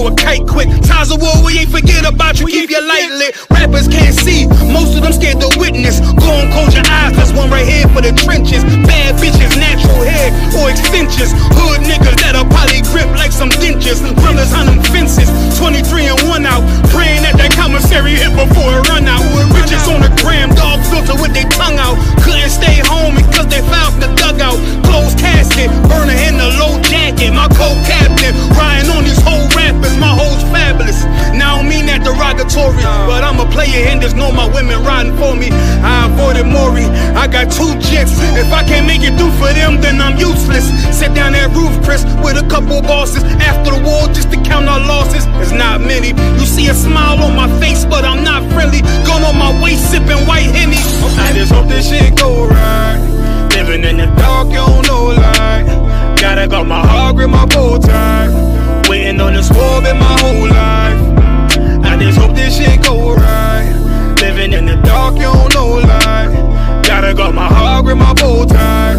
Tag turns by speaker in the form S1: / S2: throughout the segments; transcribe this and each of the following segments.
S1: blow a kite quick. Times of war, we ain't forget about you, keep your light lit. Rappers can't see, most of them scared to witness. Go and close your eyes, there's one right here for the trenches. Bad bitches, natural hair or extensions. Hood niggas that'll probably grip like some dentures. Brothers on them fences, 23 and 1 out. Praying that commissary hit before it run out. Bitches on the gram, dog filter with their tongue out. Couldn't stay home because they found the dugout. Closed casket, burner in the low jacket. My co-captain, riding on these whole rappers. My hoes fabulous. Now I don't mean that derogatory, but I'm a player and there's no my women riding for me. I avoided Maury, I got 2 jets. If I can't make it through for them, then I'm useless. Sit down that roof, Chris, with a couple bosses. After the war, just to count our losses. There's not many. You see a smile on my face, but I'm not friendly. Gun on my waist, sipping white Henny. I just hope this shit go right. Living in the dark, you don't know light. Gotta got my heart grip, my bow tie. Waiting on this war been my whole life. I just hope this shit go right. Living in the dark, you don't know light. Gotta got my heart grip, my bow tie.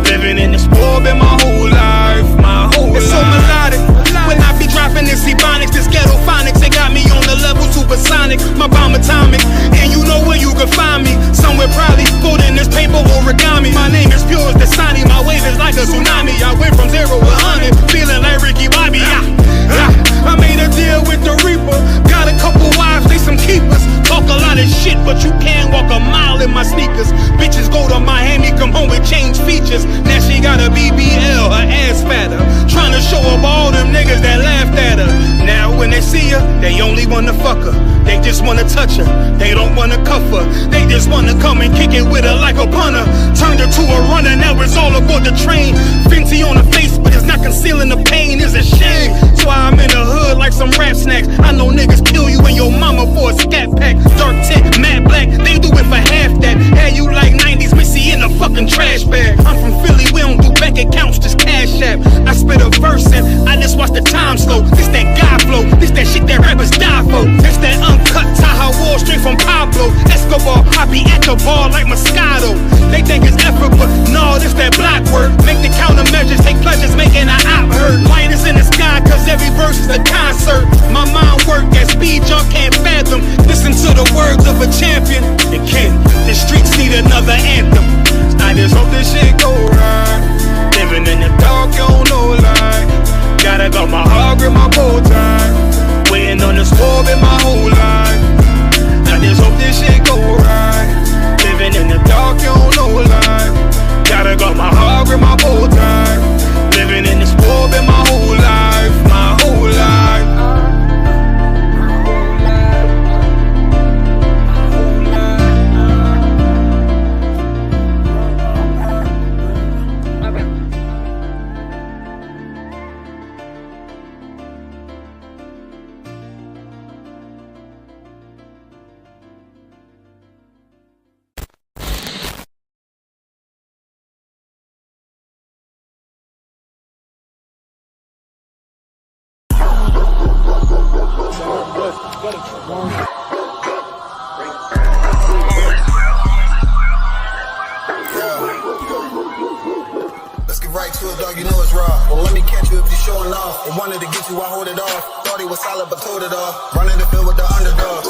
S1: Living in this war been my whole life. My whole life. It's so melodic. When I be dropping this ebonics, this ghetto phonics, it got me on the level supersonic. My bomb atomic, and you know where you can find me. Somewhere probably folding this paper origami. My name is pure as the Dasani, my wave is like a tsunami. I went from 0 to 100, feeling like Ricky Bobby. I made a deal with the Reaper. Got a couple wives, they some keepers. Talk a lot of shit, but you can't walk a mile in my sneakers. Bitches go to Miami, come home with change features. Now she got a BBL, her ass fatter. Trying to show up all them niggas that laughed at her. Now when they see her, they only wanna fuck her. They just wanna touch her, they don't wanna cuff her. They just wanna come and kick it with her like a punter. Turned her to a runner, now it's all aboard the train. Fenty on her face, but it's not concealing the pain, it's a shame. That's why I'm in the hood like some rap snacks. I know niggas kill you and your mama for a scat pack. Dark tint, matte black, they do it for half that. Had you like 90s Missy in a fucking trash bag. I'm from Philly, we don't do bank accounts, just cash app. I spit a verse and I just watch the time slow. This that guy flow, this that shit that rappers die for. This that uncut Taha Wall straight from Pablo Escobar. I be at the bar like Moscato. They think it's effort, but no, this that block work. Make the countermeasures, take pleasures, making an op hurt. Lighters in the sky, cause every verse is a concert. My mind work at speed y'all can't fathom. Listen to the words of a champion. It can't, the streets need another anthem. I just hope this shit go right. Living in the dark, you don't know light. Gotta got my heart grip, my bow tie. Waiting on this war in my whole life. I just hope this shit go right. Living in the dark, you don't know light. Gotta got my heart grip, my bow tie. Living in this war in my whole life. My whole life.
S2: Let's get right to it, dog, you know it's raw. Well, let me catch you if you're showing off. I wanted to get you, I hold it off. Thought he was solid, but told it off. Running the field with the underdogs.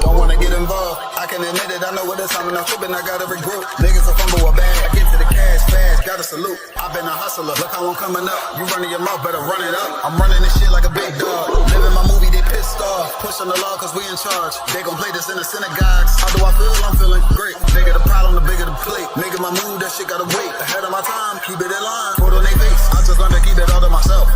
S2: Don't wanna get involved. I can admit it, I know what it's, I'm in a flip and I gotta regroup. Niggas will fumble a bag. I get to the cash fast, gotta salute. I've been a hustler, look how I'm coming up. You running your mouth, better run it up. I'm running this shit like a big dog. Living my movie, they pissed off. Pushing the law cause we in charge. They gon' play this in the synagogues. How do I feel? I'm feeling great. Bigger the problem, the bigger the plate. Making my move, that shit gotta wait. Ahead of my time, keep it in line. Put on their face, I just learned to keep it all to myself.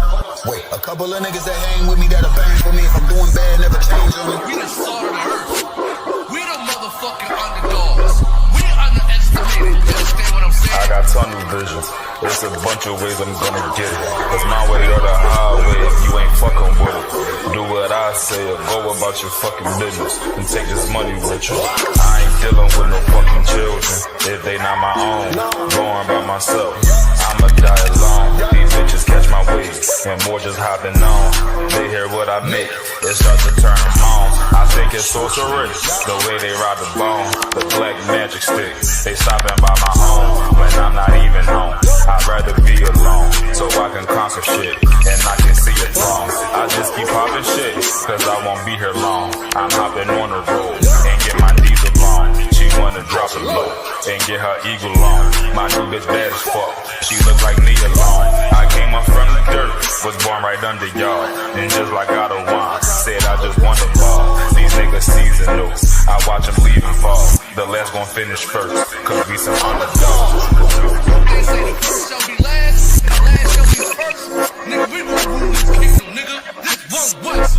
S2: Wait, a couple of niggas that hang with me that'll bang for me. If I'm doing bad, never change on me.
S3: We the salt of the earth. We the motherfucking underdogs. We underestimated. You understand what I'm saying?
S4: I got tunnel vision. There's a bunch of ways I'm gonna get it. It's my way or the highway if you ain't fucking with it. Do what I say or go about your fucking business and take this money with you. I ain't dealing with no fucking children if they not my own. Going by myself, I'ma die alone. These bitches catch my wave, and more just hopping on. They hear what I make, it starts to turn them on. I think it's sorceress, the way they ride the bone, the black magic stick. They stopping by my home when I'm not even home. I'd rather be alone, so I can conquer shit, and I can see it wrong. I just keep popping shit, cause I won't be here long. I'm hopping on the road, and get my knees along. She wanna drop it low, and get her eagle on. My new bitch bad as fuck, she look like me alone. I came up from the dirt, was born right under y'all, and just like God of wine, said I just want the ball. These niggas seasonal, I watch them leave and fall. The last gon' finish first, cause we some underdogs.
S3: They say the first shall be last, the last shall be first. Nigga, we gon' rule this kingdom, nigga. This one West.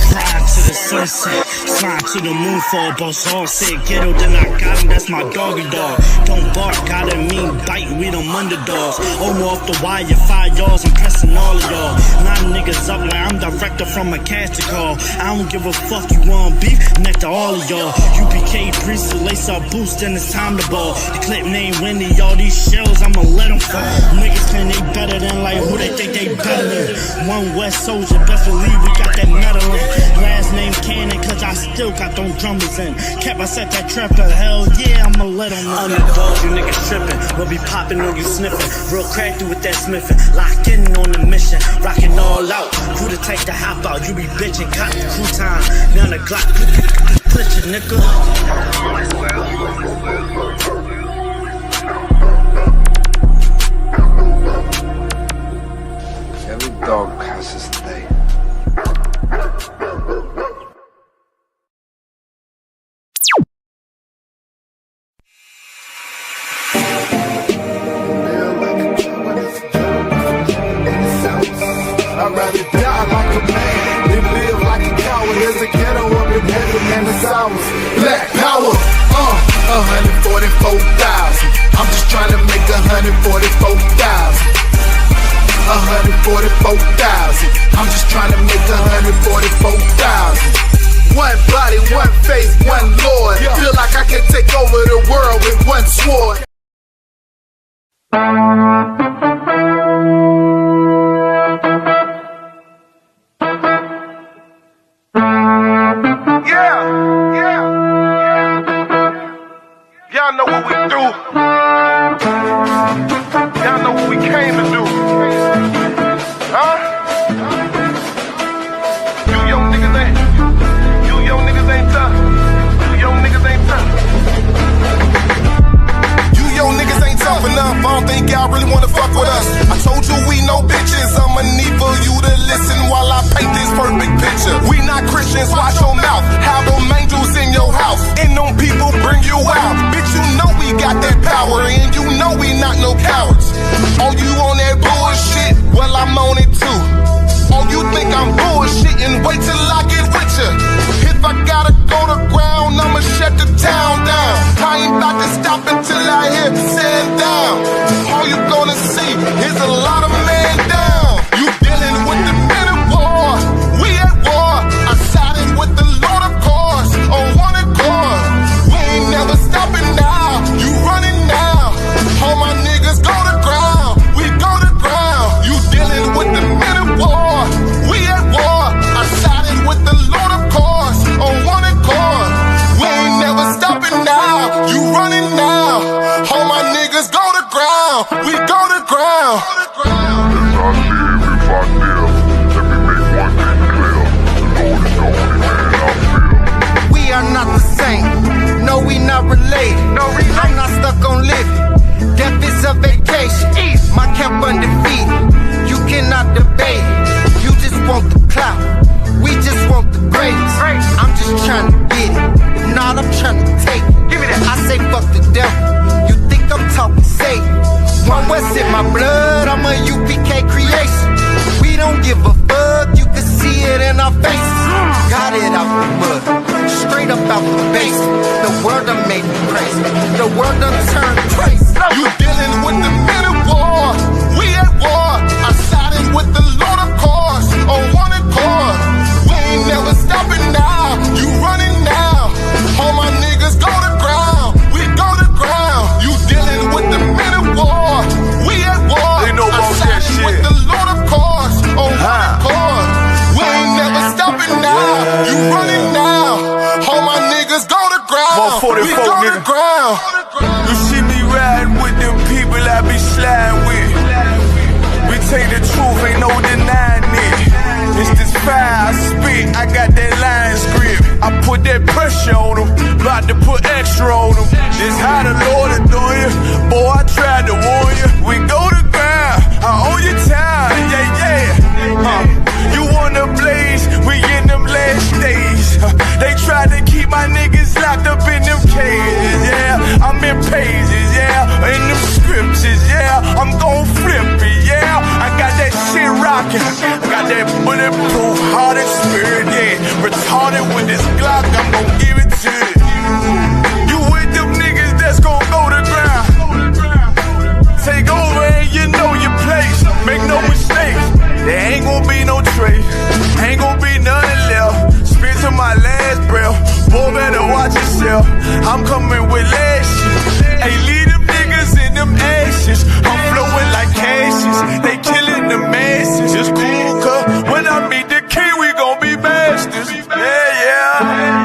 S5: Ride to the sunset, slide to the moon for a boss. All said ghetto, then I got him, that's my doggy dog. Don't bark, gotta mean bite, we them underdogs. Over off the wire, 5 yards, I'm pressing all of y'all. 9 niggas up like I'm director from a casting call. I don't give a fuck, you want beef, next to all of y'all. UPK priest, lace up boost, then it's time to ball. The clip name Winnie, all these shells, I'ma let them fall. Niggas claim they better than like who they think they better than. One West soldier, best believe we got that medal in. Last name Cannon, cause I still got them drummers in. Kept I set that trap to hell, yeah, I'ma let them know. Underdog, you niggas trippin', we'll be poppin' on you sniffin'. Real crafty with that smithin', lock in on the mission, rockin' all out. Who the type to hop out, you be bitchin', got the crew time. Now the Glock, glitch it, nigga.
S6: Every dog has his day.
S7: I'd rather die like a man than live like a coward. There's a ghetto up in heaven and it's ours. Black power, 144,000. I'm just trying to make 144,000. 144,000. I'm just trying to make 144,000. One body, one face, one Lord. Feel like I can take over the world with one sword. Y'all know what we do. Y'all know what we came to do. Huh? You young niggas ain't tough. You young niggas ain't tough. You young niggas ain't tough enough. I don't think y'all really wanna fuck with us. I told you we no bitches. I'ma need for you to listen while I paint this perfect picture. We not Christians, watch your mouth. Have them angels in your house, and them people bring you out. Bitch, you know we got that power, and you know we not no cowards. Oh, you on that bullshit? Well, I'm on it too. Oh, you think I'm bullshitting? Wait till I get with ya. If I gotta go to ground, I'ma shut the town down. I ain't about to stop until I hear stand down. All you gonna see is a lot of man down. You dealing with the men of war. We at war. I sided with the Lord, of course, on one accord. We ain't never stopping now. You running now. All my niggas go to ground. We go to ground. You dealing with the men of war. We at war. I sided with the Lord, of course, on one accord. We ain't never stopping now. You running now. All my niggas go to ground. We go to ground. We are not the same. No, we not related. I'm not stuck on living. Death is a vacation. My camp undefeated. You cannot debate it. You just want the clout. We just want the grades. I'm just trying to get it. If not, I'm trying to take it. Give me that. I say fuck the devil. You think I'm talking Satan? One West in my blood. I'm a U.P.K creation. We don't give a fuck. You can see it in our faces. Got it out the mud. Straight up out the base. The world done made me crazy. The world done turned crazy. You dealing with the men of war. We at war. I sided with the Lord, of course, on one accord. We ain't never stopping now. You running now. All my niggas go to ground. We go to ground. You dealing with the men of war. We at war. I sided 44, nigga. You see me riding with them people I be sliding with. We take the truth, ain't no denying it. It's this fire I spit, I got that line script. I put that pressure on them, about to put extra on them. This how the Lord is doing you. Boy, I tried to warn you. We go to ground, I own your time, yeah. You wanna blaze, we in them last days. They tried to keep my niggas locked up in them cages, yeah. I'm in pages, yeah. In them scriptures, yeah. I'm gon' flip it, yeah. I got that shit rockin'. I got that bulletproof heart and spirit, yeah. Retarded with this Glock, I'm gon' give it to you. You with them niggas that's gon' go to ground. Take over and you know your place. Make no mistakes. There ain't gon' be no trace. Ain't gon' be nothing left. Spit to my last breath. Boy, better watch yourself. I'm coming with last shit. Hey, leave them niggas in them ashes. I'm flowing like Cassius. They killing the masses. It's cool, cuz when I meet the king, we gon' be masters. Yeah.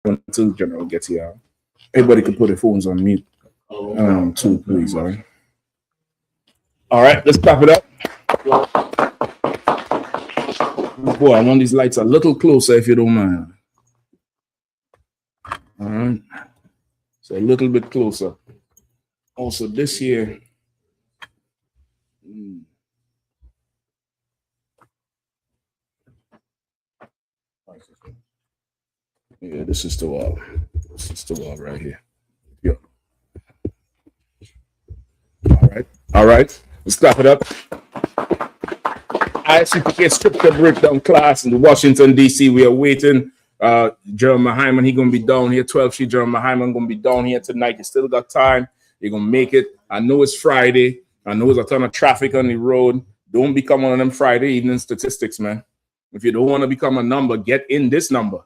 S8: Until the general gets here. Everybody can put their phones on mute. Too, please. All right, let's clap it up. Boy, I want these lights a little closer if you don't mind. All right. So a little bit closer. Also, this here. Yeah, this is the wall. This is the wall right here. Yeah. All right. Let's clap it up. I.S.U.P.K scripture breakdown class in Washington, D.C. We are waiting. General Mahayaman, he going to be down here. 12th Street, General Mahayaman going to be down here tonight. You still got time. You're going to make it. I know it's Friday. I know there's a ton of traffic on the road. Don't become one of them Friday evening statistics, man. If you don't want to become a number, get in this number.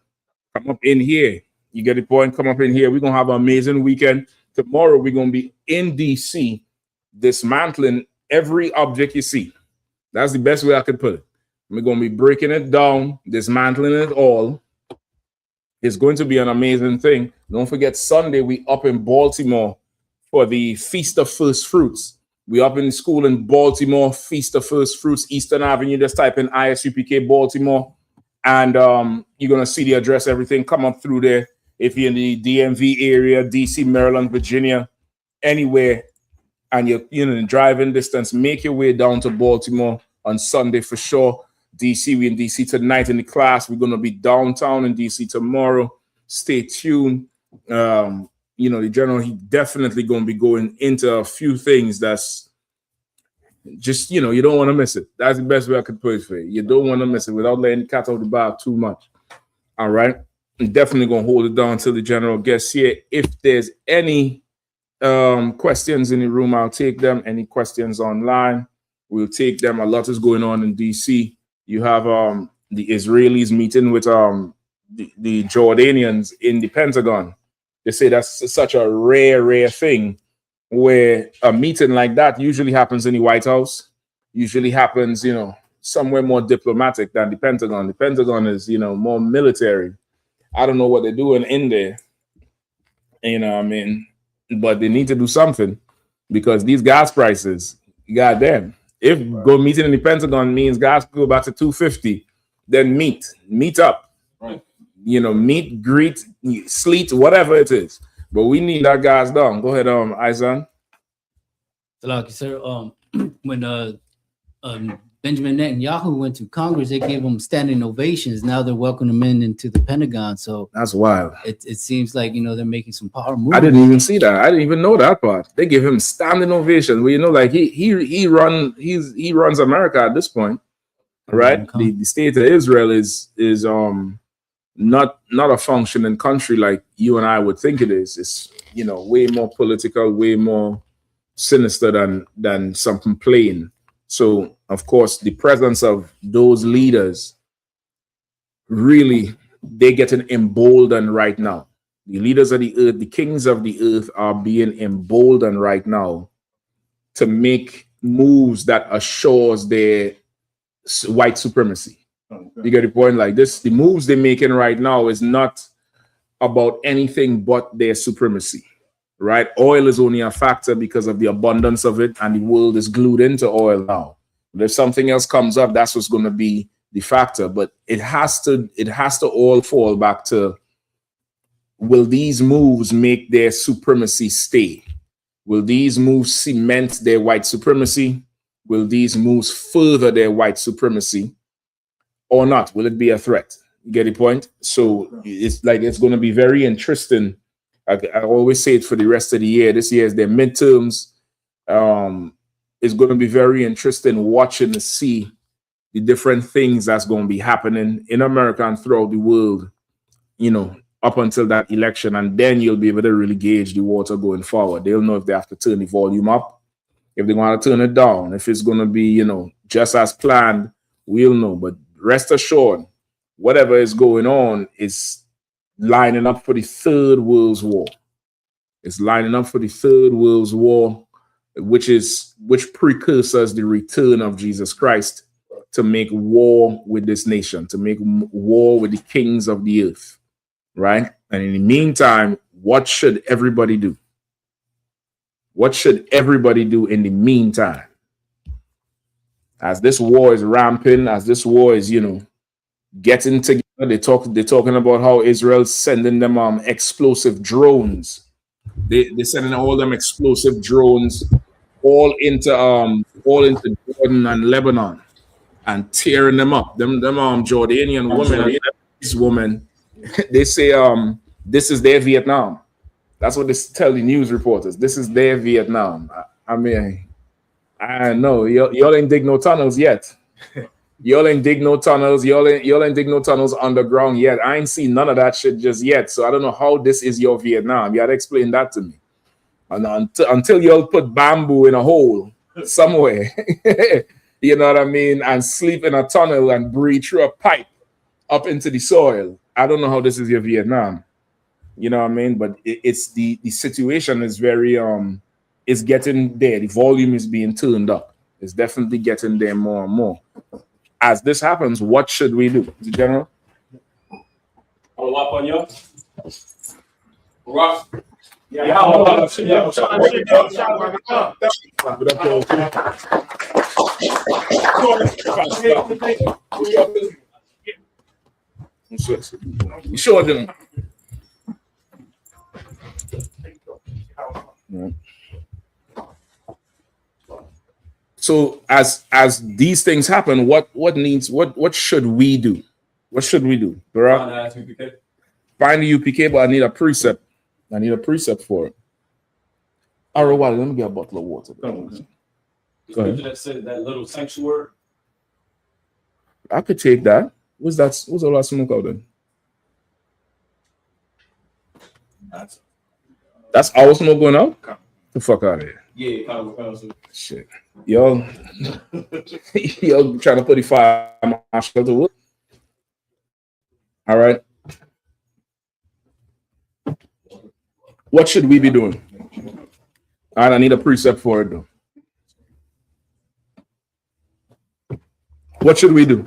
S8: Come up in here. You get the point? Come up in here. We're going to have an amazing weekend. Tomorrow, we're going to be in D.C. dismantling every object you see. That's the best way I could put it. We're going to be breaking it down, dismantling it all. It's going to be an amazing thing. Don't forget, Sunday, we up in Baltimore for the Feast of First Fruits. We up in school in Baltimore, Feast of First Fruits, Eastern Avenue. Just type in I.S.U.P.K Baltimore. And you're going to see the address, everything. Come up through there. If you're in the DMV area, DC, Maryland, Virginia, anywhere, and you're in driving distance, make your way down to Baltimore on Sunday for sure. DC, we're in DC tonight in the class. We're going to be downtown in DC tomorrow. Stay tuned. The general, he definitely going to be going into a few things that's just, you don't want to miss it. That's the best way I could put it for you. You don't want to miss it without letting the cat out of the bag too much. All right. I'm definitely going to hold it down until the general gets here. If there's any questions in the room, I'll take them. Any questions online, we'll take them. A lot is going on in DC. You have the Israelis meeting with the Jordanians in the Pentagon. They say that's such a rare thing, where a meeting like that usually happens in the White House, usually happens, somewhere more diplomatic than the Pentagon. The Pentagon is, more military. I don't know what they're doing in there, but they need to do something because these gas prices, goddamn. If go meeting in the Pentagon means gas go back to $2.50, then meet up. Right. Meet, greet, sleet, whatever it is. But we need that gas down. Go ahead, Isan.
S9: Like you said, when Benjamin Netanyahu went to Congress, they gave him standing ovations. Now they're welcoming him into the Pentagon. So
S8: that's wild.
S9: It seems like they're making some power moves.
S8: I didn't even see that. I didn't even know that part. They give him standing ovations. Well, like he runs America at this point, right? The state of Israel is not a functioning country like you and I would think it is. It's way more political, way more sinister than something plain. So of course, the presence of those leaders really, they're getting emboldened right now. The leaders of the earth, the kings of the earth are being emboldened right now to make moves that assures their white supremacy. You get the point? Like this, the moves they're making right now is not about anything but their supremacy, right? Oil is only a factor because of the abundance of it, and the world is glued into oil now. But if something else comes up, that's what's going to be the factor. But it has to all fall back to, will these moves make their supremacy stay? Will these moves cement their white supremacy? Will these moves further their white supremacy or not? Will it be a threat? You get the point? So it's like, it's going to be very interesting. I always say it for the rest of the year. This year is their midterms. It's going to be very interesting watching to see the different things that's going to be happening in America and throughout the world, you know, up until that election. And then you'll be able to really gauge the water going forward. They'll know if they have to turn the volume up, if they want to turn it down, if it's going to be, you know, just as planned, we'll know. But rest assured, whatever is going on is lining up for the Third World War. It's lining up for the Third World War, which precursors the return of Jesus Christ to make war with this nation, to make war with the kings of the earth, right? And in the meantime, what should everybody do? What should everybody do in the meantime? As this war is ramping, as this war is, you know, getting together, they're talking about how Israel's sending them explosive drones. They're sending all them explosive drones all into Jordan and Lebanon and tearing them up. Them Jordanian women, these women, they say this is their Vietnam. That's what they tell the news reporters. This is their Vietnam. I mean, I know y'all ain't dig no tunnels yet. Y'all ain't dig no tunnels. Y'all ain't dig no tunnels underground yet. I ain't seen none of that shit just yet. So I don't know how this is your Vietnam. You gotta explain that to me. And until y'all put bamboo in a hole somewhere, you know what I mean, and sleep in a tunnel and breathe through a pipe up into the soil, I don't know how this is your Vietnam. You know what I mean? But it's the situation is very it's getting there. The volume is being turned up. It's definitely getting there more and more. As this happens, what should we do, General?
S10: Follow up on you. Rock.
S8: You sure them? So as these things happen, what should we do? What should we do? Find the UPK, but I need a precept. I need a precept for it. All right, well, let me get a bottle of water. Go ahead.
S10: That said that little sanctuary.
S8: I could take that. What's all that smoke out there? That's our smoke going out? Get the fuck out of here.
S10: Yeah, kind of.
S8: Shit. Yo trying to put the fire on my shelter wood. All right. What should we be doing? All right, I need a precept for it though. What should we do?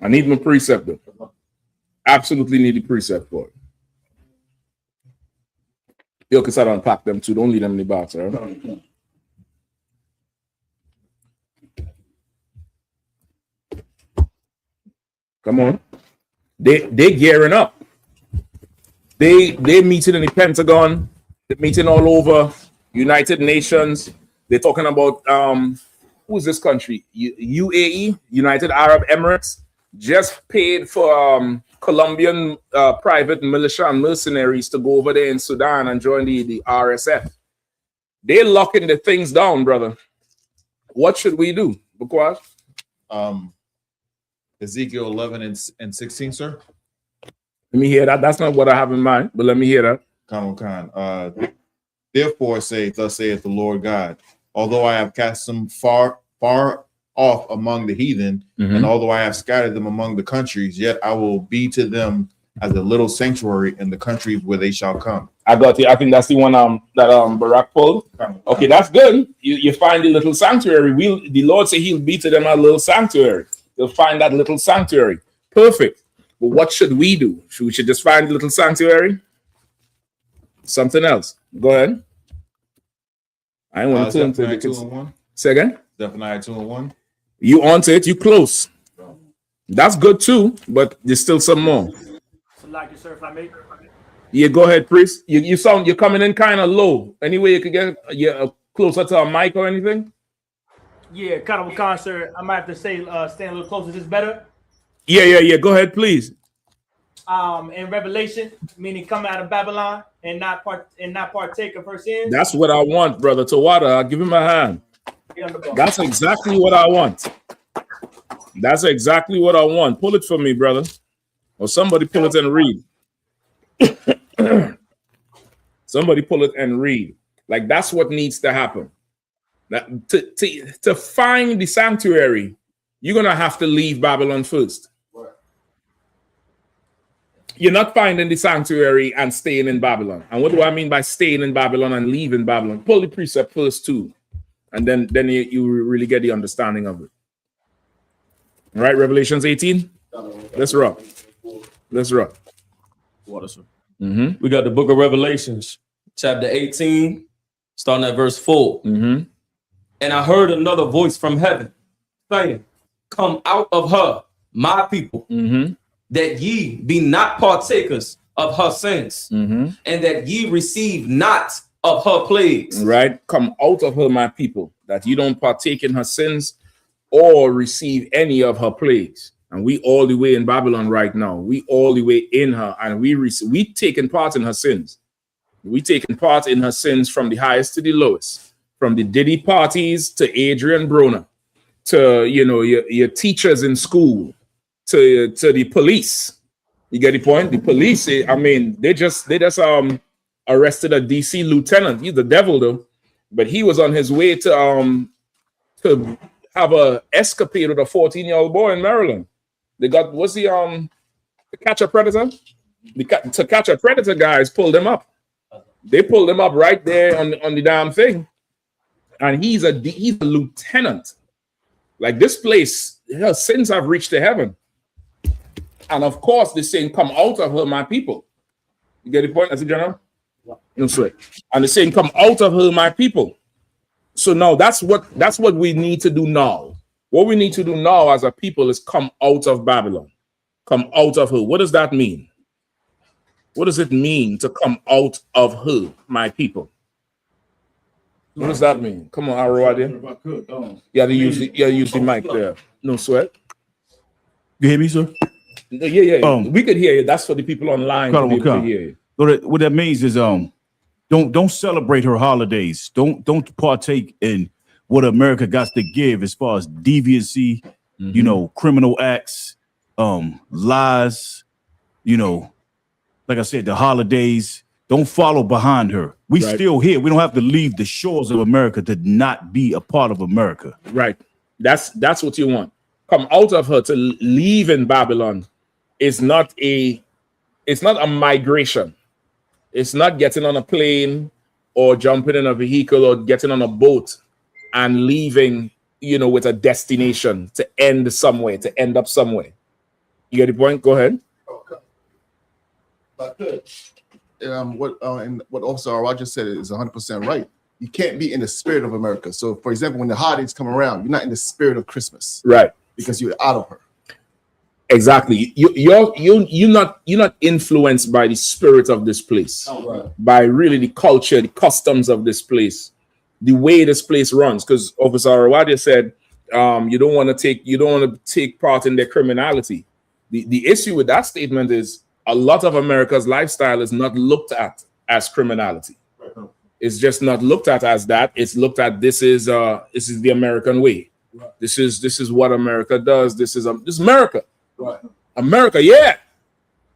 S8: I need my precept though. Absolutely need a precept for it. Yo, because I don't pack them too. Don't leave them in the box, all right? Come on. They gearing up. They meeting in the Pentagon. They're meeting all over United Nations. They're talking about who's this country? UAE, United Arab Emirates, just paid for Colombian private militia and mercenaries to go over there in Sudan and join the RSF. They're locking the things down, brother. What should we do? Bukwaj?
S11: Ezekiel 11 and 16, sir.
S8: Let me hear that. That's not what I have in mind, but let me hear that.
S11: Therefore, thus saith the Lord God, although I have cast them far far off among the heathen, and although I have scattered them among the countries, yet I will be to them as a little sanctuary in the countries where they shall come.
S8: I got you. I think that's the one that Barak pulled. Okay, that's good. You find the little sanctuary. The Lord say he'll be to them a little sanctuary. They'll find that little sanctuary. Perfect. But what should we do? We should just find the little sanctuary? Something else. Go ahead. I want to turn to the
S11: 2 and 1.
S8: Say again?
S11: Zephaniah 2 and 1.
S8: You onto it, you close. That's good too, but there's still some more.
S12: Like sir, if I may.
S8: Yeah, go ahead, priest. You're coming in kind of low. Any way you could get closer to a mic or anything?
S12: Yeah, kind of a concert. I might have to say stand a little closer. Is this better?
S8: Yeah. Go ahead, please.
S12: In Revelation, meaning come out of Babylon and not partake of her sins.
S8: That's what I want, brother Tawada. I'll give him a hand. That's exactly what I want. That's exactly what I want. Pull it for me, brother. Or somebody pull it and read. Somebody pull it and read. Like that's what needs to happen. To find the sanctuary, you're gonna have to leave Babylon first. You're not finding the sanctuary and staying in Babylon. And what do I mean by staying in Babylon and leaving Babylon? Pull the precept first too, and then you really get the understanding of it. All right, Revelations 18. Let's rock.
S10: Water, sir. We got the book of Revelations, chapter 18, starting at verse 4. And I heard another voice from heaven saying, come out of her, my people, that ye be not partakers of her sins, and that ye receive not of her plagues.
S8: Right? Come out of her, my people, that you don't partake in her sins or receive any of her plagues. And we all the way in Babylon right now. We all the way in her, and we taking part in her sins. We taking part in her sins from the highest to the lowest, from the Diddy parties to Adrian Broner, to your teachers in school, to the police. You get the point? The police, I mean, they just arrested a DC lieutenant. He's the devil though, but he was on his way to have a escapade with a 14-year-old boy in Maryland. They got the catch a predator? To catch a predator guys pulled him up. They pulled him up right there on the damn thing. And he's a lieutenant. Like this place, her sins have reached to heaven. And of course, they're saying, come out of her, my people. You get the point, as a general? No sweat. And they're saying, come out of her, my people. So now that's what we need to do now. What we need to do now as a people is come out of Babylon. Come out of her. What does that mean? What does it mean to come out of her, my people? What does that mean? Come on, Arwadi. Yeah, use the mic there. No sweat.
S13: You hear me, sir?
S8: Yeah. We could hear you. That's for the people online to be able to hear you.
S13: What that means is don't celebrate her holidays. Don't partake in what America got to give as far as deviancy, criminal acts, lies, like I said, the holidays. Don't follow behind her. We still here. We don't have to leave the shores of America to not be a part of America.
S8: Right. That's what you want. Come out of her. To leave in Babylon is not a migration. It's not getting on a plane or jumping in a vehicle or getting on a boat and leaving, with a destination to end up somewhere. You get the point? Go ahead.
S14: Okay. What Officer Arwad just said is 100% right. You can't be in the spirit of America. So, for example, when the holidays come around, you're not in the spirit of Christmas,
S8: right?
S14: Because you're out of her.
S8: Exactly. You're not influenced by the spirit of this place, by really the culture, the customs of this place, the way this place runs. Because Officer Arwad said, you don't want to take part in their criminality. The issue with that statement is a lot of America's lifestyle is not looked at as criminality. It's just not looked at as that. It's looked at this is the American way. This is what America does. This is America.
S14: Right.
S8: America, yeah.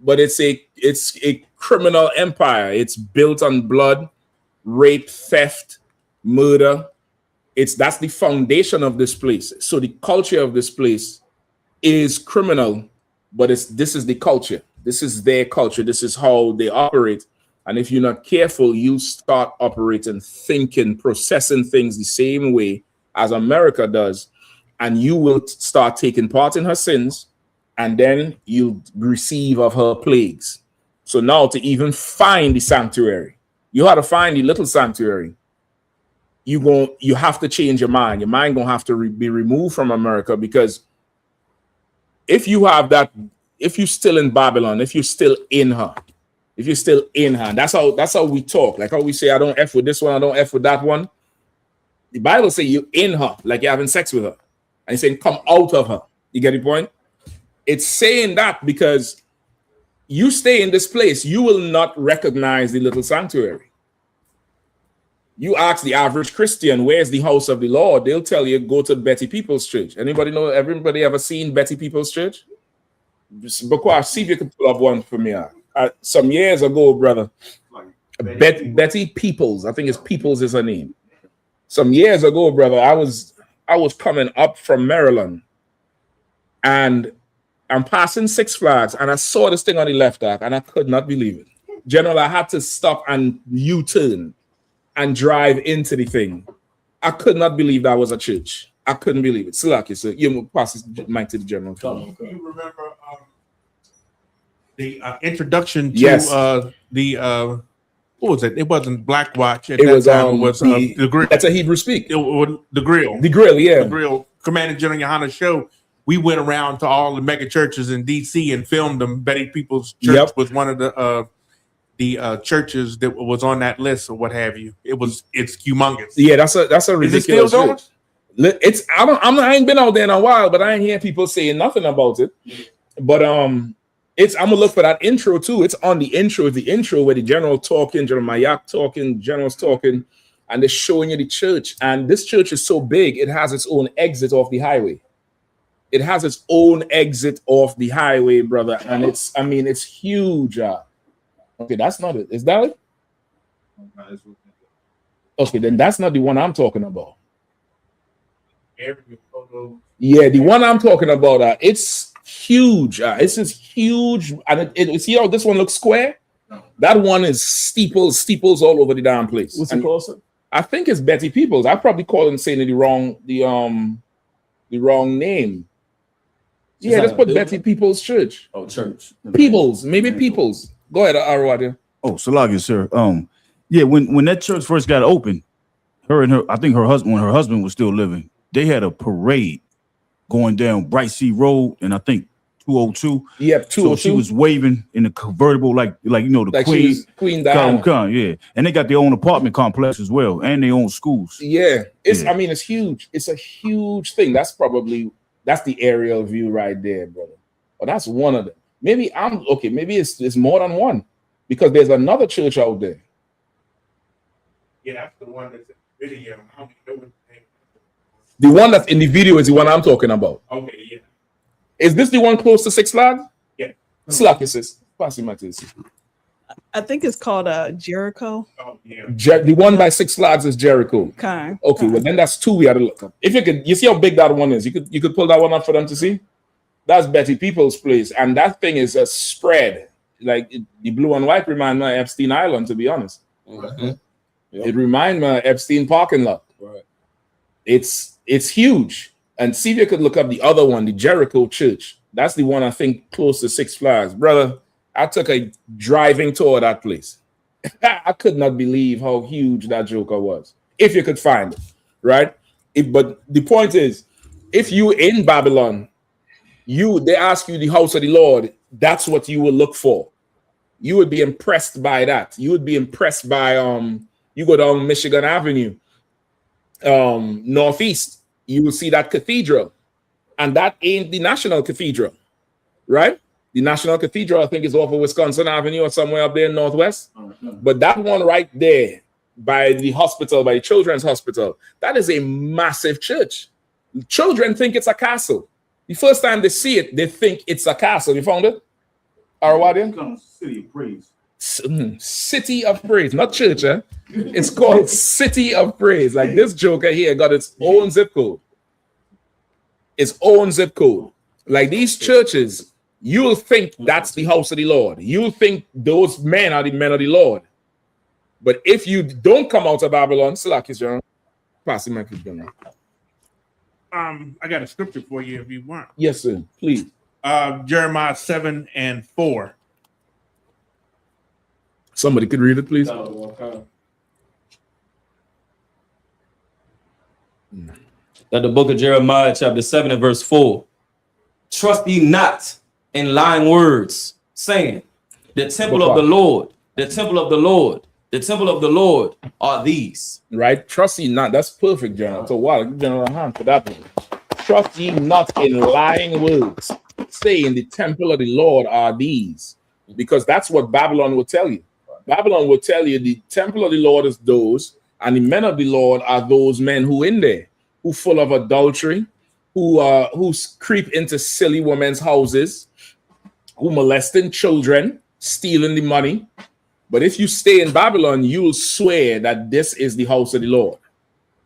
S8: But it's a criminal empire. It's built on blood, rape, theft, murder, That's the foundation of this place. So the culture of this place is criminal, but this is the culture. This is their culture. This is how they operate. And if you're not careful, you start operating, thinking, processing things the same way as America does. And you will start taking part in her sins, and then you'll receive of her plagues. So now to even find the sanctuary, you have to find the little sanctuary. You have to change your mind. Your mind gonna have to be removed from America, because if you have that, if you're still in Babylon, if you're still in her, that's how we talk. Like how we say, I don't F with this one, I don't F with that one. The Bible say you're in her, like you're having sex with her. And he's saying, come out of her. You get the point? It's saying that because you stay in this place, you will not recognize the little sanctuary. You ask the average Christian, where's the house of the Lord? They'll tell you, go to Betty People's Church. Everybody ever seen Betty People's Church? Because see if you can pull up one for me. Some years ago, brother, Betty Peoples, I think it's Peoples is her name. Some years ago, brother, I was coming up from Maryland, and I'm passing Six Flags, and I saw this thing on the left arc, and I could not believe it. General, I had to stop and U-turn and drive into the thing. I could not believe that was a church. I couldn't believe it. Slacky, so you pass this mic to the general.
S15: You remember the introduction to the what was it? It wasn't Black Watch. At that time. It was the grill.
S8: That's a Hebrew speak.
S15: It was the grill.
S8: The grill, yeah.
S15: The grill. Commanding General Yahanna show. We went around to all the mega churches in DC and filmed them. Betty People's Church was one of the churches that was on that list or what have you. It's humongous.
S8: Yeah, that's a ridiculous. Is it still going? I ain't been out there in a while, but I ain't hear people saying nothing about it. But I'm gonna look for that intro too. It's on the intro. The intro where the general talking, General Mayak talking, general's talking, and they're showing you the church. And this church is so big, it has its own exit off the highway. It has its own exit off the highway, brother, and it's huge. Okay, that's not it. Is that it? Okay, then that's not the one I'm talking about. Yeah, the one I'm talking about, it's huge. It's just huge, and see how this one looks square? That one is steeples all over the damn place.
S10: What's it called, sir?
S8: I think it's Betty Peoples. I probably called and saying the wrong name. Yeah, let's put Betty People's Church.
S10: Oh, church.
S8: Peoples, maybe Peoples. Go ahead, Arwadi.
S13: Oh, Salagi, sir. Yeah, when that church first got open, when her husband was still living, they had a parade going down Bright Sea Road, and I think 202.
S8: Yep, 202.
S13: So she was waving in the convertible, like you know, the
S8: like
S13: Queen
S8: Diana.
S13: Yeah, and they got their own apartment complex as well, and their own schools.
S8: Yeah, it's huge. It's a huge thing. That's the aerial view right there, brother. But that's one of them. Maybe it's more than one, because there's another church out there.
S15: Yeah, that's the one that's in the video. I don't know what the name is.
S8: The one that's in the video is the one I'm talking about.
S15: Okay, yeah.
S8: Is this the one close to Six Flags?
S15: Yeah.
S8: Slack, sis. Pass him,
S16: I think it's called Jericho.
S15: Oh, yeah.
S8: The one by Six Flags is Jericho.
S16: Okay.
S8: Well then that's two we had to look up. If you see how big that one is, you could pull that one up for them to see. That's Betty People's place, and that thing is a spread. Like the blue and white remind me of Epstein Island, to be honest.
S10: Mm-hmm. Yep.
S8: It reminds me of Epstein parking lot.
S10: Right.
S8: It's huge. And see if you could look up the other one, the Jericho Church. That's the one I think close to Six Flags. Brother, I took a driving tour of that place. I could not believe how huge that joker was. If you could find it, right? But the point is, if you in Babylon, they ask you the house of the Lord, that's what you will look for. You would be impressed by that. You would be impressed by you go down Michigan Avenue, northeast, you will see that cathedral, and that ain't the National Cathedral, right? The National Cathedral, I think, is off of Wisconsin Avenue or somewhere up there in Northwest. But that one right there by the hospital, by the Children's Hospital, that is a massive church. Children think it's a castle. The first time they see it, they think it's a castle. You found it? Arwadian?
S13: City of Praise.
S8: City of Praise, not church, eh? It's called City of Praise. Like this joker here got its own zip code. Its own zip code. Like these churches, you'll think that's the house of the Lord. You'll think those men are the men of the Lord. But if you don't come out of Babylon, pass the microphone.
S15: I got a scripture for you if you want.
S8: Yes, sir. Please.
S15: Jeremiah 7:4.
S8: Somebody could read it, please.
S10: That the book of Jeremiah, chapter 7 and verse 4. Trust ye not in lying words, saying, the temple of the Lord, the temple of the Lord, the temple of the Lord are these.
S8: Right? Trust ye not. That's perfect, General. So wow, give General a hand for that one. Trust ye not in lying words, saying the temple of the Lord are these. Because that's what Babylon will tell you. Babylon will tell you the temple of the Lord is those, and the men of the Lord are those men who in there, who full of adultery, who creep into silly women's houses, who molesting children, stealing the money. But if you stay in Babylon, you'll swear that this is the house of the Lord.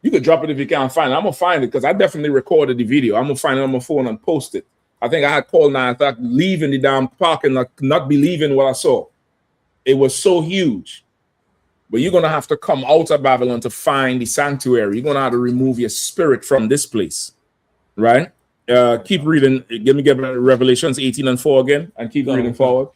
S8: You could drop it if you can't find it. I'm gonna find it because I definitely recorded the video. I'm gonna find it on my phone and post it. I think I had called 9 o'clock, leaving the damn park and not believing what I saw. It was so huge. But you're gonna have to come out of Babylon to find the sanctuary. You're gonna have to remove your spirit from this place, right? Keep reading. Get Revelations 18:4 again, and keep reading forward.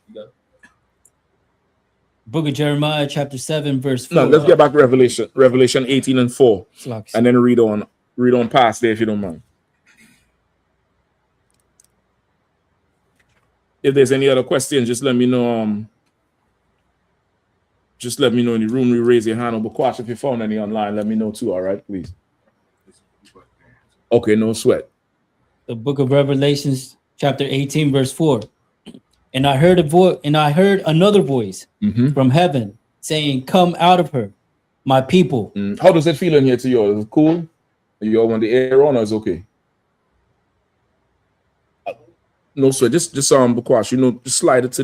S9: Book of Jeremiah, chapter 7, verse 4.
S8: No, let's get back to Revelation 18:4, and then read on past there if you don't mind. If there's any other questions, just let me know. Just let me know in the room. You raise your hand or Bakwash if you found any online. Let me know too. All right, please. Okay, no sweat.
S9: The book of Revelations, chapter 18, verse 4. And I heard another voice from heaven saying, "Come out of her, my people."
S8: How does it feel in here to you? Is it cool? You all want the air on, or is it okay? No sweat. Just Bakwash, just slide it to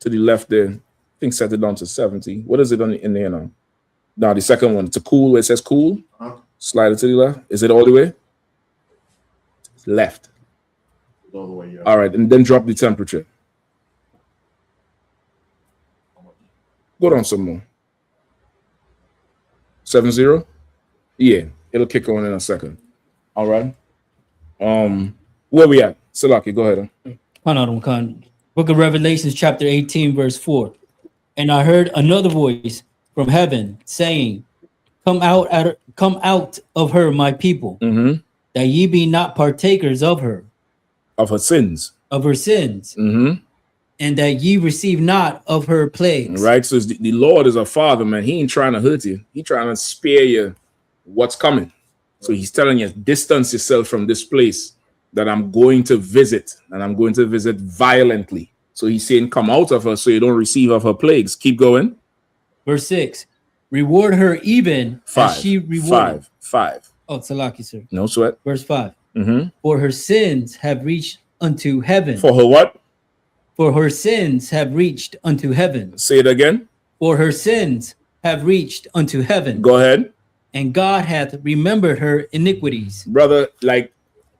S8: the left there. I think set it down to 70. What is it in there now? No, the second one. It's a cool. It says cool. Slide it to the left. Is it all the way? Left.
S11: All the way, yeah.
S8: All right, and then drop the temperature. Go down some more. 70? Yeah, it'll kick on in a second. All right. Where we at? Salaki, go ahead.
S9: Book of Revelations, chapter 18, verse 4. And I heard another voice from heaven saying, come out of her, my people, that ye be not partakers of her.
S8: Of her sins.
S9: Of her sins. And that ye receive not of her plagues.
S8: Right, so the Lord is a father, man. He ain't trying to hurt you. He trying to spare you what's coming. So he's telling you, distance yourself from this place that I'm going to visit, and I'm going to visit violently. So he's saying, come out of her so you don't receive of her plagues. Keep going.
S9: Verse 6. Reward her even as she rewarded.
S8: 5.
S9: Oh, Salaki, sir.
S8: No sweat.
S9: Verse 5. For her sins have reached unto heaven.
S8: For her what?
S9: For her sins have reached unto heaven.
S8: Say it again.
S9: For her sins have reached unto heaven.
S8: Go ahead.
S9: And God hath remembered her iniquities.
S8: Brother, like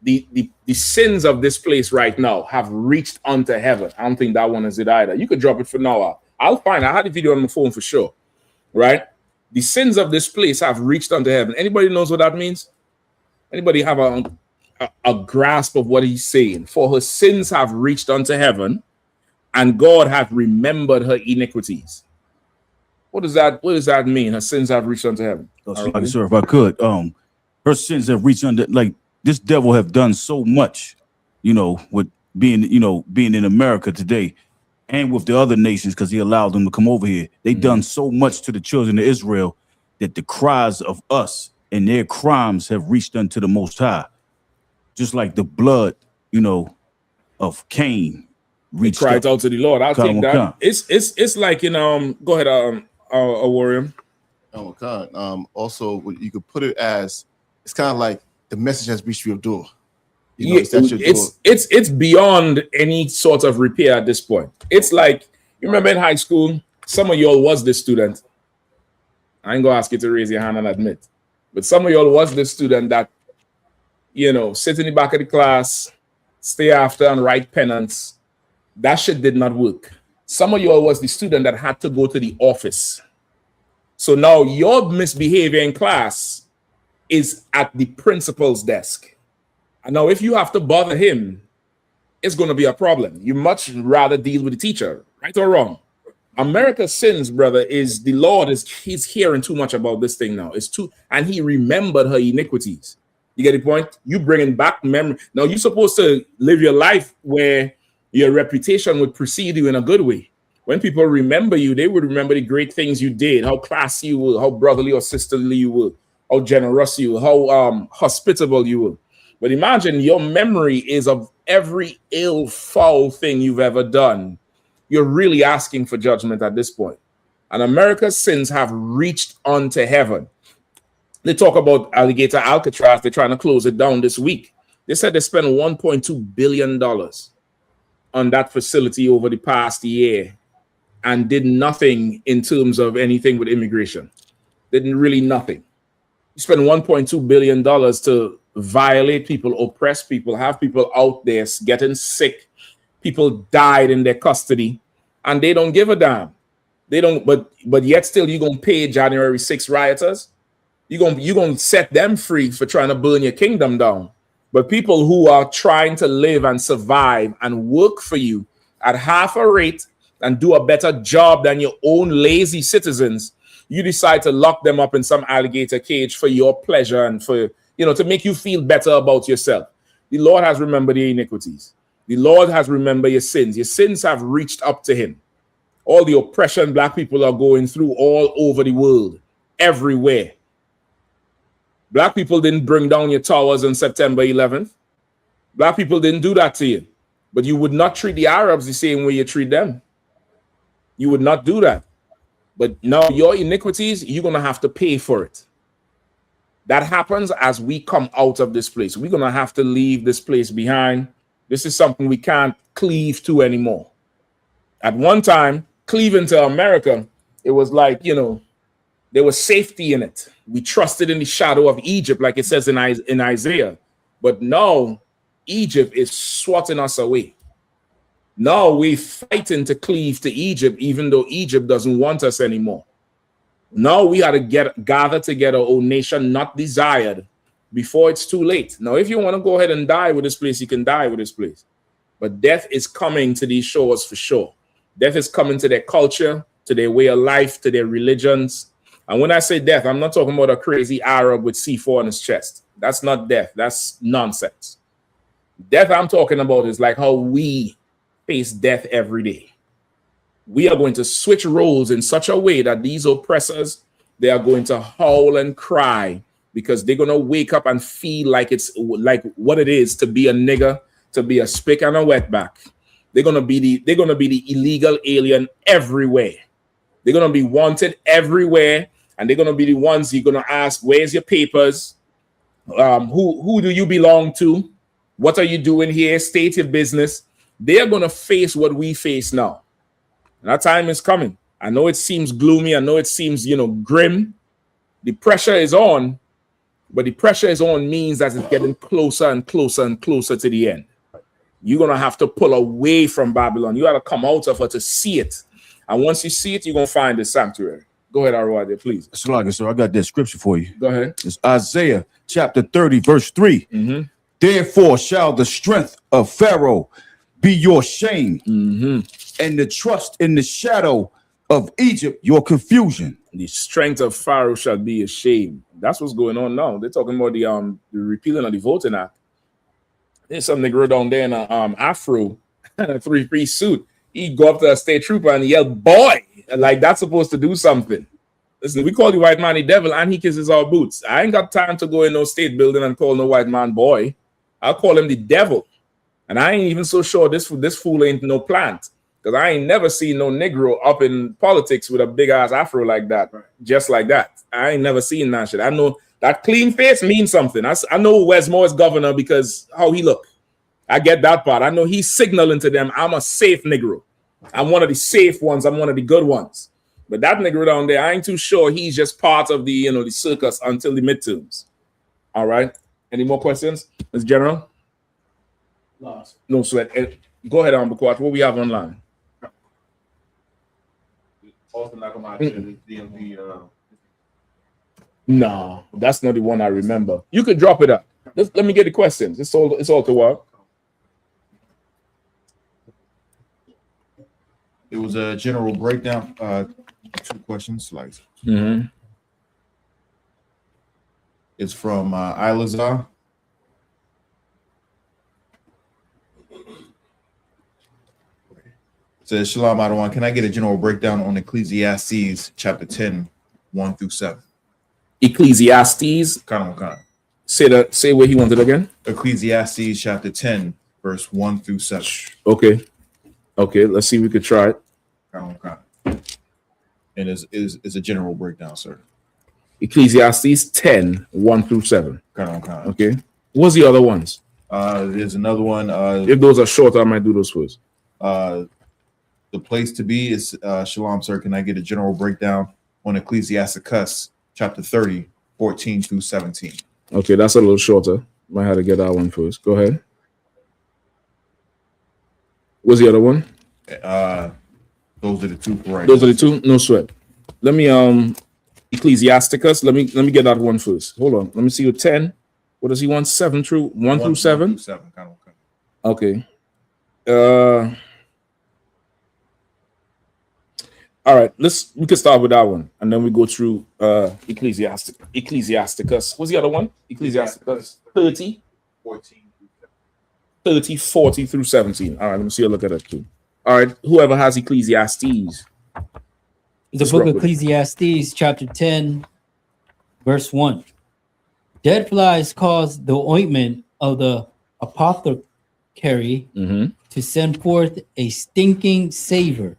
S8: the sins of this place right now have reached unto heaven. I don't think that one is it either. You could drop it for now. I'll find. I had the video on my phone for sure. Right? The sins of this place have reached unto heaven. Anybody knows what that means? Anybody have a grasp of what he's saying? For her sins have reached unto heaven, and God hath remembered her iniquities. What does that mean? Her sins have reached unto heaven.
S13: Sir, if I could, her sins have reached unto, like, this devil have done so much, with being in America today, and with the other nations, because he allowed them to come over here. They done so much to the children of Israel that the cries of us and their crimes have reached unto the Most High, just like the blood, of Cain reached
S8: cried out to the Lord. I'll take that. It's like go ahead, a warrior.
S14: Oh God. Also, you could put it as it's kind of like the message has reached your door.
S8: It's beyond any sort of repair at this point. It's like You remember in high school, some of y'all was the student. I ain't gonna ask you to raise your hand and admit, but some of y'all was the student that, you know, sit in the back of the class, stay after and write penance. That shit did not work. Some of y'all was the student that had to go to the office. So now your misbehavior in class is at the principal's desk. And now if you have to bother him, it's going to be a problem. You much rather deal with the teacher, right or wrong. America's sins, brother, is the Lord he's hearing too much about this thing now. It's too, and he remembered her iniquities. You get the point? You bringing back memory. Now you're supposed to live your life where your reputation would precede you in a good way. When people remember you, they would remember the great things you did, how classy you were, how brotherly or sisterly you were, how generous you were, how hospitable you were. But imagine your memory is of every ill, foul thing you've ever done. You're really asking for judgment at this point. And America's sins have reached unto heaven. They talk about Alligator Alcatraz. They're trying to close it down this week. They said they spent $1.2 billion on that facility over the past year and did nothing in terms of anything with immigration. Didn't really nothing. You spend $1.2 billion to violate people, oppress people, have people out there getting sick. People died in their custody, and they don't give a damn. They don't, but yet still you're gonna pay January 6th rioters. You're gonna set them free for trying to burn your kingdom down. But people who are trying to live and survive and work for you at half a rate and do a better job than your own lazy citizens, you decide to lock them up in some alligator cage for your pleasure and for, you know, to make you feel better about yourself. The Lord has remembered your iniquities. The Lord has remembered your sins. Your sins have reached up to him. All the oppression black people are going through all over the world, everywhere. Black people didn't bring down your towers on September 11th. Black people didn't do that to you. But you would not treat the Arabs the same way you treat them. You would not do that. But now your iniquities, you're going to have to pay for it. That happens as we come out of this place. We're going to have to leave this place behind. This is something we can't cleave to anymore. At one time, cleaving to America, it was like, you know, there was safety in it. We trusted in the shadow of Egypt, like it says in Isaiah. But now, Egypt is swatting us away. Now we're fighting to cleave to Egypt, even though Egypt doesn't want us anymore. Now we got to gather together, O nation not desired, before it's too late. Now, if you want to go ahead and die with this place, you can die with this place. But death is coming to these shores for sure. Death is coming to their culture, to their way of life, to their religions. And when I say death, I'm not talking about a crazy Arab with C4 on his chest. That's not death. That's nonsense. Death I'm talking about is like how we face death every day. We are going to switch roles in such a way that these oppressors, they are going to howl and cry because they're going to wake up and feel like it's like what it is to be a nigger, to be a spick and a wetback. They're going to be the illegal alien everywhere. They're going to be wanted everywhere, and they're going to be the ones you're going to ask, where's your papers? Who do you belong to? What are you doing here? State your business. They are going to face what we face now. And that time is coming. I know it seems gloomy. I know it seems, grim. The pressure is on, but the pressure is on means that it's getting closer and closer and closer to the end. You're going to have to pull away from Babylon. You got to come out of her to see it. And once you see it, you're going to find the sanctuary. Go ahead, Arwade, please.
S13: Salaga, sir, I got that scripture for you.
S8: Go ahead.
S13: It's Isaiah chapter 30, verse 3.
S8: Mm-hmm.
S13: Therefore shall the strength of Pharaoh be your shame, and the trust in the shadow of Egypt your confusion.
S8: The strength of Pharaoh shall be a shame. That's what's going on now. They're talking about the repealing of the Voting Act. There's some nigga down there in a afro and a three-piece suit. He go up to a state trooper and yell, "Boy!" Like that's supposed to do something. Listen, we call the white man the devil and he kisses our boots. I ain't got time to go in no state building and call no white man boy. I'll call him the devil. And I ain't even so sure this fool ain't no plant. Because I ain't never seen no Negro up in politics with a big ass afro like that. Just like that. I ain't never seen that shit. I know that clean face means something. I know Westmore is governor because how he look. I get that part. I know he's signaling to them, I'm a safe Negro. I'm one of the safe ones. I'm one of the good ones. But that nigga down there, I ain't too sure he's just part of the, the circus until the midterms. All right. Any more questions, Ms. General? No sweat. Go ahead, Amberquat. What we have online? No, that's not the one I remember. You could drop it up. Let me get the questions. It's all to work.
S11: It was a general breakdown. 2 questions. Like, it's from Ilazar. Says Shalom Adawan. Can I get a general breakdown on Ecclesiastes chapter 10, 1 through 7?
S8: Ecclesiastes. Say where he wanted again.
S11: Ecclesiastes chapter 10, verse 1 through 7.
S8: Okay. Let's see if we could try it.
S11: And is a general breakdown, sir.
S8: Ecclesiastes 10, 1 through 7. Okay. What's the other ones?
S11: There's another one.
S8: If those are short, I might do those first.
S11: The place to be is Shalom, sir. Can I get a general breakdown on Ecclesiasticus chapter 30, 14 through 17?
S8: Okay, that's a little shorter. Might have to get that one first. Go ahead. What's the other one?
S11: Those are the 2 for right.
S8: Those are the 2. No sweat. Let me Ecclesiasticus. Let me get that one first. Hold on. Let me see your 10. What does he want? 7 through 1 through 7?
S11: 1 through 7.
S8: Okay. All right, we can start with that one, and then we go through Ecclesiasticus. What's the other one? Ecclesiasticus 30, 40 through 17. All right, let me see a look at that too. All right, whoever has Ecclesiastes.
S9: The book of Ecclesiastes, chapter 10, verse 1. Dead flies cause the ointment of the apothecary to send forth a stinking savor.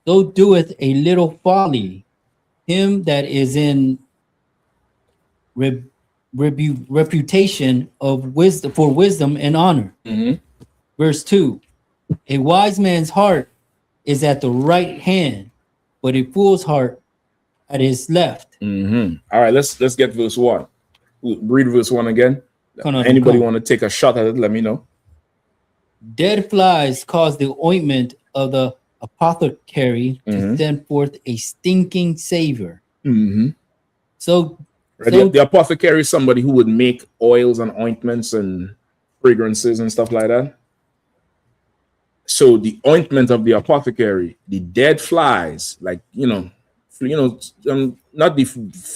S9: So doeth a little folly him that is in reputation of wisdom for wisdom and honor. Verse 2. A wise man's heart is at the right hand, but a fool's heart at his left.
S8: All right, let's get verse 1. Read verse 1 again. Anybody want to take a shot at it? Let me know.
S9: Dead flies cause the ointment of the apothecary to send forth a stinking savor. So
S8: the apothecary is somebody who would make oils and ointments and fragrances and stuff like that. So the ointment of the apothecary, the dead flies, like not the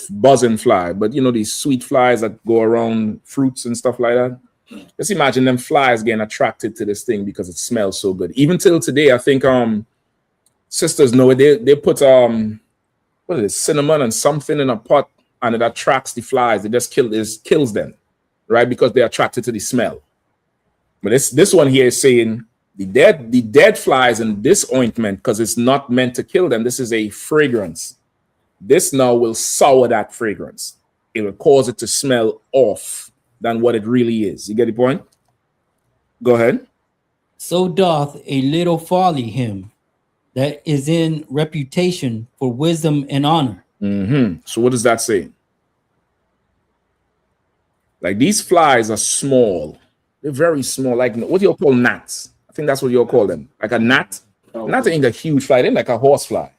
S8: buzzing fly, but these sweet flies that go around fruits and stuff like that. Just imagine them flies getting attracted to this thing because it smells so good. Even till today, I think sisters know it. They put what is it, cinnamon and something in a pot, and it attracts the flies. It just kills them, right? Because they're attracted to the smell. But this one here is saying the dead flies in this ointment, because it's not meant to kill them. This is a fragrance. This now will sour that fragrance. It will cause it to smell off than what it really is. You get the point? Go ahead.
S9: So doth a little folly him that is in reputation for wisdom and honor.
S8: So what does that say? Like, these flies are small. They're very small. Like, what do you call gnats? I think that's what you'll call them. Like a gnat. Gnat ain't a huge fly. They're like a horse fly.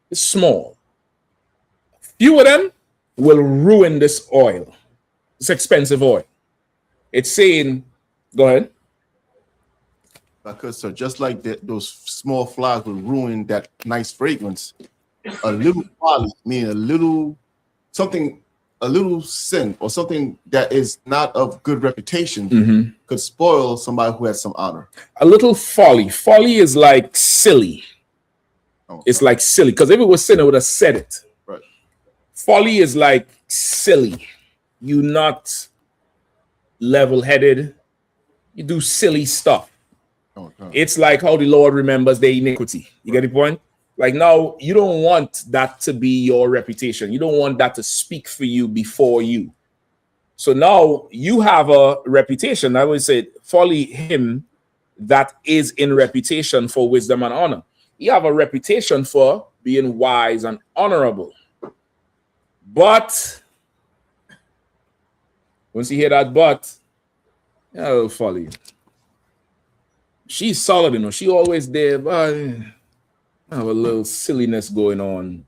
S8: It's small. Few of them will ruin this oil. It's expensive oil. It's saying, go ahead.
S14: Because so just like those small flies will ruin that nice fragrance, a little folly, meaning a little sin or something that is not of good reputation could spoil somebody who has some honor.
S8: A little folly. Folly is like silly. It's like silly. Because if it was sin, it would have said it.
S14: Right.
S8: Folly is like silly. You're not level-headed. You do silly stuff. It's like how the Lord remembers their iniquity. You get the point? Like, now you don't want that to be your reputation. You don't want that to speak for you before you. So now you have a reputation. I would say folly him that is in reputation for wisdom and honor. You have a reputation for being wise and honorable. But once you hear that but, it'll follow you. She's solid, you know. She always there, but have a little silliness going on.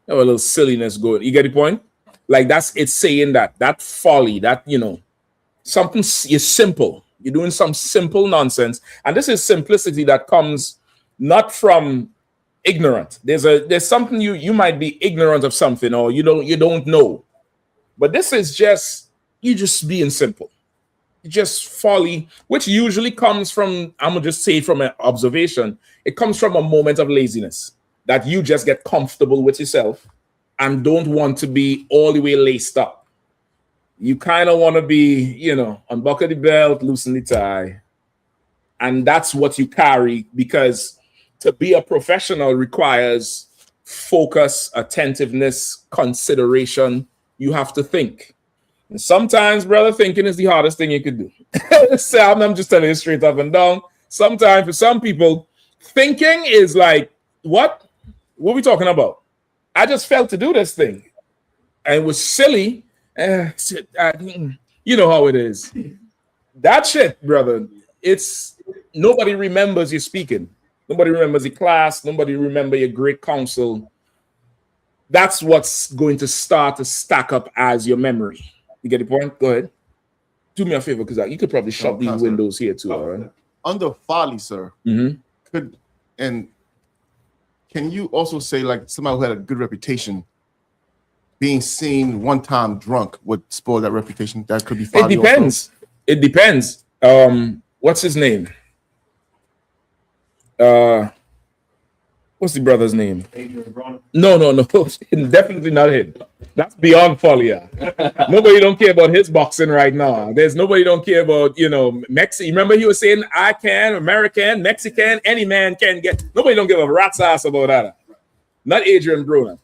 S8: Have a little silliness going. You get the point? Like it's saying that folly, that, you know, something is simple. You're doing some simple nonsense. And this is simplicity that comes not from ignorant. There's something you might be ignorant of something, or you don't know. But this is just you just being simple. Just folly, which usually comes from, I'm gonna just say from an observation, it comes from a moment of laziness that you just get comfortable with yourself and don't want to be all the way laced up. You kind of want to be, you know, unbuckle the belt, loosen the tie, and that's what you carry, because to be a professional requires focus, attentiveness, consideration. You have to think. And sometimes, brother, thinking is the hardest thing you could do. So I'm just telling you straight up and down. Sometimes for some people, thinking is like, what are we talking about? I just felt to do this thing. And it was silly. You know how it is. That shit, brother, it's nobody remembers you speaking. Nobody remembers your class. Nobody remembers your great counsel. That's what's going to start to stack up as your memory. You get the point? Go ahead. Do me a favor, because you could probably shut these windows here too, all right?
S14: Under folly, sir, can you also say, like, somebody who had a good reputation, being seen one time drunk would spoil that reputation? That could be folly.
S8: It depends. Also? It depends. What's his name? What's the brother's name? No. Definitely not him. That's beyond folly. Nobody don't care about his boxing right now. There's nobody don't care about, you know, Mexican. Remember he was saying, I can, American, Mexican, any man can get. Nobody don't give a rat's ass about that. Not Adrian Bruner.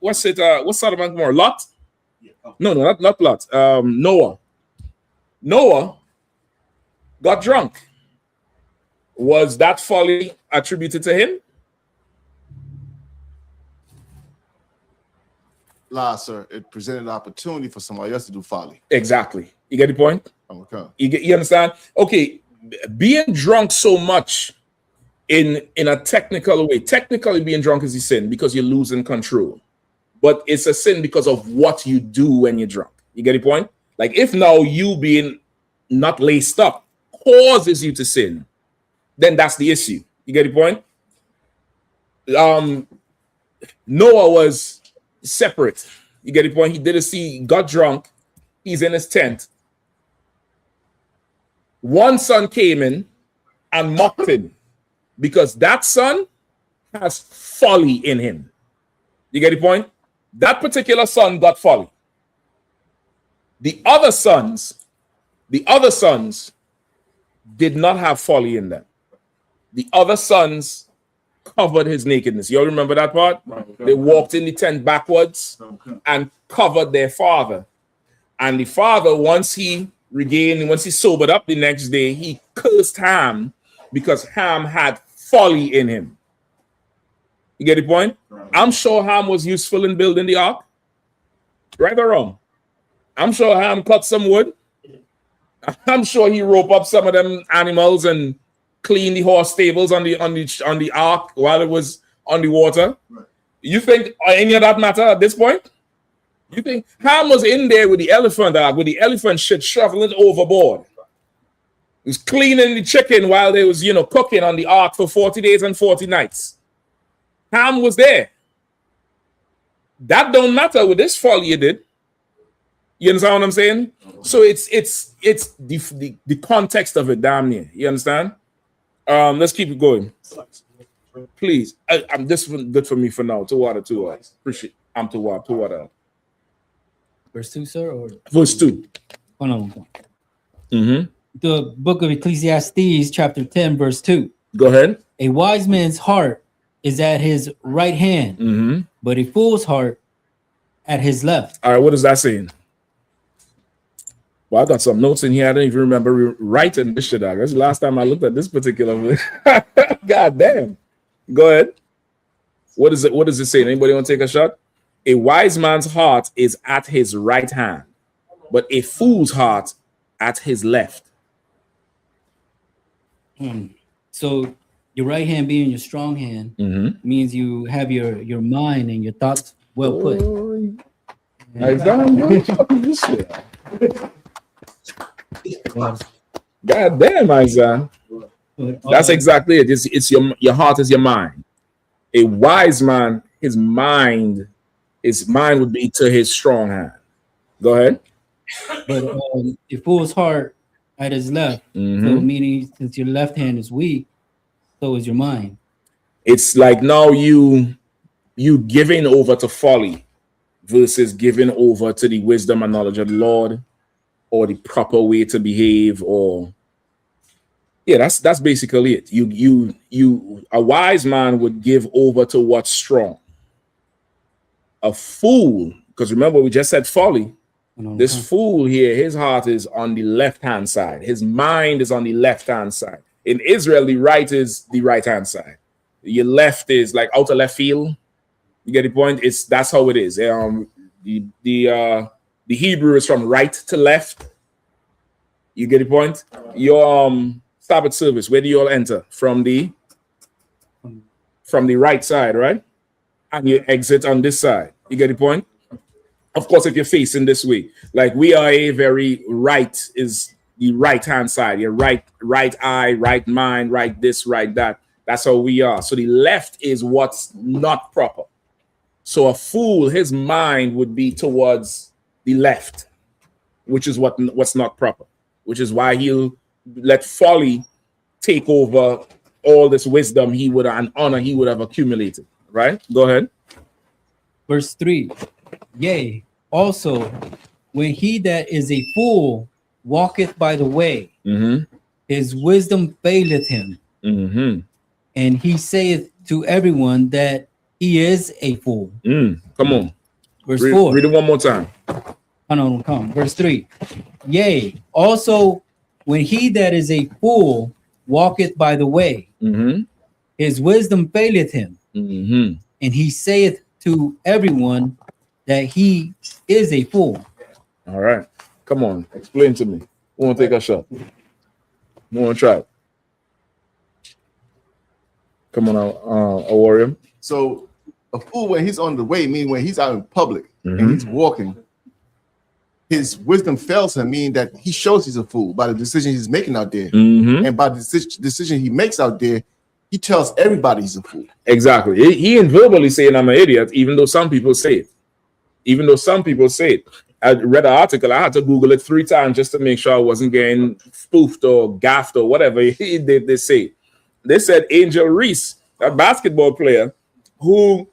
S8: What's it? What's Sodom and Gomorrah? Lot? No, not Lot. Noah. Noah got drunk. Was that folly attributed to him?
S14: Nah, sir. It presented an opportunity for somebody else to do folly.
S8: Exactly. You get the point?
S14: Okay.
S8: You understand? Okay, being drunk so much in a technical way. Technically, being drunk is a sin because you're losing control. But it's a sin because of what you do when you're drunk. You get the point? Like, if now you being not laced up causes you to sin, then that's the issue. You get the point? Noah was separate. You get the point? He got drunk. He's in his tent. One son came in and mocked him because that son has folly in him. You get the point? That particular son got folly. The other sons did not have folly in them. The other sons covered his nakedness. You all remember that part? They walked in the tent backwards and covered their father. And the father, once he sobered up the next day, he cursed Ham because Ham had folly in him. You get the point? I'm sure Ham was useful in building the ark. Right or wrong? I'm sure Ham cut some wood. I'm sure he roped up some of them animals and clean the horse stables on the ark while it was on the water. Right. You think any of that matter at this point? You think Ham was in there with the elephant ark, with the elephant shit shoveling overboard? He was cleaning the chicken while they was, cooking on the ark for 40 days and 40 nights. Ham was there. That don't matter with this folly you did. You understand what I'm saying? So it's the context of it, damn near. You understand? Let's keep it going. Please. I'm this is good for me for now. To water. Appreciate. I'm to water.
S9: Verse 2, sir, or
S8: verse 2.
S9: Hold on. The book of Ecclesiastes, chapter 10, verse 2.
S8: Go ahead.
S9: A wise man's heart is at his right hand, but a fool's heart at his left.
S8: All right, what is that saying? Well, I got some notes in here. I don't even remember writing this shit out. That's the last time I looked at this particular. God damn. Go ahead. What is it? What does it say? Anybody want to take a shot? A wise man's heart is at his right hand, but a fool's heart at his left.
S9: So your right hand being your strong hand means you have your mind and your thoughts well put.
S8: God damn, Isaiah. That's exactly it. It's your heart is your mind. A wise man, his mind would be to his strong hand. Go ahead.
S9: But a fool's heart at his left, so meaning since your left hand is weak, so is your mind.
S8: It's like now you giving over to folly versus giving over to the wisdom and knowledge of the Lord, or the proper way to behave, or that's basically it. You a wise man would give over to what's strong. A fool, because remember we just said folly. This fool here, his heart is on the left-hand side. His mind is on the left-hand side. In Israel, the right is the right-hand side. Your left is like outer left field. You get the point? That's how it is. The Hebrew is from right to left. You get the point? Your Sabbath service, where do you all enter? From the right side, right? And you exit on this side. You get the point? Of course, if you're facing this way, like we are a very right is the right-hand side. Your right eye, right mind, right this, right that. That's how we are. So the left is what's not proper. So a fool, his mind would be towards the left, which is what's not proper, which is why he'll let folly take over all this wisdom and honor he would have accumulated. Right? Go ahead.
S9: Verse 3. Yea, also, when he that is a fool walketh by the way, his wisdom faileth him, and he saith to everyone that he is a fool.
S8: Come on.
S9: Verse 4.
S8: Read it one more time.
S9: Come. Verse 3. Yea, also, when he that is a fool walketh by the way, his wisdom faileth him, and he saith to everyone that he is a fool.
S8: All right. Come on. Explain to me. We want to take a shot. We want to try it. Come on, a warrior.
S14: So a fool, when he's on the way, meaning when he's out in public and he's walking, his wisdom fails him, meaning that he shows he's a fool by the decision he's making out there. And by the decision he makes out there, he tells everybody he's a fool.
S8: Exactly. He ain't verbally saying I'm an idiot, even though some people say it. I read an article. I had to Google it 3 times just to make sure I wasn't getting spoofed or gaffed or whatever they say. They said Angel Reese, a basketball player who,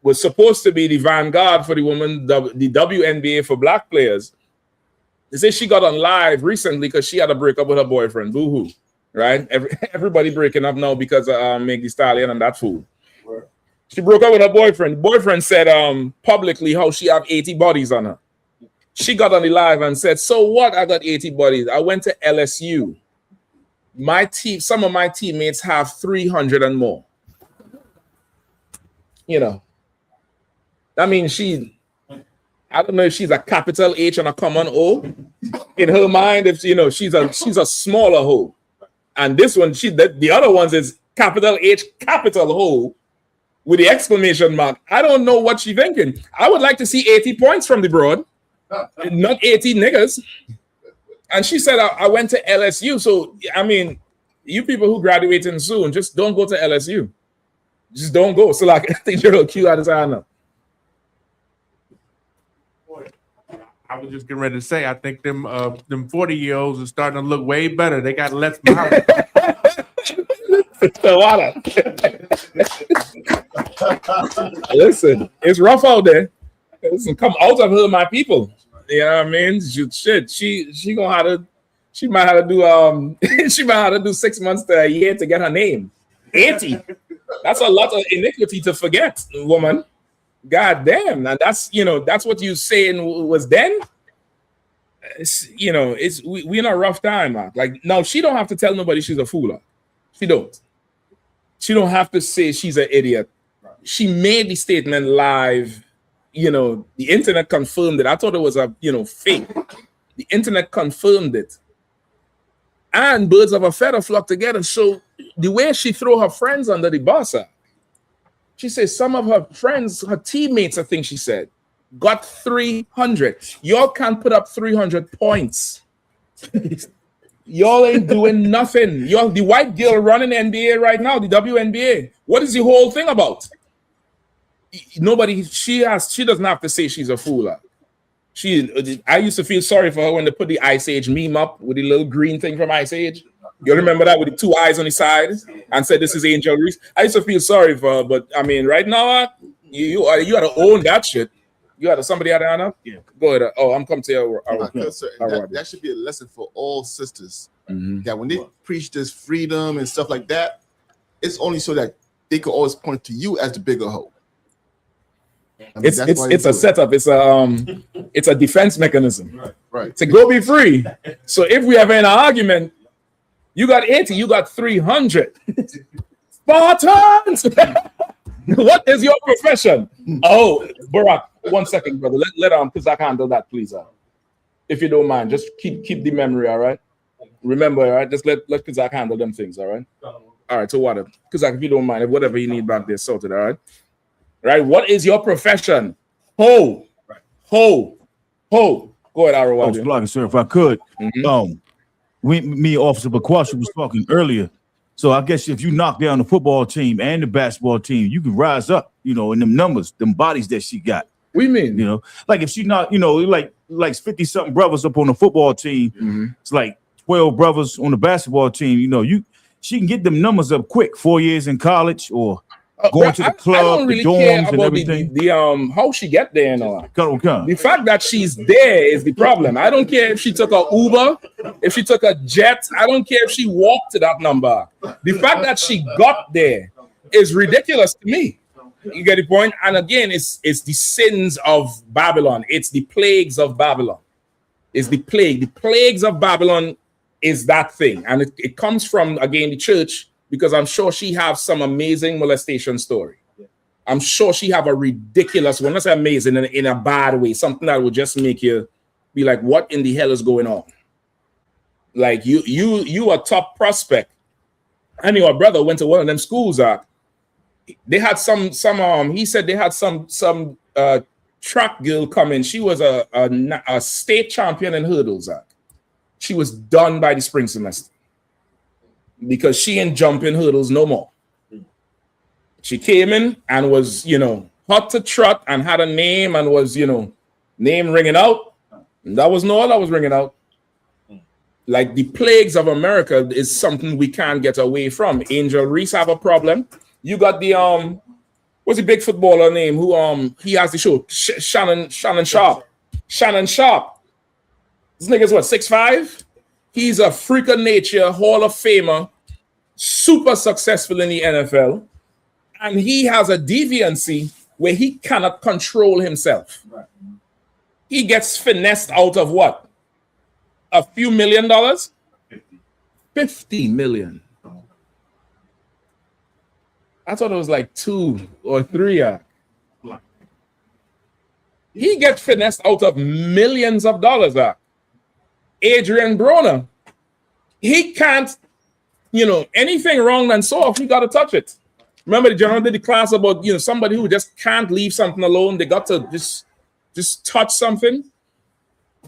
S8: was supposed to be the vanguard for the WNBA for black players. They say she got on live recently because she had a breakup with her boyfriend. Boo-hoo. Right? Everybody breaking up now because of Meg Thee Stallion and that fool. She broke up with her boyfriend. Boyfriend said publicly how she have 80 bodies on her. She got on the live and said, so what? I got 80 bodies. I went to LSU. Some of my teammates have 300 and more. I mean, I don't know if she's a capital H and a common O. In her mind, if she's a smaller hoe. And this one, the other ones is capital H, capital O with the exclamation mark. I don't know what she's thinking. I would like to see 80 points from the broad, not 80 niggas. And she said, I went to LSU. So, I mean, you people who graduating soon, just don't go to LSU. Just don't go. So, like, I think you're a Q at his hand.
S15: I was just getting ready to say, I think them 40-year-olds are starting to look way better. They got less miles.
S8: Listen, it's rough out there. Listen, come out of her, my people. You know what I mean? She might have to do 6 months to a year to get her name. 80. That's a lot of iniquity to forget, woman. God damn. And that's what you saying was then. you know, we in a rough time, man. Like now, she don't have to tell nobody she's a fool. She don't. She don't have to say she's an idiot. She made the statement live. You know, the internet confirmed it. I thought it was a fake. The internet confirmed it. And birds of a feather flock together. So the way she throw her friends under the bus, she says some of her friends, her teammates, I think she said, got 300. Y'all can't put up 300 points. Y'all ain't doing nothing. Y'all, the white girl running the NBA right now, the WNBA. What is the whole thing about? Nobody. She doesn't have to say she's a fool. I used to feel sorry for her when they put the Ice Age meme up with the little green thing from Ice Age. You remember that with the two eyes on the side and said this is Angel Reese. I used to feel sorry for her, but I mean, right now, you got to own that shit. You got somebody out there now? Yeah. Go ahead. Oh, I'm coming to you.
S14: That should be a lesson for all sisters. That when they preach this freedom and stuff like that, it's only so that they can always point to you as the bigger hoe. I mean,
S8: it's a setup. It's a defense mechanism.
S14: Right.
S8: To go be free. So if we have an argument, you got 80, you got 300. Spartans. What is your profession? Oh, Barack, 1 second, brother. Let because I can't do that, please. If you don't mind, just keep the memory, all right? Remember, all right? Just let Kazak handle them things, all right? All right, so what? Kazak, if you don't mind, if whatever you need back there, sorted, all right? Right? What is your profession? Ho. Go ahead, Arrow.
S13: Sir, if I could, me, Officer Bakwashi was talking earlier. So I guess if you knock down the football team and the basketball team, you can rise up, in them numbers, them bodies that she got.
S8: What do you mean?
S13: Like if she not, like 50-something brothers up on the football team, it's like 12 brothers on the basketball team. She can get them numbers up quick. 4 years in college or going to the club,
S8: I don't really
S13: the dorms
S8: care
S13: and
S8: about
S13: everything.
S8: the how she get there and all.
S13: Come.
S8: The fact that she's there is the problem. I don't care if she took a Uber, if she took a jet. I don't care if she walked to that number. The fact that she got there is ridiculous to me. You get the point? And again, it's the sins of Babylon. It's the plagues of Babylon. It's the plague. The plagues of Babylon is that thing. And it comes from, again, the church, because I'm sure she has some amazing molestation story. I'm sure she have a ridiculous one. Let's say amazing in a bad way, something that would just make you be like, what in the hell is going on? Like you a top prospect. I mean, our brother went to one of them schools. They had some he said they had some track girl come in. She was a state champion in hurdles. She was done by the spring semester because she ain't jumping hurdles no more. She came in and was, hot to trot and had a name and was, name ringing out. And that was all that was ringing out. Like the plagues of America is something we can't get away from. Angel Reese have a problem. You got the what's the big footballer name who he has the show? Shannon Sharp. Shannon Sharp. This nigga's what, 6'5"? He's a freak of nature, Hall of Famer, super successful in the NFL. And he has a deviancy where he cannot control himself. Right. He gets finessed out of what? A few $1 million? 50 million. I thought it was like 2 or 3. He gets finessed out of millions of dollars. Adrian Broner, he can't, anything wrong than soft, he got to touch it. Remember the general did the class about, somebody who just can't leave something alone. They got to just touch something.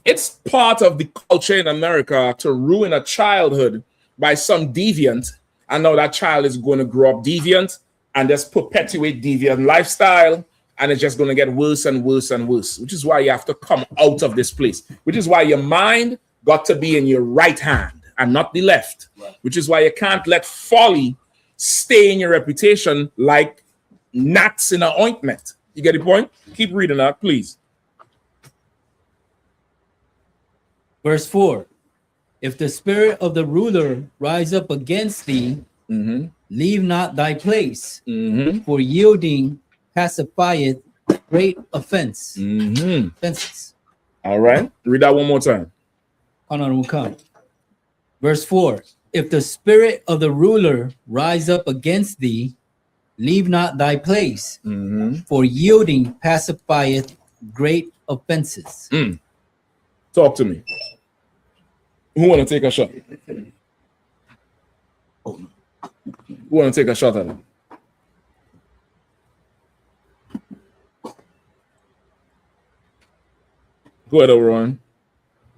S8: It's part of the culture in America to ruin a childhood by some deviant. And now that child is going to grow up deviant and just perpetuate deviant lifestyle. And it's just going to get worse and worse and worse, which is why you have to come out of this place, which is why your mind got to be in your right hand and not the left, which is why you can't let folly stay in your reputation like gnats in an ointment. You get the point? Keep reading that, please.
S9: Verse 4. If the spirit of the ruler rise up against thee, leave not thy place, for yielding pacifieth great offense. Offenses.
S8: All right. Read that one more time.
S9: Hold on, we'll come. Verse 4. If the spirit of the ruler rise up against thee, leave not thy place, for yielding pacifieth great offenses.
S8: Talk to me. Who want to take a shot? Who want to take a shot at it? Go ahead, Ron.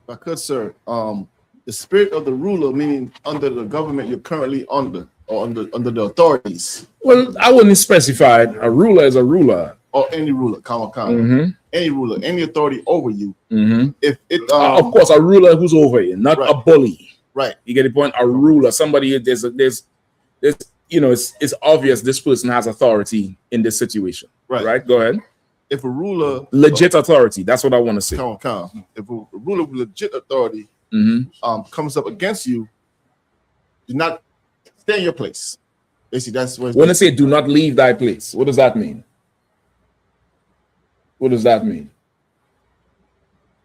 S14: If I could, sir. The spirit of the ruler, meaning under the government you're currently under, or under the authorities.
S8: Well, I wouldn't specify it. A ruler is a ruler.
S14: Or any ruler, any ruler, any authority over you. If it,
S8: of course, a ruler who's over you, not a bully.
S14: Right.
S8: You get the point. A ruler, somebody. There's you know, it's obvious this person has authority in this situation. Right. Go ahead.
S14: If a ruler,
S8: legit authority, that's what I want to say.
S14: If a ruler with legit authority comes up against you, do not stay in your place. Basically, that's what.
S8: When I say do not leave thy place, what does that mean? What does that mean?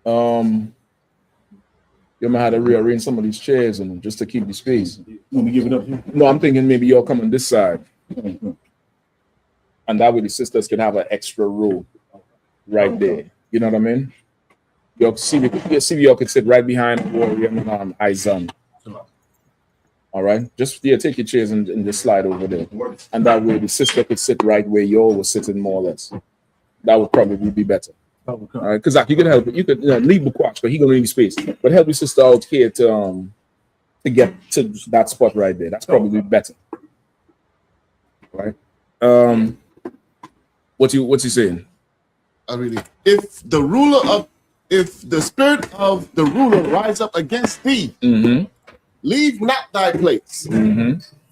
S8: You might have to rearrange some of these chairs and just to keep the space.
S13: Want me to give it up here?
S8: No, I'm thinking maybe you'll come on this side, and that way the sisters can have an extra row right there. You know what I mean? You'll see y'all could sit right behind Warrior and I.S.U.P.K. All right, just take your chairs and just slide over there, and that way the sister could sit right where you all were sitting, more or less. That would probably be better. All right, because you can help. You could leave Bukwatch, but he gonna need space. But help your sister out here to get to that spot right there. That's probably better. Right? What's you saying?
S14: If the spirit of the ruler rise up against thee, leave not thy place,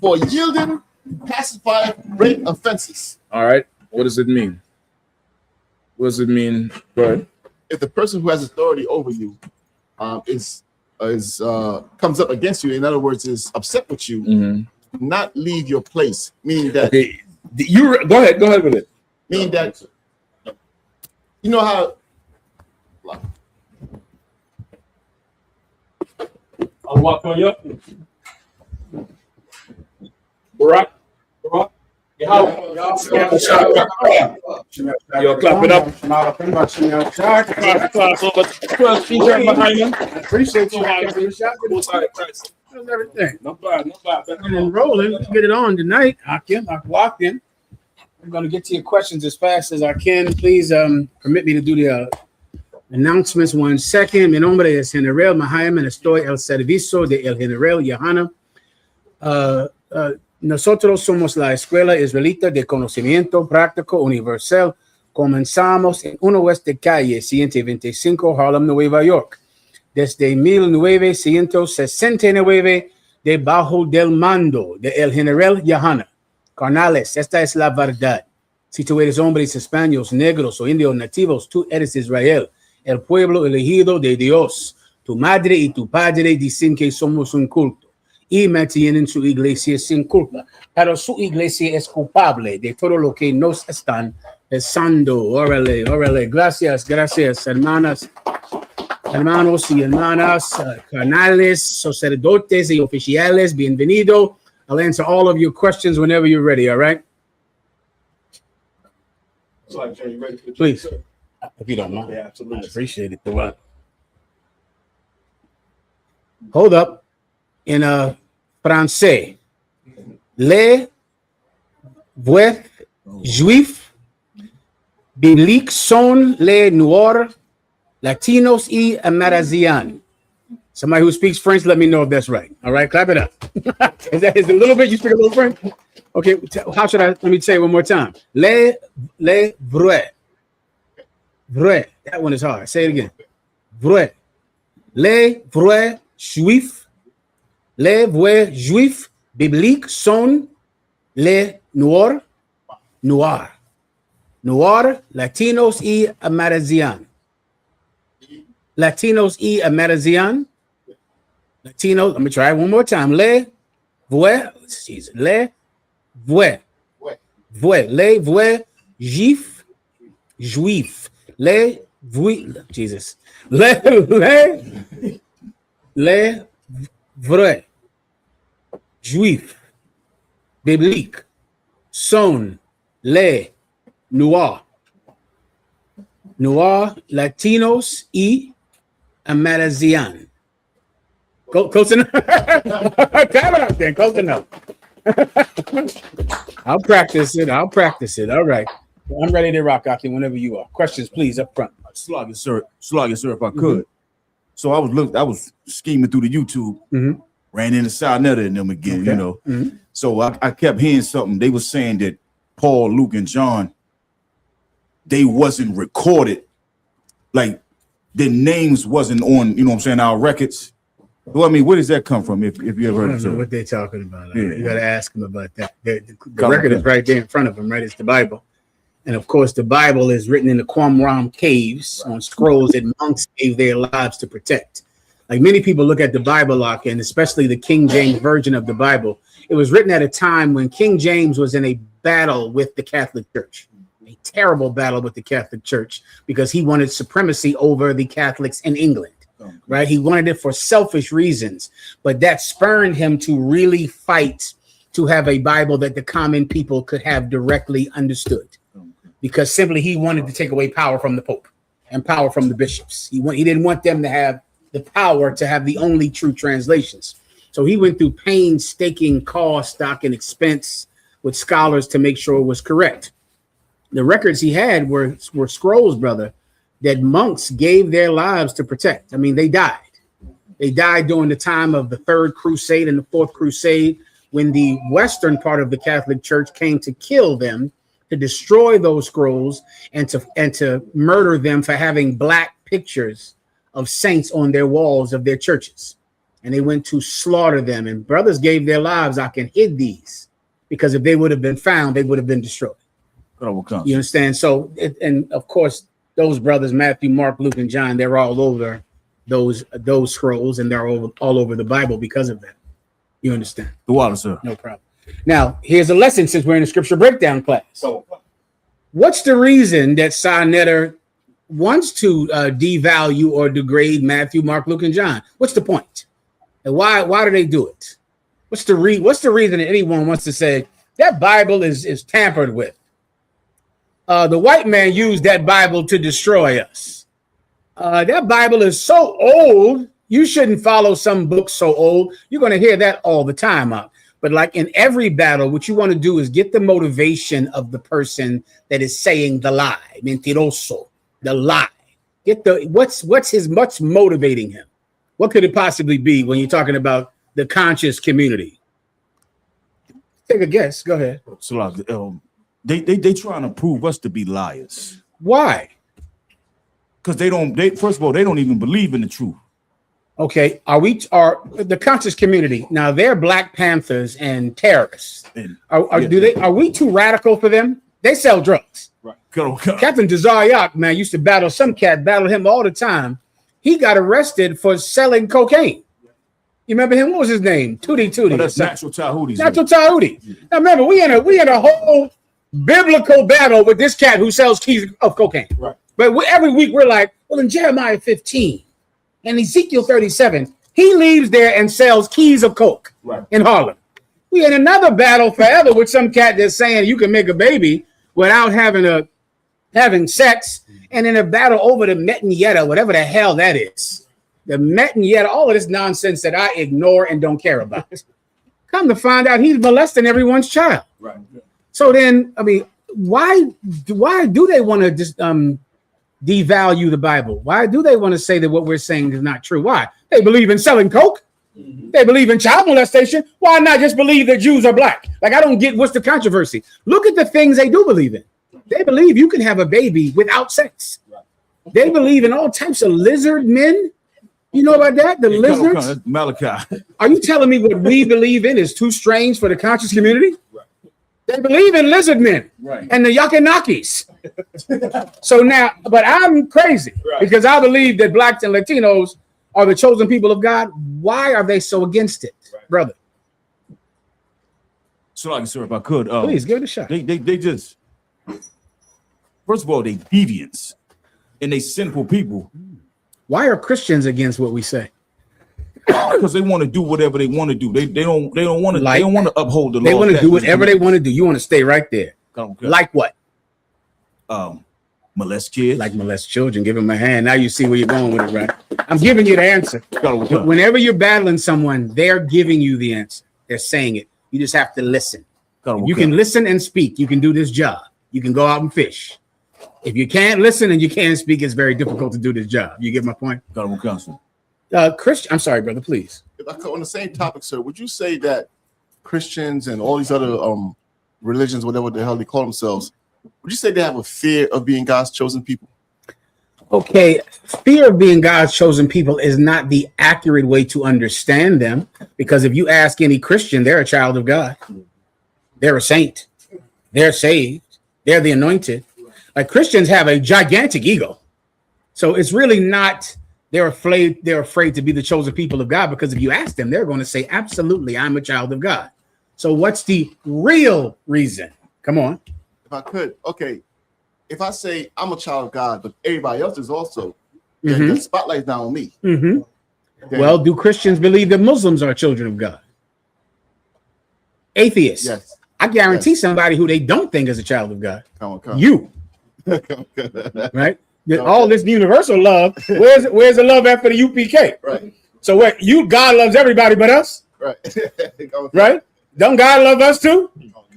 S14: for yielding pacify great offenses.
S8: All right. What does it mean? What does it mean? Go ahead.
S14: If the person who has authority over you comes up against you, in other words, is upset with you, not leave your place. Meaning that
S8: you go ahead with it.
S14: Meaning that you know how.
S10: I'll walk on you.
S8: Barack. You'll clap it up.
S17: I appreciate you everything. Not bad. And rolling. Let's get it on tonight. I walked in. I'm going to get to your questions as fast as I can. Please permit me to do the announcements 1 second. Mi nombre es General Mahayaman. Estoy al servicio de el General Yahanna. Nosotros somos la Escuela Israelita de Conocimiento Práctico Universal. Comenzamos en 1 West Calle 125, Harlem, Nueva York. Desde 1969, debajo del mando de el General Yahanna. Carnales, esta es la verdad. Si tú eres hombres españoles, negros o indios nativos, tú eres Israel, el pueblo elegido de Dios. Tu madre y tu padre dicen que somos un culto y mantienen su iglesia sin culpa, pero su iglesia es culpable de todo lo que nos están pensando. Órale. Gracias, hermanos y hermanas, carnales, sacerdotes y oficiales. Bienvenido. I'll answer all of your questions whenever you're ready, all right? Please, if you don't mind. Yeah, absolutely. I appreciate it. Hold up. In français, les vrais juifs bibliques sont les noirs, latinos y amérindiens. Somebody who speaks French, let me know if that's right. All right, clap it up. Is it a little bit? You speak a little French? Okay, how should I? Let me say it one more time. Les vrais. That one is hard. Say it again. Vrais. Les vrais juifs. Les vrais juifs bibliques sont les noirs, latinos y amérindiens. Latinos, let me try it one more time. Les vrais juifs, les vrais juifs bibliques sont les noirs latinos y amerindiens. Close enough. Close enough. I'll practice it. All right. I'm ready to rock, Aki, whenever you are. Questions, please, up front.
S13: Slug it, sir, if I could. So I was scheming through the YouTube, ran into Sarnetta and them again, you know. So I kept hearing something. They were saying that Paul, Luke, and John, they wasn't recorded, like their names wasn't on, you know what I'm saying, our records. Well, I mean, where does that come from? If you ever heard of it,
S17: what they're talking about, you got to ask them about that. The record is right there in front of them, right? It's the Bible, and of course, the Bible is written in the Qumran caves on scrolls that monks gave their lives to protect. Like many people look at the Bible, and especially the King James version of the Bible, it was written at a time when King James was in a battle with the Catholic Church, a terrible battle with the Catholic Church, because he wanted supremacy over the Catholics in England. Right, he wanted it for selfish reasons, but that spurred him to really fight to have a Bible that the common people could have directly understood, because simply he wanted to take away power from the Pope and power from the bishops. He didn't want them to have the power to have the only true translations. So he went through painstaking cost, stock, and expense with scholars to make sure it was correct. The records he had were scrolls, brother, that monks gave their lives to protect. I mean, they died. They died during the time of the Third Crusade and the Fourth Crusade, when the western part of the Catholic Church came to kill them, to destroy those scrolls, and to murder them for having black pictures of saints on their walls of their churches. And they went to slaughter them. And brothers gave their lives, hid these, because if they would have been found, they would have been destroyed. You understand? So, and of course, those brothers, Matthew, Mark, Luke, and John, they're all over those scrolls, and they're all over the Bible because of that. You understand?
S13: The water, sir.
S17: No problem. Now, here's a lesson, since we're in a scripture breakdown class. So, what's the reason that Sarnetta wants to devalue or degrade Matthew, Mark, Luke, and John? What's the point? And why do they do it? What's the reason that anyone wants to say that Bible is tampered with? The white man used that Bible to destroy us. That Bible is so old, you shouldn't follow some book so old. You're going to hear that all the time. But like in every battle, what you want to do is get the motivation of the person that is saying the lie, mentiroso, the lie. Get what's motivating him. What could it possibly be when you're talking about the conscious community? Take a guess. Go ahead.
S13: So, They trying to prove us to be liars.
S17: Why?
S13: Because first of all, they don't even believe in the truth.
S17: Okay, are the conscious community now? They're Black Panthers and terrorists. Are we too radical for them? They sell drugs. Right. Captain Desaryak, man, used to battle him all the time. He got arrested for selling cocaine. You remember him? What was his name? Tootie.
S13: Oh, that's Natural Tahuti.
S17: Natural Tahuti. Now remember, we in a whole biblical battle with this cat who sells keys of cocaine. Right. But every week we're like, well, in Jeremiah 15 and Ezekiel 37, he leaves there and sells keys of coke in Harlem. We in another battle forever with some cat that's saying you can make a baby without having sex, and in a battle over the Metanetta, whatever the hell that is. The Metanetta, all of this nonsense that I ignore and don't care about. Come to find out, he's molesting everyone's child. Right. So then, I mean, why do they want to just devalue the Bible? Why do they want to say that what we're saying is not true? Why? They believe in selling coke. They believe in child molestation. Why not just believe that Jews are black? Like, I don't get what's the controversy. Look at the things they do believe in. They believe you can have a baby without sex. They believe in all types of lizard men. You know about that? The lizards?
S13: Malachi. Are
S17: you telling me what we believe in is too strange for the conscious community? They believe in lizard men and the Yahanakis. So now, but I'm crazy because I believe that blacks and Latinos are the chosen people of God. Why are they so against it, brother?
S13: So, sir, if I could,
S17: please give it a shot.
S13: They just, first of all, they deviants and they sinful people.
S17: Why are Christians against what we say?
S13: because they want to do whatever they want to do. They don't want to they don't want to uphold the law.
S17: They want to do whatever they want to do. You want to stay right there. Like what?
S13: Molest kids.
S17: Like molest children. Give them a hand. Now you see where you're going with it, right? I'm giving you the answer. Whenever you're battling someone, they're giving you the answer. They're saying it. You just have to listen. You can listen and speak. You can do this job. You can go out and fish. If you can't listen and you can't speak, it's very difficult to do this job. You get my point? Christian, I'm sorry, brother, please.
S14: On the same topic, sir, would you say that Christians and all these other religions, whatever the hell they call themselves, would you say they have a fear of being God's chosen people?
S17: Okay, fear of being God's chosen people is not the accurate way to understand them, because if you ask any Christian, they're a child of God. They're a saint. They're saved. They're the anointed. Like, Christians have a gigantic ego. So it's really not they're afraid to be the chosen people of God, because if you ask them, they're going to say, absolutely, I'm a child of God. So what's the real reason? Come on.
S14: If I could, okay. If I say I'm a child of God, but everybody else is also, then the spotlight's down on me.
S17: Well, do Christians believe that Muslims are children of God? Atheists.
S14: Yes.
S17: I guarantee somebody who they don't think is a child of God.
S14: Come on.
S17: You. Right? All this universal love. Where's the love after the UPK?
S14: Right.
S17: So what? God loves everybody but us?
S14: Right.
S17: Right? Don't God love us too?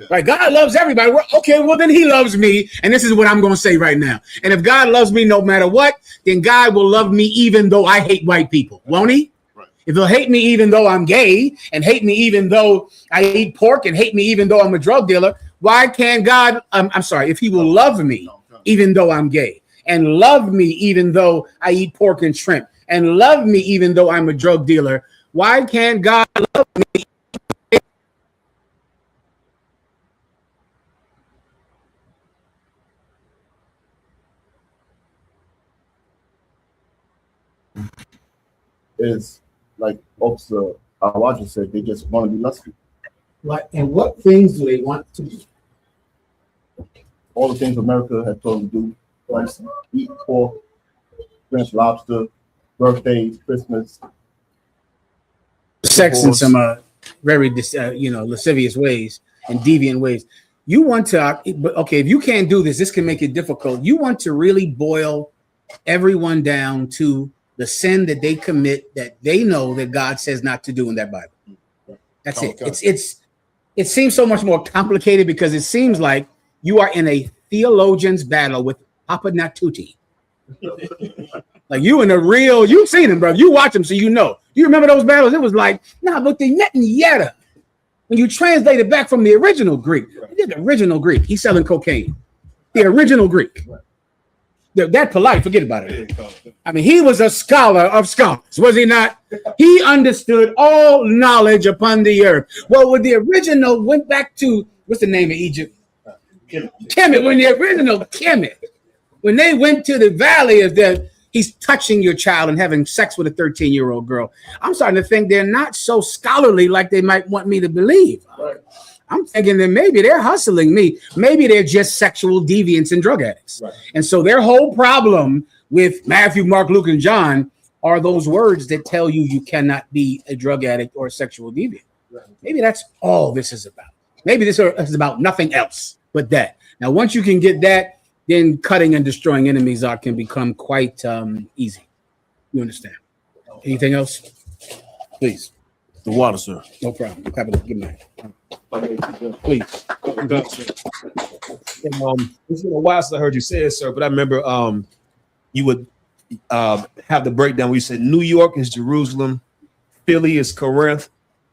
S17: Right? God loves everybody. Okay, well then he loves me. And this is what I'm going to say right now. And if God loves me no matter what, then God will love me even though I hate white people. Won't he? Right. If he'll hate me even though I'm gay, and hate me even though I eat pork, and hate me even though I'm a drug dealer, why can't God, I'm sorry, if he will love me even though I'm gay, and love me even though I eat pork and shrimp, and love me even though I'm a drug dealer, why can't God love me?
S14: Is like Officer Awaja said, they just want to be lustful.
S17: What, and what things do they want to do?
S14: All the things America has told them to do, like eat pork, French lobster, birthdays, Christmas,
S17: sex in some very lascivious ways and deviant ways. You want to, okay, if you can't do this, this can make it difficult. You want to really boil everyone down to the sin that they commit, that they know that God says not to do in that Bible. That's it. It seems so much more complicated, because it seems like you are in a theologian's battle with Papa Natuti. Like, you in a real, you've seen him, bro. You watch him, so you know. You remember those battles? It was like, but they met in Yetta. When you translate it back from the original Greek, the original Greek, he's selling cocaine. The original Greek. That polite, forget about it. I mean, he was a scholar of scholars, was he not? He understood all knowledge upon the earth. Well, when the original went back to, what's the name of Egypt? Kemet. When the original Kemet, when they went to the valley of death, he's touching your child and having sex with a 13-year-old girl. I'm starting to think they're not so scholarly like they might want me to believe. Right. I'm thinking that maybe they're hustling me. Maybe they're just sexual deviants and drug addicts. Right. And so their whole problem with Matthew, Mark, Luke, and John are those words that tell you you cannot be a drug addict or a sexual deviant. Right. Maybe that's all this is about. Maybe this is about nothing else but that. Now, once you can get that, then cutting and destroying enemies can become quite easy. You understand? Anything else? Please.
S13: The water, sir.
S17: No problem. Clap it up. Good night.
S18: Please. It's been a while since I heard you say it, sir, but I remember you would have the breakdown where you said New York is Jerusalem, Philly is Corinth,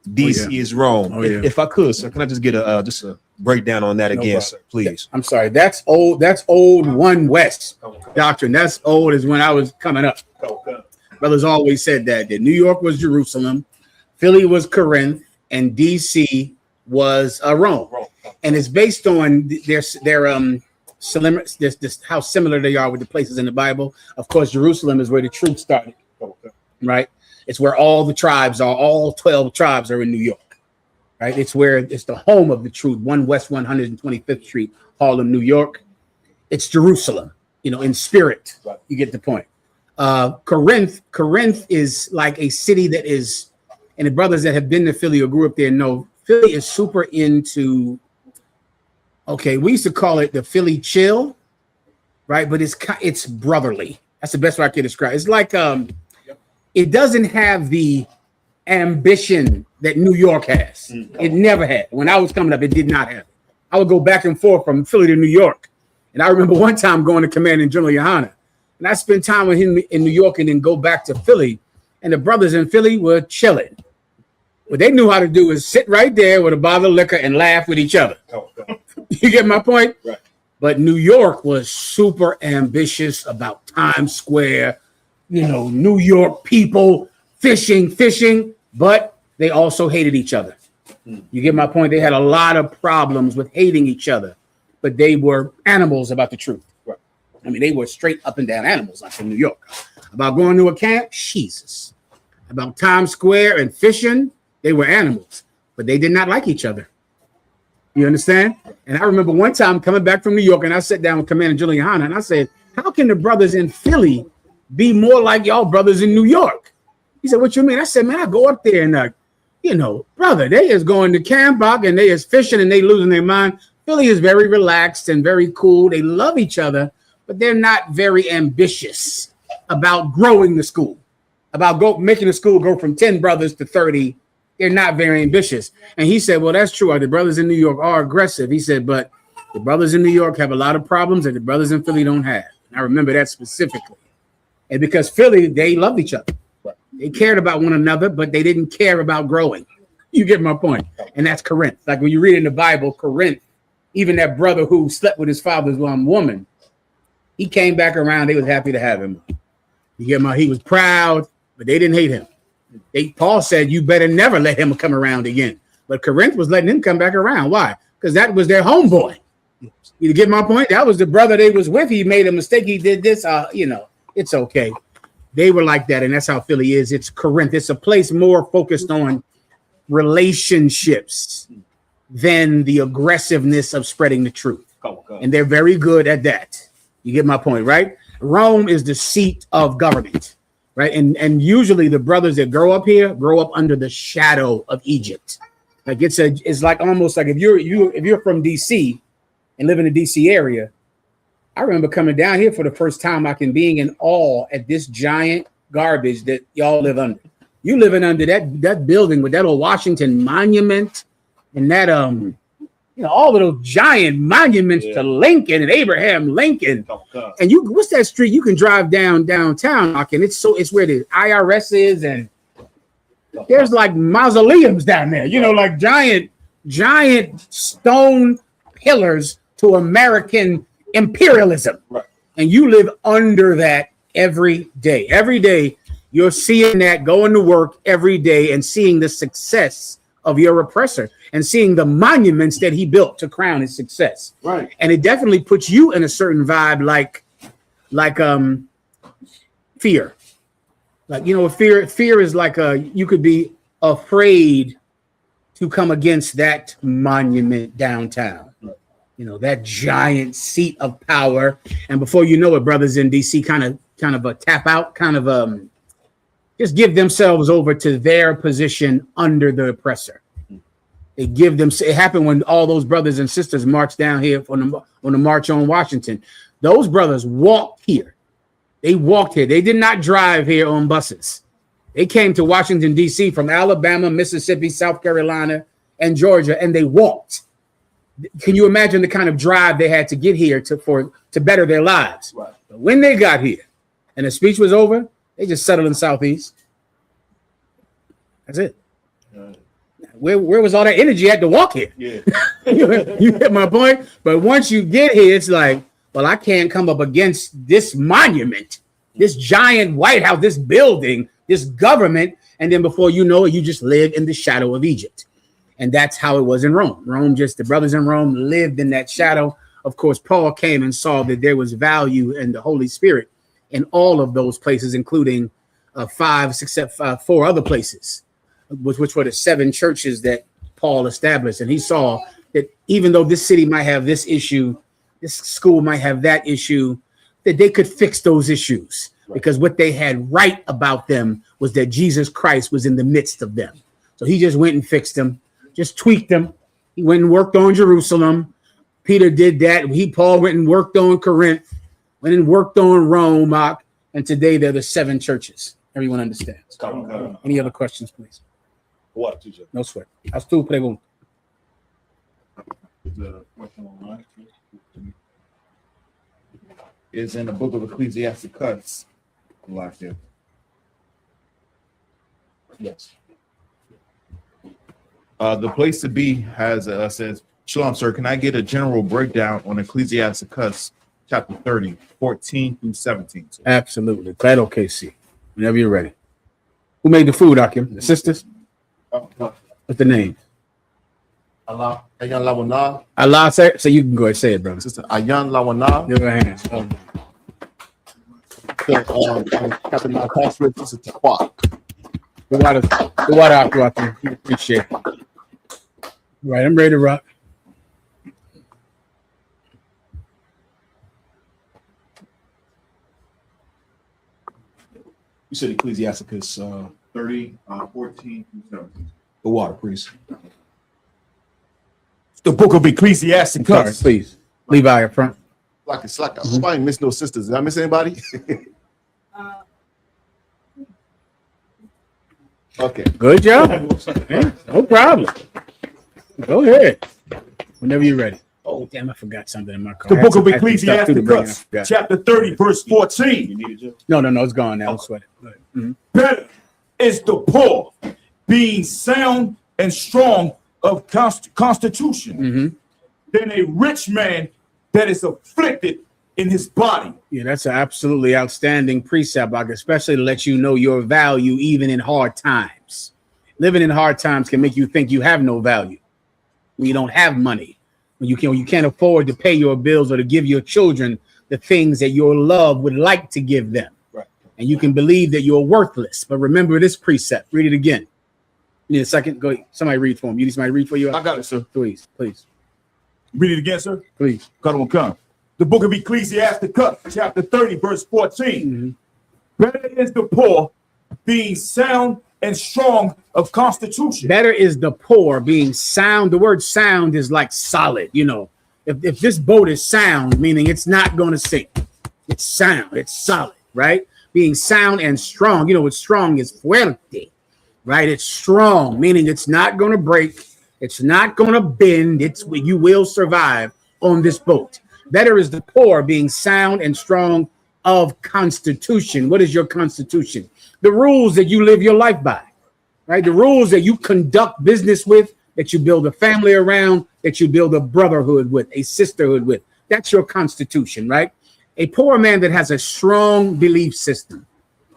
S18: DC is Rome. If I could, sir, can I just get a breakdown on that again, sir, please?
S17: I'm sorry. That's old. That's old One West doctrine. That's old as when I was coming up. Brothers always said that New York was Jerusalem, Philly was Corinth, and DC was Rome. And it's based on their how similar they are with the places in the Bible. Of course, Jerusalem is where the truth started, right? It's where all the tribes are, all 12 tribes are in New York, right? It's the home of the truth, 1 West 125th Street, Harlem, New York. It's Jerusalem, in spirit. You get the point. Corinth is like a city that is, and the brothers that have been to Philly or grew up there know Philly is super into. Okay, we used to call it the Philly chill, right? But it's brotherly. That's the best way I can describe it. It's like it doesn't have the ambition that New York has. It never had. When I was coming up, it did not have it. I would go back and forth from Philly to New York. And I remember one time going to Commanding General Yahanna. And I spent time with him in New York and then go back to Philly. And the brothers in Philly were chilling. What they knew how to do is sit right there with a bottle of liquor and laugh with each other. You get my point? Right. But New York was super ambitious about Times Square, New York people, fishing, but they also hated each other. You get my point? They had a lot of problems with hating each other, but they were animals about the truth. Right. I mean, they were straight up and down animals like in New York. About going to a camp, Jesus. About Times Square and fishing, they were animals, but they did not like each other. You understand? And I remember one time coming back from New York, and I sat down with Commander General Yahanna, and I said, how can the brothers in Philly be more like y'all brothers in New York? He said, what you mean? I said, man, I go up there and, brother, they is going to camp out and they is fishing and they losing their mind. Philly is very relaxed and very cool. They love each other, but they're not very ambitious about growing the school, about making the school go from 10 brothers to 30. They're not very ambitious. And he said, well, that's true. The brothers in New York are aggressive. He said, but the brothers in New York have a lot of problems that the brothers in Philly don't have. And I remember that specifically. And because Philly, they loved each other. They cared about one another, but they didn't care about growing. You get my point. And that's Corinth. Like when you read in the Bible, Corinth, even that brother who slept with his father's woman, he came back around. They was happy to have him. You get my? He was proud, but they didn't hate him. Paul said, you better never let him come around again. But Corinth was letting him come back around. Why? Because that was their homeboy. You get my point? That was the brother they was with. He made a mistake. He did this. It's okay. They were like that, and that's how Philly is. It's Corinth. It's a place more focused on relationships than the aggressiveness of spreading the truth. And they're very good at that. You get my point, right? Rome is the seat of government, right? And usually the brothers that grow up here grow up under the shadow of Egypt. Like it's like almost like if you're from DC and live in the DC area. I remember coming down here for the first time, being in awe at this giant garbage that y'all live under. You living under that building with that old Washington monument and that all of those giant monuments to Lincoln and Abraham Lincoln. And what's that street you can drive downtown, and it's where the IRS is, and there's like mausoleums down there, like giant stone pillars to American imperialism. Right. And you live under that every day. Every day you're seeing that, going to work every day and seeing the success of your oppressor and seeing the monuments that he built to crown his success. Right. And it definitely puts you in a certain vibe like fear. Like, fear is like you could be afraid to come against that monument downtown. That giant seat of power. And before you know it, brothers in DC kind of tap out, just give themselves over to their position under the oppressor. It happened when all those brothers and sisters marched down here on the March on Washington. Those brothers walked here. They walked here. They did not drive here on buses. They came to Washington, D.C. from Alabama, Mississippi, South Carolina, and Georgia, and they walked. Can you imagine the kind of drive they had to get here to better their lives? Right. But when they got here and the speech was over, they just settled in Southeast. That's it. Right. Where was all that energy at to walk here? Yeah. You get my point? But once you get here, it's like, well, I can't come up against this monument, this giant White House, this building, this government. And then before you know it, you just live in the shadow of Egypt. And that's how it was in Rome. The brothers in Rome lived in that shadow. Of course, Paul came and saw that there was value in the Holy Spirit in all of those places, including 4 other places, which were the 7 churches that Paul established. And he saw that even though this city might have this issue, this school might have that issue, that they could fix those issues. because what they had right about them was that Jesus Christ was in the midst of them. So he just went and fixed them, just tweaked them. He went and worked on Jerusalem. Peter did that. Paul went and worked on Corinth, went and worked on Rome, and today they're the 7 churches. Everyone understands. Any other questions, please?
S18: What, teacher?
S17: No sweat. Haz tu pregunta.
S11: Is in the book of Ecclesiastes. Locked in.
S18: Yes.
S11: The place to be has says, Shalom, sir. Can I get a general breakdown on Ecclesiastes chapter 30, 14 through 17?
S17: Absolutely. Glad OKC. Whenever you're ready. Who made the food, Akim? The sisters? What's the name?
S14: Allah. Ayan Lawana.
S17: Allah, say, so you can go ahead and say it, brother.
S14: Sister Ayan Lawana.
S17: Give her hands.
S14: Captain Marcus with Sister Taqwa.
S17: The water out there. Appreciate it. Right, I'm ready to rock.
S13: You said Ecclesiasticus
S11: 30, 14 through 17.
S13: The water, please. The book of Ecclesiasticus.
S17: Sorry, please. Levi up front.
S14: Like it's like I hope I ain't miss no sisters. Did I miss anybody? Okay.
S17: Good job. No problem. Go ahead. Whenever you're ready. Oh, damn, I forgot something in my car.
S13: The book of Ecclesiasticus, chapter 30, verse 14.
S17: No, it's gone now. I'll sweat it. Mm-hmm.
S13: Better is the poor being sound and strong of constitution than a rich man that is afflicted in his body.
S17: Yeah, that's an absolutely outstanding precept, especially to let you know your value even in hard times. Living in hard times can make you think you have no value. When you don't have money, when you can't afford to pay your bills or to give your children the things that your love would like to give them.
S13: Right.
S17: And you can believe that you're worthless. But remember this precept. Read it again. You need a second? Go. Somebody read for him. You need somebody to read for you?
S13: I got it, sir.
S17: Please.
S13: Read it again, sir.
S17: Please.
S13: Come. The book of Ecclesiasticus, chapter 30, verse 14. Better is the poor being sound and strong of constitution.
S17: Better is the poor being sound. The word sound is like solid. You know, if this boat is sound, meaning it's not going to sink. It's sound. It's solid, right? Being sound and strong. You know, what's strong is fuerte, right? It's strong, meaning it's not going to break. It's not going to bend. You will survive on this boat. Better is the poor being sound and strong of constitution. What is your constitution? The rules that you live your life by, right? The rules that you conduct business with, that you build a family around, that you build a brotherhood with, a sisterhood with. That's your constitution, right? A poor man that has a strong belief system,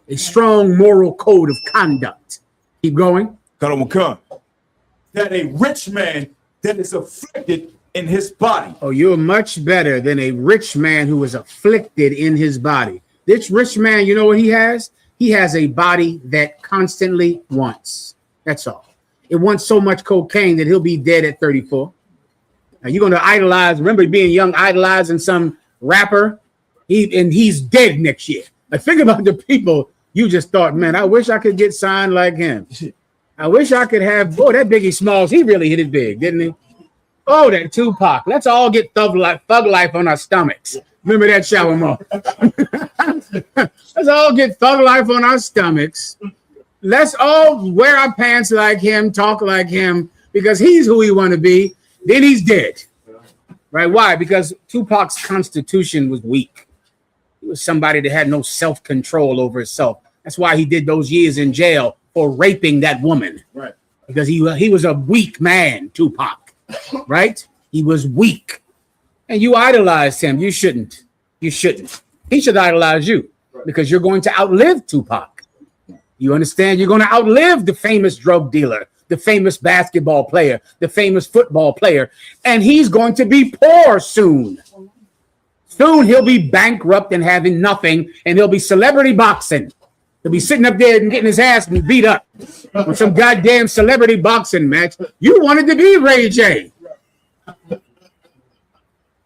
S17: a strong moral code of conduct. Keep going.
S13: That a rich man that is afflicted in his body.
S17: Oh, you're much better than a rich man who is afflicted in his body. This rich man, you know what he has? He has a body that constantly wants. That's all. It wants so much cocaine that he'll be dead at 34. Now you're going to idolize, remember being young, idolizing some rapper, he's dead next year. Like, think about the people you just thought, man, I wish I could get signed like him. I wish I could have, that Biggie Smalls, he really hit it big, didn't he? Oh, that Tupac. Let's all get thug life on our stomachs. Remember that, Shalom? Let's all get thug life on our stomachs. Let's all wear our pants like him, talk like him, because he's who we want to be. Then he's dead. Right? Why? Because Tupac's constitution was weak. He was somebody that had no self-control over himself. That's why he did those years in jail for raping that woman.
S13: Right.
S17: Because he was a weak man, Tupac. Right? He was weak. And you idolized him. You shouldn't. He should idolize you because you're going to outlive Tupac. You understand? You're going to outlive the famous drug dealer, the famous basketball player, the famous football player. And he's going to be poor soon. Soon he'll be bankrupt and having nothing, and he'll be celebrity boxing. He'll be sitting up there and getting his ass beat up with some goddamn celebrity boxing match. You wanted to be Ray J.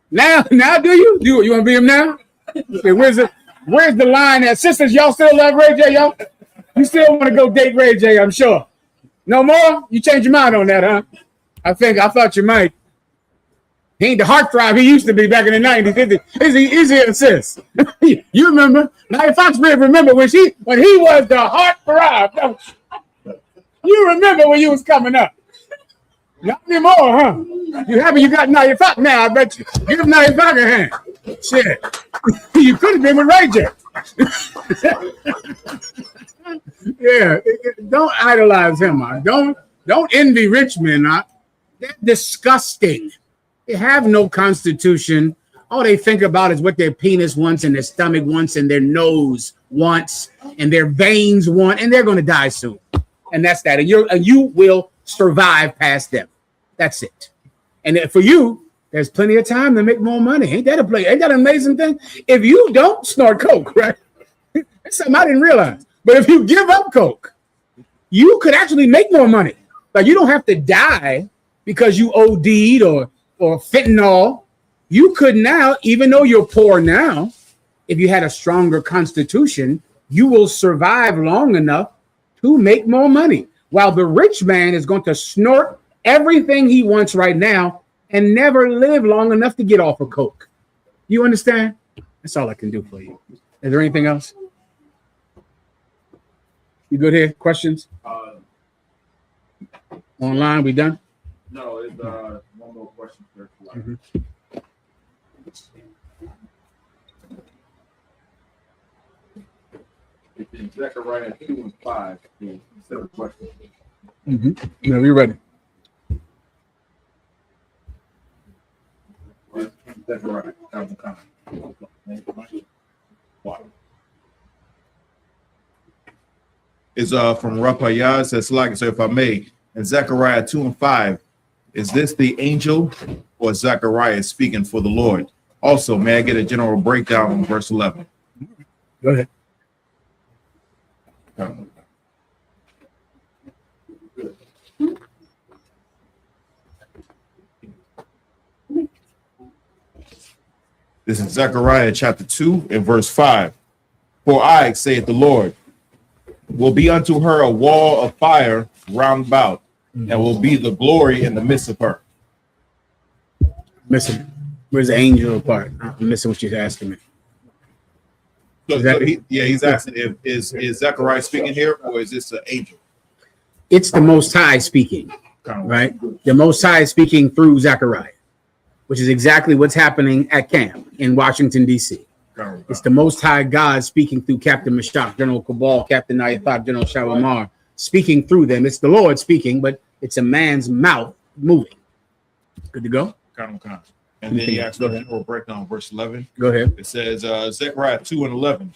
S17: Now do you? You want to be him now? Okay, where's it? Where's the line at? Sisters, y'all still love Ray J, y'all? You still want to go date Ray J, I'm sure. No more? You changed your mind on that, huh? I thought you might. He ain't the heartthrob he used to be back in the 90s. Is he insist? You remember? Now Fox may remember when he was the heartthrob. You remember when you was coming up. Not anymore, huh? You happy you got Nia Fox now, I bet you. Give him Nia Fox a hand. Shit. You could have been with Ray J. Yeah, don't idolize him, man. Don't envy rich men, man. They're disgusting. They have no constitution. All they think about is what their penis wants and their stomach wants and their nose wants and their veins want, and they're going to die soon. And that's that. And you will survive past them. That's it. And for you, there's plenty of time to make more money. Ain't that an amazing thing? If you don't snort coke, right? That's something I didn't realize. But if you give up coke, you could actually make more money. Like you don't have to die because you OD'd or fentanyl. You could now, even though you're poor now, if you had a stronger constitution, you will survive long enough to make more money. While the rich man is going to snort everything he wants right now and never live long enough to get off of coke. You understand? That's all I can do for you. Is there anything else? You good here? Questions? Online, we done?
S11: No, it's one more question.
S17: Mm-hmm.
S11: It's in Zechariah 2 and 5. The seven questions.
S17: Mm-hmm. Yeah, we ready.
S11: Zechariah. It's from Rapayah. It says, like, so if I may, in Zechariah 2 and 5, is this the angel or Zechariah speaking for the Lord? Also, may I get a general breakdown on verse 11?
S17: Go ahead.
S11: This is Zechariah chapter 2 and verse 5. For I, saith the Lord, will be unto her a wall of fire round about, and will be the glory in the midst of her.
S17: Missing. Where's the angel part? I'm missing what you're asking me.
S11: He's asking if is Zechariah speaking here, or is this an angel?
S17: It's the Most High speaking, right? The Most High is speaking through Zechariah, which is exactly what's happening at camp in Washington, D.C. It's the Most High God speaking through Captain Meshach, General Cabal, Captain I.S.U.P.K, General Shalamar, speaking through them. It's the Lord speaking, but it's a man's mouth moving. Good to go?
S11: And then he asks a general breakdown, verse 11.
S17: Go ahead.
S11: It says, Zechariah 2 and 11.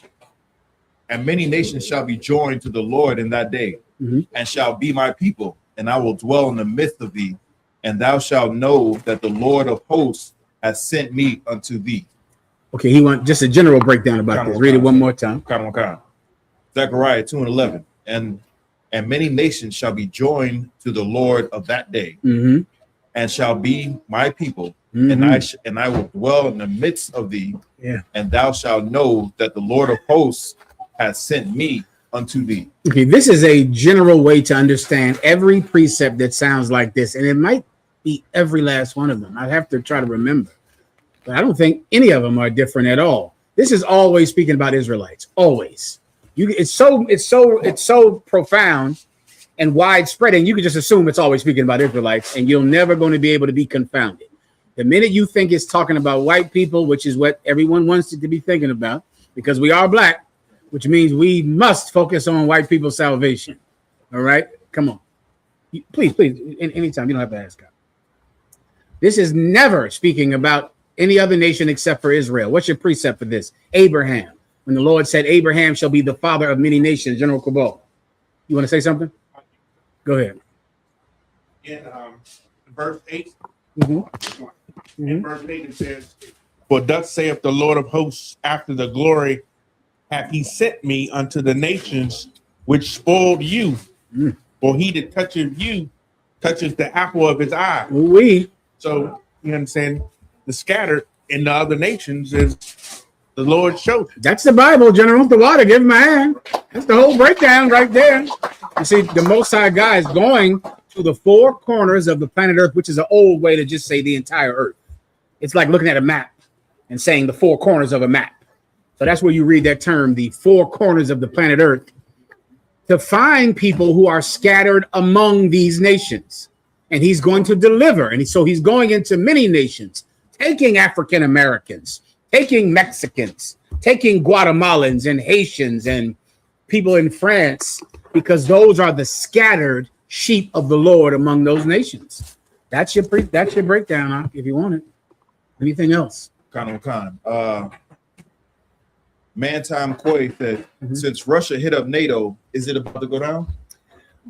S11: And many nations shall be joined to the Lord in that day, and shall be my people, and I will dwell in the midst of thee, and thou shalt know that the Lord of hosts has sent me unto thee.
S17: Okay, he wants just a general breakdown about this. Read it one more time.
S11: Zechariah 2 and 11. And many nations shall be joined to the Lord of that day, and shall be my people, and I will dwell in the midst of thee, and thou shalt know that the Lord of hosts has sent me unto thee.
S17: Okay, this is a general way to understand every precept that sounds like this, and it might be every last one of them. I'd have to try to remember, but I don't think any of them are different at all. This is always speaking about Israelites. Always. It's so profound and widespread, and you can just assume it's always speaking about Israelites, and you're never going to be able to be confounded. The minute you think it's talking about white people, which is what everyone wants it to be thinking about, because we are black, which means we must focus on white people's salvation. All right? Come on. Please, anytime. You don't have to ask God. This is never speaking about any other nation except for Israel. What's your precept for this? Abraham. When the Lord said, Abraham shall be the father of many nations, General Cabal. You want to say something? Go ahead.
S15: In verse 8, in verse 8 it says, for thus saith the Lord of hosts, after the glory hath he sent me unto the nations which spoiled you. For he that toucheth you touches the apple of his eye. So you understand, the scattered in the other nations is The Lord showed you.
S17: That's the Bible, General. The water, give him a hand. That's the whole breakdown right there. You see, the Most High God is going to the four corners of the planet Earth, which is an old way to just say the entire Earth. It's like looking at a map and saying the four corners of a map. So that's where you read that term, the four corners of the planet Earth, to find people who are scattered among these nations. And he's going to deliver. And so he's going into many nations, taking African Americans, taking Mexicans, taking Guatemalans and Haitians and people in France, because those are the scattered sheep of the Lord among those nations. That's your breakdown, huh, if you want it. Anything else?
S11: Mantime Koi said, since Russia hit up NATO, is it about to go down?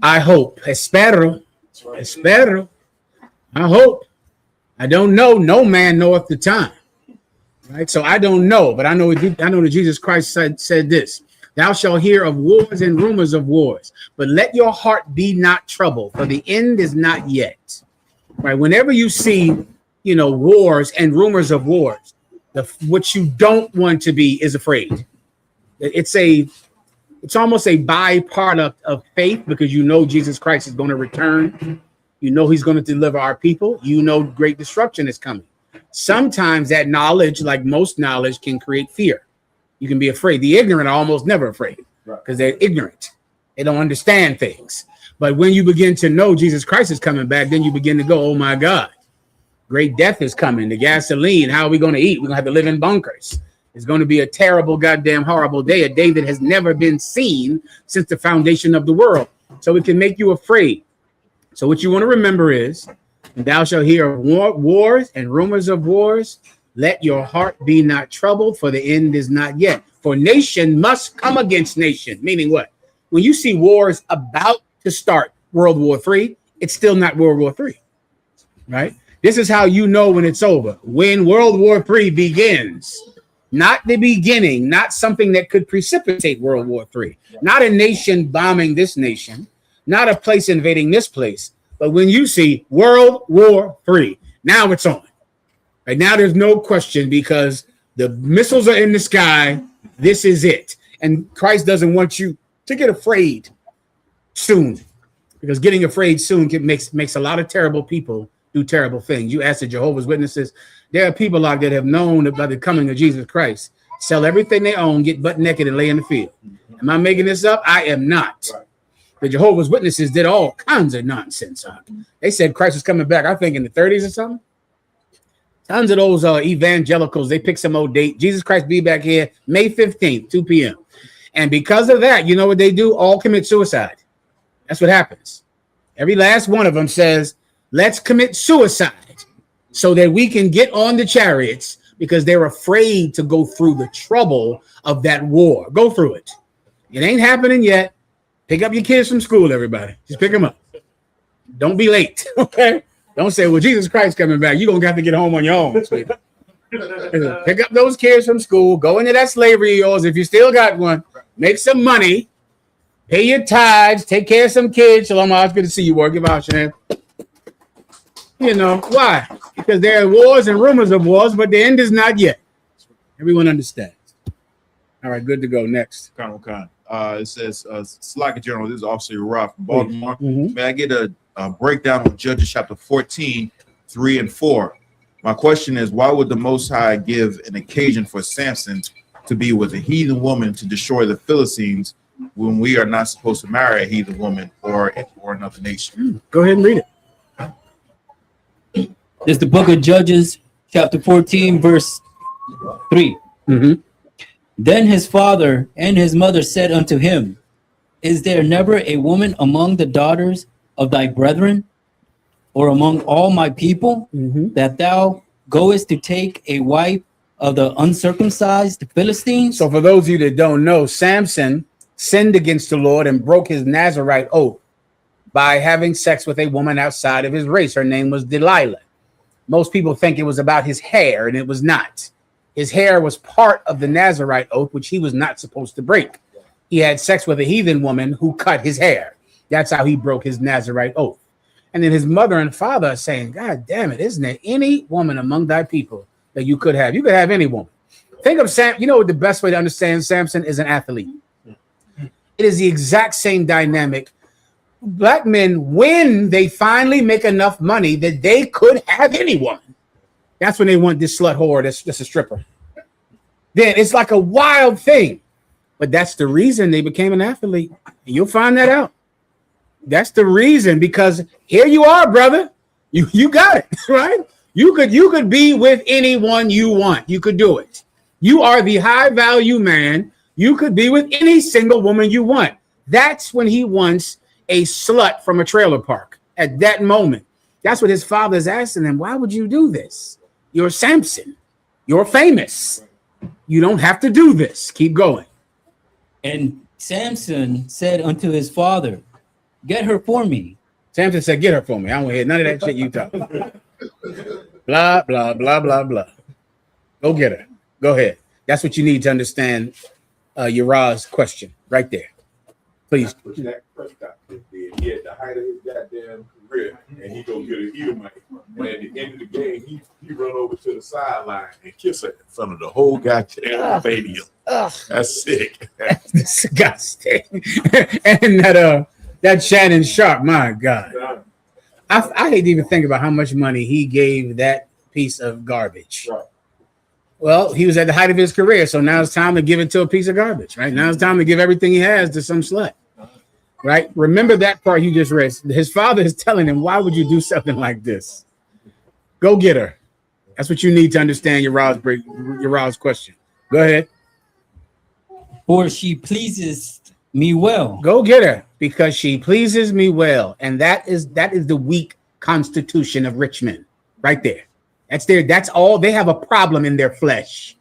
S17: I hope. Espero. I hope. I don't know. No man knoweth the time. Right? So I don't know, but I know that Jesus Christ said this. Thou shalt hear of wars and rumors of wars, but let your heart be not troubled, for the end is not yet. Right? Whenever you see, wars and rumors of wars, what you don't want to be is afraid. It's almost a byproduct of faith, because Jesus Christ is going to return. He's going to deliver our people. Great destruction is coming. Sometimes that knowledge, like most knowledge, can create fear. You can be afraid. The ignorant are almost never afraid because they're ignorant. They don't understand things. But when you begin to know Jesus Christ is coming back, then you begin to go, oh my God, great death is coming. The gasoline, how are we going to eat? We're going to have to live in bunkers. It's going to be a terrible, goddamn, horrible day, a day that has never been seen since the foundation of the world. So it can make you afraid. So what you want to remember is, and thou shalt hear of wars and rumors of wars. Let your heart be not troubled, for the end is not yet. For nation must come against nation. Meaning what? When you see wars about to start, World War III, it's still not World War III, right? This is how you know when it's over. When World War III begins, not the beginning, not something that could precipitate World War III, not a nation bombing this nation, not a place invading this place, but when you see World War III, now it's on. Right now, there's no question, because the missiles are in the sky. This is it. And Christ doesn't want you to get afraid soon, because getting afraid soon makes a lot of terrible people do terrible things. You ask the Jehovah's Witnesses, there are people out there that have known about the coming of Jesus Christ, sell everything they own, get butt naked, and lay in the field. Am I making this up? I am not. The Jehovah's Witnesses did all kinds of nonsense. They said Christ was coming back, I think, in the 30s or something. Tons of those evangelicals, they pick some old date. Jesus Christ be back here May 15th, 2 p.m. And because of that, you know what they do? All commit suicide. That's what happens. Every last one of them says, let's commit suicide so that we can get on the chariots, because they're afraid to go through the trouble of that war. Go through it. It ain't happening yet. Pick up your kids from school, everybody. Just pick them up. Don't be late, okay? Don't say, well, Jesus Christ coming back. You're going to have to get home on your own. Pick up those kids from school. Go into that slavery of yours if you still got one. Make some money. Pay your tithes. Take care of some kids. Shalom, it's good to see you, boy. Give out your hand. Why? Because there are wars and rumors of wars, but the end is not yet. Everyone understands. All right, good to go. Next.
S11: It says, Slacker General, this is Officer Roth from Baltimore. May I get a breakdown of Judges chapter 14, 3 and 4? My question is, why would the Most High give an occasion for Samson to be with a heathen woman to destroy the Philistines, when we are not supposed to marry a heathen woman or another nation?
S17: Go ahead and read it.
S9: It's the book of Judges, chapter 14, verse 3. Then his father and his mother said unto him, is there never a woman among the daughters of thy brethren, or among all my people, that thou goest to take a wife of the uncircumcised Philistines?
S17: So for those of you that don't know, Samson sinned against the Lord and broke his Nazarite oath by having sex with a woman outside of his race. Her name was Delilah. Most people think it was about his hair, and it was not. His hair was part of the Nazarite oath, which he was not supposed to break. He had sex with a heathen woman who cut his hair. That's how he broke his Nazarite oath. And then his mother and father are saying, God damn it, isn't there any woman among thy people that you could have? You could have any woman. Think of Sam. You know what the best way to understand Samson is an athlete. It is the exact same dynamic. Black men, when they finally make enough money that they could have anyone, that's when they want this slut whore that's just a stripper. Then it's like a wild thing. But that's the reason they became an athlete. And you'll find that out. That's the reason, because here you are, brother. You got it, right? You could be with anyone you want. You could do it. You are the high value man. You could be with any single woman you want. That's when he wants a slut from a trailer park at that moment. That's what his father is asking him. Why would you do this? You're Samson. You're famous. You don't have to do this. Keep going.
S9: And Samson said unto his father, get her for me.
S17: Samson said, get her for me. I don't want to hear none of that shit you talk. Blah, blah, blah, blah, blah. Go get her. Go ahead. That's what you need to understand Uriah's question right there. Please.
S8: That Prescott did. He had the height of his goddamn career, and he go get an Edomite. When at the end of the game, he run over to the sideline and kiss her in front of the whole goddamn stadium. That's sick.
S17: That's disgusting. And that Shannon Sharp, my God. I hate to even think about how much money he gave that piece of garbage. Right. Well, he was at the height of his career, so now it's time to give it to a piece of garbage, right? Now it's time to give everything he has to some slut, right? Remember that part you just read. His father is telling him, why would you do something like this? Go get her. That's what you need to understand Uriah's question. Go ahead.
S9: For she pleases me well.
S17: Go get her, because she pleases me well. And that is the weak constitution of rich men right there. That's all. They have a problem in their flesh.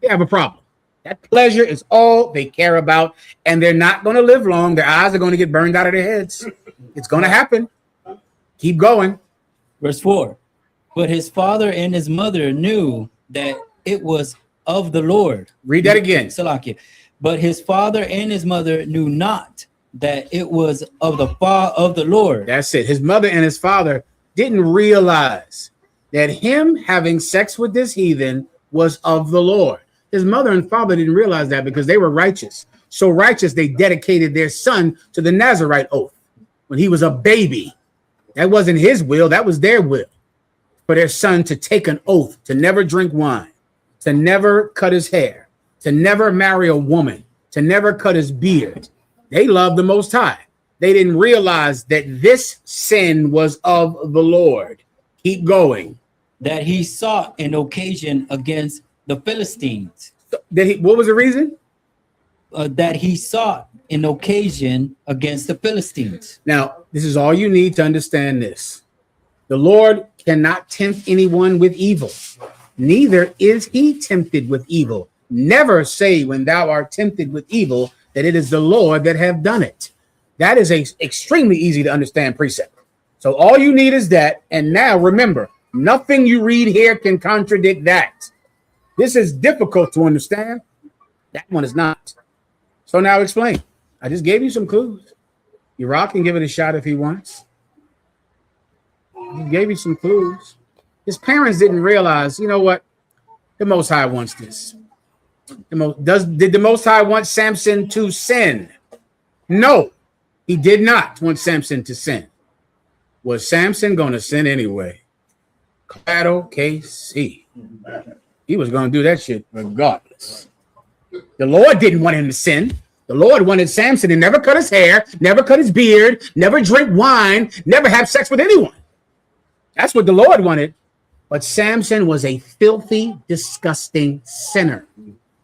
S17: They have a problem. That pleasure is all they care about, and they're not going to live long. Their eyes are going to get burned out of their heads. It's going to happen. Keep going.
S9: Verse 4. But his father and his mother knew that it was of the Lord.
S17: Read that again.
S9: Salakia. But his father and his mother knew not that it was of the Lord.
S17: That's it. His mother and his father didn't realize that him having sex with this heathen was of the Lord. His mother and father didn't realize that because they were righteous. So righteous, they dedicated their son to the Nazarite oath when he was a baby. That wasn't his will, that was their will. For their son to take an oath to never drink wine, to never cut his hair, to never marry a woman, to never cut his beard. They loved the Most High. They didn't realize that this sin was of the Lord. Keep going.
S9: That he sought an occasion against the Philistines.
S17: What was the reason?
S9: That he sought an occasion against the Philistines.
S17: Now, this is all you need to understand this. The Lord cannot tempt anyone with evil. Neither is he tempted with evil. Never say when thou art tempted with evil that it is the Lord that have done it. That is a extremely easy to understand precept. So all you need is that. And now remember, nothing you read here can contradict that. This is difficult to understand. That one is not. So now explain. I just gave you some clues. Uriah can give it a shot if he wants. He gave you some clues. His parents didn't realize, you know what? The Most High wants this. Did the Most High want Samson to sin? No, he did not want Samson to sin. Was Samson going to sin anyway? Claro que sí. He was going to do that shit regardless. The Lord didn't want him to sin. The Lord wanted Samson to never cut his hair, never cut his beard, never drink wine, never have sex with anyone. That's what the Lord wanted. But Samson was a filthy, disgusting sinner.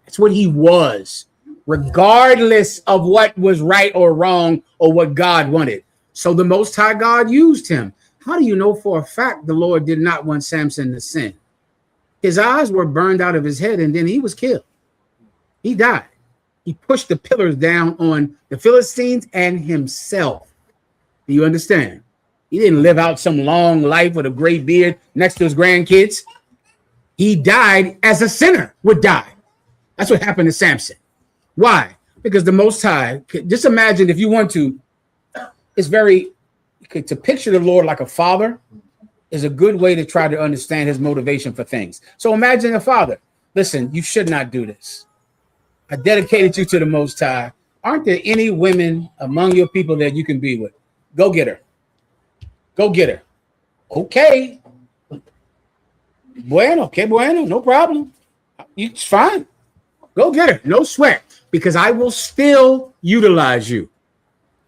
S17: That's what he was, regardless of what was right or wrong or what God wanted. So the Most High God used him. How do you know for a fact the Lord did not want Samson to sin? His eyes were burned out of his head, and then he was killed. He died. He pushed the pillars down on the Philistines and himself. Do you understand? He didn't live out some long life with a great beard next to his grandkids. He died as a sinner would die. That's what happened to Samson. Why? Because the Most High, just imagine if you want to, it's very, to picture the Lord like a father is a good way to try to understand his motivation for things. So imagine a father. listen, you should not do this. I dedicated you to the Most High. Aren't there any women among your people that you can be with? Go get her. Go get her. Okay. Bueno, no problem. It's fine. Go get her. No sweat, because I will still utilize you.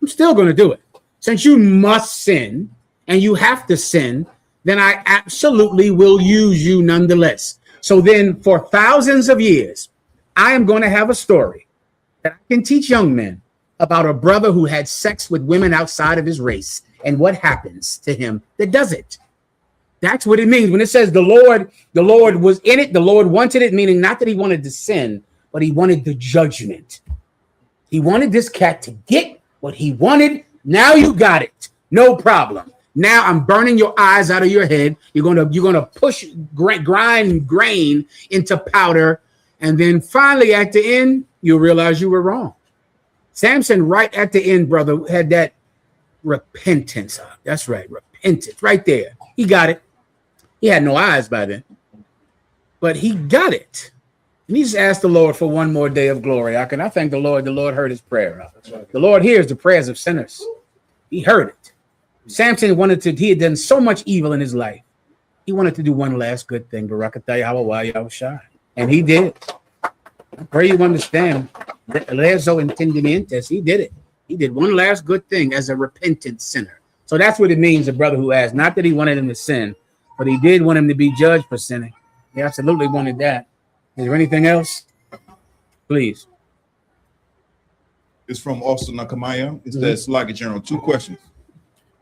S17: I'm still going to do it. Since you must sin and you have to sin, then I absolutely will use you nonetheless. So then for thousands of years, I am going to have a story that I can teach young men about a brother who had sex with women outside of his race and what happens to him that does it. That's what it means when it says the Lord was in it. The Lord wanted it, meaning not that he wanted to sin, but he wanted the judgment. He wanted this cat to get what he wanted. Now you got it. No problem. Now I'm burning your eyes out of your head. You're gonna push grind grain into powder, and then finally at the end you'll realize you were wrong. Samson, right at the end, brother, had that repentance. That's right, repentance right there. He got it. He had no eyes by then, but he got it. And he just asked the Lord for one more day of glory. I thank the Lord. The Lord heard his prayer. The Lord hears the prayers of sinners. He heard it. Samson he had done so much evil in his life. He wanted to do one last good thing. And he did. I pray you understand. Rezo entendimientos. He did it. He did one last good thing as a repentant sinner. So that's what it means, a brother who asked. Not that he wanted him to sin, but he did want him to be judged for sinning. He absolutely wanted that. Is there anything else? Please.
S11: It's from Austin Nakamaya. It says, like a general, 2 questions.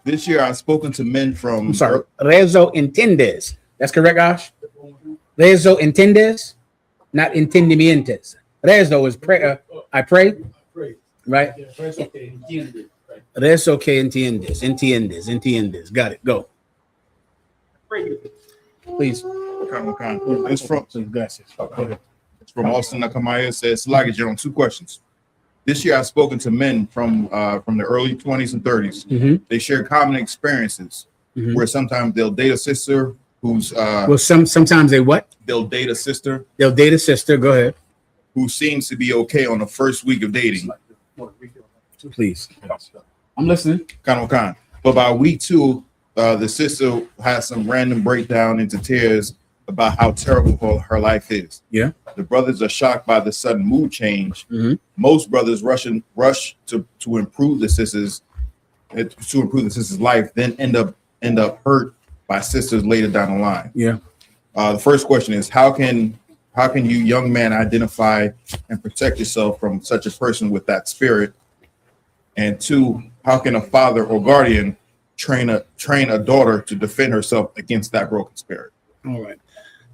S11: This year, I've spoken to men from...
S17: I'm sorry. Rezo entiendes. That's correct, Ash? Rezo entiendes, not entendimientos. Rezo is prayer. I pray. Right? Rezo que entiendes. Entiendes. Got it. Go. Please.
S11: It's from Austin Nakamaya. It says, like a general, 2 questions. This year, I've spoken to men from the early 20s and 30s.
S17: Mm-hmm.
S11: They share common experiences where sometimes they'll date a sister who's
S17: sometimes they what?
S11: They'll date a sister.
S17: They'll date a sister. Go ahead.
S11: Who seems to be okay on the first week of dating.
S17: Please. I'm listening.
S11: But by week 2, the sister has some random breakdown into tears about how terrible her life is.
S17: Yeah.
S11: The brothers are shocked by the sudden mood change.
S17: Mm-hmm.
S11: Most brothers rush to improve the sister's life, then end up hurt by sisters later down the line.
S17: Yeah.
S11: The first question is, how can you young men identify and protect yourself from such a person with that spirit? And 2, how can a father or guardian train a daughter to defend herself against that broken spirit?
S17: All right.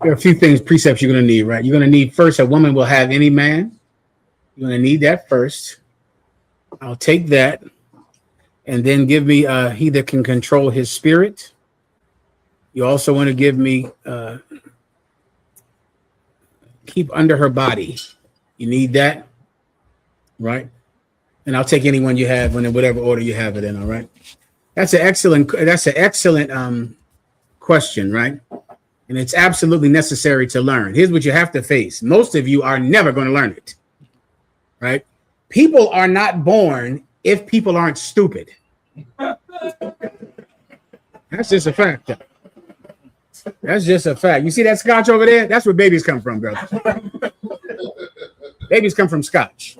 S17: There are a few precepts you're going to need, right? You're going to need first, a woman will have any man. You're going to need that first. I'll take that. And then give me he that can control his spirit. You also want to give me keep under her body. You need that, right? And I'll take anyone you have in whatever order you have it in, all right? That's an excellent question, right? And it's absolutely necessary to learn. Here's what you have to face. Most of you are never going to learn it, right? People are not born if people aren't stupid. That's just a fact. That's just a fact. You see that scotch over there? That's where babies come from, brother. Babies come from scotch.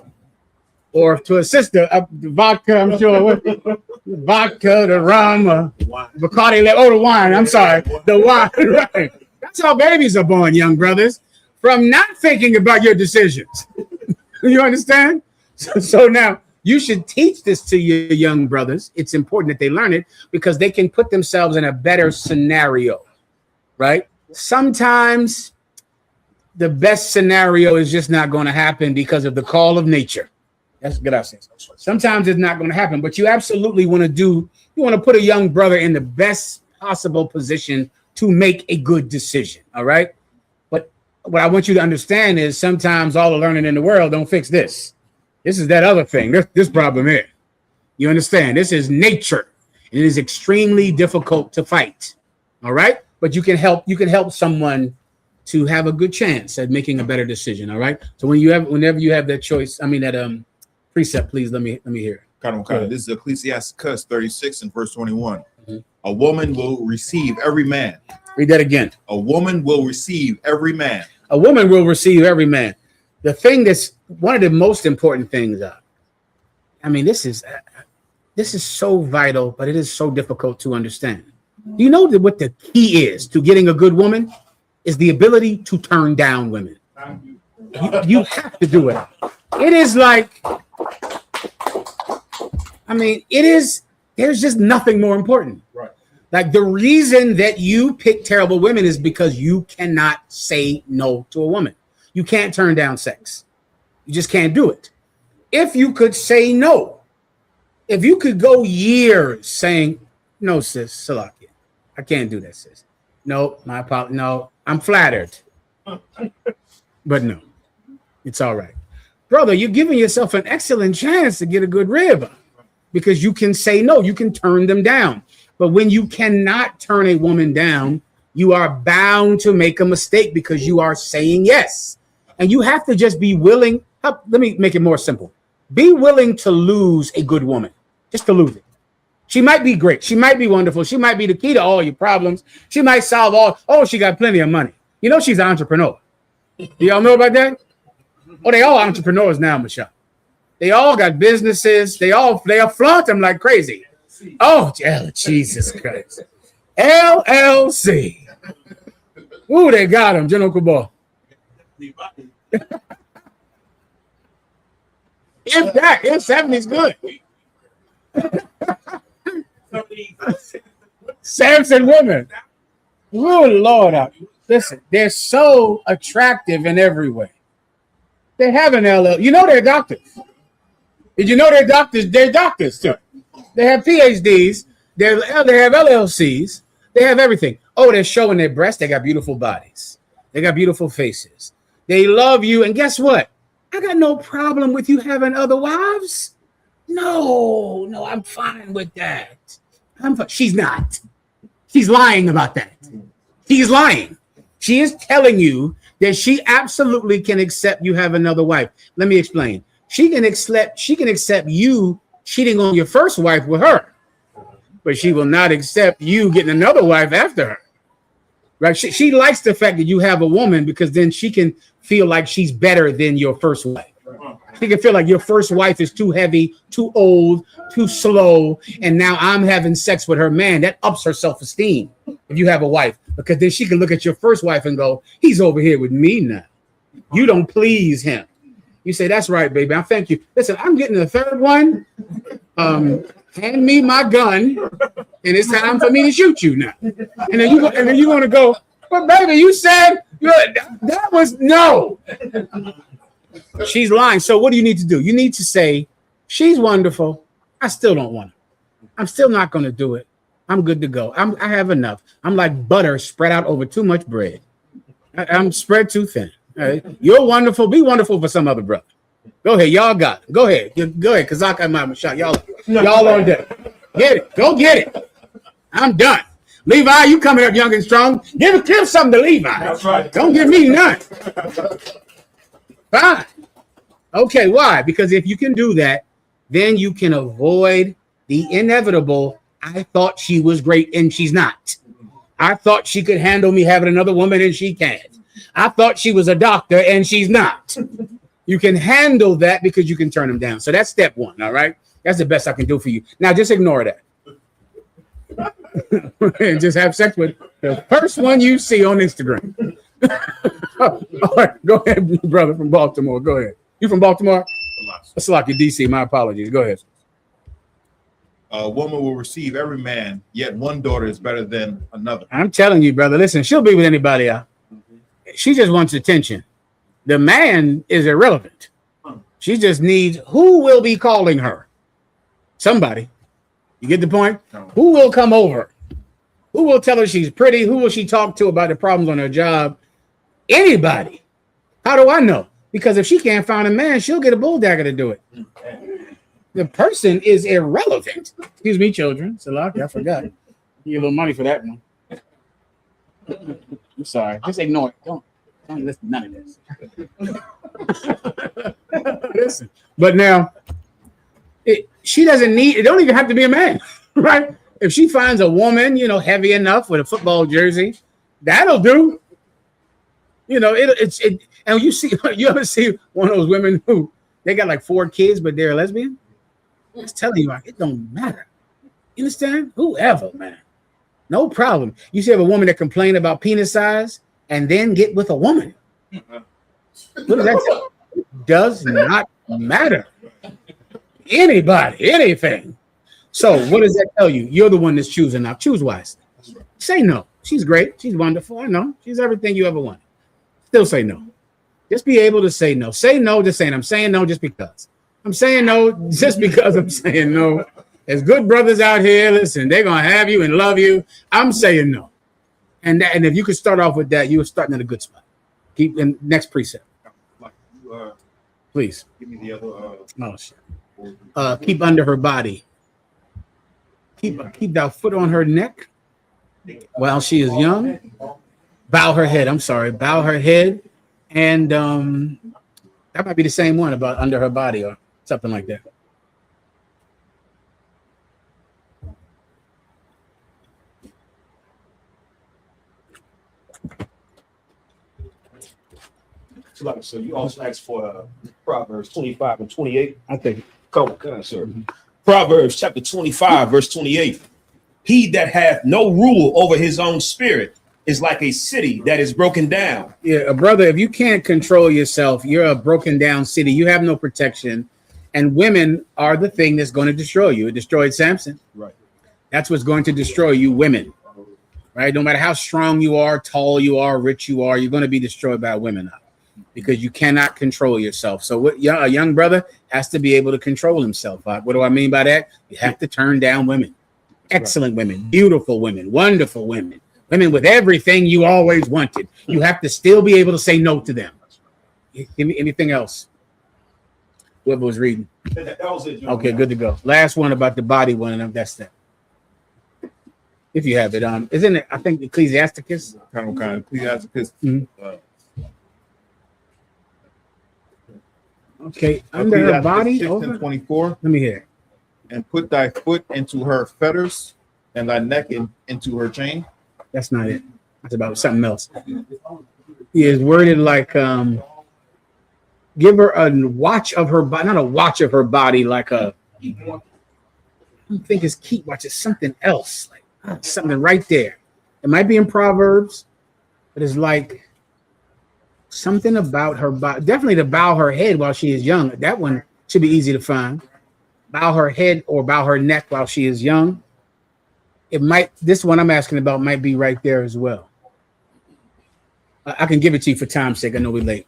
S17: Or to a sister, vodka, I'm sure. Vodka, the rum, Bacardi, the wine. I'm sorry, the wine. Right. That's how babies are born, young brothers, from not thinking about your decisions. You understand? So now you should teach this to your young brothers. It's important that they learn it because they can put themselves in a better scenario, right? Sometimes the best scenario is just not going to happen because of the call of nature. That's gracias. Sometimes it's not going to happen, but you absolutely want to put a young brother in the best possible position to make a good decision. All right. But what I want you to understand is sometimes all the learning in the world don't fix this. This is that other thing. This problem here. You understand? This is nature. And it is extremely difficult to fight. All right. But you can help someone to have a good chance at making a better decision. All right. So whenever you have that choice, I mean that precept, please let me hear it.
S11: Kind of. This is Ecclesiasticus 36 and verse 21. A woman will receive every man.
S17: Read that again.
S11: A woman will receive every man.
S17: A woman will receive every man. The thing that's one of the most important things. I mean, this is so vital, but it is so difficult to understand. Do you know that what the key is to getting a good woman is the ability to turn down women? You have to do it. It is like, I mean, it is. There's just nothing more important.
S11: Right.
S17: Like the reason that you pick terrible women is because you cannot say no to a woman. You can't turn down sex. You just can't do it. If you could say no, if you could go years saying, no, sis, Salakia, I can't do that, sis. No, my apologies. No, I'm flattered. But no, it's all right. Brother, you're giving yourself an excellent chance to get a good rib because you can say no, you can turn them down. But when you cannot turn a woman down, you are bound to make a mistake because you are saying yes. And you have to just be willing. Let me make it more simple. Be willing to lose a good woman, just to lose it. She might be great. She might be wonderful. She might be the key to all your problems. She might solve all. Oh, she got plenty of money. You know, she's an entrepreneur. Do y'all know about that? Oh, they all entrepreneurs now, Michelle. They all got businesses. They all flaunt them like crazy. Oh, Jesus Christ. LLC. Ooh, they got him, General Cabal. If 70's good. Samson women. Oh, Lord. Listen, they're so attractive in every way. They have an LL. You know they're doctors. Did you know they're doctors? They're doctors too. They have PhDs. They have LLCs. They have everything. Oh, they're showing their breasts. They got beautiful bodies. They got beautiful faces. They love you. And guess what? I got no problem with you having other wives. No, I'm fine with that. She's not. She's lying about that. She's lying. She is telling you that she absolutely can accept you have another wife. Let me explain. She can accept you cheating on your first wife with her, but she will not accept you getting another wife after her. Right? She likes the fact that you have a woman because then she can feel like she's better than your first wife. She can feel like your first wife is too heavy, too old, too slow, and now I'm having sex with her man. That ups her self-esteem if you have a wife, because then she can look at your first wife and go, he's over here with me now. You don't please him. You say, that's right, baby. I thank you. Listen, I'm getting the third one. Hand me my gun, and it's time for me to shoot you now. And then you're going to go, but baby, you said that was no. She's lying. So what do you need to do? You need to say, she's wonderful. I still don't want her. I'm still not going to do it. I'm good to go. I have enough. I'm like butter spread out over too much bread. I'm spread too thin. Right? You're wonderful. Be wonderful for some other brother. Go ahead. Y'all got it. Go ahead. Go ahead. Kazak and shot. Y'all on deck. Get it. Go get it. I'm done. Levi, you coming up young and strong. Give something to Levi. That's right. Don't give me none. Fine. Okay, why? Because if you can do that, then you can avoid the inevitable, I thought she was great and she's not. I thought she could handle me having another woman and she can't. I thought she was a doctor and she's not. You can handle that because you can turn them down. So that's step one, all right? That's the best I can do for you. Now just ignore that. And just have sex with the first one you see on Instagram. All right, go ahead, brother from Baltimore. Go ahead. You from Baltimore? That's like your DC. My apologies. Go ahead.
S11: A woman will receive every man, yet one daughter is better than another.
S17: I'm telling you, brother. Listen, she'll be with anybody else. She just wants attention. The man is irrelevant. She just needs who will be calling her. Somebody. You get the point? Who will come over? Who will tell her she's pretty? Who will she talk to about the problems on her job? Anybody. How do I know? Because if she can't find a man, she'll get a bulldagger to do it. The person is irrelevant. Excuse me, children. Salaki, I forgot. Give you a little money for that one. I'm sorry. Just ignore it. Don't listen to none of this. Listen, but now she doesn't need. It don't even have to be a man, right? If she finds a woman, heavy enough with a football jersey, that'll do. And you ever see one of those women who they got like 4 kids, but they're a lesbian? I'm just telling you, like, it don't matter. You understand? Whoever, man. No problem. You see, have a woman that complain about penis size and then get with a woman. What does that tell you? It does not matter. Anybody, anything. So what does that tell you? You're the one that's choosing now. Choose wisely. Say no. She's great. She's wonderful. I know. She's everything you ever wanted. Still say no. Just be able to say no. Say no, just saying I'm saying no just because. I'm saying no just because I'm saying no. There's good brothers out here. Listen, they're going to have you and love you. I'm saying no. And if you could start off with that, you were starting at a good spot. Keep in next precept. Please.
S11: Give me the other.
S17: Oh, shit. Keep under her body. Keep that foot on her neck while she is young. Bow her head. I'm sorry. Bow her head. And that might be the same one about under her body or something like that.
S18: So you also asked for Proverbs 25 and 28.
S17: I think.
S18: Come on, sir. Proverbs chapter 25, verse 28. He that hath no rule over his own spirit is like a city that is broken down.
S17: Yeah, brother, if you can't control yourself, you're a broken down city. You have no protection. And women are the thing that's going to destroy you. It destroyed Samson.
S18: Right.
S17: That's what's going to destroy you, women. Right? No matter how strong you are, tall you are, rich you are, you're going to be destroyed by women because you cannot control yourself. So a young brother has to be able to control himself. What do I mean by that? You have to turn down women. Excellent women, beautiful women, wonderful women, women with everything you always wanted. You have to still be able to say no to them. Give me anything else? Whoever was reading.
S18: That was it,
S17: okay, good to go. Last one about the body one, and that's that. If you have it, isn't it? I think Ecclesiasticus.
S11: Kind of Ecclesiasticus.
S17: Okay, under her body.
S11: 6 and 24.
S17: Let me hear.
S11: And put thy foot into her fetters, and thy neck into her chain.
S17: That's not it. That's about something else. He is worded like give her a watch of her body, not a watch of her body, like a. I don't think it's keep watch. It's something else, like something right there. It might be in Proverbs, but it's like something about her body. Definitely to bow her head while she is young. That one should be easy to find. Bow her head or bow her neck while she is young. It might. This one I'm asking about might be right there as well. I can give it to you for time's sake. I know we're late.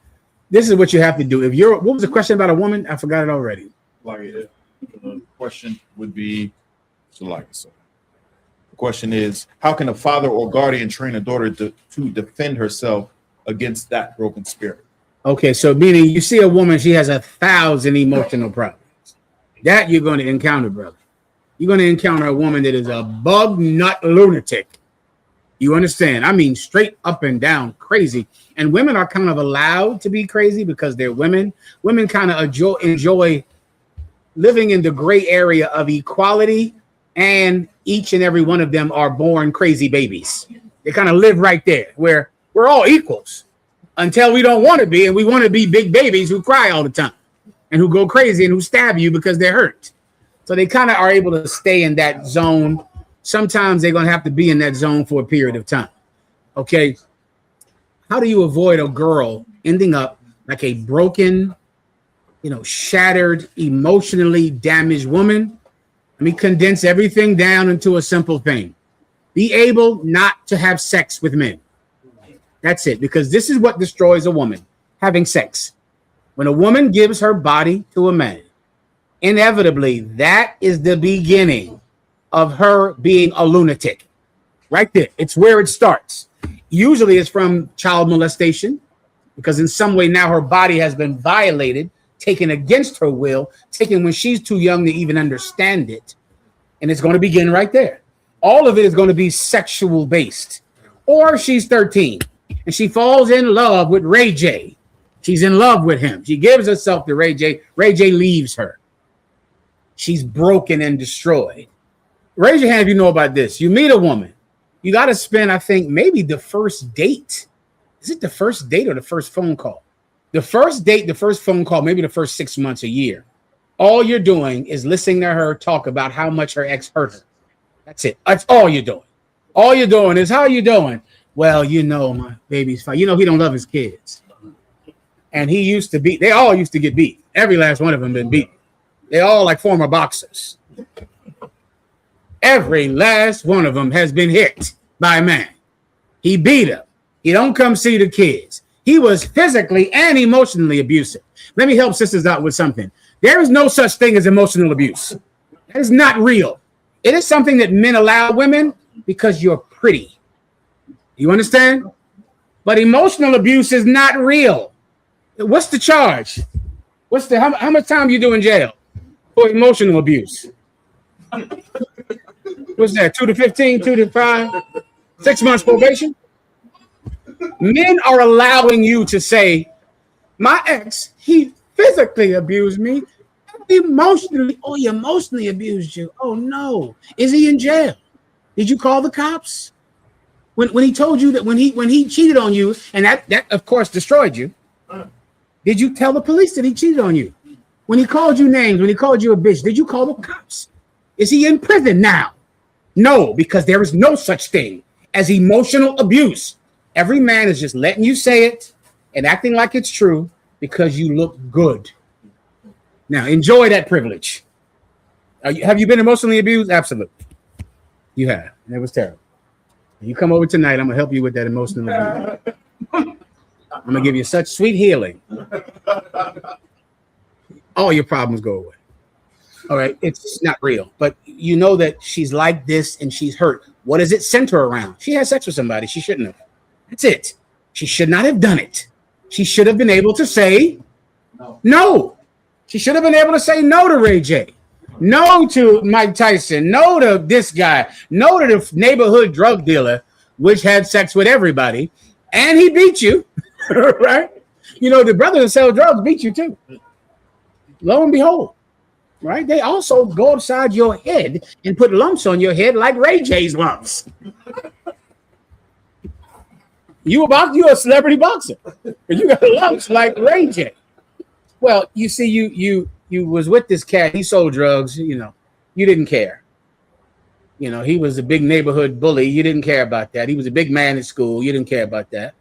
S17: This is what you have to do. If you're, what was the question about a woman? I forgot it already.
S11: The question would be, the question is, how can a father or guardian train a daughter to defend herself against that broken spirit?
S17: Okay, so meaning you see a woman, she has 1,000 emotional problems. That you're going to encounter, brother. You're going to encounter a woman that is a bug nut lunatic. You understand? I mean, straight up and down crazy. And women are kind of allowed to be crazy because they're women. Women kind of enjoy living in the gray area of equality, and each and every one of them are born crazy babies. They kind of live right there where we're all equals until we don't want to be, and we want to be big babies who cry all the time and who go crazy and who stab you because they're hurt. So they kind of are able to stay in that zone. Sometimes they're going to have to be in that zone for a period of time. Okay. How do you avoid a girl ending up like a broken, shattered, emotionally damaged woman? Let me condense everything down into a simple thing. Be able not to have sex with men. That's it. Because this is what destroys a woman, having sex. When a woman gives her body to a man, inevitably, that is the beginning of her being a lunatic. Right there. It's where it starts. Usually it's from child molestation, because in some way now her body has been violated, taken against her will, taken when she's too young to even understand it. And it's going to begin right there. All of it is going to be sexual based. Or she's 13 and she falls in love with Ray J. She's in love with him. She gives herself to Ray J. Ray J leaves her. She's broken and destroyed. Raise your hand if you know about this. You meet a woman. You got to spend, I think, maybe the first date. Is it the first date or the first phone call? The first date, the first phone call, maybe the first 6 months, a year. All you're doing is listening to her talk about how much her ex hurt her. That's it. That's all you're doing. All you're doing is, how you doing? Well, you know, my baby's fine. You know, he don't love his kids. And he used to beat. They all used to get beat. Every last one of them been beat. They all like former boxers. Every last one of them has been hit by a man. He beat him. He don't come see the kids. He was physically and emotionally abusive. Let me help sisters out with something. There is no such thing as emotional abuse. That is not real. It is something that men allow women because you're pretty. You understand? But emotional abuse is not real. What's the charge? What's the how much time you do in jail for emotional abuse? What's that? 2 to 15, 2 to 5, 6 months probation? Men are allowing you to say, my ex, he physically abused me. Emotionally, oh, he emotionally abused you. Oh no. Is he in jail? Did you call the cops? When he told you that when he cheated on you, and that of course destroyed you, did you tell the police that he cheated on you? When he called you names, when he called you a bitch, did you call the cops? Is he in prison now? No, because there is no such thing as emotional abuse. Every man is just letting you say it and acting like it's true because you look good. Now, enjoy that privilege. Have you been emotionally abused? Absolutely. You have. It was terrible. You come over tonight, I'm going to help you with that emotional abuse. I'm going to give you such sweet healing. All your problems go away. All right, it's not real, but you know that she's like this and she's hurt. What does it center around? She had sex with somebody she shouldn't have. That's it. She should not have done it. She should have been able to say no. She should have been able to say no to Ray J, no to Mike Tyson, no to this guy, no to the neighborhood drug dealer, which had sex with everybody, and he beat you, right? You know, the brothers that sell drugs beat you too. Lo and behold. Right? They also go upside your head and put lumps on your head like Ray J's lumps. You a celebrity boxer. You got lumps like Ray J. Well, you see, you was with this cat. He sold drugs. You know, you didn't care. You know, he was a big neighborhood bully. You didn't care about that. He was a big man at school. You didn't care about that.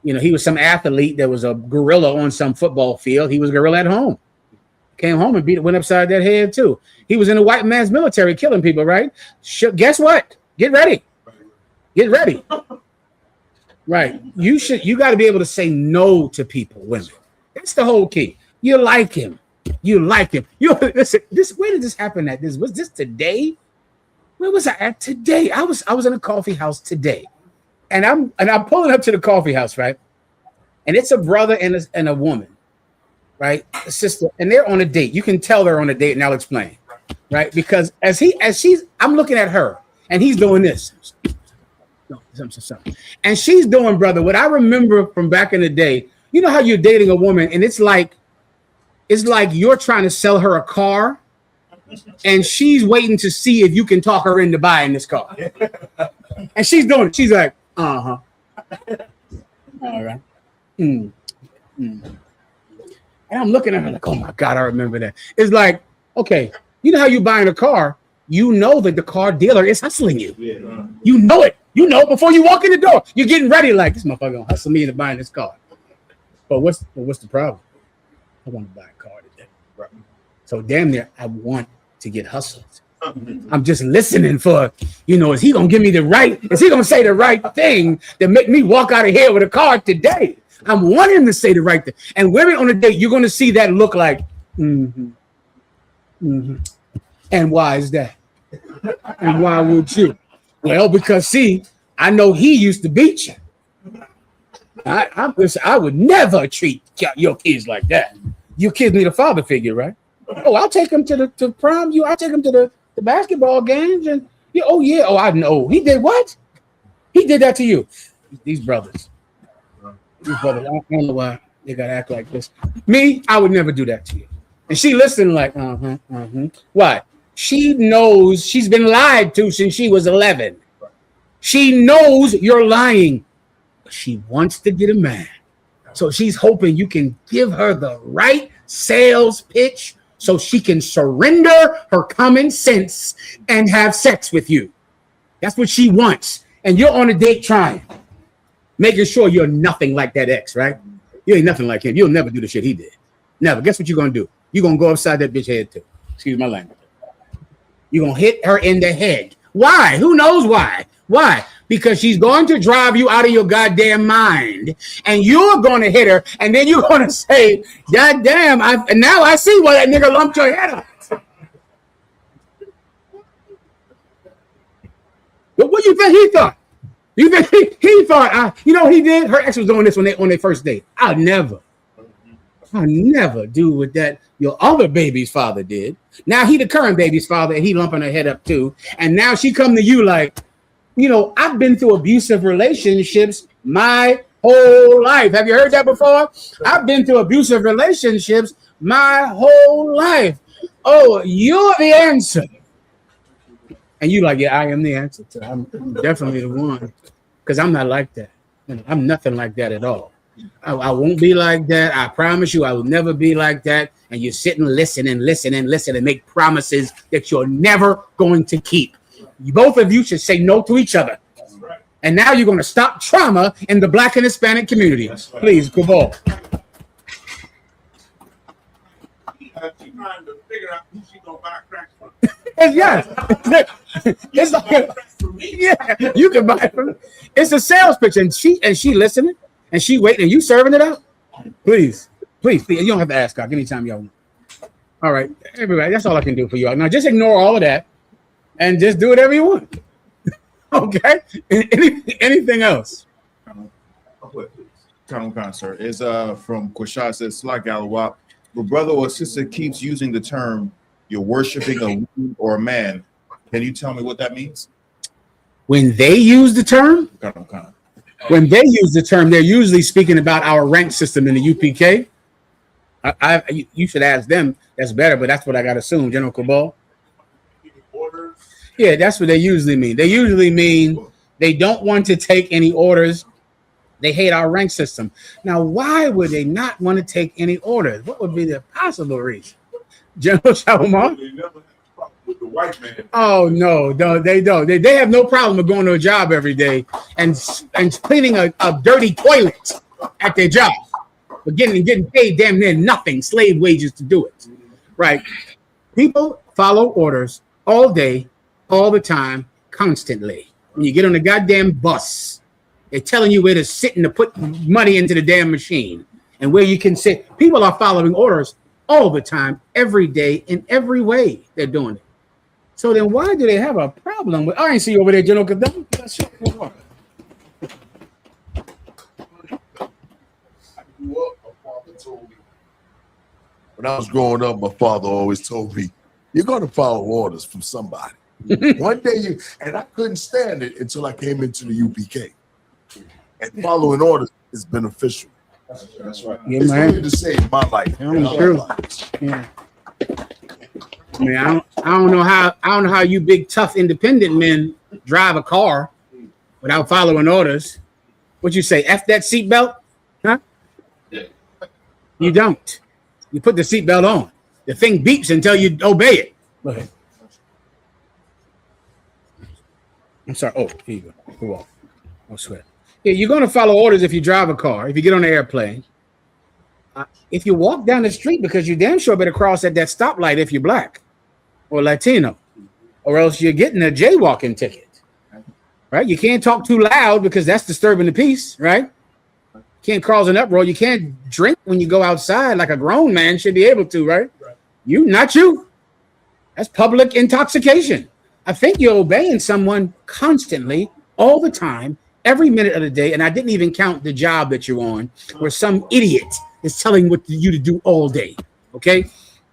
S17: You know, he was some athlete that was a gorilla on some football field. He was a gorilla at home. Came home and went upside that head too. He was in a white man's military killing people, right? Guess what? Get ready. Get ready. Right. You got to be able to say no to people, women. That's the whole key. You like him. You like him. Listen, where did this happen at? Was this today? Where was I at today? I was in a coffee house today. And I'm pulling up to the coffee house, right? And it's a brother and a woman. Right, a sister, and they're on a date. You can tell they're on a date, and I'll explain. Right, because I'm looking at her, and he's doing this, and she's doing, brother, what I remember from back in the day. You know how you're dating a woman, and it's like you're trying to sell her a car, and she's waiting to see if you can talk her into buying this car, and she's doing it. She's like, all right. And I'm looking at her like, oh my God, I remember that. It's like, okay, you know how you buying a car, you know that the car dealer is hustling you. Yeah. You know it. You know before you walk in the door. You're getting ready like, this motherfucker gonna hustle me into buying this car. But what's the problem? I want to buy a car today. Right. So damn near, I want to get hustled. I'm just listening for, is he gonna give me is he gonna say the right thing that make me walk out of here with a car today? I'm wanting to say the right thing. And women on a date, you're going to see that look like, And why is that? And why would you? Well, because see, I know he used to beat you. I would never treat your kids like that. Your kids need a father figure, right? Oh, I'll take them to prom. I'll take them to the basketball games. And I know. He did what? He did that to you. These brothers. These brothers, I don't know why they gotta act like this. Me, I would never do that to you. And she listened like, Why? She knows she's been lied to since she was 11. She knows you're lying, but she wants to get a man. So she's hoping you can give her the right sales pitch so she can surrender her common sense and have sex with you. That's what she wants. And you're on a date trying, making sure you're nothing like that ex, right? You ain't nothing like him. You'll never do the shit he did. Never. Guess what you're going to do? You're going to go upside that bitch head too. Excuse my language. You're going to hit her in the head. Why? Who knows why? Why? Because she's going to drive you out of your goddamn mind, and you're going to hit her, and then you're going to say, God damn, now I see why that nigga lumped your head up. But what do you think he thought? You think he thought, you know what he did? Her ex was doing this on their first date. I'll never do what that your other baby's father did. Now he the current baby's father, and he lumping her head up too. And now she come to you like, you know, I've been through abusive relationships my whole life. Have you heard that before? I've been through abusive relationships my whole life. Oh, you're the answer. And you like, yeah, I am the answer. I'm definitely the one. Because I'm not like that. I'm nothing like that at all. I won't be like that. I promise you I will never be like that. And you sit and listen and make promises that you're never going to keep. Both of you should say no to each other. And now you're going to stop trauma in the Black and Hispanic communities. Please, Cabal.
S15: She's trying to figure out who she's going to buy cracks from.
S17: Yes. It's like, yeah, you can buy it from. It's a sales pitch, and she listening, and she waiting, and you serving it up. Please. You don't have to ask her anytime y'all want. All right, everybody, that's all I can do for you. Now just ignore all of that and just do whatever you want. Okay? Anything else?
S11: Sir, is from Kwashai, says Slack Galawap. If a brother or sister keeps using the term you're worshiping a woman or a man, can you tell me what that means?
S17: When they use the term, they're usually speaking about our rank system in the UPK. You should ask them. That's better, but that's what I got to assume, General Cabal. Yeah, that's what they usually mean. They usually mean they don't want to take any orders. They hate our rank system. Now, why would they not want to take any orders? What would be the possible reason? General Shalimar?
S15: With the white man.
S17: Oh, no, they don't. They have no problem with going to a job every day and cleaning a dirty toilet at their job. But getting paid damn near nothing, slave wages to do it. Right? People follow orders all day, all the time, constantly. When you get on the goddamn bus, they're telling you where to sit and to put money into the damn machine and where you can sit. People are following orders all the time, every day, in every way they're doing it. So then why do they have a problem with? I ain't see you over there, General Kadam.
S19: When I was growing up, my father always told me, you're going to follow orders from somebody. One day and I couldn't stand it until I came into the UPK. And following orders is beneficial.
S11: That's right.
S17: Yeah,
S19: it's
S17: man.
S19: really to save my life.
S17: Yeah. I mean, I don't know how you big tough independent men drive a car without following orders. What you say? F that seatbelt? Huh? You don't. You put the seatbelt on. The thing beeps until you obey it. Go ahead. I'm sorry. Oh, here you go. Go on. I'll sweat. Yeah, you're going to follow orders if you drive a car, if you get on an airplane. If you walk down the street, because you damn sure better cross at that stoplight if you're black or Latino, or else you're getting a jaywalking ticket, right? You can't talk too loud because that's disturbing the peace, right? You can't cause an uproar. You can't drink when you go outside like a grown man should be able to, right? You, not you. That's public intoxication. I think you're obeying someone constantly, all the time, every minute of the day, and I didn't even count the job that you're on, where some idiot is telling what you to do all day, okay?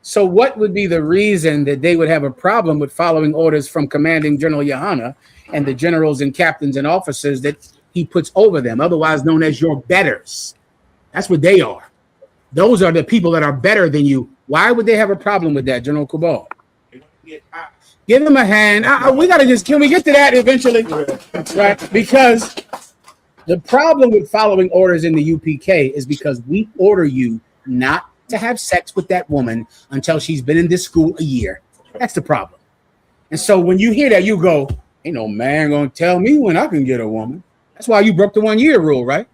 S17: So what would be the reason that they would have a problem with following orders from Commanding General Yahanna and the generals and captains and officers that he puts over them, otherwise known as your betters? That's what they are. Those are the people that are better than you. Why would they have a problem with that, General Cabal? Give them a hand. Can we get to that eventually? Right? Because the problem with following orders in the UPK is because we order you not to have sex with that woman until she's been in this school a year. That's the problem. And so when you hear that, you go, ain't no man gonna tell me when I can get a woman. That's why you broke the 1 year rule, right?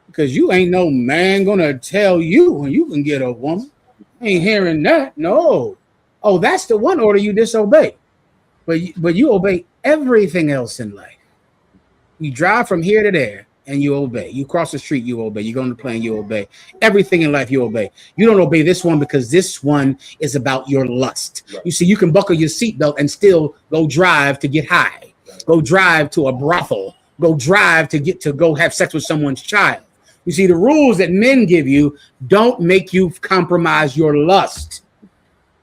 S17: Because you ain't no man gonna tell you when you can get a woman. Ain't hearing that. No. Oh, that's the one order you disobey. But you obey everything else in life. You drive from here to there and you obey. You cross the street, you obey. You go on the plane, you obey. Everything in life, you obey. You don't obey this one because this one is about your lust. Right. You see, you can buckle your seatbelt and still go drive to get high. Right. Go drive to a brothel. Go drive to go have sex with someone's child. You see, the rules that men give you don't make you compromise your lust.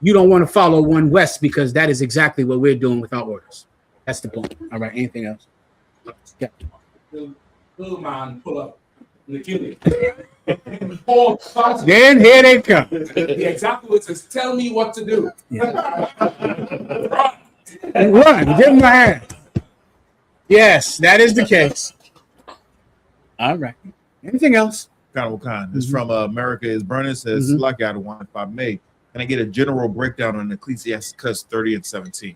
S17: You don't want to follow One West because that is exactly what we're doing with our orders. That's the point. All right. Anything else? Yeah.
S8: Little man pull up. Then
S17: here they come.
S8: Exactly what says. Tell me what to do.
S17: Run. Give him a hand. Yes, that is the case. All right. Anything else?
S11: Khan. It's from America is Burning. Says, like I one if I may. Can I get a general breakdown on Ecclesiasticus 30 and 17?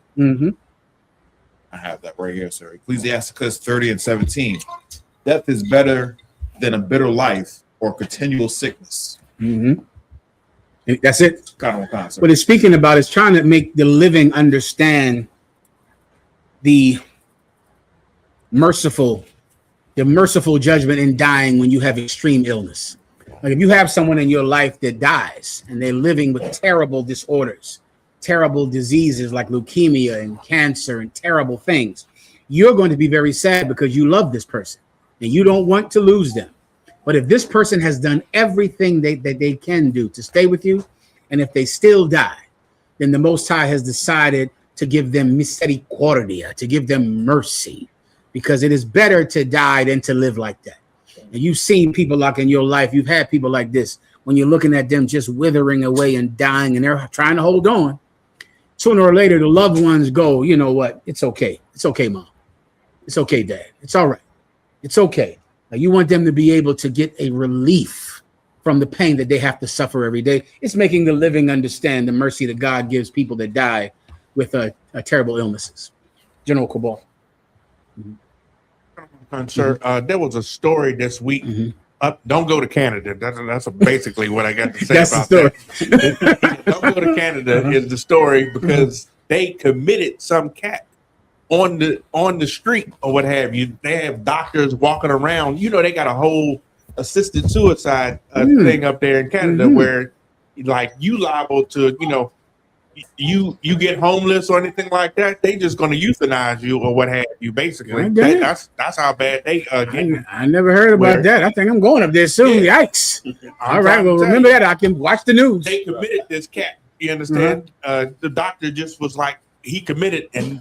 S11: I have that right here, sir. Ecclesiasticus 30 and 17. Death is better than a bitter life or continual sickness.
S17: That's it.
S11: Khan,
S17: what it's speaking about is trying to make the living understand the merciful judgment in dying when you have extreme illness. Like if you have someone in your life that dies and they're living with terrible disorders, terrible diseases like leukemia and cancer and terrible things, you're going to be very sad because you love this person and you don't want to lose them. But if this person has done everything that they can do to stay with you, and if they still die, then the Most High has decided to give them misericordia, to give them mercy, because it is better to die than to live like that. And you've seen people like in your life, you've had people like this, when you're looking at them just withering away and dying and they're trying to hold on. Sooner or later, the loved ones go, you know what? It's okay. It's okay, Mom. It's okay, Dad. It's all right. It's okay. Now, you want them to be able to get a relief from the pain that they have to suffer every day. It's making the living understand the mercy that God gives people that die with terrible illnesses. General Cabal.
S15: Sir, there was a story this week. Don't go to Canada. That's basically what I got to say
S17: That's
S15: about
S17: the
S15: that. Don't go to Canada is the story because they committed some cat on the street or what have you. They have doctors walking around. You know, they got a whole assisted suicide thing up there in Canada where like you liable to, you know, you get homeless or anything like that, they just going to euthanize you or what have you. Basically, that's how bad they get.
S17: I never heard about that. I think I'm going up there soon. Yikes! All right, well, remember that. I can watch the news.
S15: They committed this cat. You understand? The doctor just was like he committed and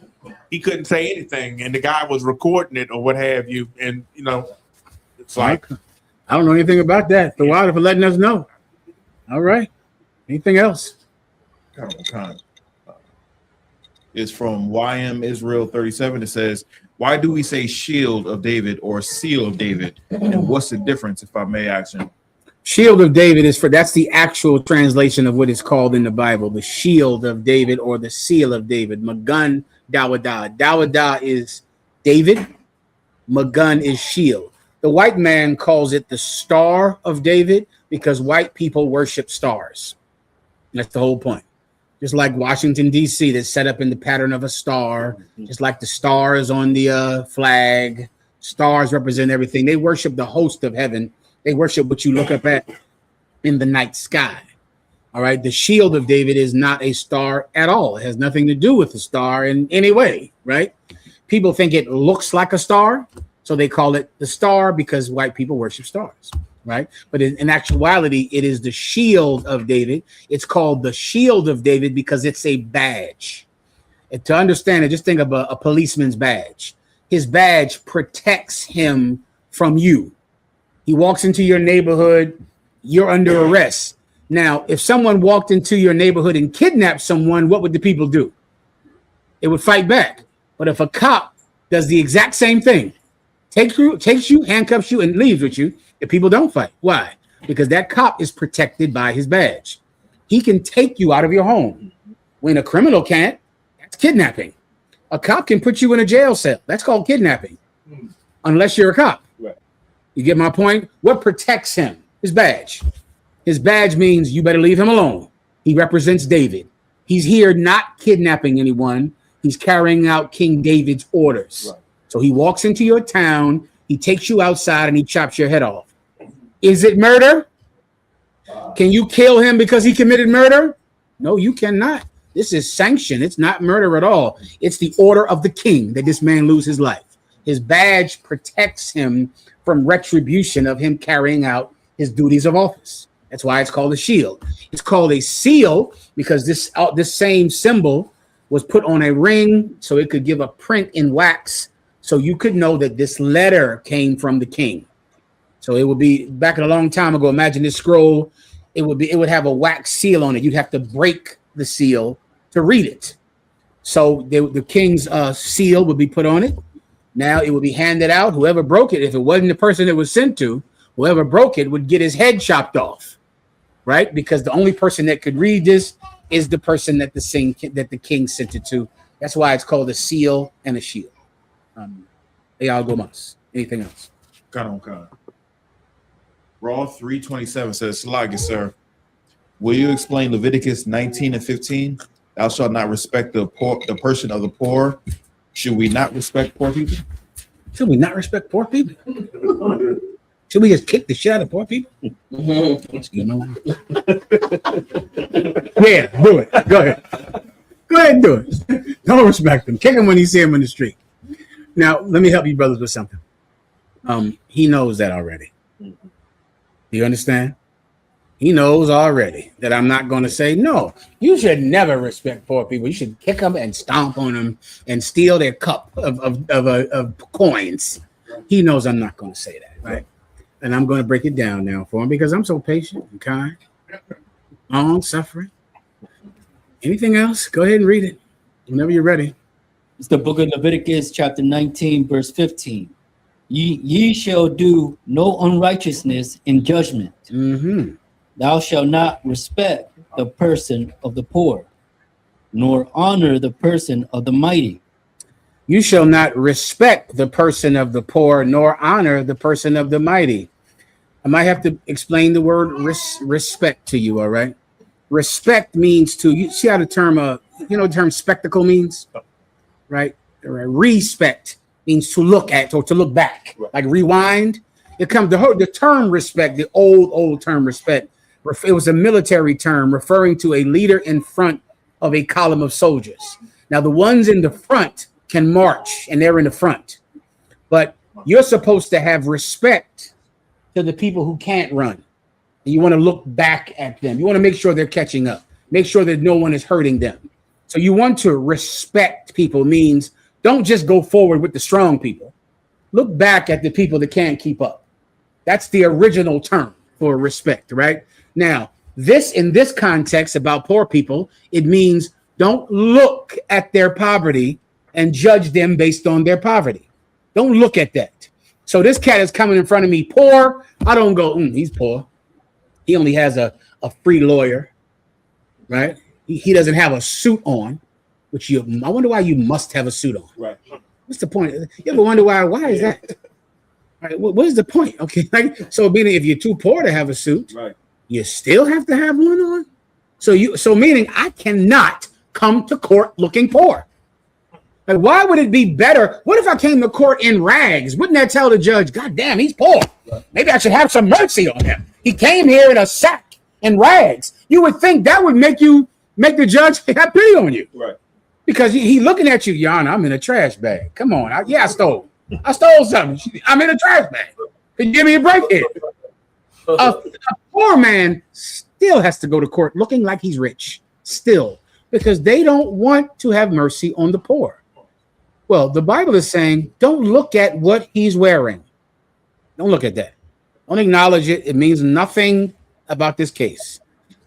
S15: he couldn't say anything, and the guy was recording it or what have you. And you know, it's like
S17: I don't know anything about that. So why for letting us know? All right. Anything else?
S11: Is from YM Israel 37. It says, why do we say shield of David or seal of David? And what's the difference, if I may ask him?
S17: Shield of David that's the actual translation of what is called in the Bible, the shield of David or the seal of David. Magun Dawadah. Dawadah is David. Magun is shield. The white man calls it the Star of David because white people worship stars. That's the whole point. Just like Washington, D.C., that's set up in the pattern of a star, just like the stars on the flag. Stars represent everything. They worship the host of heaven. They worship what you look up at in the night sky. All right. The shield of David is not a star at all. It has nothing to do with the star in any way. Right. People think it looks like a star, so they call it the star because white people worship stars. Right. But in actuality, it is the shield of David. It's called the shield of David because it's a badge. And to understand it, just think of a policeman's badge. His badge protects him from you. He walks into your neighborhood, you're under arrest. Now, if someone walked into your neighborhood and kidnapped someone, what would the people do? It would fight back. But if a cop does the exact same thing, takes you, handcuffs you, and leaves with you, the people don't fight. Why? Because that cop is protected by his badge. He can take you out of your home. When a criminal can't, that's kidnapping. A cop can put you in a jail cell. That's called kidnapping. Unless you're a cop.
S18: Right.
S17: You get my point? What protects him? His badge. His badge means you better leave him alone. He represents David. He's here not kidnapping anyone. He's carrying out King David's orders. Right. So he walks into your town, he takes you outside, and he chops your head off. Is it murder? Can you kill him because he committed murder? No, you cannot. This is sanctioned. It's not murder at all. It's the order of the king that this man lose his life. His badge protects him from retribution of him carrying out his duties of office. That's why it's called a shield. It's called a seal because this same symbol was put on a ring so it could give a print in wax so you could know that this letter came from the king. So it would be back in a long time ago. Imagine this scroll. It would have a wax seal on it. You'd have to break the seal to read it. So the king's seal would be put on it. Now it would be handed out. Whoever broke it, if it wasn't the person it was sent to, whoever broke it would get his head chopped off, right? Because the only person that could read this is the person that the king sent it to. That's why it's called a seal and a shield. Y'all go mas. Anything else?
S11: Got on. Raw 327 says, Salagi, sir, will you explain Leviticus 19 and 15? Thou shalt not respect the person of the poor. Should we not respect poor people?
S17: Should we not respect poor people? Should we just kick the shit out of poor people? Yeah, do it. Go ahead. Go ahead and do it. Don't respect them. Kick him when you see him in the street. Now, let me help you brothers with something. He knows that already. Do you understand? He knows already that I'm not going to say, no, you should never respect poor people. You should kick them and stomp on them and steal their cup of coins. He knows I'm not going to say that, right? And I'm going to break it down now for him because I'm so patient and kind, long suffering. Anything else? Go ahead and read it whenever you're ready.
S9: It's the book of Leviticus, chapter 19, verse 15. Ye shall do no unrighteousness in judgment.
S17: Mm-hmm.
S9: Thou shalt not respect the person of the poor, nor honor the person of the mighty.
S17: You shall not respect the person of the poor, nor honor the person of the mighty. I might have to explain the word respect to you, all right? Respect means to, you see how the term, the term spectacle means, right? Respect means to look at or to look back, like rewind. It comes, the term respect, the old term respect, it was a military term referring to a leader in front of a column of soldiers. Now, the ones in the front can march and they're in the front, but you're supposed to have respect to the people who can't run. And you want to look back at them. You want to make sure they're catching up, make sure that no one is hurting them. So you want to respect people means don't just go forward with the strong people. Look back at the people that can't keep up. That's the original term for respect, right? Now, in this context about poor people, it means don't look at their poverty and judge them based on their poverty. Don't look at that. So this cat is coming in front of me poor. I don't go, he's poor. He only has a free lawyer, right? He doesn't have a suit on, which I wonder why you must have a suit on.
S18: Right.
S17: What's the point? You ever wonder why is that? Right, what is the point? Okay, so meaning if you're too poor to have a suit,
S18: right,
S17: you still have to have one on. So meaning I cannot come to court looking poor. Like, why would it be better? What if I came to court in rags? Wouldn't that tell the judge, God damn, he's poor. Maybe I should have some mercy on him. He came here in a sack and rags. You would think that would make the judge have pity on you.
S18: Right.
S17: Because he looking at you, Yahanna, I'm in a trash bag. Come on. I stole something. I'm in a trash bag. Can you give me a break here? A poor man still has to go to court looking like he's rich. Still. Because they don't want to have mercy on the poor. Well, the Bible is saying, don't look at what he's wearing. Don't look at that. Don't acknowledge it. It means nothing about this case.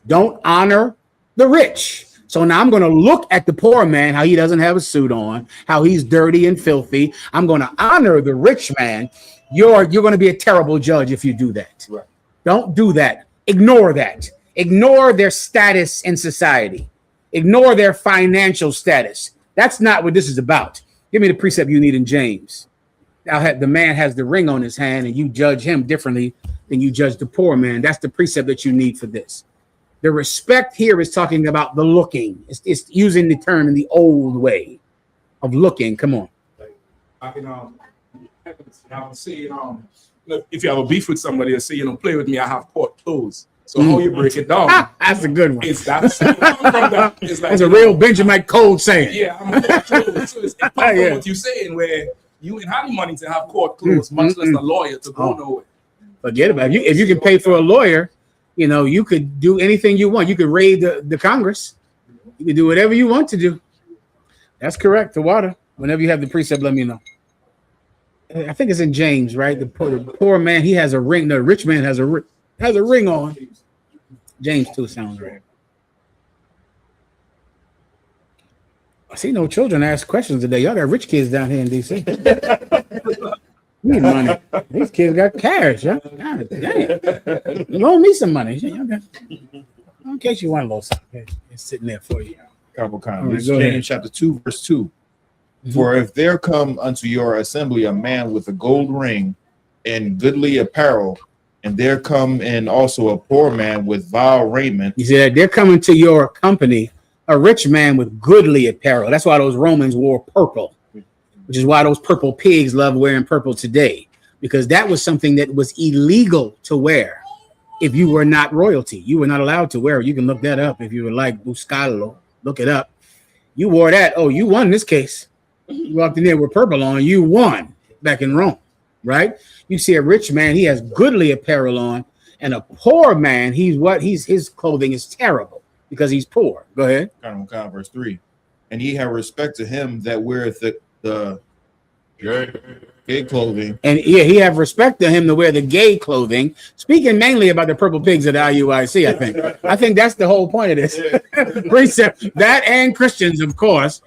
S17: Don't honor the rich. So now I'm going to look at the poor man, how he doesn't have a suit on, how he's dirty and filthy. I'm going to honor the rich man. You're going to be a terrible judge if you do that.
S8: Right.
S17: Don't do that. Ignore that. Ignore their status in society. Ignore their financial status. That's not what this is about. Give me the precept you need in James. Now, the man has the ring on his hand, and you judge him differently than you judge the poor man. That's the precept that you need for this. The respect here is talking about the looking. It's using the term in the old way of looking. Come on.
S8: I can say, if you have a beef with somebody, you say, play with me, I have court clothes. So how you break it down?
S17: That's a good one.
S8: It's that.
S17: That's a real Benjamin Code saying.
S8: Yeah, I'm a court clothes. So it's from what you're saying, where you ain't having money to have court clothes, much less a lawyer to go nowhere.
S17: Forget about it. If you can pay for a lawyer, you could do anything you want. You could raid the Congress. You can do whatever you want to do. That's correct. The water. Whenever you have the precept, let me know. I think it's in James, right? The poor man, he has a ring. The rich man has a ring on. James 2 sounds right. I see no children ask questions today. Y'all got rich kids down here in D.C. Need money. These kids got cash, huh? God damn. Loan me some money. In case you want a little something, it's sitting there for you.
S11: Couple comments. James chapter 2, verse 2. For if there come unto your assembly a man with a gold ring and goodly apparel, and there come in also a poor man with vile raiment.
S17: You see that? They're coming to your company, a rich man with goodly apparel. That's why those Romans wore purple, which is why those purple pigs love wearing purple today, because that was something that was illegal to wear. If you were not royalty, you were not allowed to wear it. You can look that up if you were like Buscalo. Look it up. You wore that. Oh, you won this case. You walked in there with purple on. You won back in Rome, right? You see a rich man, he has goodly apparel on, and a poor man, his clothing is terrible because he's poor. Go ahead.
S11: Verse 3. And ye have respect to him that weareth the gay clothing. And
S17: he have respect to him to wear the gay clothing. Speaking mainly about the purple pigs at the IUIC, I think. I think that's the whole point of this. Precept, that and Christians, of course.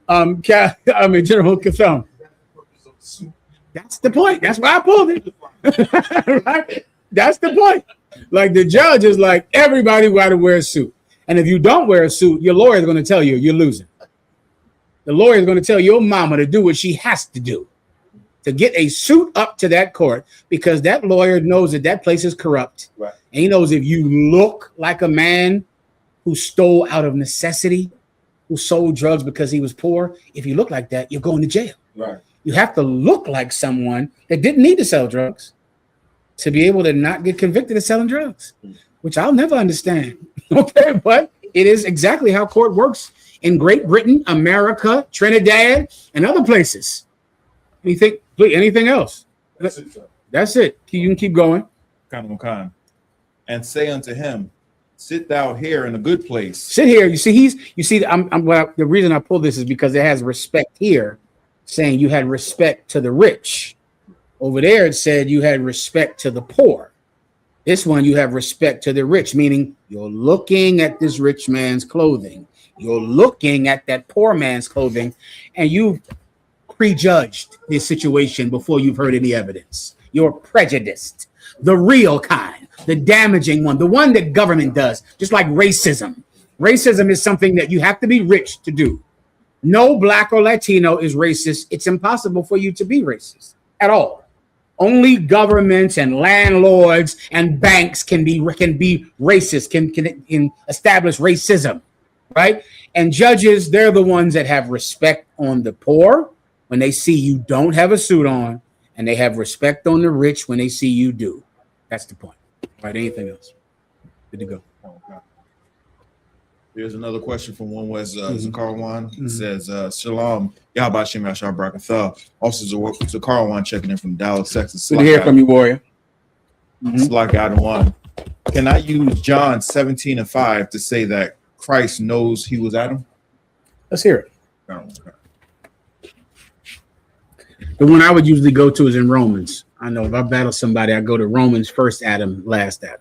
S17: General Cathone. That's the point. That's why I pulled it. Right? That's the point. Like the judge is like, everybody got to wear a suit. And if you don't wear a suit, your lawyer is going to tell you you're losing. The lawyer is going to tell your mama to do what she has to do to get a suit up to that court, because that lawyer knows that place is corrupt. Right. And he knows if you look like a man who stole out of necessity, who sold drugs because he was poor, if you look like that, you're going to jail. Right. You have to look like someone that didn't need to sell drugs to be able to not get convicted of selling drugs, which I'll never understand. Okay, but it is exactly how court works in Great Britain, America, Trinidad, and other places. Anything else? That's it. You can keep going.
S11: And say unto him, sit thou here in a good place.
S17: Sit here. The reason I pull this is because it has respect here, saying you had respect to the rich. Over there, it said you had respect to the poor. This one, you have respect to the rich, meaning you're looking at this rich man's clothing. You're looking at that poor man's clothing, and you've prejudged this situation before you've heard any evidence. You're prejudiced. The real kind, the damaging one, the one that government does, just like racism. Racism is something that you have to be rich to do. No Black or Latino is racist. It's impossible for you to be racist at all. Only governments and landlords and banks can be racist, can establish racism, right? And judges, they're the ones that have respect on the poor when they see you don't have a suit on, and they have respect on the rich when they see you do. That's the point. All right, anything else? Good to go.
S11: Here's another question from one was Zakarwan. It says, Shalom, Yahabashim Yashar Brakatha. Also, Zakarwan checking in from Dallas, Texas.
S17: Good to hear from you, warrior.
S11: Slack out one. Can I use John 17:5 to say that Christ knows he was Adam?
S17: Let's hear it. The one I would usually go to is in Romans. I know if I battle somebody, I go to Romans, first Adam, last Adam.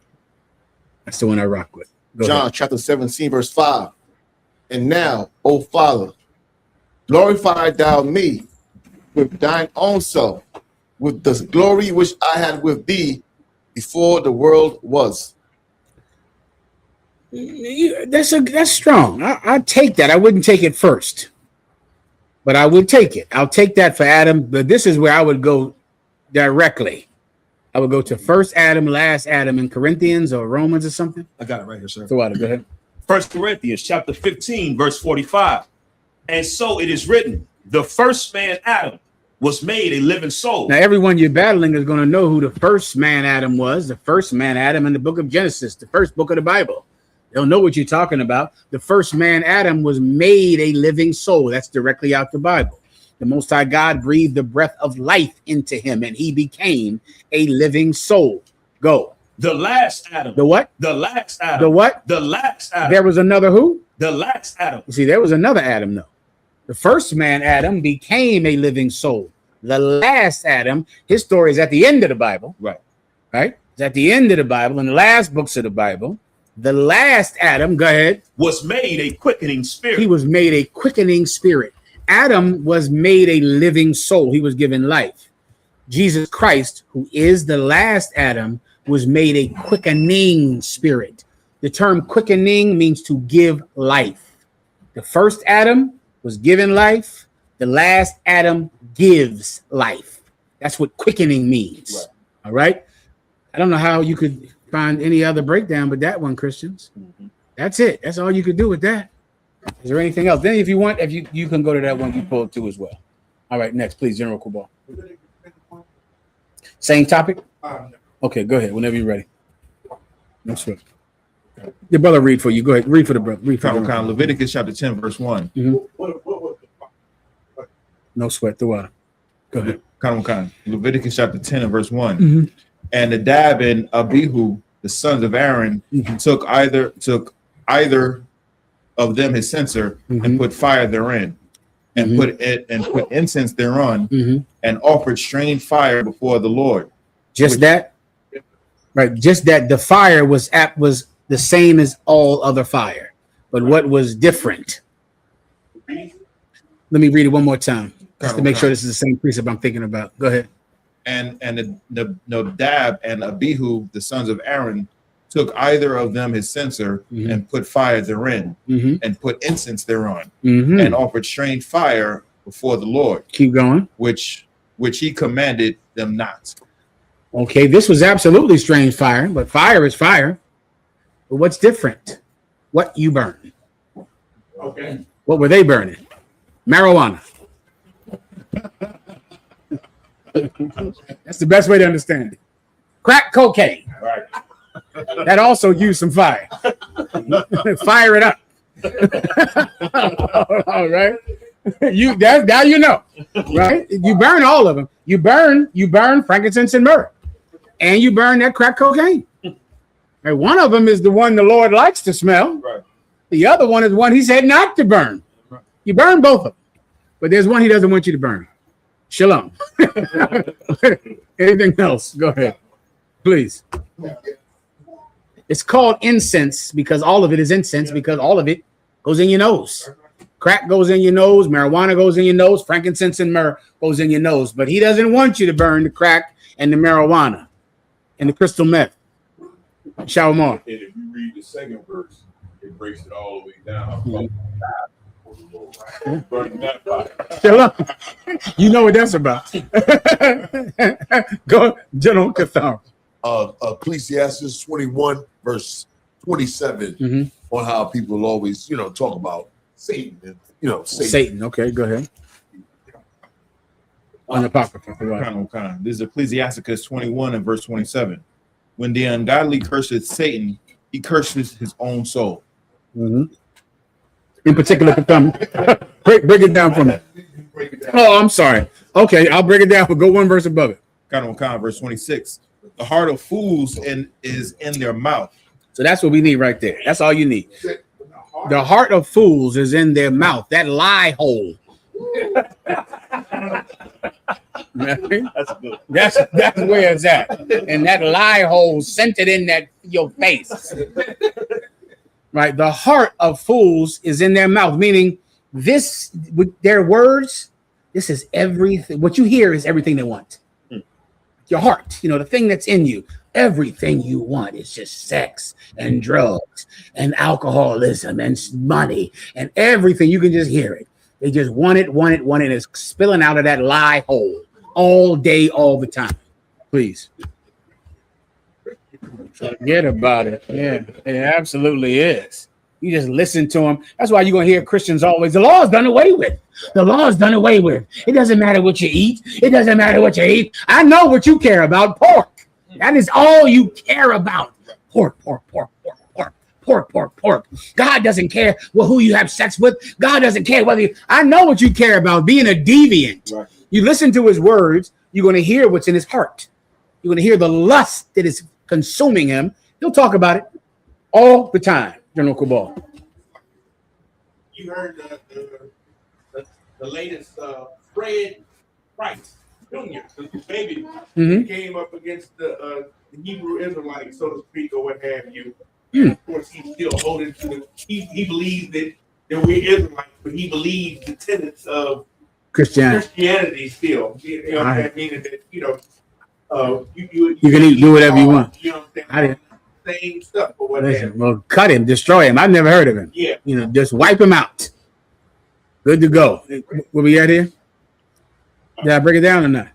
S17: That's the one I rock with. Go
S14: John
S17: ahead.
S14: chapter 17, verse 5. And now, O Father, glorify thou me with thine own self, with the glory which I had with thee before the world was.
S17: That's strong. I take that. I wouldn't take it first, but I would take it. I'll take that for Adam. But this is where I would go directly. I would go to first Adam, last Adam in Corinthians or Romans or something.
S18: I got it right here, sir.
S17: So go ahead.
S18: 1 Corinthians chapter 15, verse 45. And so it is written, the first man Adam was made a living soul.
S17: Now, everyone you're battling is going to know who the first man Adam was. The first man Adam in the book of Genesis, the first book of the Bible. They'll know what you're talking about. The first man Adam was made a living soul. That's directly out the Bible. The Most High God breathed the breath of life into him, and he became a living soul. Go.
S18: The last Adam.
S17: The what?
S18: The last Adam.
S17: The what?
S18: The last Adam.
S17: There was another who?
S18: The last Adam.
S17: You see, there was another Adam, though. The first man, Adam, became a living soul. The last Adam, his story is at the end of the Bible.
S18: Right.
S17: Right? It's at the end of the Bible, in the last books of the Bible. The last Adam, go ahead.
S18: Was made a quickening spirit.
S17: He was made a quickening spirit. Adam was made a living soul. He was given life. Jesus Christ, who is the last Adam, was made a quickening spirit. The term quickening means to give life. The first Adam was given life. The last Adam gives life. That's what quickening means. Right. All right. I don't know how you could find any other breakdown but that one, Christians. That's it. That's all you could do with that. Is there anything else? Then if you want, if you can go to that one you pulled too as well. All right, next, please, General Kubal. Same topic? Okay, go ahead. Whenever you're ready. No sweat. Your brother read for you. Go ahead. Read for the brother. Read for the
S11: Leviticus chapter 10, verse 1.
S17: No sweat. The water. Go ahead.
S11: Leviticus chapter 10 and verse 1. And Nadab and Abihu, the sons of Aaron, took either of them his censer and put fire therein, and put incense thereon, and offered strange fire before the Lord.
S17: Just that, right? Just that the fire was the same as all other fire, but what was different? Let me read it one more time, just to make sure this is the same precept I'm thinking about. Go ahead.
S11: And Nadab and Abihu, the sons of Aaron, took either of them his censer and put fire therein, and put incense thereon, and offered strange fire before the Lord.
S17: Keep going.
S11: Which he commanded them not.
S17: Okay, this was absolutely strange fire, but fire is fire. But what's different? What you burn?
S11: Okay.
S17: What were they burning? Marijuana. That's the best way to understand it. Crack cocaine.
S11: Right.
S17: That also used some fire. Fire it up. All right. Now you know, right? You burn all of them. You burn frankincense and myrrh, and you burn that crack cocaine. Right? One of them is the one the Lord likes to smell.
S11: Right.
S17: The other one is one he said not to burn. Right. You burn both of them, but there's one he doesn't want you to burn. Shalom. Anything else? Go ahead, please. It's called incense because all of it is incense, because all of it goes in your nose. Crack goes in your nose, marijuana goes in your nose, frankincense and myrrh goes in your nose. But he doesn't want you to burn the crack and the marijuana and the crystal meth. Shalom.
S20: And if you read the second verse, it breaks it all the way down.
S17: Shalom. You know what that's about. Go, General Cathar.
S19: Ecclesiastes 21, verse 27, on how people always, talk about Satan and,
S17: Satan. Okay, go ahead. On the Apocrypha.
S11: This is Ecclesiasticus 21 and verse 27. When the ungodly curses Satan, he curses his own soul.
S17: In particular, break it down for me. Oh, I'm sorry. Okay, I'll break it down, but go one verse above it.
S11: Verse 26. The heart of fools is in their mouth.
S17: So that's what we need right there. That's all you need. The heart of fools is in their mouth. That lie hole.
S18: That's good.
S17: That's where it's at. And that lie hole sent it in that your face. Right? The heart of fools is in their mouth, meaning this with their words, this is everything. What you hear is everything they want. Your heart, the thing that's in you, everything you want is just sex and drugs and alcoholism and money and everything. You can just hear it. They just want it. It's spilling out of that lie hole all day, all the time. Please. Forget about it. Yeah, it absolutely is. You just listen to them. That's why you're going to hear Christians always, the law is done away with. The law is done away with. It doesn't matter what you eat. It doesn't matter what you eat. I know what you care about, pork. That is all you care about. Pork. God doesn't care who you have sex with. God doesn't care whether you... I know what you care about, being a deviant. Right. You listen to his words, you're going to hear what's in his heart. You're going to hear the lust that is consuming him. He'll talk about it all the time. General Cabal.
S15: You heard the latest Fred Price Jr., the baby came up against the Hebrew Israelite, so to speak, or what have you. Of course, he's still holding to he believes that we're Israelites, but he believes the tenets of Christianity still. You know what I mean? That you
S17: can do whatever you want.
S15: You know what I'm saying? Same stuff or whatever.
S17: Listen, well, cut him, destroy him. I've never heard of him.
S15: Yeah.
S17: Just wipe him out. Good to go. Where we at here? Did I break it down or not?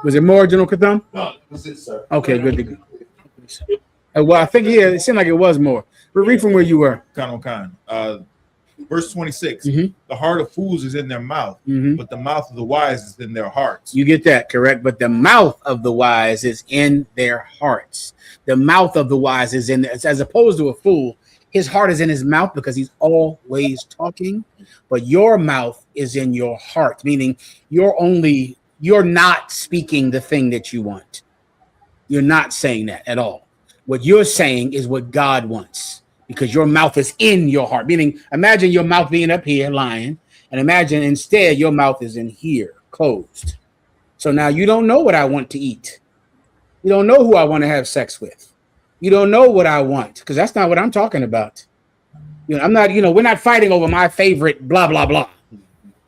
S17: Was it more, General Katham?
S11: No, that's it, sir.
S17: Okay, good to go. Well, I think it seemed like it was more. But read from where you were.
S11: Verse 26. The heart of fools is in their mouth, but the mouth of the wise is in their hearts.
S17: You get that correct, but the mouth of the wise is in their hearts. The mouth of the wise is in there, as opposed to a fool. His heart is in his mouth because he's always talking, but your mouth is in your heart, meaning you're not speaking the thing that you want. You're not saying that at all. What you're saying is what God wants, because your mouth is in your heart. Meaning, imagine your mouth being up here lying, and imagine instead your mouth is in here, closed. So now you don't know what I want to eat. You don't know who I want to have sex with. You don't know what I want, because that's not what I'm talking about. I'm not, we're not fighting over my favorite blah, blah, blah,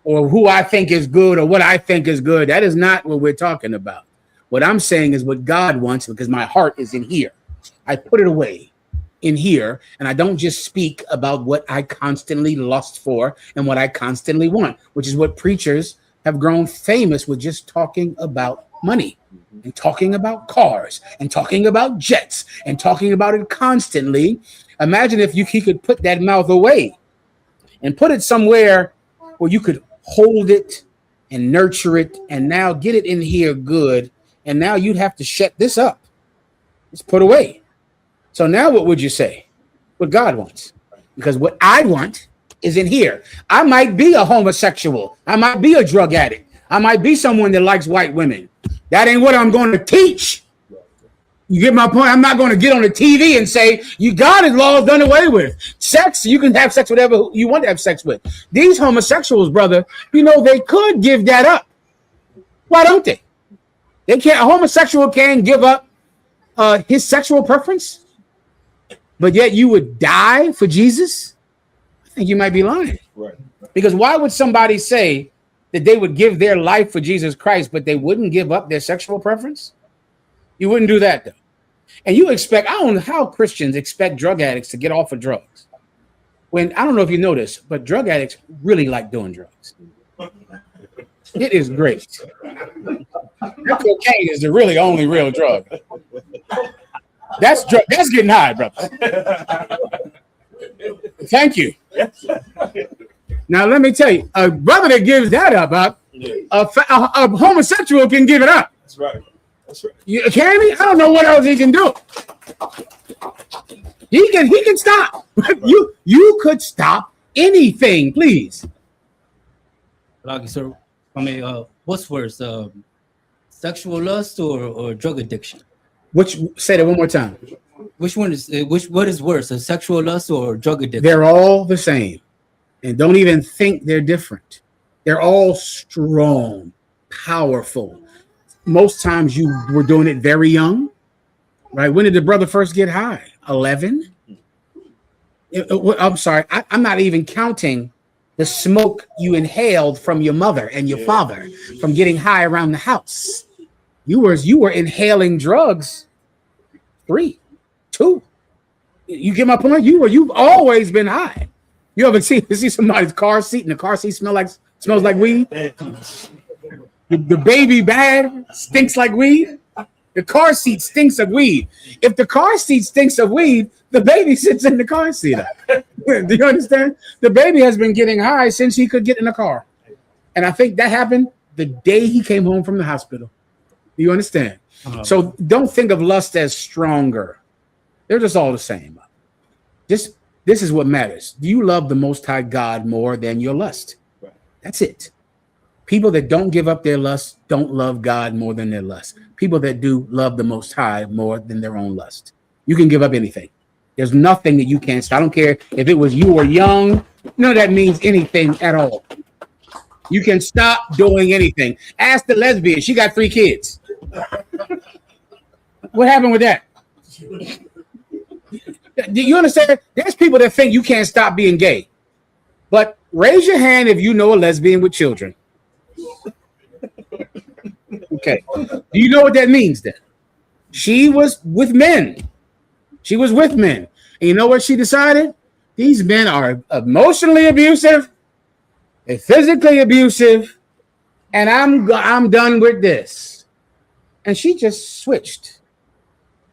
S17: or who I think is good or what I think is good. That is not what we're talking about. What I'm saying is what God wants, because my heart is in here. I put it away in here, and I don't just speak about what I constantly lust for and what I constantly want, which is what preachers have grown famous with, just talking about money and talking about cars and talking about jets and talking about it constantly. Imagine if he could put that mouth away and put it somewhere where you could hold it and nurture it and now get it in here good. And now you'd have to shut this up. It's put away. So now what would you say? What God wants? Because what I want is in here. I might be a homosexual. I might be a drug addict. I might be someone that likes white women. That ain't what I'm going to teach. You get my point? I'm not going to get on the TV and say, God's law is done away with. Sex, you can have sex with whatever you want to have sex with. These homosexuals, brother, they could give that up. Why don't they? They can't. A homosexual can give up his sexual preference, but yet you would die for Jesus? I think you might be lying.
S11: Right.
S17: Because why would somebody say that they would give their life for Jesus Christ, but they wouldn't give up their sexual preference? You wouldn't do that, though. And you expect, I don't know how Christians expect drug addicts to get off of drugs. When, I don't know if you know this, but drug addicts really like doing drugs. It is great. Cocaine is the really only real drug. That's getting high, brother. Thank you. Now let me tell you, a brother that gives that up, a homosexual can give it up.
S11: That's right. That's right.
S17: You hear me? I don't know what else he can do. He can stop. You could stop anything, please.
S9: So, what's worse, sexual lust or drug addiction?
S17: Say that one more time.
S9: What is worse, a sexual lust or drug addiction?
S17: They're all the same, and don't even think they're different. They're all strong, powerful. most times you were doing it very young, right? When did the brother first get high? 11? I'm sorry, I'm not even counting the smoke you inhaled from your mother and your father from getting high around the house. You were inhaling drugs. 3, 2. You get my point? You've always been high. You ever see somebody's car seat and the car seat smells like weed? The baby bag stinks like weed. The car seat stinks of weed. If the car seat stinks of weed, the baby sits in the car seat. Do you understand? The baby has been getting high since he could get in the car. And I think that happened the day he came home from the hospital. Do you understand? So don't think of lust as stronger. They're just all the same. This is what matters. Do you love the Most High God more than your lust? That's it. People that don't give up their lust don't love God more than their lust. People that do love the Most High more than their own lust. You can give up anything. There's nothing that you can't stop. I don't care if it was you or young. None of that means anything at all. You can stop doing anything. Ask the lesbian. She got 3 kids. What happened with that? Do you understand? There's people that think you can't stop being gay. But raise your hand if you know a lesbian with children. Okay. Do you know what that means then? She was with men. She was with men. And you know what she decided? These men are emotionally abusive. They're physically abusive. And I'm done with this. And she just switched.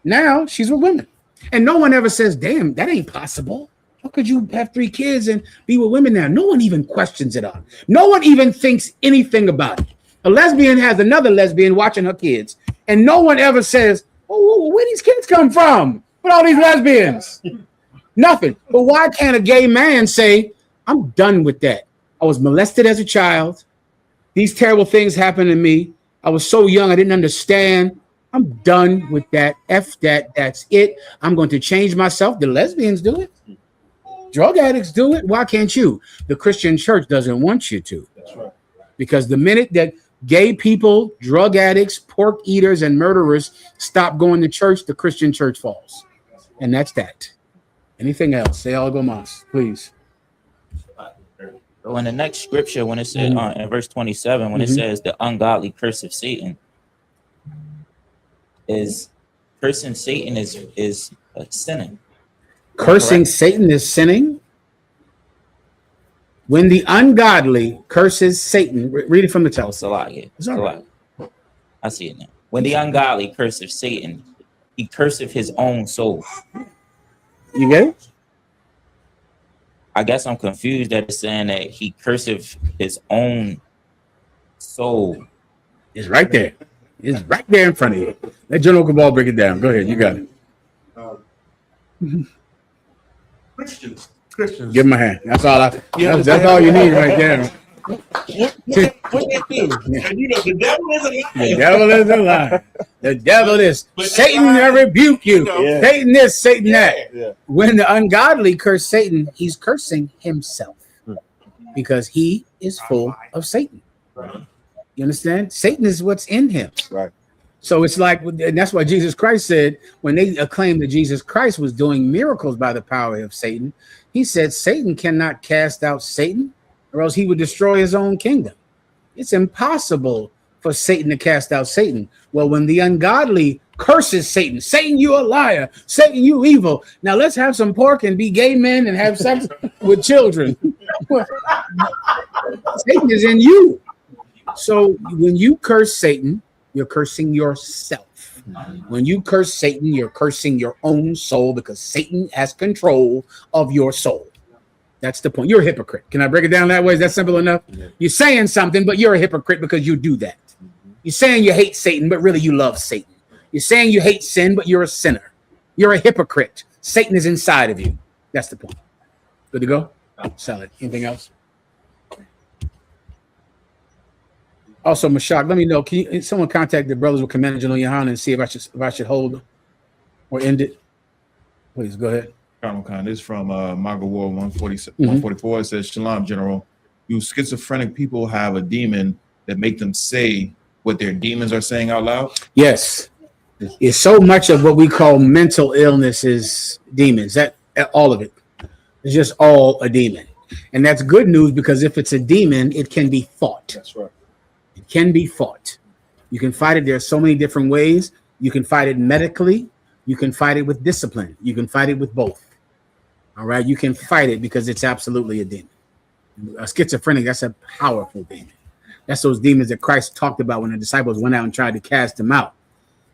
S17: Now she's with women. And no one ever says, damn, that ain't possible. How could you have 3 kids and be with women now? No one even questions it on. No one even thinks anything about it. A lesbian has another lesbian watching her kids. And no one ever says, oh, where these kids come from? What all these lesbians? Nothing. But why can't a gay man say, I'm done with that. I was molested as a child. These terrible things happened to me. I was so young, I didn't understand. I'm done with that. F that. That's it. I'm going to change myself. The lesbians do it. Drug addicts do it. Why can't you? The Christian church doesn't want you to. That's right. Because the minute that gay people, drug addicts, pork eaters, and murderers stop going to church, the Christian church falls. And that's that. Anything else? Say algo mas, please.
S21: So in the next scripture, when it says in verse 27, when it says the ungodly curse of Satan, is cursing Satan is sinning.
S17: Cursing Satan is sinning? When the ungodly curses Satan, read it from the text.
S21: It's a lot, yeah. It's a lot. I see it now. When the ungodly curseth Satan, he curseth his own soul.
S17: You get it?
S21: I guess I'm confused that it's saying that he curseth his own soul.
S17: It's right there. It's right there in front of you. Let General Cabal break it down. Go ahead. You got it.
S15: Christians.
S17: Give him a hand. That's all. That's all you need right there.
S15: What they do? And you know, the devil is a liar.
S17: The devil is a liar. The devil is. Satan, I rebuke you. Satan this, Satan that. Yeah. When the ungodly curse Satan, he's cursing himself because he is full of Satan. Right. You understand? Satan is what's in him.
S14: Right.
S17: So it's like, and that's why Jesus Christ said, when they acclaimed that Jesus Christ was doing miracles by the power of Satan, he said, Satan cannot cast out Satan, or else he would destroy his own kingdom. It's impossible for Satan to cast out Satan. Well, when the ungodly curses Satan, Satan, you a liar, Satan, you evil. Now let's have some pork and be gay men and have sex with children. Satan is in you. So when you curse Satan, you're cursing yourself. When you curse Satan, you're cursing your own soul because Satan has control of your soul. That's the point. You're a hypocrite. Can I break it down that way? Is that simple enough? Yeah. You're saying something, but you're a hypocrite because you do that. You're saying you hate Satan, but really you love Satan. You're saying you hate sin, but you're a sinner. You're a hypocrite. Satan is inside of you. That's the point. Good to go? Solid. Anything else? Also, Mashak, let me know. Can someone contact the brothers with Commander General Yahanna and see if I should hold or end it? Please go ahead.
S11: Colonel Khan, this is from Maga War 144. It says, Shalom, General. You schizophrenic people have a demon that make them say what their demons are saying out loud?
S17: Yes. It's so much of what we call mental illness is demons. That all of it. It's just all a demon. And that's good news, because if it's a demon, it can be fought.
S11: That's right.
S17: It can be fought. You can fight it. There's so many different ways. You can fight it medically. You can fight it with discipline. You can fight it with both. All right. You can fight it because it's absolutely a demon. A schizophrenic, that's a powerful demon. That's those demons that Christ talked about when the disciples went out and tried to cast them out.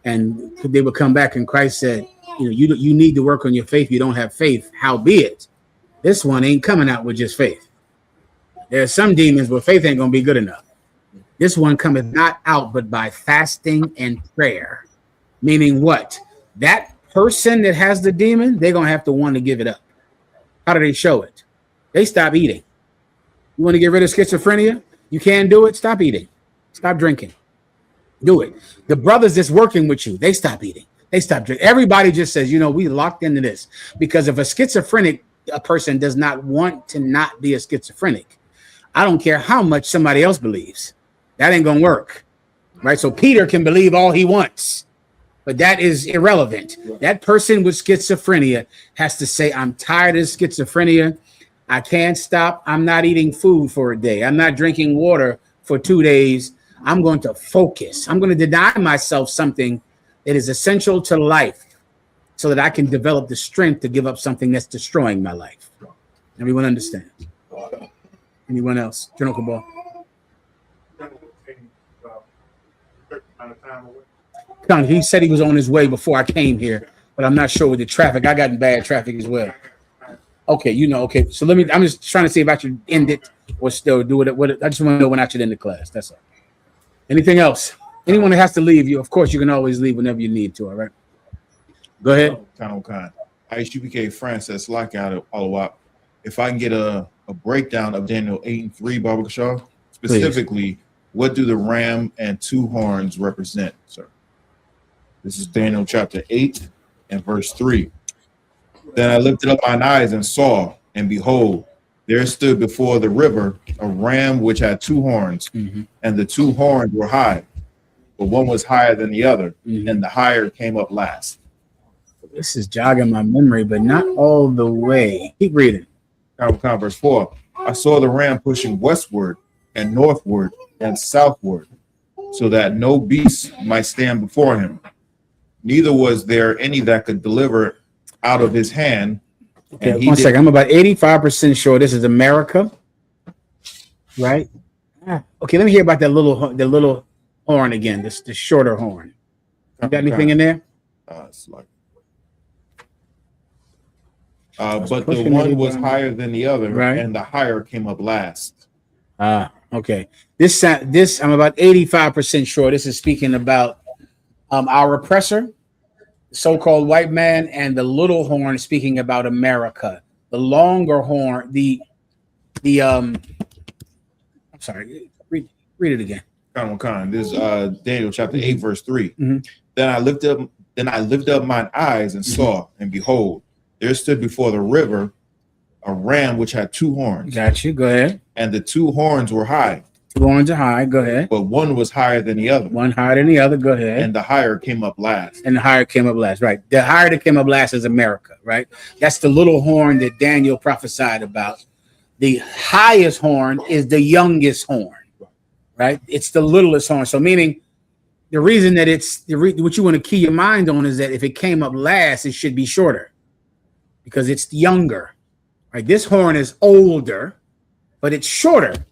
S17: And they would come back and Christ said, you need to work on your faith. You don't have faith. Howbeit, this one ain't coming out with just faith. There's some demons where faith ain't going to be good enough. This one cometh not out but by fasting and prayer. Meaning what? That person that has the demon, they're going to have to want to give it up. How do they show it? They stop eating. You want to get rid of schizophrenia? You can't do it? Stop eating. Stop drinking. Do it. The brothers that's working with you, they stop eating. They stop drinking. Everybody just says, we locked into this. Because if a schizophrenic person does not want to not be a schizophrenic, I don't care how much somebody else believes. That ain't going to work. Right? So Peter can believe all he wants, but that is irrelevant. That person with schizophrenia has to say, I'm tired of schizophrenia. I can't stop. I'm not eating food for a day. I'm not drinking water for 2 days. I'm going to focus. I'm going to deny myself something that is essential to life so that I can develop the strength to give up something that's destroying my life. Everyone understand? Anyone else? General Cabal. He said he was on his way before I came here, but I'm not sure with the traffic. I got in bad traffic as well. Okay, okay. So I'm just trying to see if I should end it or still do it. I just want to know when I should end the class. That's all. Anything else? Anyone that has to leave, of course, you can always leave whenever you need to. All right. Go ahead.
S11: I.S.U.P.K. Francis Lockout All-Wap. If I can get a breakdown of Daniel 8:3, Baba Shaw, specifically, what do the ram and two horns represent, sir? This is Daniel chapter 8 and verse 3. Then I lifted up mine eyes and saw, and behold, there stood before the river a ram which had two horns, and the two horns were high, but one was higher than the other, and the higher came up last.
S17: This is jogging my memory, but not all the way. Keep reading.
S11: Verse 4. I saw the ram pushing westward and northward and southward, so that no beast might stand before him. Neither was there any that could deliver out of his hand.
S17: Okay, one second. I'm about 85% sure this is America, right? Okay, let me hear about the little horn again. The shorter horn. You got anything in there?
S11: It's like, but the one was higher than the other, right? And the higher came up last.
S17: Okay. This I'm about 85% sure. This is speaking about our oppressor, so-called white man, and the little horn speaking about America. The longer horn, I'm sorry, read it again.
S11: This is Daniel chapter 8, verse 3. Then I lifted up mine eyes and saw, and behold, there stood before the river a ram which had two horns.
S17: Got you. Go ahead.
S11: And the two horns were high.
S17: Two horns are high. Go ahead.
S11: But one was higher than the other.
S17: One higher than the other. Go ahead.
S11: And the higher came up last.
S17: And the higher came up last. Right. The higher that came up last is America. Right. That's the little horn that Daniel prophesied about. The highest horn is the youngest horn. Right. It's the littlest horn. So meaning the reason that what you want to key your mind on is that if it came up last, it should be shorter because it's younger. Right. This horn is older, but it's shorter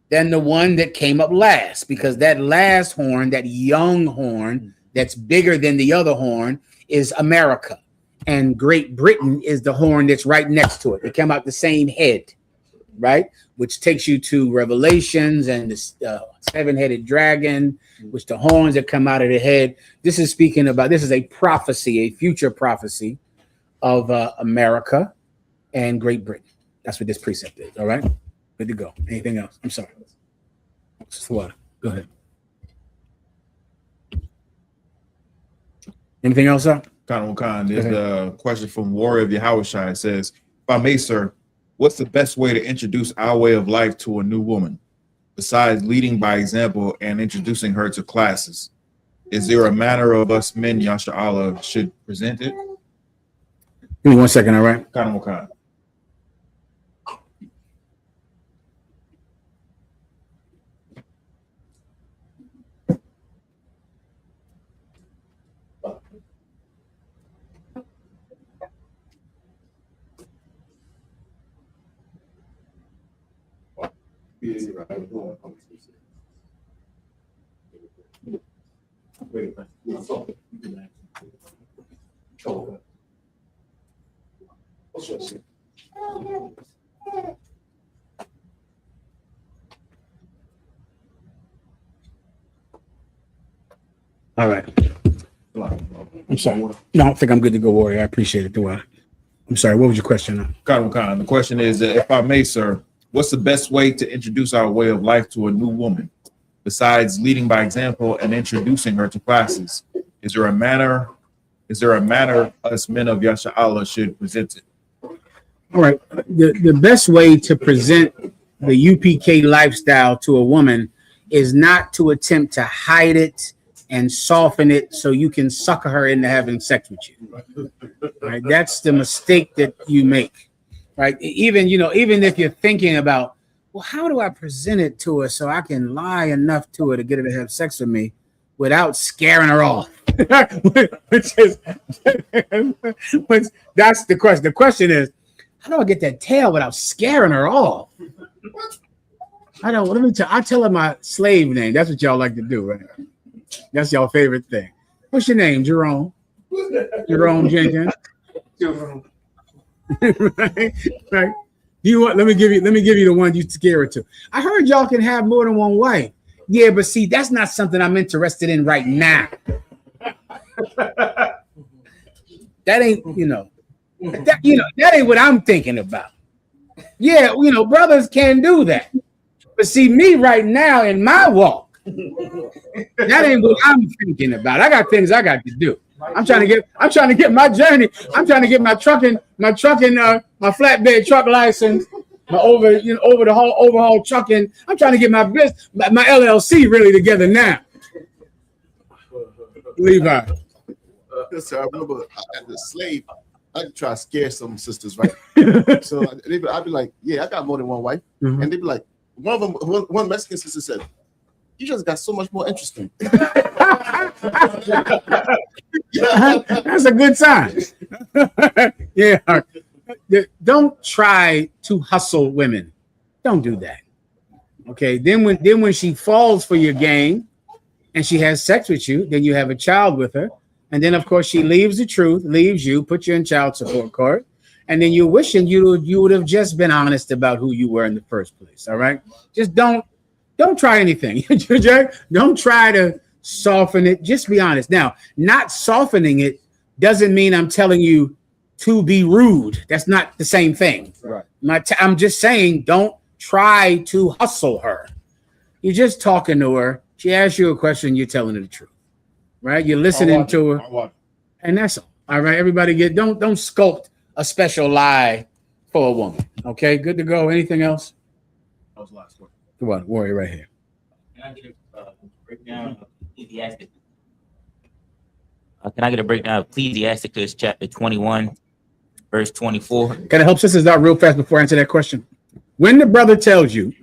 S17: than the one that came up last, because that last horn, that young horn that's bigger than the other horn, is America. And Great Britain is the horn that's right next to it. They come out the same head, right? Which takes you to Revelations and the seven-headed dragon, which the horns that come out of the head. This is speaking about, this is a prophecy, a future prophecy of America and Great Britain. That's what this precept is, all right? Good to go. Anything else? I'm sorry. Just water. Go ahead. Anything else, sir?
S11: There's a question from Warrior of Yahushua. It says, if I may, sir, what's the best way to introduce our way of life to a new woman? besides leading by example and introducing her to classes? Is there a manner of us men, Yasha'Allah, should present it?
S17: Give me 1 second, all right?
S11: Khan.
S17: All right. I'm sorry. No, I don't think I'm good to go, Warrior. I appreciate it, do I? I'm sorry. What was your question?
S11: Khan. The question is, if I may, sir, what's the best way to introduce our way of life to a new woman, besides leading by example and introducing her to classes? Is there a manner us men of Yasha'Allah should present it?
S17: All right. The best way to present the UPK lifestyle to a woman is not to attempt to hide it and soften it so you can sucker her into having sex with you. Right? That's the mistake that you make. Right? Even if you're thinking about, well, how do I present it to her so I can lie enough to her to get her to have sex with me without scaring her off? That's the question. The question is, how do I get that tail without scaring her off? I tell her my slave name. That's what y'all like to do, right? That's y'all favorite thing. What's your name, Jerome? Jerome Jenkins. right. You want? Let me give you the one you scare her to. I heard y'all can have more than one wife. Yeah, but see, that's not something I'm interested in right now. That ain't, that ain't what I'm thinking about. Yeah, brothers can do that. But see, me right now in my walk, that ain't what I'm thinking about. I got things I got to do. I'm trying to get my journey. I'm trying to get my flatbed truck license, my overhaul trucking. I'm trying to get my LLC really together now. Levi.
S14: So I remember as a slave, I try to scare some sisters, right? So I'd be like, yeah, I got more than one wife. Mm-hmm. And they'd be like, one Mexican sister said, you just got so much more interesting.
S17: That's a good sign. Yeah. Don't try to hustle women. Don't do that. Okay. Then when she falls for your game and she has sex with you, then you have a child with her. And then, of course, she leaves the truth, leaves you, puts you in child support court. And then you're wishing you would have just been honest about who you were in the first place. All right. Just don't try anything. Don't try to soften it. Just be honest. Now, not softening it doesn't mean I'm telling you to be rude. That's not the same thing. Right. I'm just saying, don't try to hustle her. You're just talking to her. She asks you a question. You're telling her the truth. Right. You're listening to her. And that's all. All right. Everybody don't sculpt a special lie for a woman. Okay. Good to go. Anything else?
S11: That was the last one.
S17: Come on, Warrior, right here.
S21: Can I get a breakdown of Ecclesiastes? Can I get a breakdown of Ecclesiastes chapter 21, verse 24?
S17: Can I help sisters out real fast before I answer that question? When the brother tells you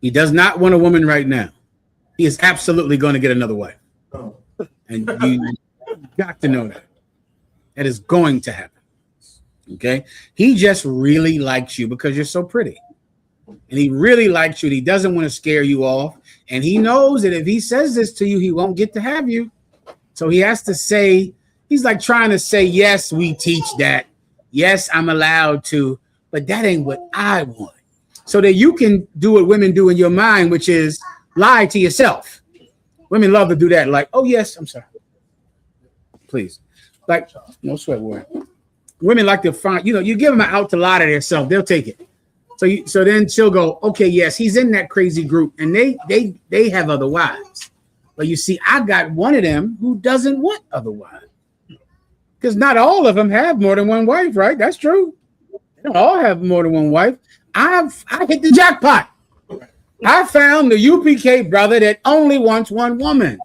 S17: he does not want a woman right now, he is absolutely going to get another wife. And you got to know that. That is going to happen. Okay? He just really likes you because you're so pretty. And he really likes you. And he doesn't want to scare you off. And he knows that if he says this to you, he won't get to have you. So he has to say, he's like trying to say, yes, we teach that. Yes, I'm allowed to, but that ain't what I want. So that you can do what women do in your mind, which is lie to yourself. Women love to do that. Like, oh, yes, I'm sorry. Please. Like, no sweat word. Women like to find, you give them an out to lie to themselves, they'll take it. So then she'll go, okay, yes, he's in that crazy group, and they have other wives. But you see, I got one of them who doesn't want other wives. Because not all of them have more than one wife, right? That's true. They don't all have more than one wife. I hit the jackpot. I found the UPK brother that only wants one woman.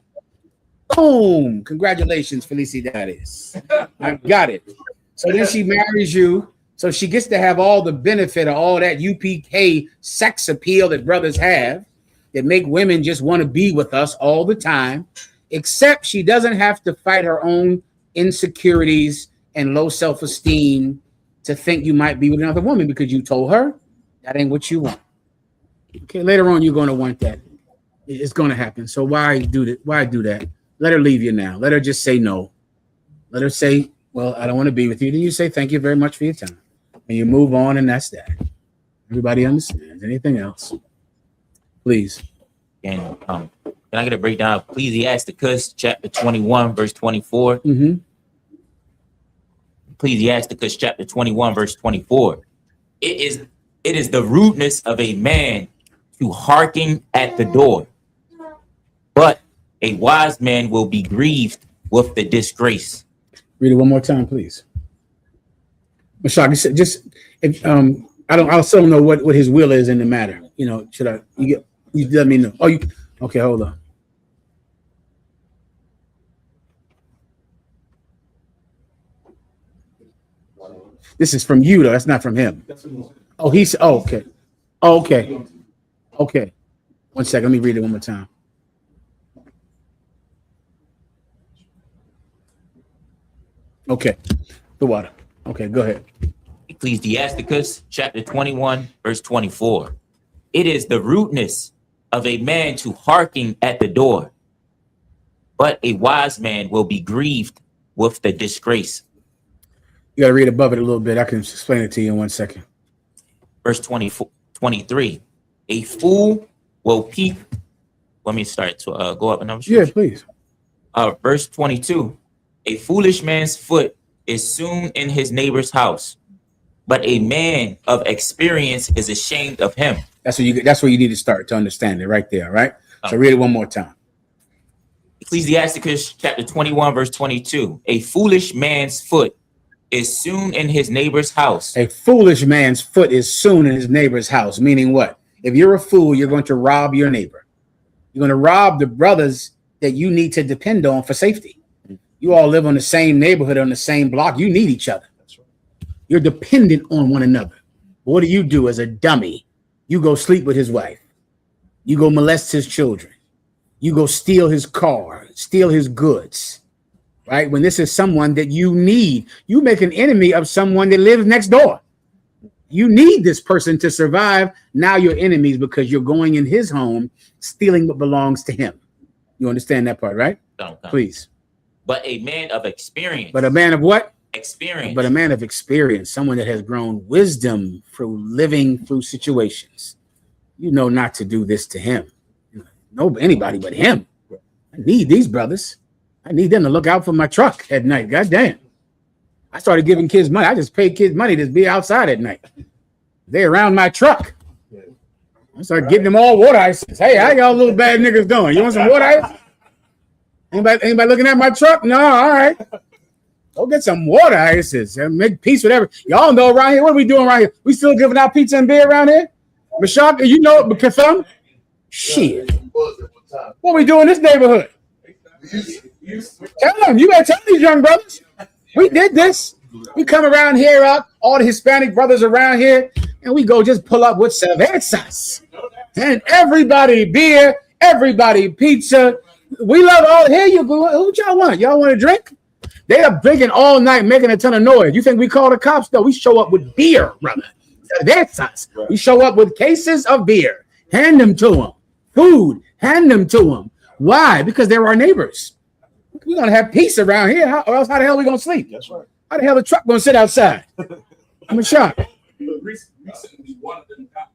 S17: Boom. Congratulations, Felicidades. I got it. So then she marries you. So she gets to have all the benefit of all that UPK sex appeal that brothers have that make women just want to be with us all the time, except she doesn't have to fight her own insecurities and low self-esteem to think you might be with another woman because you told her that ain't what you want. Okay, later on you're going to want that. It's going to happen. So why do that? Why do that? Let her leave you now. Let her just say no. Let her say, well, I don't want to be with you. Then you say, thank you very much for your time. And you move on, and that's that. Everybody understands. Anything else? Please.
S21: And can I get a breakdown of Ecclesiasticus chapter 21, verse 24?
S17: Mm-hmm.
S21: Ecclesiasticus chapter 21, verse 24. It is the rudeness of a man to hearken at the door, but a wise man will be grieved with the disgrace.
S17: Read it one more time, please. Mashak, just if I still don't know what his will is in the matter. You know, you let me know. Okay, hold on. This is from you though, that's not from him. Okay. Okay. 1 second, let me read it one more time. Okay, the water. Okay, go ahead.
S21: Ecclesiasticus chapter 21, verse 24. It is the rudeness of a man to hearken at the door, but a wise man will be grieved with the disgrace.
S17: You got to read above it a little bit. I can explain it to you in 1 second.
S21: Verse 23. A fool will peep. Let me start to go up another.
S17: Yeah, please.
S21: Verse 22. A foolish man's foot is soon in his neighbor's house, but a man of experience is ashamed of him.
S17: That's where you need to start to understand it right there, right? So read it one more time.
S21: Ecclesiasticus chapter 21, verse 22. A foolish man's foot is soon in his neighbor's house.
S17: A foolish man's foot is soon in his neighbor's house, meaning what? If you're a fool, you're going to rob your neighbor. You're going to rob the brothers that you need to depend on for safety. You all live on the same neighborhood, on the same block. You need each other. You're dependent on one another. What do you do as a dummy? You go sleep with his wife. You go molest his children. You go steal his car, steal his goods, right? When this is someone that you need, you make an enemy of someone that lives next door. You need this person to survive. Now you're enemies because you're going in his home, stealing what belongs to him. You understand that part, right? Please.
S21: But a man of experience.
S17: But a man of what?
S21: Experience.
S17: But a man of experience, someone that has grown wisdom through living through situations. You know not to do this to him. No, anybody but him. I need these brothers. I need them to look out for my truck at night. God damn. I started giving kids money. I just paid kids money to be outside at night. They're around my truck. I started getting them all water ices. Hey, how y'all little bad niggas doing? You want some water ice? Anybody looking at my truck? No, all right. Go get some water ices and make peace with everything. Y'all know around here, what are we doing around here? We still giving out pizza and beer around here? Mashaka, you know it, Katham? Shit. What we do in this neighborhood? Tell them, you better tell these young brothers. We did this. We come around here, all the Hispanic brothers around here, and we go just pull up with cervezas. And everybody beer, everybody pizza. We love all. Here you go. What y'all want? Y'all want a drink? They are drinking all night, making a ton of noise. You think we call the cops? No, we show up with beer, brother. Cervezas. We show up with cases of beer. Hand them to them. Food. Hand them to them. Why? Because they're our neighbors. We're gonna have peace around here. Or else how the hell are we gonna sleep? That's right. How the hell the truck gonna sit outside? I'm a shock.
S8: Recently, one of them got.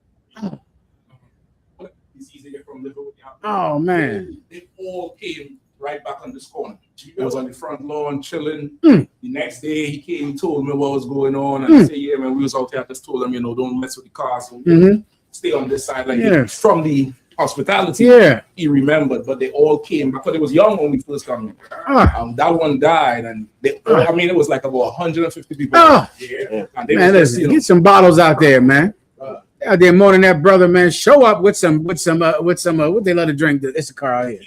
S17: Oh man!
S8: They all came right back on this corner. I was on the front lawn chilling. The next day, he came and told me what was going on, and I said, "Yeah, man, we was out there." I just told him, don't mess with the cars. So stay on this side, like from the hospitality.
S17: Yeah,
S8: he remembered, but they all came because it was young when we first came. That one died, and they, I mean, it was like about 150 people.
S17: And they
S8: man,
S17: get some bottles out there, man. Out there more than that, brother, man. Show up with some what they love to drink. It's a car out here.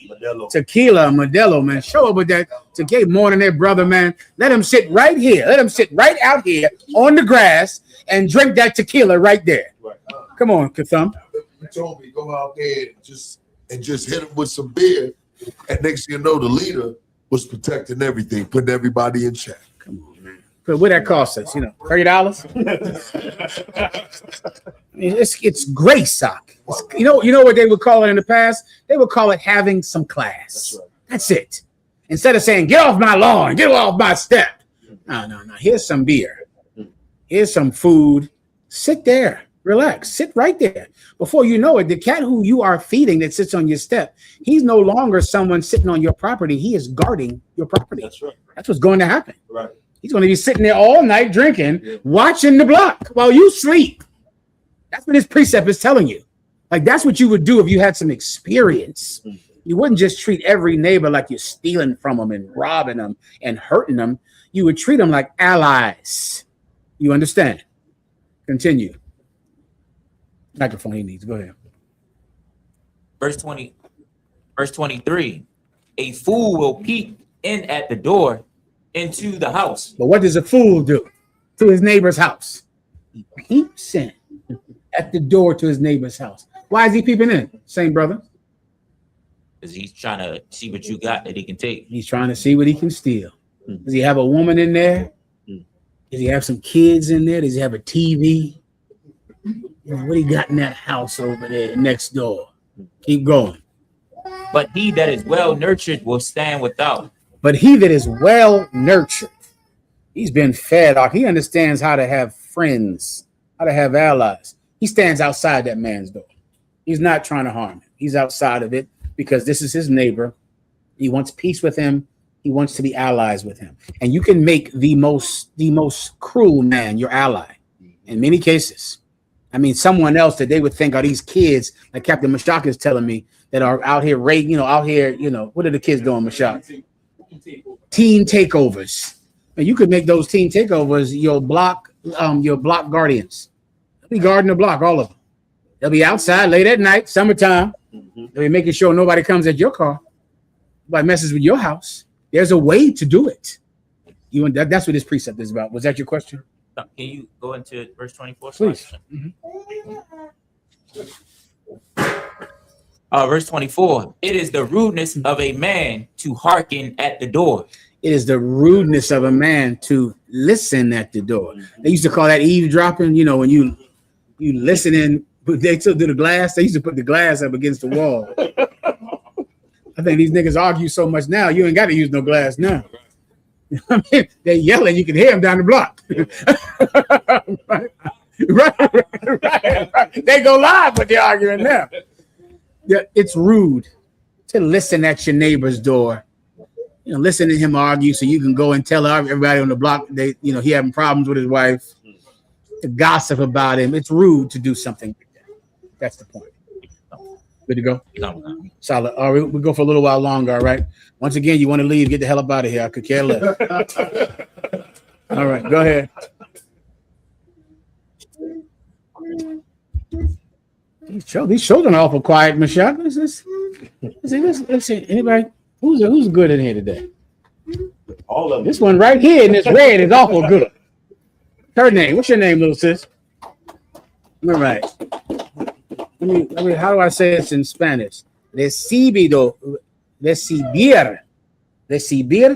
S17: Tequila, Modelo, man. Show up with that tequila more than that, brother, man. Let him sit right here. Let him sit right out here on the grass and drink that tequila right there. Come on, Katham.
S19: He told me go out there and just hit him with some beer. And next thing you know, the leader was protecting everything, putting everybody in check.
S17: What that cost us? $30. It's grace, sock. You know what they would call it in the past? They would call it having some class. That's it. Instead of saying get off my lawn, get off my step. No. Here's some beer. Here's some food. Sit there. Relax. Sit right there. Before you know it, the cat who you are feeding that sits on your step, he's no longer someone sitting on your property. He is guarding your property. That's right. That's what's going to happen.
S11: Right.
S17: He's going to be sitting there all night drinking, watching the block while you sleep. That's what his precept is telling you. Like, that's what you would do if you had some experience. You wouldn't just treat every neighbor like you're stealing from them and robbing them and hurting them. You would treat them like allies. You understand? Continue. Microphone he needs. Go ahead.
S21: Verse 23. A fool will peek in at the door into the house.
S17: But what does a fool do to his neighbor's house? He peeps in at the door to his neighbor's house. Why is he peeping in? Same brother.
S21: Because he's trying to see what you got that he can take.
S17: He's trying to see what he can steal. Does he have a woman in there? Does he have some kids in there? Does he have a TV? What he got in that house over there next door? Keep going.
S21: But he that is well nurtured will stand without.
S17: But he that is well nurtured, he's been fed. He understands how to have friends, how to have allies. He stands outside that man's door. He's not trying to harm him. He's outside of it because this is his neighbor. He wants peace with him. He wants to be allies with him. And you can make the most cruel man your ally in many cases. I mean, someone else that they would think are these kids, like Captain Mashak is telling me, that are out here, what are the kids doing, Mashak? Teen takeovers. And you could make those teen takeovers your block guardians. They'll be guarding the block, all of them. They'll be outside late at night, summertime. They'll be making sure nobody comes at your car, nobody messes with your house. There's a way to do it. That's what this precept is about. Was that your question?
S21: Can you go into verse 24?
S17: Please.
S21: Verse 24. It is the rudeness of a man to hearken at the door.
S17: It is the rudeness of a man to listen at the door. They used to call that eavesdropping. When you listen in, they still do the glass. They used to put the glass up against the wall. I think these niggas argue so much now, you ain't got to use no glass now. I mean, they yelling, you can hear them down the block. right. They go live, but they're arguing now. Yeah, it's rude to listen at your neighbor's door. Listen to him argue so you can go and tell everybody on the block he having problems with his wife, to gossip about him. It's rude to do something like that. That's the point. Good to go? Solid. All right, we'll go for a little while longer, all right? Once again, you want to leave, get the hell up out of here. I could care less. All right, go ahead. These children are awful quiet, Michelle. Let's see. Anybody? Who's good in here today?
S18: All of them.
S17: This one right here in this red is awful good. Her name. What's your name, little sis? All right. Let me. How do I say this in Spanish? Recibir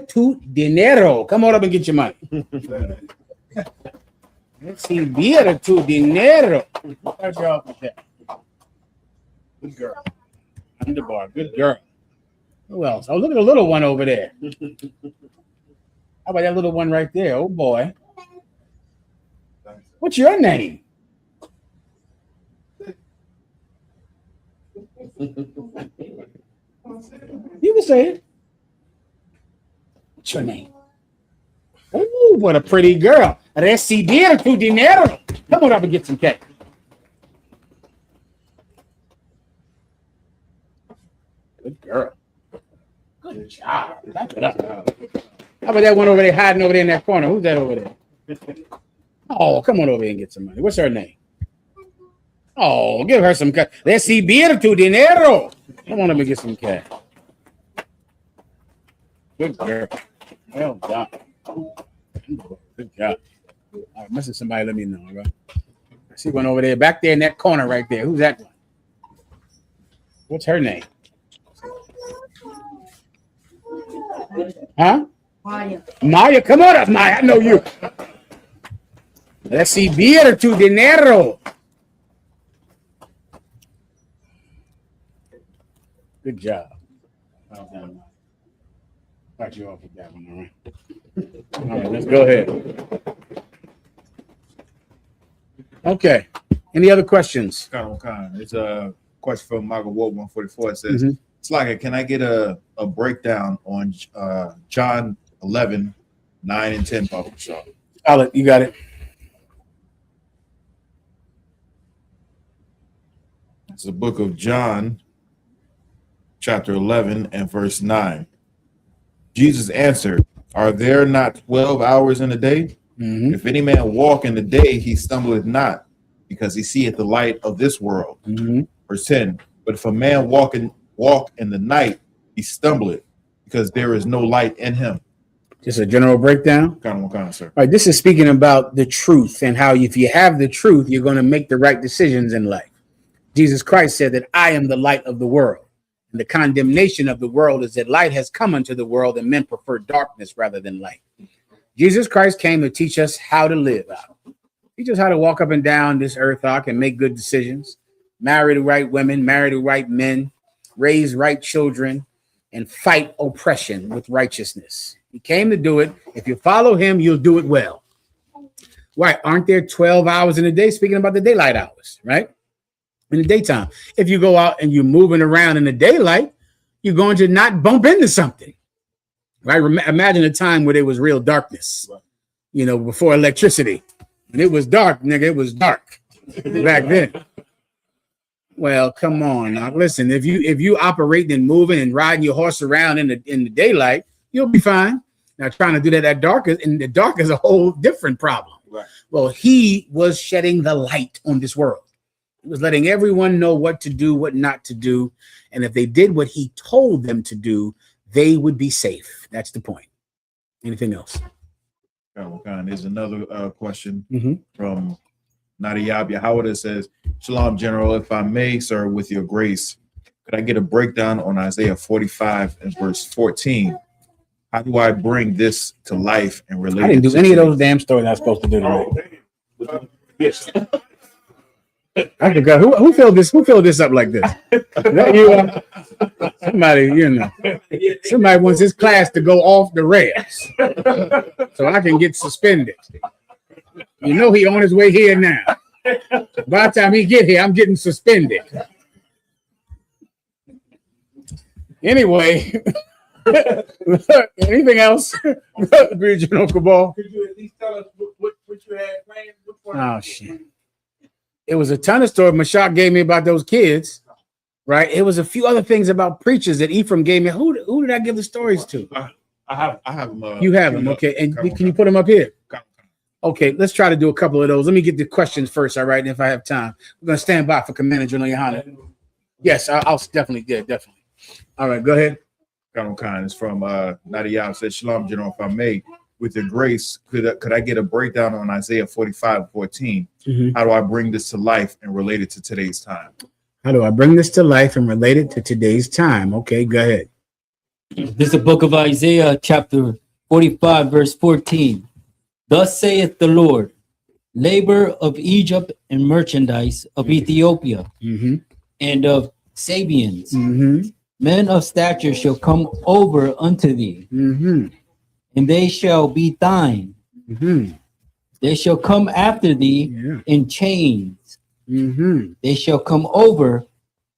S17: tu dinero. Come on up and get your money. Recibir tu dinero. Good girl. Underbar. Good girl. Who else? Oh, look at the little one over there. How about that little one right there? Oh boy. What's your name? You can say it. What's your name? Oh, what a pretty girl. Recibir tu dinero. Come on up and get some cake. Good girl. Good job. How about that one over there hiding over there in that corner? Who's that over there? Oh, come on over here and get some money. What's her name? Oh, give her some cash. Recibir tu dinero. Come on, let me get some cash. Good girl. Well done. Good job. All right, missing somebody, let me know, all right? I see one over there, back there in that corner right there. Who's that one? What's her name? Huh? Maya, come on up, Maya. I know you. Recibir tu dinero. Good job. Well done. Got you off with that one, all right? All right, let's go ahead. Okay. Any other questions?
S11: It's a question from Michael Ward 144. It says, it's like, can I get a breakdown on John 11, 9 and 10, Papa Shaw?
S17: You got it.
S11: It's the book of John, chapter 11 and verse 9. Jesus answered, are there not 12 hours in a day? If any man walk in the day, he stumbleth not, because he seeth the light of this world. Verse 10. But if a man walk in the night, he stumbleth, because there is no light in him.
S17: Just a general breakdown.
S11: Sir.
S17: All right, this is speaking about the truth and how if you have the truth, you're going to make the right decisions in life. Jesus Christ said that I am the light of the world. And the condemnation of the world is that light has come into the world and men prefer darkness rather than light. Jesus Christ came to teach us how to live out. Teach us how to walk up and down this earth arc and make good decisions, marry the right women, marry the right men, raise right children, and fight oppression with righteousness. He came to do it. If you follow him, you'll do it well. Why? Aren't there 12 hours in a day? Speaking about the daylight hours, right? In the daytime. If you go out and you're moving around in the daylight, you're going to not bump into something. Right? Imagine a time where there was real darkness, you know, before electricity. And it was dark, nigga. It was dark back then. Well, come on now. Listen, if you operate and moving and riding your horse around in the daylight, you'll be fine. Now trying to do that in the dark is a whole different problem. Right. Well, he was shedding the light on this world. He was letting everyone know what to do, what not to do. And if they did what he told them to do, they would be safe. That's the point. Anything else?
S11: There's another question from Nadiyab Yahanna. It says, Shalom, General. If I may, sir, with your grace, could I get a breakdown on Isaiah 45 and verse 14? How do I bring this to life and relate?
S17: I didn't do any of those damn stories I was supposed to do today. Yes. I forgot who filled this. Who filled this up like this? That you? Somebody, you know. Somebody wants this class to go off the rails, so I can get suspended. You know he on his way here now. By the time he get here, I'm getting suspended. Anyway, anything else? General Cabal.
S12: Could you at least tell us what you had planned?
S17: Oh shit. It was a ton of stories Mashak gave me about those kids, right? It was a few other things about preachers that Ephraim gave me. Who did I give the stories to?
S11: I have them.
S17: You have them, okay. And can you put them up here? Okay, let's try to do a couple of those. Let me get the questions first, all right? And if I have time, we're going to stand by for Commander General Yahanna. Yes, I'll definitely. Yeah, definitely. All right, go ahead.
S11: It's from Nadia. Says, Shalom, General, if I may. With your grace, could I get a breakdown on Isaiah 45:14? How do I bring this to life and relate it to today's time?
S17: How do I bring this to life and relate it to today's time? Okay, go ahead.
S9: This is the book of Isaiah, chapter 45, verse 14. Thus saith the Lord, labor of Egypt and merchandise of Ethiopia and of Sabians, men of stature shall come over unto thee. And they shall be thine. They shall come after thee in chains. They shall come over,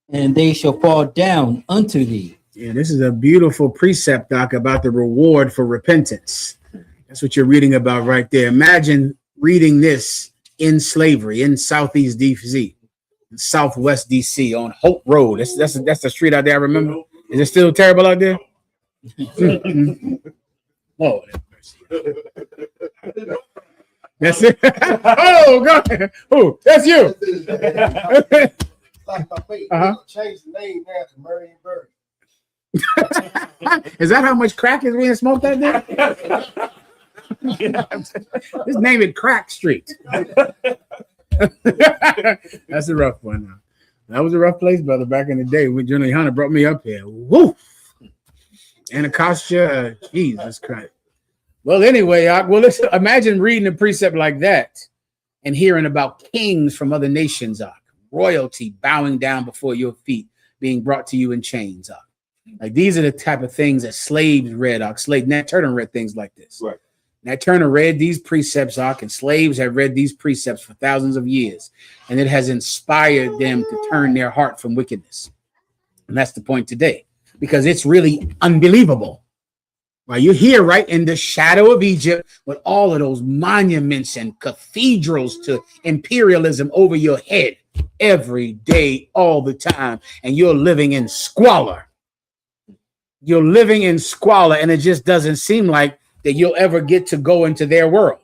S9: and they shall fall down unto thee.
S17: Yeah, this is a beautiful precept, Doc, about the reward for repentance. That's what you're reading about right there. Imagine reading this in slavery in Southeast DC, Southwest DC on Hope Road. That's the street out there. I remember. Is it still terrible out there? Oh, That's it. Oh, God. Oh, that's you. Uh-huh.
S1: Change the name now to Murray and Bird.
S17: Is that how much crack is being smoked that day? Just name it Crack Street. That's a rough one now. That was a rough place, brother, back in the day when General Yahanna brought me up here. Woo! Anacostia, Jesus Christ. Well, anyway, let's imagine reading a precept like that and hearing about kings from other nations, royalty bowing down before your feet, being brought to you in chains. Like these are the type of things that slaves read. Nat Turner read things like this.
S18: Right.
S17: Nat Turner read these precepts, and slaves have read these precepts for thousands of years, and it has inspired them to turn their heart from wickedness. And that's the point today, because it's really unbelievable. Right, you're here, right, in the shadow of Egypt with all of those monuments and cathedrals to imperialism over your head every day, all the time, and you're living in squalor. You're living in squalor, and it just doesn't seem like that you'll ever get to go into their world.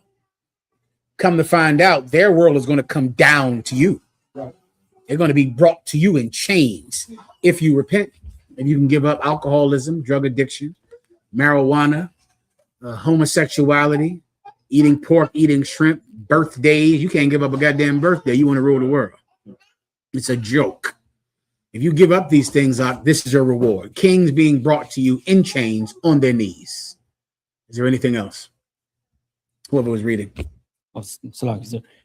S17: Come to find out, their world is going to come down to you. Right. They're going to be brought to you in chains if you repent, and you can give up alcoholism, drug addiction, marijuana, homosexuality, eating pork, eating shrimp, birthdays. You can't give up a goddamn birthday. You want to rule the world. It's a joke. If you give up these things, this is your reward. Kings being brought to you in chains on their knees. Is there anything else? Whoever was reading.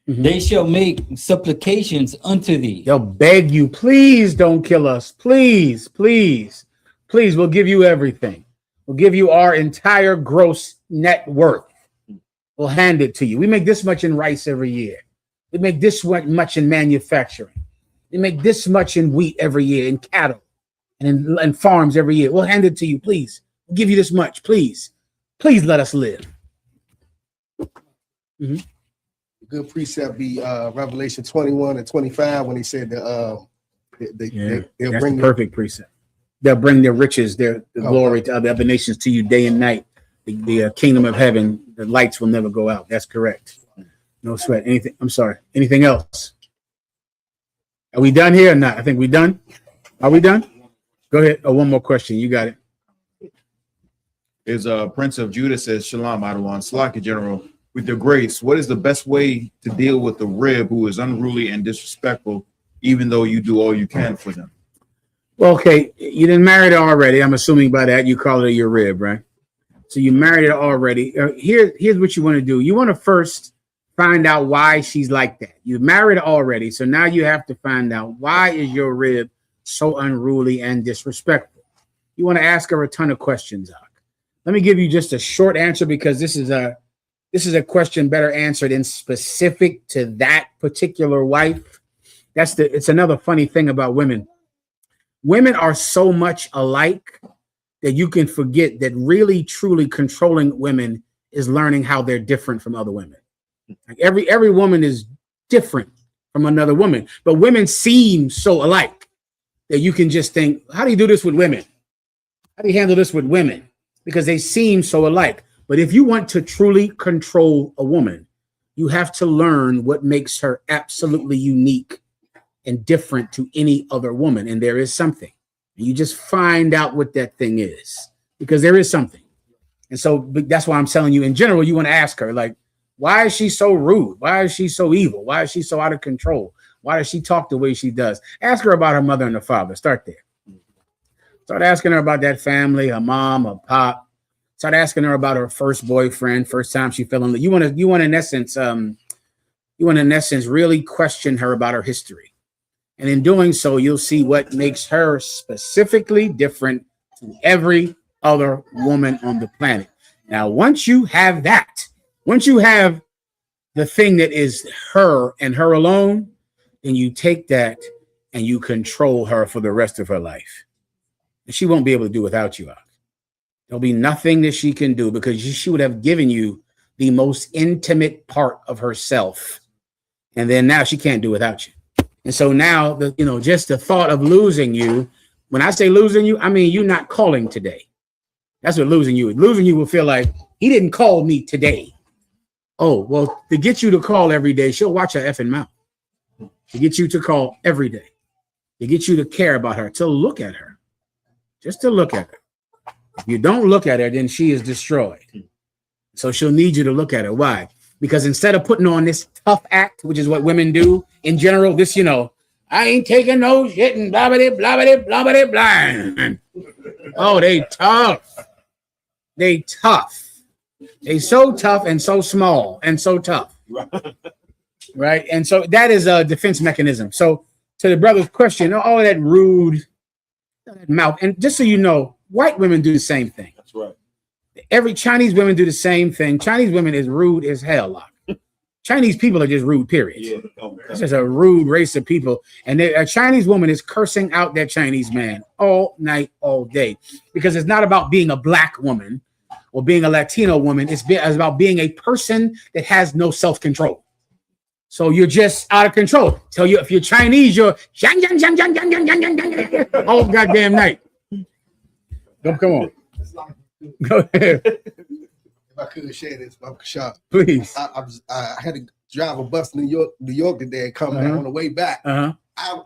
S9: They shall make supplications unto thee.
S17: They'll beg you, please don't kill us. Please, please, please, we'll give you everything. We'll give you our entire gross net worth. We'll hand it to you. We make this much in rice every year. We make this much in manufacturing. We make this much in wheat every year, in cattle and in farms every year. We'll hand it to you, please. We'll give you this much, please. Please let us live.
S1: Mm-hmm. A good precept be Revelation 21 and 25 when he said they'll
S17: that's
S1: bring
S17: the perfect precept. They'll bring their riches, the glory to other nations to you day and night. The kingdom of heaven, the lights will never go out. That's correct. No sweat. Anything? I'm sorry. Anything else? Are we done here or not? I think we're done. Are we done? Go ahead. Oh, one more question. You got it.
S11: Is Prince of Judah says, Shalom, Adawan, Salaki General, with your grace, what is the best way to deal with the rib who is unruly and disrespectful, even though you do all you can for them?
S17: Well, okay, you didn't marry her already. I'm assuming by that you call her your rib, right? So you married her already. Here's what you want to do. You want to first find out why she's like that. You married her already, so now you have to find out why is your rib so unruly and disrespectful. You want to ask her a ton of questions. Let me give you just a short answer because this is a question better answered in specific to that particular wife. It's another funny thing about women. Women are so much alike that you can forget that really, truly controlling women is learning how they're different from other women. Like every woman is different from another woman, but women seem so alike that you can just think, how do you do this with women? How do you handle this with women? Because they seem so alike. But if you want to truly control a woman, you have to learn what makes her absolutely unique and different to any other woman. And there is something. And you just find out what that thing is, because there is something. And so that's why I'm telling you, in general, you want to ask her, like, why is she so rude? Why is she so evil? Why is she so out of control? Why does she talk the way she does? Ask her about her mother and her father. Start there. Start asking her about that family, her mom, her pop. Start asking her about her first boyfriend, first time she fell in love. You want in essence really question her about her history. And in doing so, you'll see what makes her specifically different to every other woman on the planet. Now, once you have that, once you have the thing that is her and her alone, then you take that and you control her for the rest of her life. And she won't be able to do without you. There'll be nothing that she can do because she would have given you the most intimate part of herself. And then now she can't do without you. And so now, just the thought of losing you, when I say losing you, I mean, you not calling today. That's what losing you is. Losing you will feel like he didn't call me today. Oh, well, to get you to call every day, she'll watch her effing mouth. To get you to call every day. To get you to care about her, to look at her. Just to look at her. If you don't look at her, then she is destroyed. So she'll need you to look at her. Why? Because instead of putting on this tough act, which is what women do in general, this, I ain't taking no shit and blah, blah, blah, blah, blah, blah, blah. Oh, they tough. They tough. They so tough and so small and so tough. Right? And so that is a defense mechanism. So to the brother's question, all of that rude mouth. And just so you know, white women do the same thing.
S11: That's right.
S17: Every Chinese women do the same thing. Chinese women is rude as hell. Chinese people are just rude, period. Yeah. Okay. It's just a rude race of people. And a Chinese woman is cursing out that Chinese man all night, all day. Because it's not about being a black woman or being a Latino woman. It's about being a person that has no self-control. So you're just out of control. Tell you if you're Chinese, you're all goddamn night. Come on. Go ahead.
S1: If I could share this, Uncle Shop.
S17: Please.
S1: I had to drive a bus to New York today and come back on the way back. I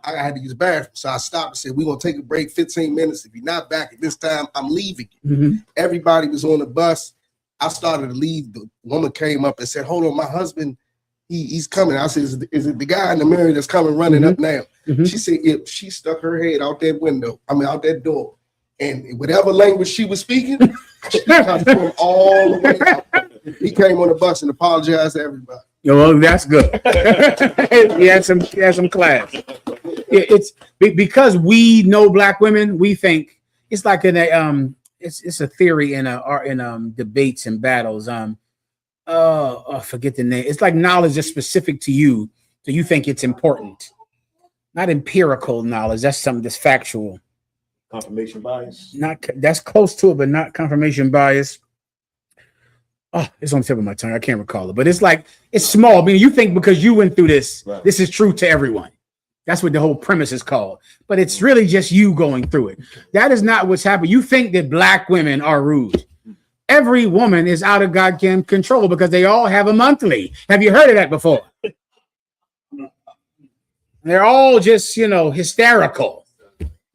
S1: had to use the bathroom. So I stopped and said, we're going to take a break 15 minutes. If you're not back at this time, I'm leaving. Everybody was on the bus. I started to leave. The woman came up and said, hold on, my husband, he's coming. I said, is it the guy in the mirror that's coming running up now? She said, if she stuck her head out that window, out that door, and whatever language she was speaking, she come from all the way out. He came on the bus and apologized to everybody.
S17: Well, that's good. he had some class. It's because we know black women. We think it's like it's a theory in debates and battles. I forget the name. It's like knowledge that's specific to you, so you think it's important. Not empirical knowledge. That's something that's factual.
S11: Confirmation bias.
S17: That's close to it, but not confirmation bias. Oh, it's on the tip of my tongue. I can't recall it, but it's like it's small. I mean, you think because you went through this, this is true to everyone. That's what the whole premise is called. But it's really just you going through it. That is not what's happening. You think that black women are rude. Every woman is out of goddamn control because they all have a monthly. Have you heard of that before? They're all just, hysterical.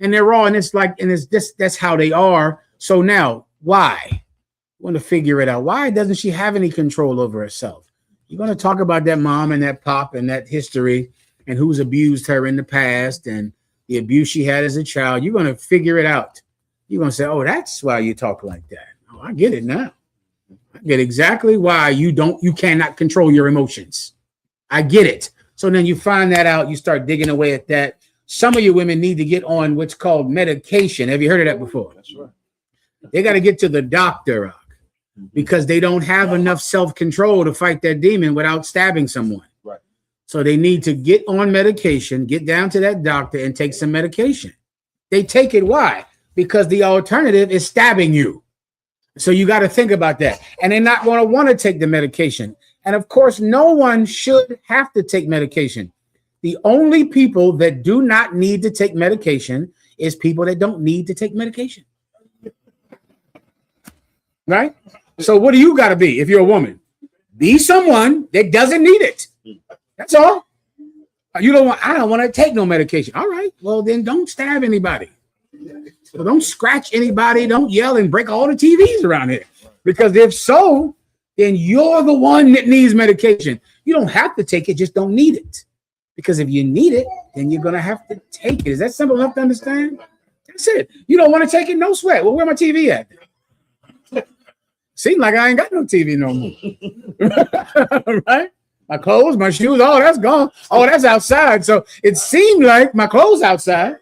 S17: And they're all, and that's how they are. So now, why? Want to figure it out. Why doesn't she have any control over herself? You're going to talk about that mom and that pop and that history and who's abused her in the past and the abuse she had as a child. You're going to figure it out. You're going to say, oh, that's why you talk like that. Oh, I get it now. I get exactly why you cannot control your emotions. I get it. So then you find that out. You start digging away at that. Some of you women need to get on what's called medication. Have you heard of that before? That's right. They got to get to the doctor because they don't have enough self-control to fight that demon without stabbing someone.
S11: Right.
S17: So they need to get on medication, get down to that doctor and take some medication. They take it. Why? Because the alternative is stabbing you. So you got to think about that. And they're not going to want to take the medication. And of course, no one should have to take medication. The only people that do not need to take medication is people that don't need to take medication. Right? So what do you got to be if you're a woman? Be someone that doesn't need it. That's all. I don't want to take no medication. All right. Well, then don't stab anybody. So don't scratch anybody. Don't yell and break all the TVs around here. Because if so, then you're the one that needs medication. You don't have to take it, just don't need it. Because if you need it, then you're going to have to take it. Is that simple enough to understand? That's it. You don't want to take it? No sweat. Well, where my TV at? Seems like I ain't got no TV no more. Right? My clothes, my shoes, all that's gone. Oh, that's outside. So it seemed like my clothes outside.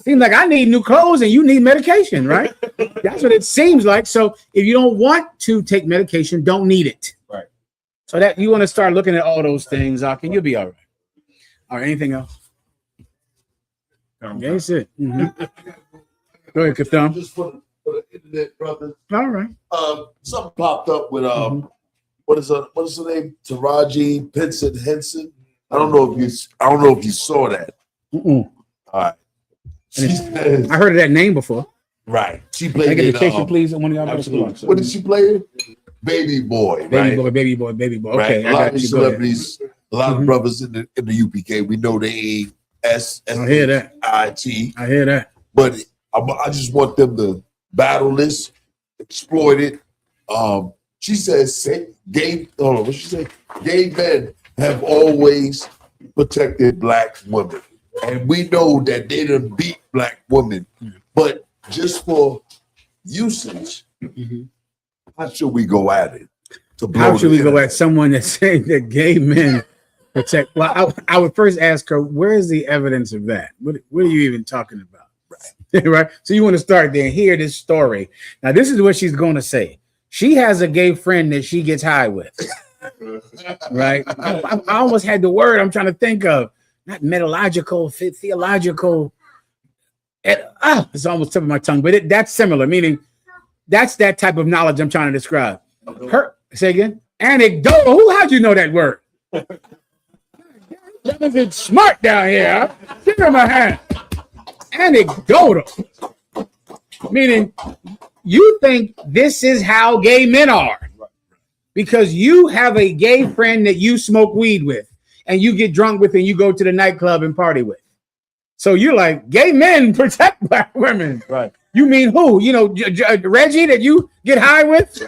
S17: Seems like I need new clothes and you need medication, right? That's what it seems like. So if you don't want to take medication, don't need it.
S11: Right.
S17: So that you want to start looking at all those things, and you'll be all right. All right, anything else? That's it. Mm-hmm. Go ahead, Katham.
S19: Just for the internet, brother.
S17: All right.
S19: Something popped up with what is her name? Taraji Pinsett Henson. I don't know if you saw that.
S17: Mm-mm.
S19: All right.
S17: I heard of that name before.
S19: Right. She played
S17: Can I get
S19: in,
S17: the station, please? One of y'all.
S19: absolutely. What did she play in? Baby Boy,
S17: Baby
S19: right?
S17: boy.
S19: Right?
S17: Okay,
S19: A lot of celebrities, a lot of brothers in the UPK. We know they
S17: I hear that.
S19: SHIT.
S17: I hear that.
S19: But I just want them to battle this, exploit it. She says, gay men have always protected black women. And we know that they done beat black women. But just for usage, how should we go at it?
S17: How should we go at someone that's saying that gay men protect? Well, I would first ask her, where is the evidence of that? What are you even talking about? Right. So you want to start there and hear this story. Now, this is what she's going to say. She has a gay friend that she gets high with. Right. I almost had the word I'm trying to think of. Not metalogical, theological. It's almost tip of my tongue, but that's similar, meaning that's that type of knowledge I'm trying to describe. Say again? Anecdotal. How'd you know that word? Jonathan smart down here. Huh? Give him a hand. Anecdotal. Meaning you think this is how gay men are because you have a gay friend that you smoke weed with and you get drunk with and you go to the nightclub and party with. So you're like, gay men protect black women.
S11: Right.
S17: You mean who? You know, Reggie that you get high with?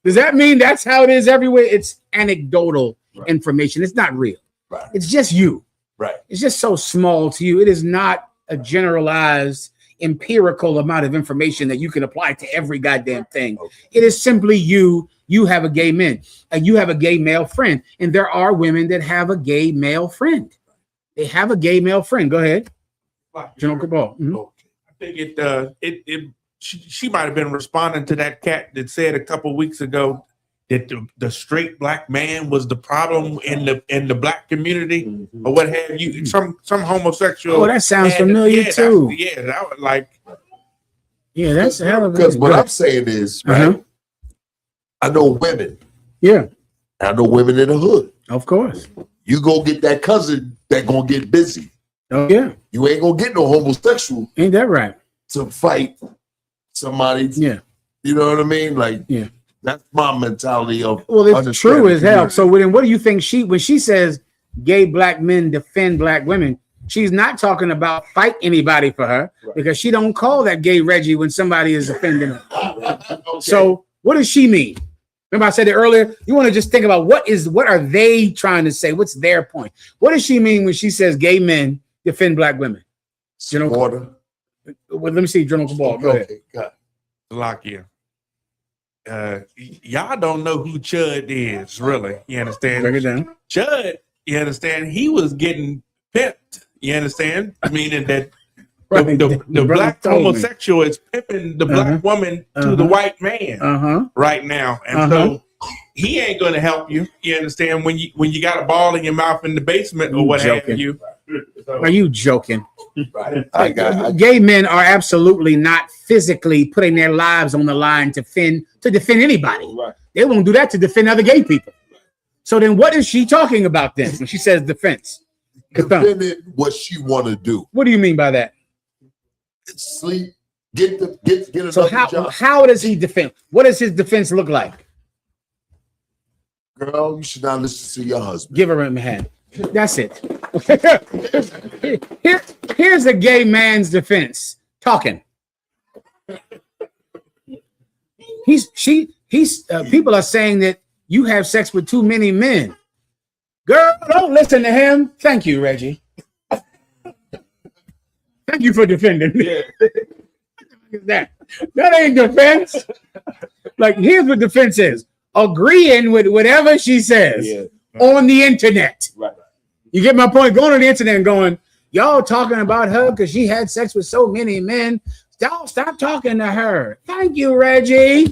S17: Does that mean that's how it is everywhere? It's anecdotal information. It's not real.
S19: Right.
S17: It's just you.
S19: Right.
S17: It's just so small to you. It is not a generalized empirical amount of information that you can apply to every goddamn thing. Okay. It is simply you have a gay man and you have a gay male friend. And there are women that have a gay male friend. They have a gay male friend. Go ahead. General Cabal.
S15: I think she might have been responding to that cat that said a couple weeks ago that the straight black man was the problem in the black community or what have you. Some homosexual.
S17: Oh, that sounds familiar too.
S15: That was like.
S17: Yeah, that's a hell of a.
S19: Because what I'm saying is, right? I know women.
S17: Yeah.
S19: I know women in the hood.
S17: Of course.
S19: You go get that cousin that gonna get busy.
S17: Oh yeah.
S19: You ain't gonna get no homosexual.
S17: Ain't that right?
S19: To fight somebody.
S17: Yeah.
S19: You know what I mean? Like,
S17: yeah.
S19: That's my mentality of.
S17: Well, it's true as hell. So then what do you think when she says gay black men defend black women, she's not talking about fight anybody for her because she don't call that gay Reggie when somebody is offending her. Okay. So what does she mean? Remember I said it earlier? You want to just think about what are they trying to say? What's their point? What does she mean when she says gay men defend black women?
S19: Well,
S17: let me see, General Cabal. Go ahead.
S15: Lock you. Y'all don't know who Chud is, really. You understand?
S17: Bring it down.
S15: Chud, you understand? He was getting pimped. You understand? Meaning that the black homosexual is pimping the black woman to the white man right now, and so he ain't going to help you. You understand? When you got a ball in your mouth in the basement or what have you.
S17: Are you joking? Gay men are absolutely not physically putting their lives on the line to defend anybody. Right. They won't do that to defend other gay people. So then what is she talking about then when she says defense?
S19: Defending what she want to do.
S17: What do you mean by that?
S19: Sleep, get another
S17: so how does he defend? What does his defense look like?
S19: Girl, you should not listen to your husband.
S17: Give her a hand. That's it. Here's a gay man's defense. Talking. People are saying that you have sex with too many men. Girl, don't listen to him. Thank you, Reggie. Thank you for defending me. That ain't defense. Like, here's what defense is. Agreeing with whatever she says on the internet. Right. You get my point? Going on the internet and going, y'all talking about her because she had sex with so many men. Don't stop talking to her. Thank you, Reggie.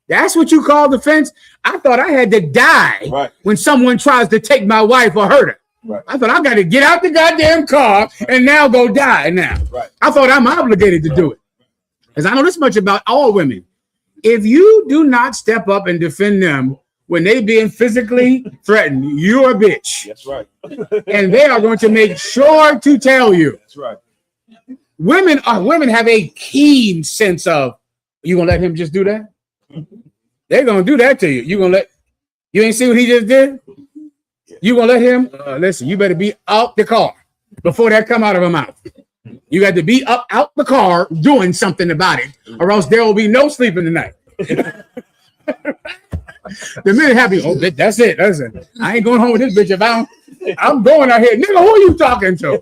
S17: That's what you call defense? I thought I had to die when someone tries to take my wife or hurt her. Right. I thought I got to get out the goddamn car and now go die now. Right. I thought I'm obligated to do it. Because I know this much about all women. If you do not step up and defend them when they being physically threatened, you're a bitch.
S11: That's right.
S17: And they are going to make sure to tell you.
S11: That's right. Women
S17: have a keen sense of, you gonna let him just do that? They're gonna do that to you. You ain't see what he just did? You gonna let him? Listen, you better be out the car before that come out of her mouth. You got to be out the car doing something about it, or else there will be no sleeping tonight. The minute happy, oh, that's it. Listen, I ain't going home with this bitch if I'm going out here. Nigga, who are you talking to?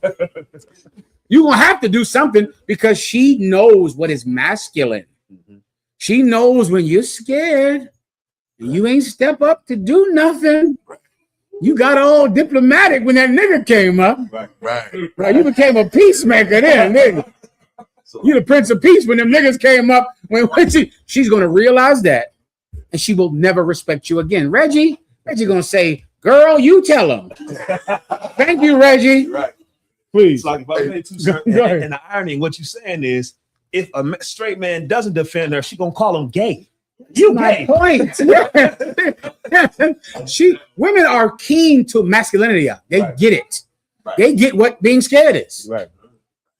S17: You're gonna have to do something because she knows what is masculine. She knows when you're scared and you ain't step up to do nothing. You got all diplomatic when that nigga came up. Right. You became a peacemaker then, nigga. You the Prince of Peace when them niggas came up. When she's gonna realize that, and she will never respect you again. Reggie gonna say, "Girl, you tell him." Thank you, Reggie.
S18: Right.
S17: Please.
S18: Like if I say too, sir, and the irony in what you're saying is, if a straight man doesn't defend her, she gonna call him gay. You
S17: my
S18: gay.
S17: point. Women are keen to masculinity. They get it. Right. They get what being scared is.
S18: Right.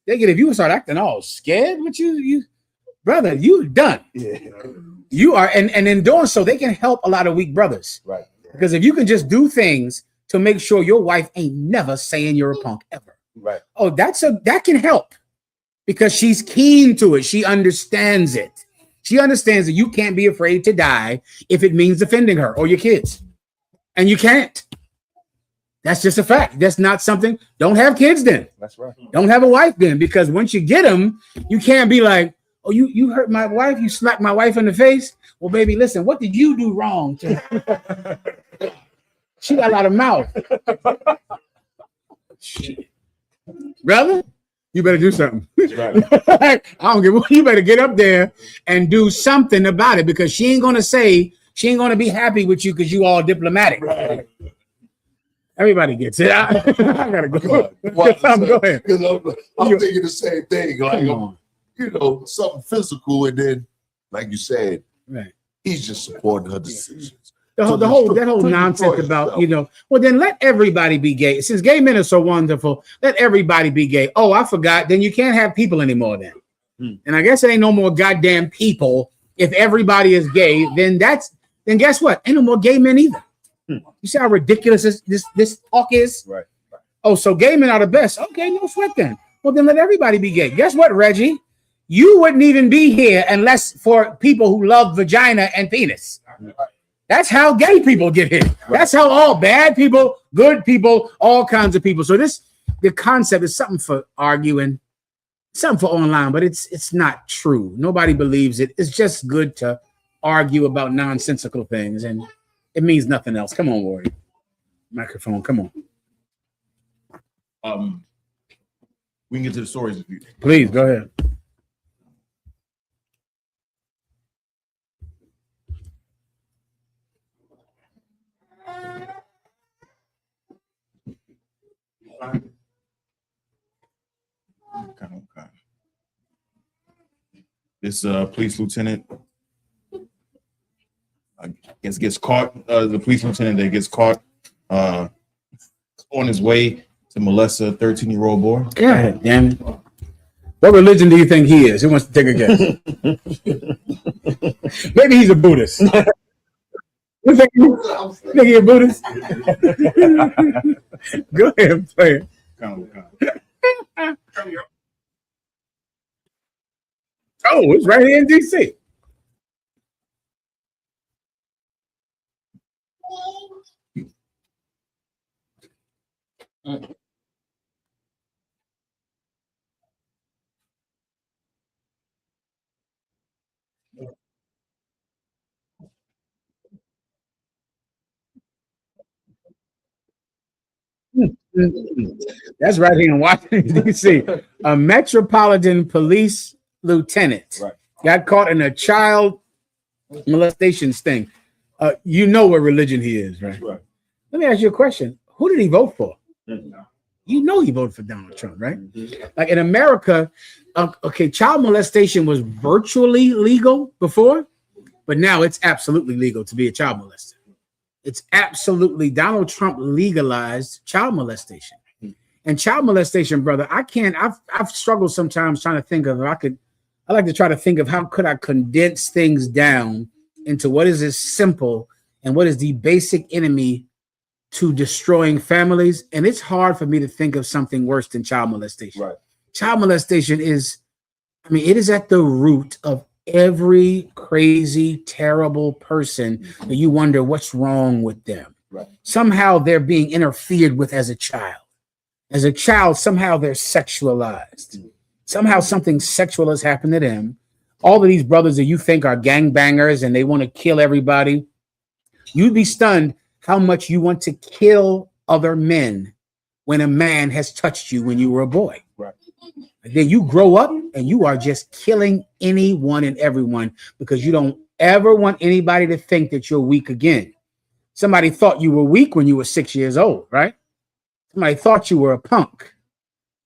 S17: They get if you start acting all scared, what you brother, you done. Yeah. You are, and in doing so, they can help a lot of weak brothers.
S18: Right.
S17: Because if you can just do things to make sure your wife ain't never saying you're a punk ever.
S18: Right.
S17: Oh, that can help because she's keen to it. She understands it. She understands that you can't be afraid to die if it means defending her or your kids. And you can't. That's just a fact. That's not something. Don't have kids then.
S18: That's right.
S17: Don't have a wife then, because once you get them, you can't be like, oh, you hurt my wife. You slapped my wife in the face. Well, baby, listen, what did you do wrong? She got a lot of mouth. Shit. Brother, you better do something. I don't give a, you better get up there and do something about it, because she ain't gonna be happy with you because you all diplomatic. Right. Everybody gets it. I gotta go. Go ahead.
S19: Because I'm thinking the same thing. Like, something physical, and then, like you said,
S17: right,
S19: he's just supporting her decisions.
S17: That whole nonsense about, well, then let everybody be gay. Since gay men are so wonderful, let everybody be gay. Oh, I forgot. Then you can't have people anymore then. And I guess there ain't no more goddamn people. If everybody is gay, then guess what? Ain't no more gay men either. You see how ridiculous this talk is?
S18: Right.
S17: Oh, so gay men are the best. Okay, no sweat then. Well, then let everybody be gay. Guess what, Reggie? You wouldn't even be here unless for people who love vagina and penis. That's how gay people get hit. That's how all bad people, good people, all kinds of people. So the concept is something for arguing, something for online, but it's not true. Nobody believes it. It's just good to argue about nonsensical things, and it means nothing else. Come on, Warrior. Microphone, come
S11: on. We can get to the stories if you
S17: please go ahead.
S11: Okay. This police lieutenant, I guess, gets caught. The police lieutenant that gets caught on his way to molest a 13-year-old boy.
S17: Yeah, damn it. What religion do you think he is? Who wants to take a guess? Maybe he's a Buddhist. You think he a Buddhist? Go ahead, play it. Oh, it's right here in DC. That's right here in Washington, D.C. A Metropolitan Police lieutenant got caught in a child molestation sting. You know what religion he is, right? Let me ask you a question. Who did he vote for? You know he voted for Donald Trump, right? Like in America, child molestation was virtually legal before, but now it's absolutely legal to be a child molester. It's absolutely, Donald Trump legalized child molestation. And child molestation, brother, I've struggled sometimes trying to think of, I like to try to think of how could I condense things down into what is as simple and what is the basic enemy to destroying families. And it's hard for me to think of something worse than child molestation.
S11: Right.
S17: Child molestation is, I mean, it is at the root of every crazy, terrible person that you wonder what's wrong with them.
S11: Right.
S17: Somehow they're being interfered with as a child. As a child, somehow they're sexualized. Somehow something sexual has happened to them. All of these brothers that you think are gangbangers and they want to kill everybody, you'd be stunned how much you want to kill other men when a man has touched you when you were a boy.
S11: Right.
S17: Then you grow up and you are just killing anyone and everyone because you don't ever want anybody to think that you're weak again. Somebody thought you were weak when you were 6 years old, right? Somebody thought you were a punk.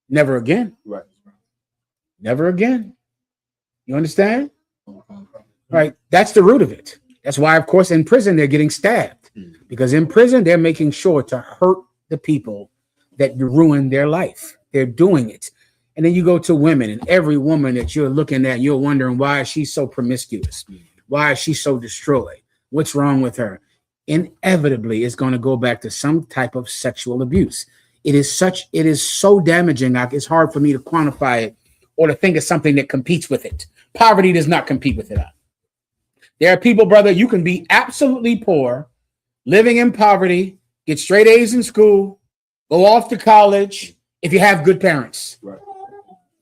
S17: Never again.
S11: Right.
S17: Never again. You understand? Right. That's the root of it. That's why, of course, in prison, they're getting stabbed. Because in prison, they're making sure to hurt the people that ruin their life. They're doing it. And then you go to women, and every woman that you're looking at, you're wondering, why is she so promiscuous? Why is she so destroyed? What's wrong with her? Inevitably, it's going to go back to some type of sexual abuse. It is so damaging. It's hard for me to quantify it or to think of something that competes with it. Poverty does not compete with it. There are people, brother, you can be absolutely poor, living in poverty, get straight A's in school, go off to college if you have good parents.
S11: Right.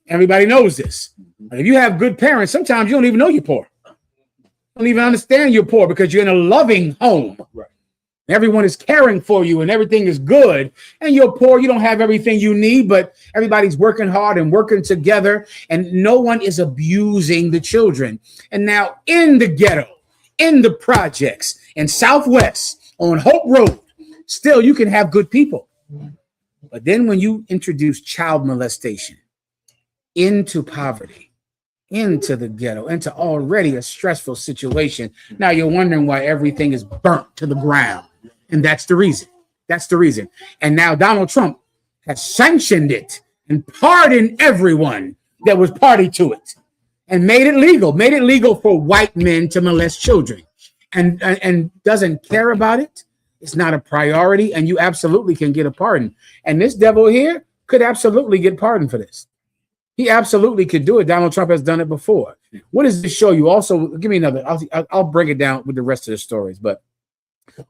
S17: Everybody knows this. If you have good parents, sometimes you don't even know you're poor. You don't even understand you're poor because you're in a loving home.
S11: Right.
S17: Everyone is caring for you and everything is good. And you're poor. You don't have everything you need, but everybody's working hard and working together. And no one is abusing the children. And now in the ghetto, in the projects, in Southwest, on Hope Road, still you can have good people. But then when you introduce child molestation into poverty, into the ghetto, into already a stressful situation, now you're wondering why everything is burnt to the ground. And that's the reason. That's the reason. And now Donald Trump has sanctioned it and pardoned everyone that was party to it and made it legal for white men to molest children and doesn't care about it. It's not a priority, and you absolutely can get a pardon. And this devil here could absolutely get pardoned for this. He absolutely could do it. Donald Trump has done it before. What does this show you? Also, give me another. I'll break it down with the rest of the stories, but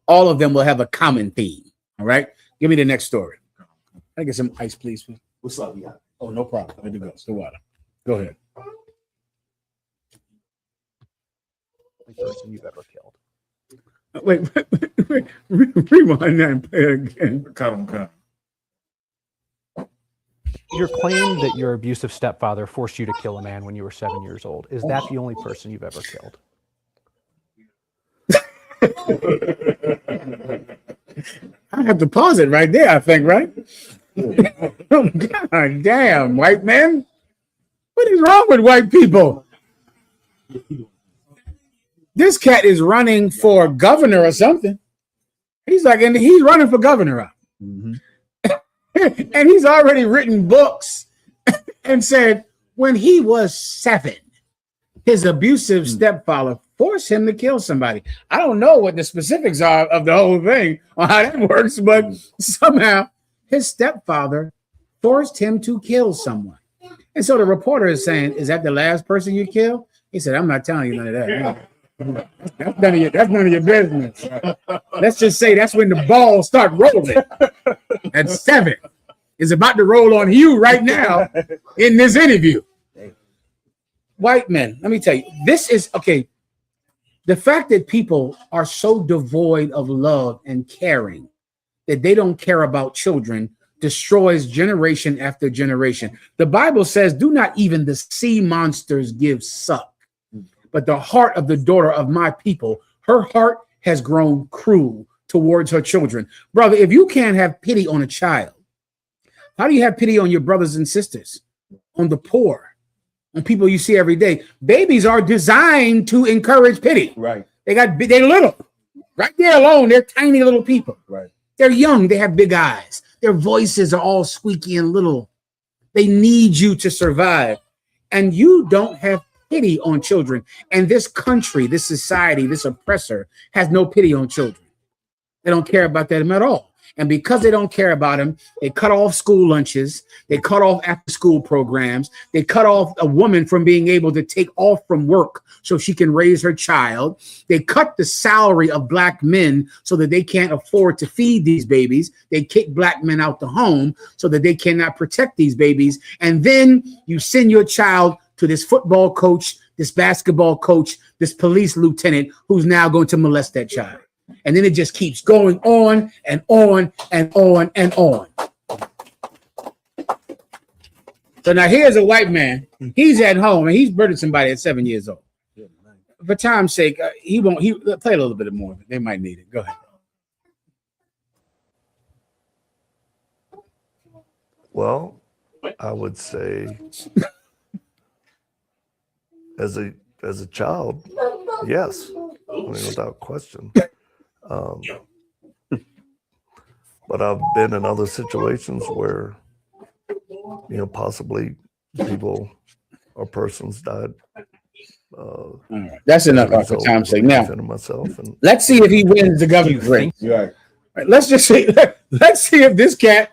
S17: all of them will have a common theme. All right. Give me the next story. Can I get some ice, please?
S11: What's up? Yeah.
S17: Oh, no problem. Let me go. The water. Go ahead.
S2: The person you've ever killed.
S17: Wait, rewind that and play it again.
S11: Come.
S2: Your claim that your abusive stepfather forced you to kill a man when you were 7 years old, is that the only person you've ever killed?
S17: I have to pause it right there, I think, right? Oh, God damn, white man. What is wrong with white people? This cat is running for governor or something. He's running for governor. Mm-hmm. And he's already written books and said when he was 7, his abusive stepfather forced him to kill somebody. I don't know what the specifics are of the whole thing or how that works, but somehow his stepfather forced him to kill someone. And so the reporter is saying, is that the last person you killed? He said, I'm not telling you none of that. That's none of your business. Let's just say that's when the balls start rolling. At 7. It's about to roll on you right now in this interview. White men, let me tell you, this is okay. The fact that people are so devoid of love and caring that they don't care about children destroys generation after generation. The Bible says, do not even the sea monsters give suck, but the heart of the daughter of my people, her heart has grown cruel towards her children. Brother, if you can't have pity on a child, how do you have pity on your brothers and sisters, on the poor, on people you see every day? Babies are designed to encourage pity.
S11: Right.
S17: They're little. Right there alone, they're tiny little people.
S11: Right.
S17: They're young. They have big eyes. Their voices are all squeaky and little. They need you to survive. And you don't have pity on children. And this country, this society, this oppressor has no pity on children. They don't care about them at all. And because they don't care about them, they cut off school lunches. They cut off after school programs. They cut off a woman from being able to take off from work so she can raise her child. They cut the salary of black men so that they can't afford to feed these babies. They kick black men out the home so that they cannot protect these babies. And then you send your child to this football coach, this basketball coach, this police lieutenant who's now going to molest that child. And then it just keeps going on and on and on and on. So now here's a white man. He's at home and he's murdered somebody at 7 years old. For time's sake, he won't. He play a little bit more. They might need it. Go ahead.
S4: Well, I would say, as a child, yes, I mean, without question. But I've been in other situations where, possibly people or persons died.
S17: That's enough for time's sake. Now, let's see if he wins the governor's race. Right. Let's just see. Let's see if this cat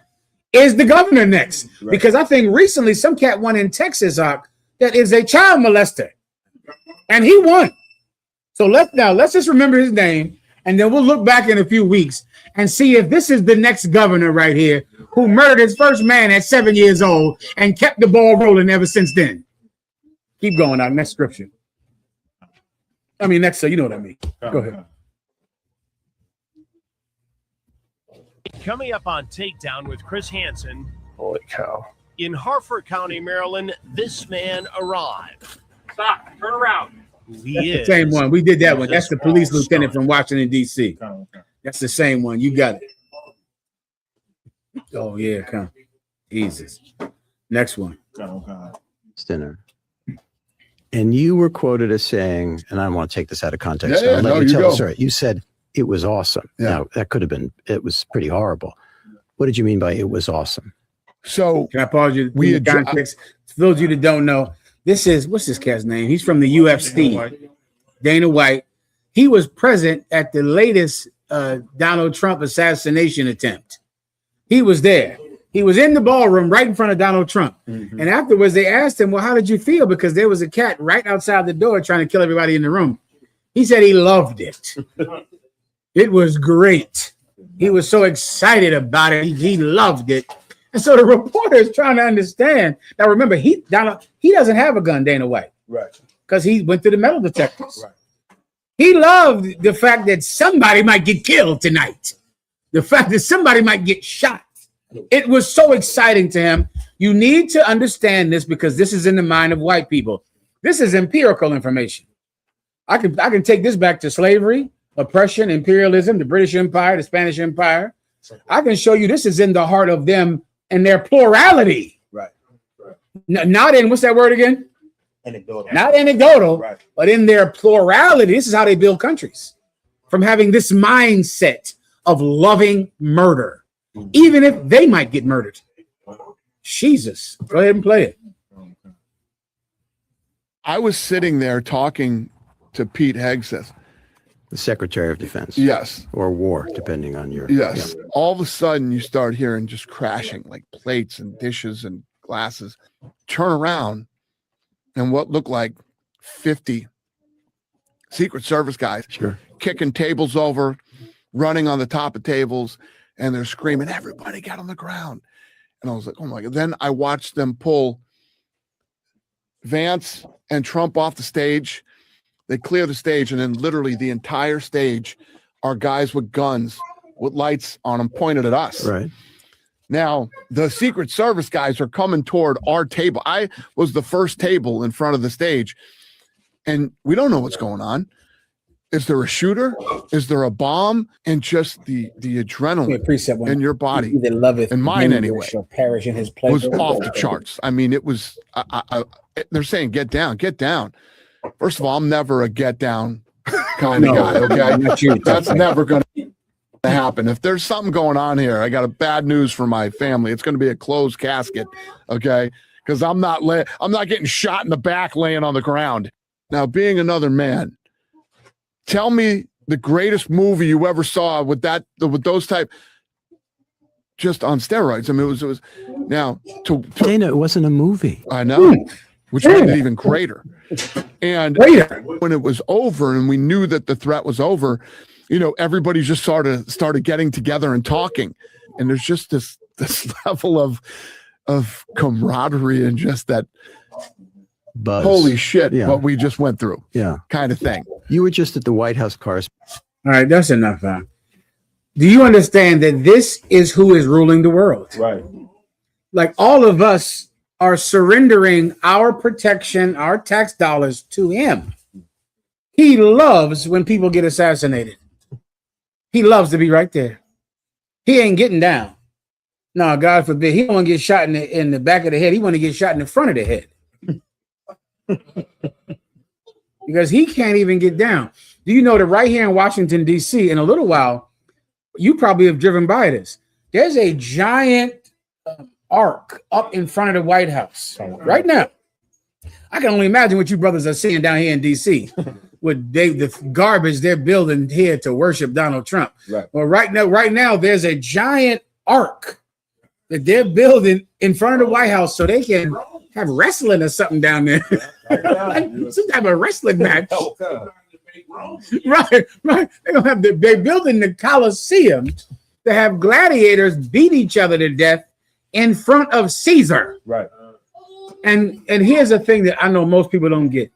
S17: is the governor next. Right. Because I think recently some cat won in Texas, that is a child molester, and he won. So let's just remember his name. And then we'll look back in a few weeks and see if this is the next governor right here who murdered his first man at 7 years old and kept the ball rolling ever since then. Keep going on. Next scripture. I mean, next, you know what I mean. Go ahead.
S22: Coming up on Takedown with Chris Hansen.
S4: Holy cow.
S22: In Harford County, Maryland, this man arrived.
S12: Stop. Turn around.
S17: That's the same one. We did that one. That's the police lieutenant from Washington, D.C. That's the same one. You got it. Oh, yeah. Come. Jesus. Next one.
S23: Stinner. And you were quoted as saying, and I don't want to take this out of context.
S19: Yeah,
S23: let
S19: no,
S23: me
S19: you
S23: tell
S19: go.
S23: the story. You said it was awesome.
S19: Yeah.
S23: Now, that could have been, it was pretty horrible. What did you mean by it was awesome?
S19: So,
S17: can I pause you? Context. For those of you that don't know, this is, what's this cat's name? He's from the UFC. Dana White. He was present at the latest Donald Trump assassination attempt. He was there. He was in the ballroom right in front of Donald Trump. Mm-hmm. And afterwards, they asked him, well, how did you feel? Because there was a cat right outside the door trying to kill everybody in the room. He said he loved it. It was great. He was so excited about it. He loved it. And so the reporter is trying to understand. Now, remember, he doesn't have a gun, Dana White.
S19: Right.
S17: Because he went through the metal detectors. Right. He loved the fact that somebody might get killed tonight. The fact that somebody might get shot. It was so exciting to him. You need to understand this because this is in the mind of white people. This is empirical information. I can take this back to slavery, oppression, imperialism, the British Empire, the Spanish Empire. I can show you this is in the heart of them and their plurality.
S19: Right.
S17: Not in, what's that word again?
S19: Anecdotal.
S17: Not anecdotal, right. But in their plurality. This is how they build countries. From having this mindset of loving murder, even if they might get murdered. Jesus, go ahead and play it.
S19: I was sitting there talking to Pete Hegseth,
S23: the Secretary of Defense.
S19: Yes.
S23: Or War, depending on your.
S19: Yes.
S23: Yeah.
S19: All of a sudden, you start hearing just crashing, like plates and dishes and glasses. Turn around, and what looked like 50 Secret Service guys kicking tables over, running on the top of tables, and they're screaming, everybody get on the ground. And I was like, oh my God. Then I watched them pull Vance and Trump off the stage. They clear the stage, and then literally the entire stage are guys with guns with lights on them pointed at us.
S23: Right.
S19: Now, the Secret Service guys are coming toward our table. I was the first table in front of the stage, and we don't know what's going on. Is there a shooter? Is there a bomb? And just the adrenaline in your body, and mine anyway,
S17: perish in his
S19: was off the charts. I mean, it was. They're saying, "Get down, get down." First of all, I'm never a get down kind of guy. Okay, that's never going to happen. If there's something going on here, I got a bad news for my family. It's going to be a closed casket. Okay, because I'm not getting shot in the back laying on the ground. Now, being another man, tell me the greatest movie you ever saw with those type, just on steroids. I mean, it was now to
S23: Dana, it wasn't a movie.
S19: I know, which made it even greater. And when it was over and we knew that the threat was over, you know, everybody just started getting together and talking. And there's just this level of camaraderie and just that
S23: Buzz.
S19: Holy shit,
S23: Yeah.
S19: what we just went through.
S23: Yeah.
S19: Kind of thing.
S23: You were just at the White House correspondence.
S17: All right, that's enough. Do you understand that this is who is ruling the world?
S18: Right.
S17: Like all of us are surrendering our protection, our tax dollars to him. He loves when people get assassinated. He loves to be right there. He ain't getting down. No, God forbid. He don't want to get shot in the back of the head. He want to get shot in the front of the head. Because he can't even get down. Do you know that right here in Washington, D.C., in a little while, you probably have driven by this. There's a giant ark up in front of the White House right now. I can only imagine what you brothers are seeing down here in D.C. with the garbage they're building here to worship Donald Trump.
S18: Right.
S17: Well, right now, there's a giant ark that they're building in front of the White House so they can have wrestling or something down there. Like some type of wrestling match. Right. They're building the Coliseum to have gladiators beat each other to death in front of Caesar.
S18: Right.
S17: And here's the thing that I know most people don't get.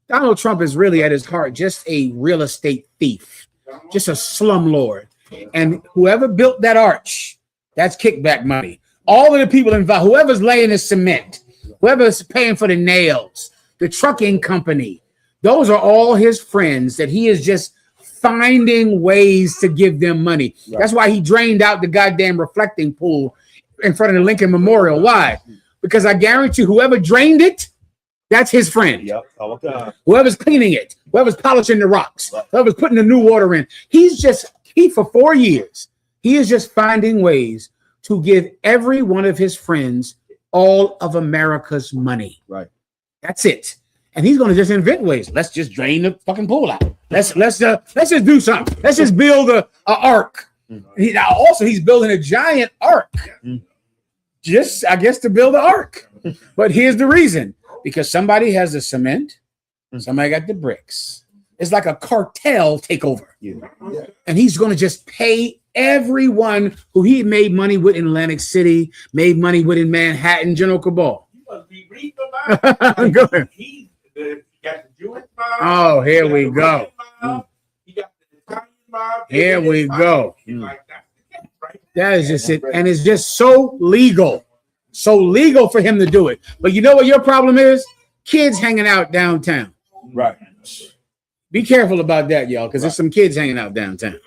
S17: Donald Trump is really at his heart just a real estate thief, just a slumlord. And whoever built that arch, that's kickback money. All of the people involved, whoever's laying the cement, whoever's paying for the nails, the trucking company, those are all his friends that he is just finding ways to give them money. Right. That's why he drained out the goddamn reflecting pool in front of the Lincoln Memorial. Why? Because I guarantee whoever drained it, that's his friend.
S18: Yep. Okay.
S17: Whoever's cleaning it, whoever's polishing the rocks, whoever's putting the new water in. He for 4 years, he is just finding ways to give every one of his friends all of America's money.
S18: Right.
S17: That's it. And he's going to just invent ways. Let's just drain the fucking pool out. Let's just do something. Let's just build a ark. He's building a giant ark. Just, I guess, to build an ark. But here's the reason. Because somebody has the cement, somebody got the bricks. It's like a cartel takeover. Yeah. And he's going to just pay everyone who he made money with in Atlantic City, made money with in Manhattan, General Cabal. Go ahead. Oh, here we go. Here we go. That is just it. And it's just so legal. So legal for him to do it. But you know what your problem is? Kids hanging out downtown.
S18: Right.
S17: Be careful about that, y'all, because there's some kids hanging out downtown.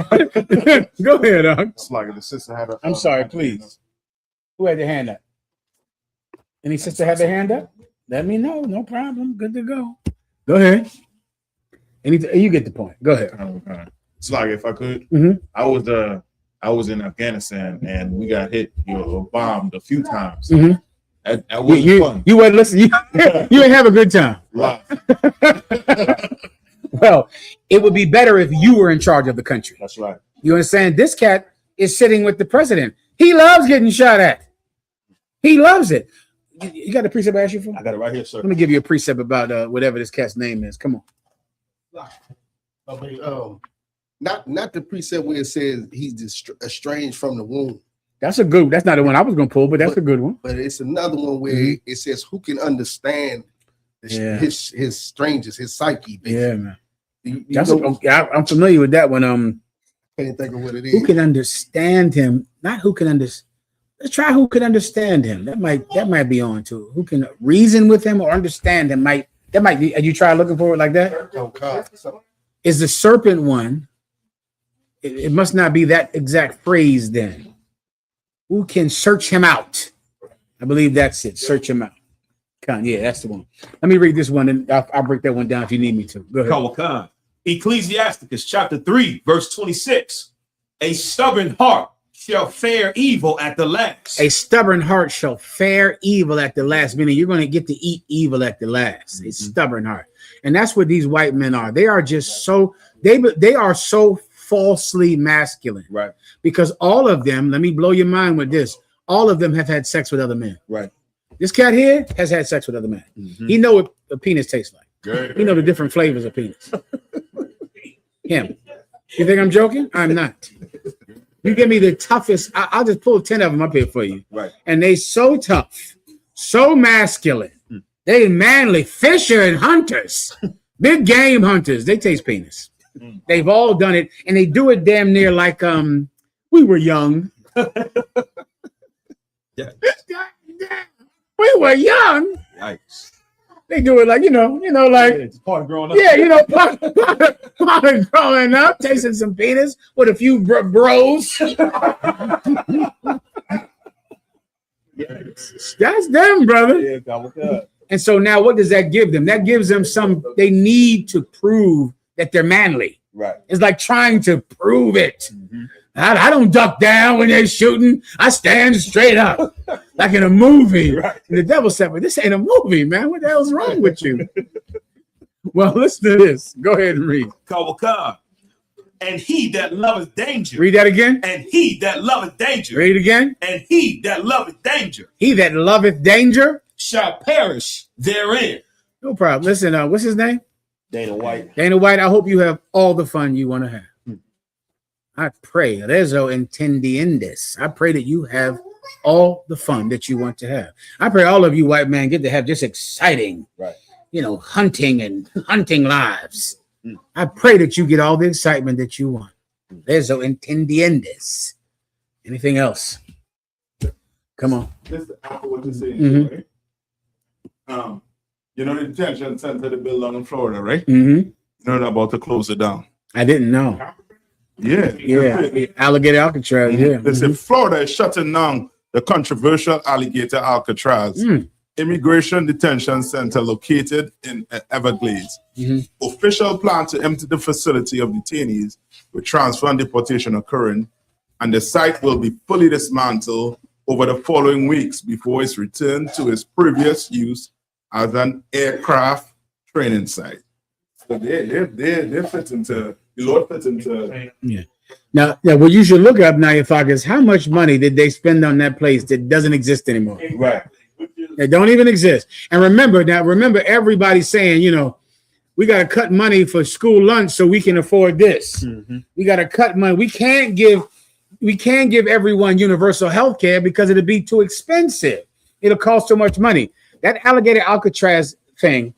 S17: Go ahead, Doug.
S14: It's like the sister had a.
S17: I'm sorry, please. Who had their hand up? Any sister had their hand up? Let me know. No problem. Good to go. Go ahead. You get the point. Go ahead.
S11: Okay. It's like if I could,
S17: Mm-hmm.
S11: I was in Afghanistan and we got hit, bombed a few times.
S17: Mm-hmm.
S11: That was fun.
S17: You wouldn't listen. You ain't have a good time. Well, it would be better if you were in charge of the country.
S18: That's right.
S17: You understand? This cat is sitting with the president. He loves getting shot at. He loves it. You got a precept I asked you for?
S18: I got it right here, sir.
S17: Let me give you a precept about whatever this cat's name is. Come on.
S1: Not the precept where it says he's estranged from the womb.
S17: That's a good. That's not the one I was going to pull, but that's a good one.
S1: But it's another one where it says, "Who can understand his strangers, his psyche?" Basically.
S17: Yeah, man. I'm familiar with that one.
S1: Can't think of what it is.
S17: Who can understand him? Not who can understand. Let's try who can understand him. That might be on too. Who can reason with him or understand him? That might be. You try looking for it like that? Is the serpent one? It must not be that exact phrase then. Who can search him out? I believe that's it. Search him out. Yeah, that's the one. Let me read this one and I'll break that one down if you need me to. Go ahead.
S18: Ecclesiasticus chapter 3, verse 26. A stubborn heart shall fare evil at the last.
S17: A stubborn heart shall fare evil at the last, meaning you're going to get to eat evil at the last. A stubborn heart. And that's what these white men are. They are just so, they are so falsely masculine.
S18: Right.
S17: Because all of them, let me blow your mind with this, all of them have had sex with other men.
S18: Right.
S17: This cat here has had sex with other men. He know what a penis tastes like.
S18: Good.
S17: He know the different flavors of penis. Him. You think I'm joking? I'm not. You give me the toughest. I'll just pull 10 of them up here for you.
S18: Right.
S17: And they so tough, so masculine. They manly fisher and hunters, big game hunters. They taste penis. They've all done it, and they do it damn near like we were young.
S18: Yeah.
S17: We were young.
S18: Yikes.
S17: They do it like, like,
S18: it's part of growing up.
S17: yeah, part of growing up, tasting some penis with a few bros. That's them, brother.
S18: Yeah,
S17: and so now what does that give them? That gives them they need to prove that they're manly.
S18: Right.
S17: It's like trying to prove it. I don't duck down when they're shooting. I stand straight up like in a movie. Right. And the devil said, well, this ain't a movie, man. What the hell's wrong with you? Well, listen to this. Go ahead and read.
S18: Kawaka. And he that loveth danger.
S17: Read that again.
S18: And he that loveth danger.
S17: Read it again.
S18: And he that loveth danger.
S17: He that loveth danger
S18: shall perish therein.
S17: No problem. Listen, what's his name?
S18: Dana White.
S17: Dana White, I hope you have all the fun you want to have. I pray, rezo entendiendes. I pray that you have all the fun that you want to have. I pray all of you white men get to have just exciting,
S18: right,
S17: hunting lives. I pray that you get all the excitement that you want. Rezo entendiendes. Anything else? Come on.
S3: Just after what you're saying, right? The detention center they built down in Florida, right? They're about to close it down.
S17: I didn't know.
S3: Yeah.
S17: Alligator Alcatraz. Yeah.
S3: They say Florida is shutting down the controversial alligator Alcatraz immigration detention center located in Everglades. Official plan to empty the facility of detainees with transfer and deportation occurring, and the site will be fully dismantled over the following weeks before it's returned to its previous use as an aircraft training site. So they fit into the Lord fit into.
S17: Yeah. Now, what you should look up now, I.S.U.P.K, is how much money did they spend on that place that doesn't exist anymore?
S3: Right.
S17: They don't even exist. And remember, everybody's saying, we got to cut money for school lunch so we can afford this. We got to cut money. We can't give everyone universal health care because it'll be too expensive. It'll cost so much money. That alligator Alcatraz thing,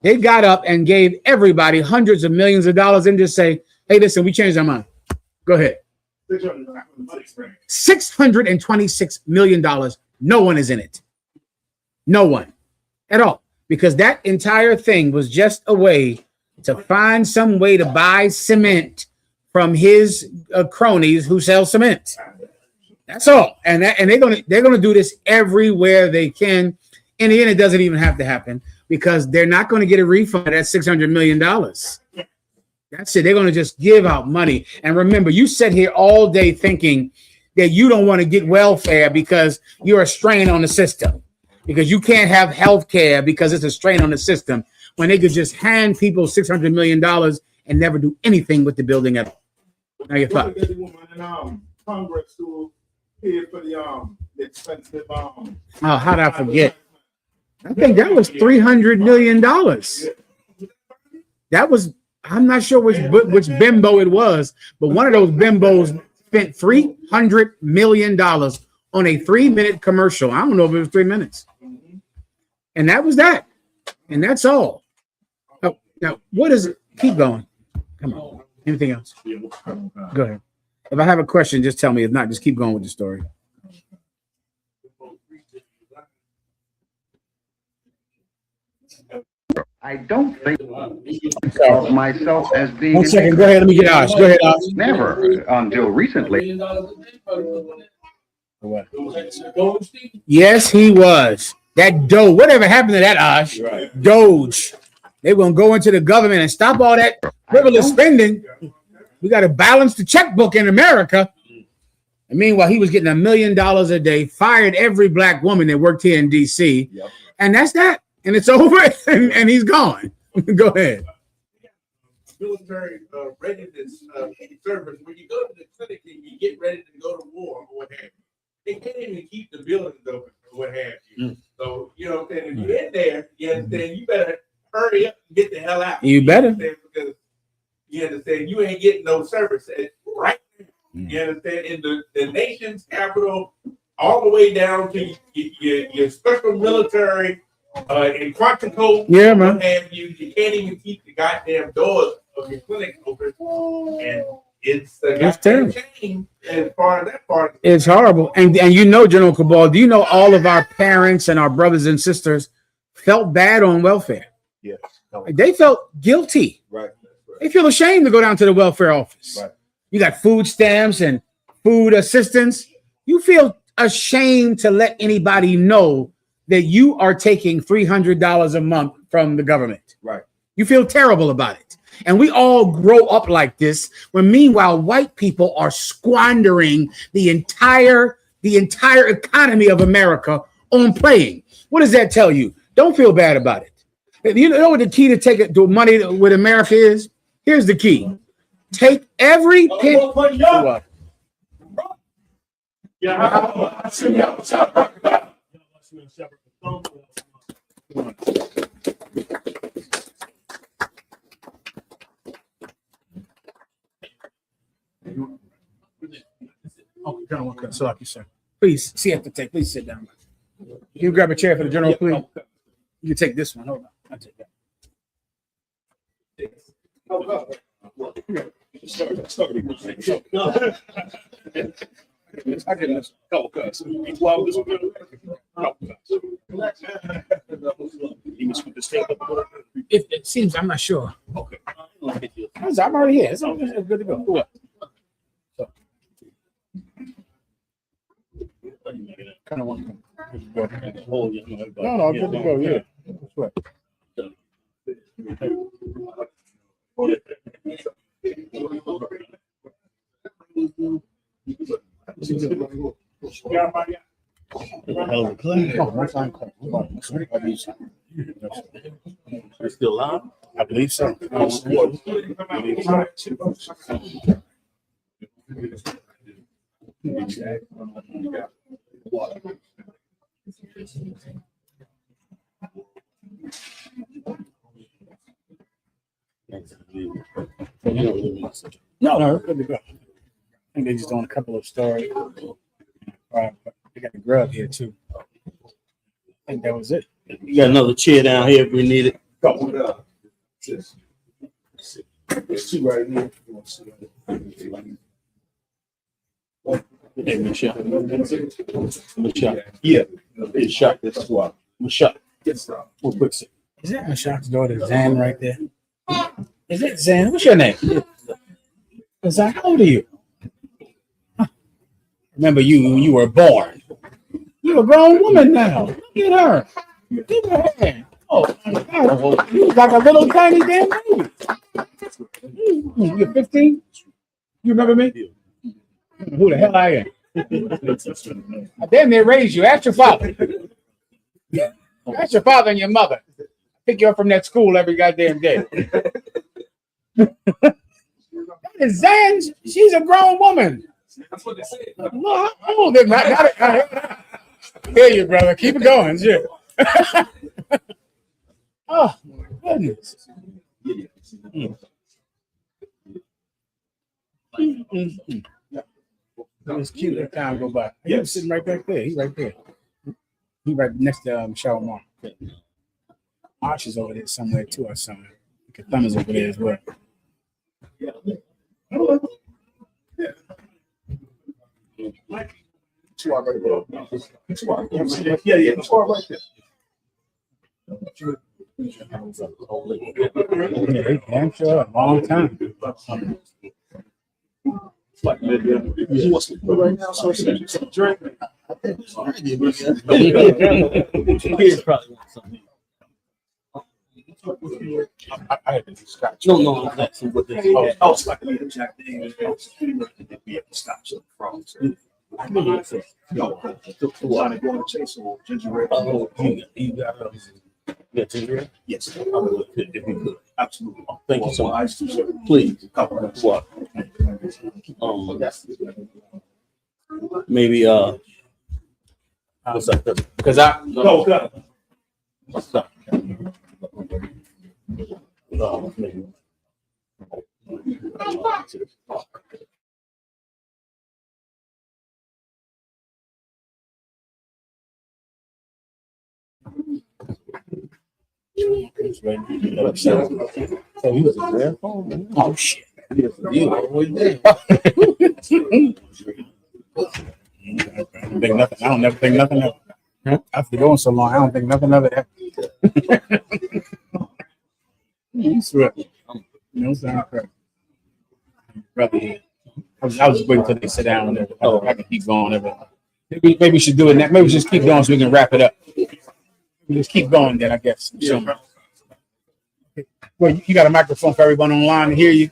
S17: they got up and gave everybody hundreds of millions of dollars and just say, hey, listen, we changed our mind. Go ahead. $626 million. No one is in it. No one at all. Because that entire thing was just a way to find some way to buy cement from his cronies who sell cement. That's all. And they're gonna do this everywhere they can. In the end, it doesn't even have to happen because they're not going to get a refund of that $600 million. That's it. They're going to just give out money. And remember, you sit here all day thinking that you don't want to get welfare because you're a strain on the system, because you can't have health care because it's a strain on the system, when they could just hand people $600 million and never do anything with the building at all. Now you're fucked.
S3: Get the woman in Congress to pay for the expensive.
S17: Oh, how did I forget? I think that was $300 million. That was, I'm not sure which bimbo it was, but one of those bimbos spent $300 million on a 3-minute commercial. I don't know if it was 3 minutes. And that was that. And that's all. Oh, now, what is it? Keep going. Come on. Anything else? Go ahead. If I have a question, just tell me. If not, just keep going with the story.
S5: I don't think of myself as being.
S17: 1 second. Go ahead. Let me get Ash. Go ahead, Ash.
S5: Never until recently.
S17: What? Yes, he was. That Doge. Whatever happened to that, Ash? Right. Doge. They were going to go into the government and stop all that frivolous spending. We got to balance the checkbook in America. And meanwhile, he was getting $1 million a day, fired every black woman that worked here in D.C.
S11: Yep.
S17: And that's that. And it's over, and he's gone. Go ahead.
S15: Military readiness service. When you go to the clinic and you get ready to go to war or what have you, they can't even keep the buildings open or what have you. So, you know what I'm saying? If you're in there, you understand, you better hurry up and get the hell out.
S17: You better.
S15: Because you understand, you ain't getting no service right now. You understand? In the nation's capital, all the way down to your special military in Quantico,
S17: yeah, man.
S15: What have you? You can't even keep the goddamn doors of your clinic open, and it's
S17: terrible.
S15: Shame as far as that part.
S17: It's horrible. And you know, General Cabal, do you know all of our parents and our brothers and sisters felt bad on welfare?
S11: Yes.
S17: They felt guilty.
S11: Right.
S17: They feel ashamed to go down to the welfare office.
S11: Right.
S17: You got food stamps and food assistance. You feel ashamed to let anybody know that you are taking $300 a month from the government.
S11: Right.
S17: You feel terrible about it. And we all grow up like this, when meanwhile white people are squandering the entire economy of America on playing. What does that tell you? Don't feel bad about it. You know what the key to take it to money with America is? Here's the key. Take every penny. Okay, so like you said. Please, please sit down. You grab a chair for the general, please. You can take this one. Hold on. I'll take that. I get this. Couple cuts. If it seems, I'm not sure. Okay. I'm already here. It's good to go. What? Kind of want to go. No, good to go. Yeah. That's right.
S18: Still live?
S17: I believe so. No, good to go. I think they just doing a couple of stories. They got the grub here too. I think that was it.
S18: You got another chair down here if we need it.
S11: There's two right here.
S18: Hey, Michelle. Michelle. Yeah. It's shot this swap. Michelle.
S11: Yes,
S18: we'll quick see.
S17: Is that Mashak's daughter, Zan, right there? Is that Zan? What's your name? Zan, how old are you? Huh. Remember, you were born. You're a grown woman now. Look at her. Give her a hand. Oh, my God. You like a little tiny damn baby. You're 15? You remember me? Who the hell I am? I damn near raised you. Ask your father. Ask your father and your mother. Pick you up from that school every goddamn day. That is Zan. She's a grown woman.
S15: That's what they say.
S17: Look how old they got it. Here you, brother. Keep it going. Shit. Oh, my goodness. It's cute. That time go by. He was sitting right back there. He's right there. He's right next to Shalamar. Arch is over there somewhere too, or something. Thumb is over there as well. Yeah, damn sure. A long time.
S18: He wants to put right now, so drink. Kids probably want something.
S17: I had to scratch.
S18: No, I'm asking what this is. Oh, it's like Jack Daniels. We have to stop some frogs. Yeah, ginger ale? Yes. If you could. Absolutely. Thank you so much. Please. What? Maybe what's up?
S17: Because
S18: No. What's up? Maybe.
S17: So he was a rare phone, man. Oh shit. You always there. I don't think nothing. I don't never think nothing of it. After going so long, I don't think nothing of it. You swear. No sound correct. Brother, I was just waiting until they sit down. And I can keep going. Maybe we should do it now. Maybe we just keep going so we can wrap it up. We just keep going then, I guess. Yeah. Well, you got a microphone for everyone online to hear you.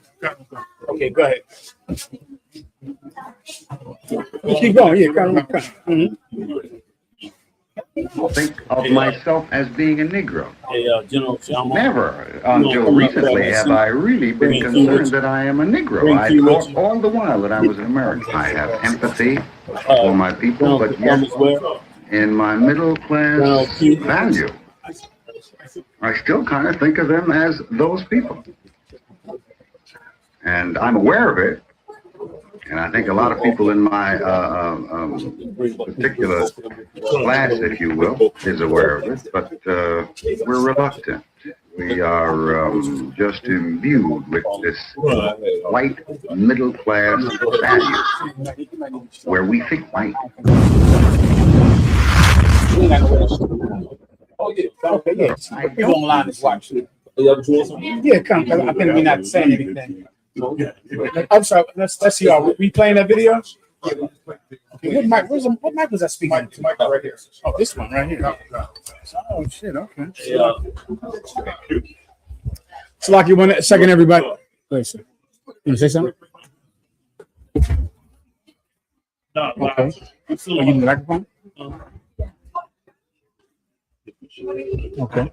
S17: Okay, go ahead. Keep going. Yeah, come on.
S5: Think of myself as being a Negro.
S18: General,
S5: Never until recently have I really been concerned that I am a Negro. I thought all the while that I was an American. I have empathy for my people, but yet in my middle class value, I still kind of think of them as those people. And I'm aware of it. And I think a lot of people in my particular class, if you will, is aware of it, but we're reluctant. We are just imbued with this white middle class value, where we think white.
S17: Oh yeah, okay, yeah. People online is watching. Yeah, come. I think we're not saying anything. I'm sorry. Let's see. Are we playing that video? Okay, what mic was that speaking? Mic right here. Oh, this one right here. Oh shit. Okay. So, like, you want a second, everybody? Wait, sir. You say something?
S18: No.
S17: Okay. Are you using the microphone? Okay.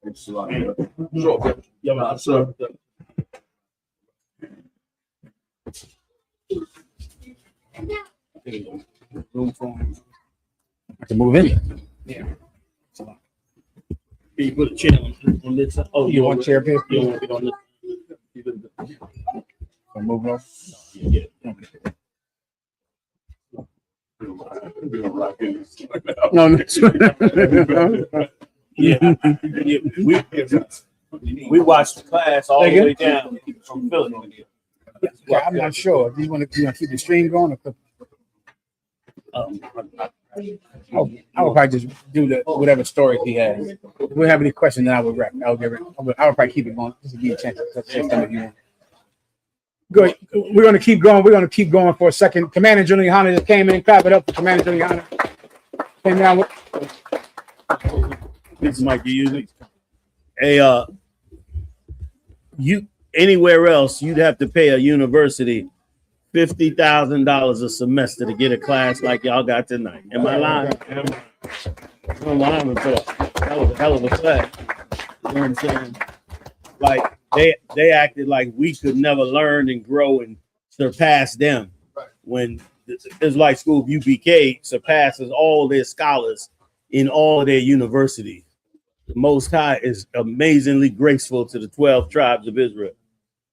S17: I can move in. Yeah.
S18: You put a chair on this side. Oh,
S17: you want a chair here?
S18: You want it on this?
S17: I'm moving off.
S18: Yeah.
S17: No.
S18: Yeah. We watched the class all the way down from Philly.
S17: Yeah, I'm not sure. Do you want to keep the stream going? Or I would probably just do whatever story he has. If we have any questions, then I would wrap. I would probably keep it going just to give you a chance to say something if you want. Good. We're going to keep going. We're going to keep going for a second. Commander General Yahanna just came in. Clap it up for Commander General Yahanna. Came down with.
S18: This mic you using? Hey, you anywhere else you'd have to pay a university $50,000 a semester to get a class like y'all got tonight. Am I lying? I'm lying with that. That was a hell of a class. You know what I'm saying? Like they acted like we could never learn and grow and surpass them. When the Israelite School of UPK surpasses all their scholars in all of their universities. The Most High is amazingly graceful to the 12 tribes of Israel.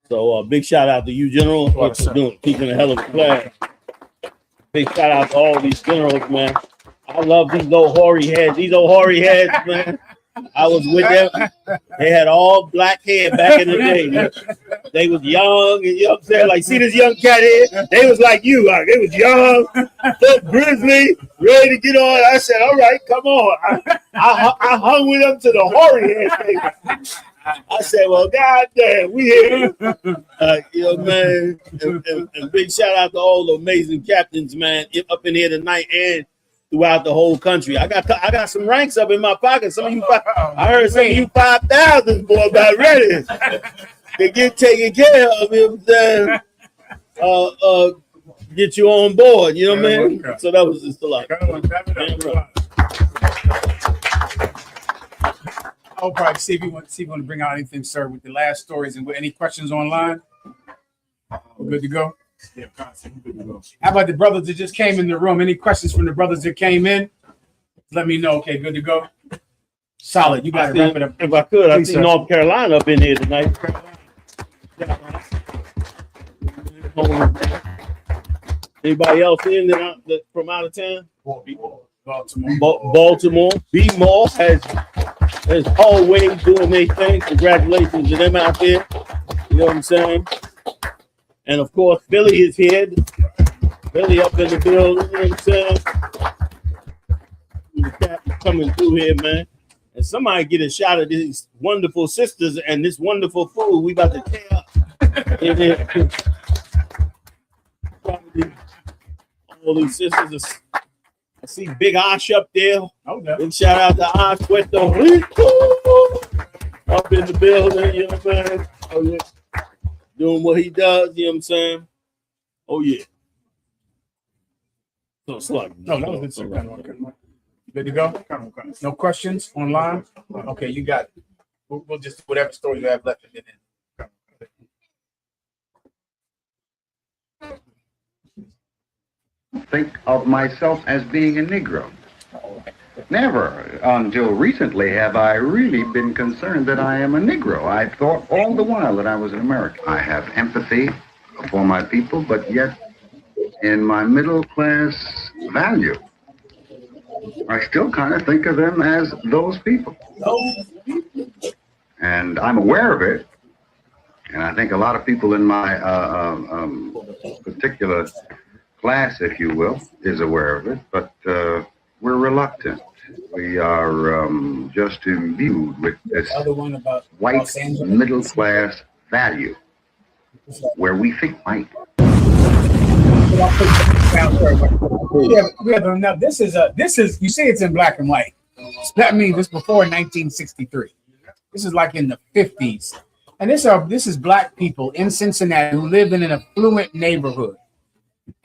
S18: So big shout out to you, General, for teaching a hell of a class. Big shout out to all these generals, man. I love these old hoary heads. These old hoary heads, man. I was with them. They had all black hair back in the day. Man. They was young, and you know what I'm saying? Like, see this young cat here? They was like you. Like, they was young, look grizzly, ready to get on. I said, all right, come on. I hung with them to the hoary head. I said, well, goddamn, we here. You know, man. And big shout out to all the amazing captains, man, up in here tonight and throughout the whole country. I got some ranks up in my pocket. Some of you, I heard some of you 5,000 boy about ready to get taken care of. You know what I'm saying?
S6: get you on board. You know what I mean? So that was just a lot.
S17: I'll probably see if you want to bring out anything, sir, with the last stories and with any questions online. We're good to go. Yeah, good to go. How about the brothers that just came in the room? Any questions from the brothers that came in? Let me know. Okay, good to go. Solid. You got to wrap it up.
S6: If I could, I see North Carolina up in here tonight. Anybody else in that from out of town? Baltimore. B-Mall has always doing their thing. Congratulations to them out there. You know what I'm saying? And of course, Philly is here. Philly up in the building. You know what I'm saying? The captain coming through here, man. And somebody get a shot of these wonderful sisters and this wonderful food we about to tear up. All these sisters. I see Big Osh up there.
S17: Okay.
S6: Big shout out to Osh Puerto Rico. Up in the building, you know what I'm saying? Oh, yeah. Doing what he does, you know what I'm saying? Oh, yeah. So slug.
S17: No, that was good, sir. Good to go? No questions online? Okay, you got it. We'll just, whatever story you have left.
S5: Think of myself as being a Negro. Never until recently have I really been concerned that I am a Negro. I thought all the while that I was an American. I have empathy for my people, but yet in my middle class value, I still kind of think of them as those people. And I'm aware of it. And I think a lot of people in my particular class, if you will, is aware of it, but we're reluctant. We are just imbued with this white middle class value where we think white.
S17: Now this is you see it's in black and white. That means it's before 1963. This is like in the 50s. And this is black people in Cincinnati who lived in an affluent neighborhood.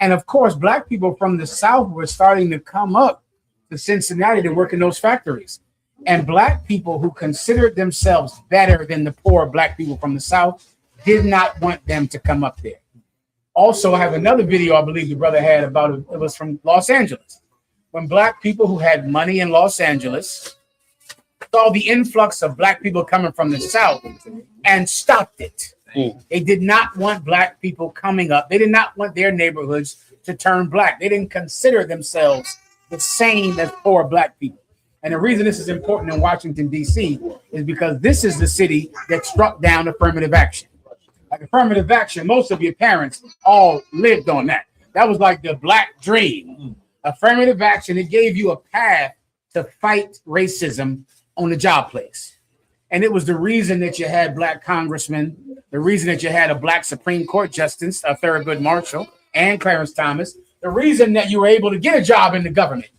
S17: And of course, black people from the South were starting to come up to Cincinnati to work in those factories. And black people who considered themselves better than the poor black people from the South did not want them to come up there. Also, I have another video I believe the brother had about it. It was from Los Angeles. When black people who had money in Los Angeles saw the influx of black people coming from the South and stopped it. They did not want black people coming up. They did not want their neighborhoods to turn black. They didn't consider themselves the same as poor black people. And the reason this is important in Washington, D.C. is because this is the city that struck down affirmative action. Like affirmative action, most of your parents all lived on that. That was like the black dream. Affirmative action, it gave you a path to fight racism on the job place. And it was the reason that you had black congressmen, the reason that you had a black Supreme Court Justice, Thurgood Marshall, and Clarence Thomas. The reason that you were able to get a job in the government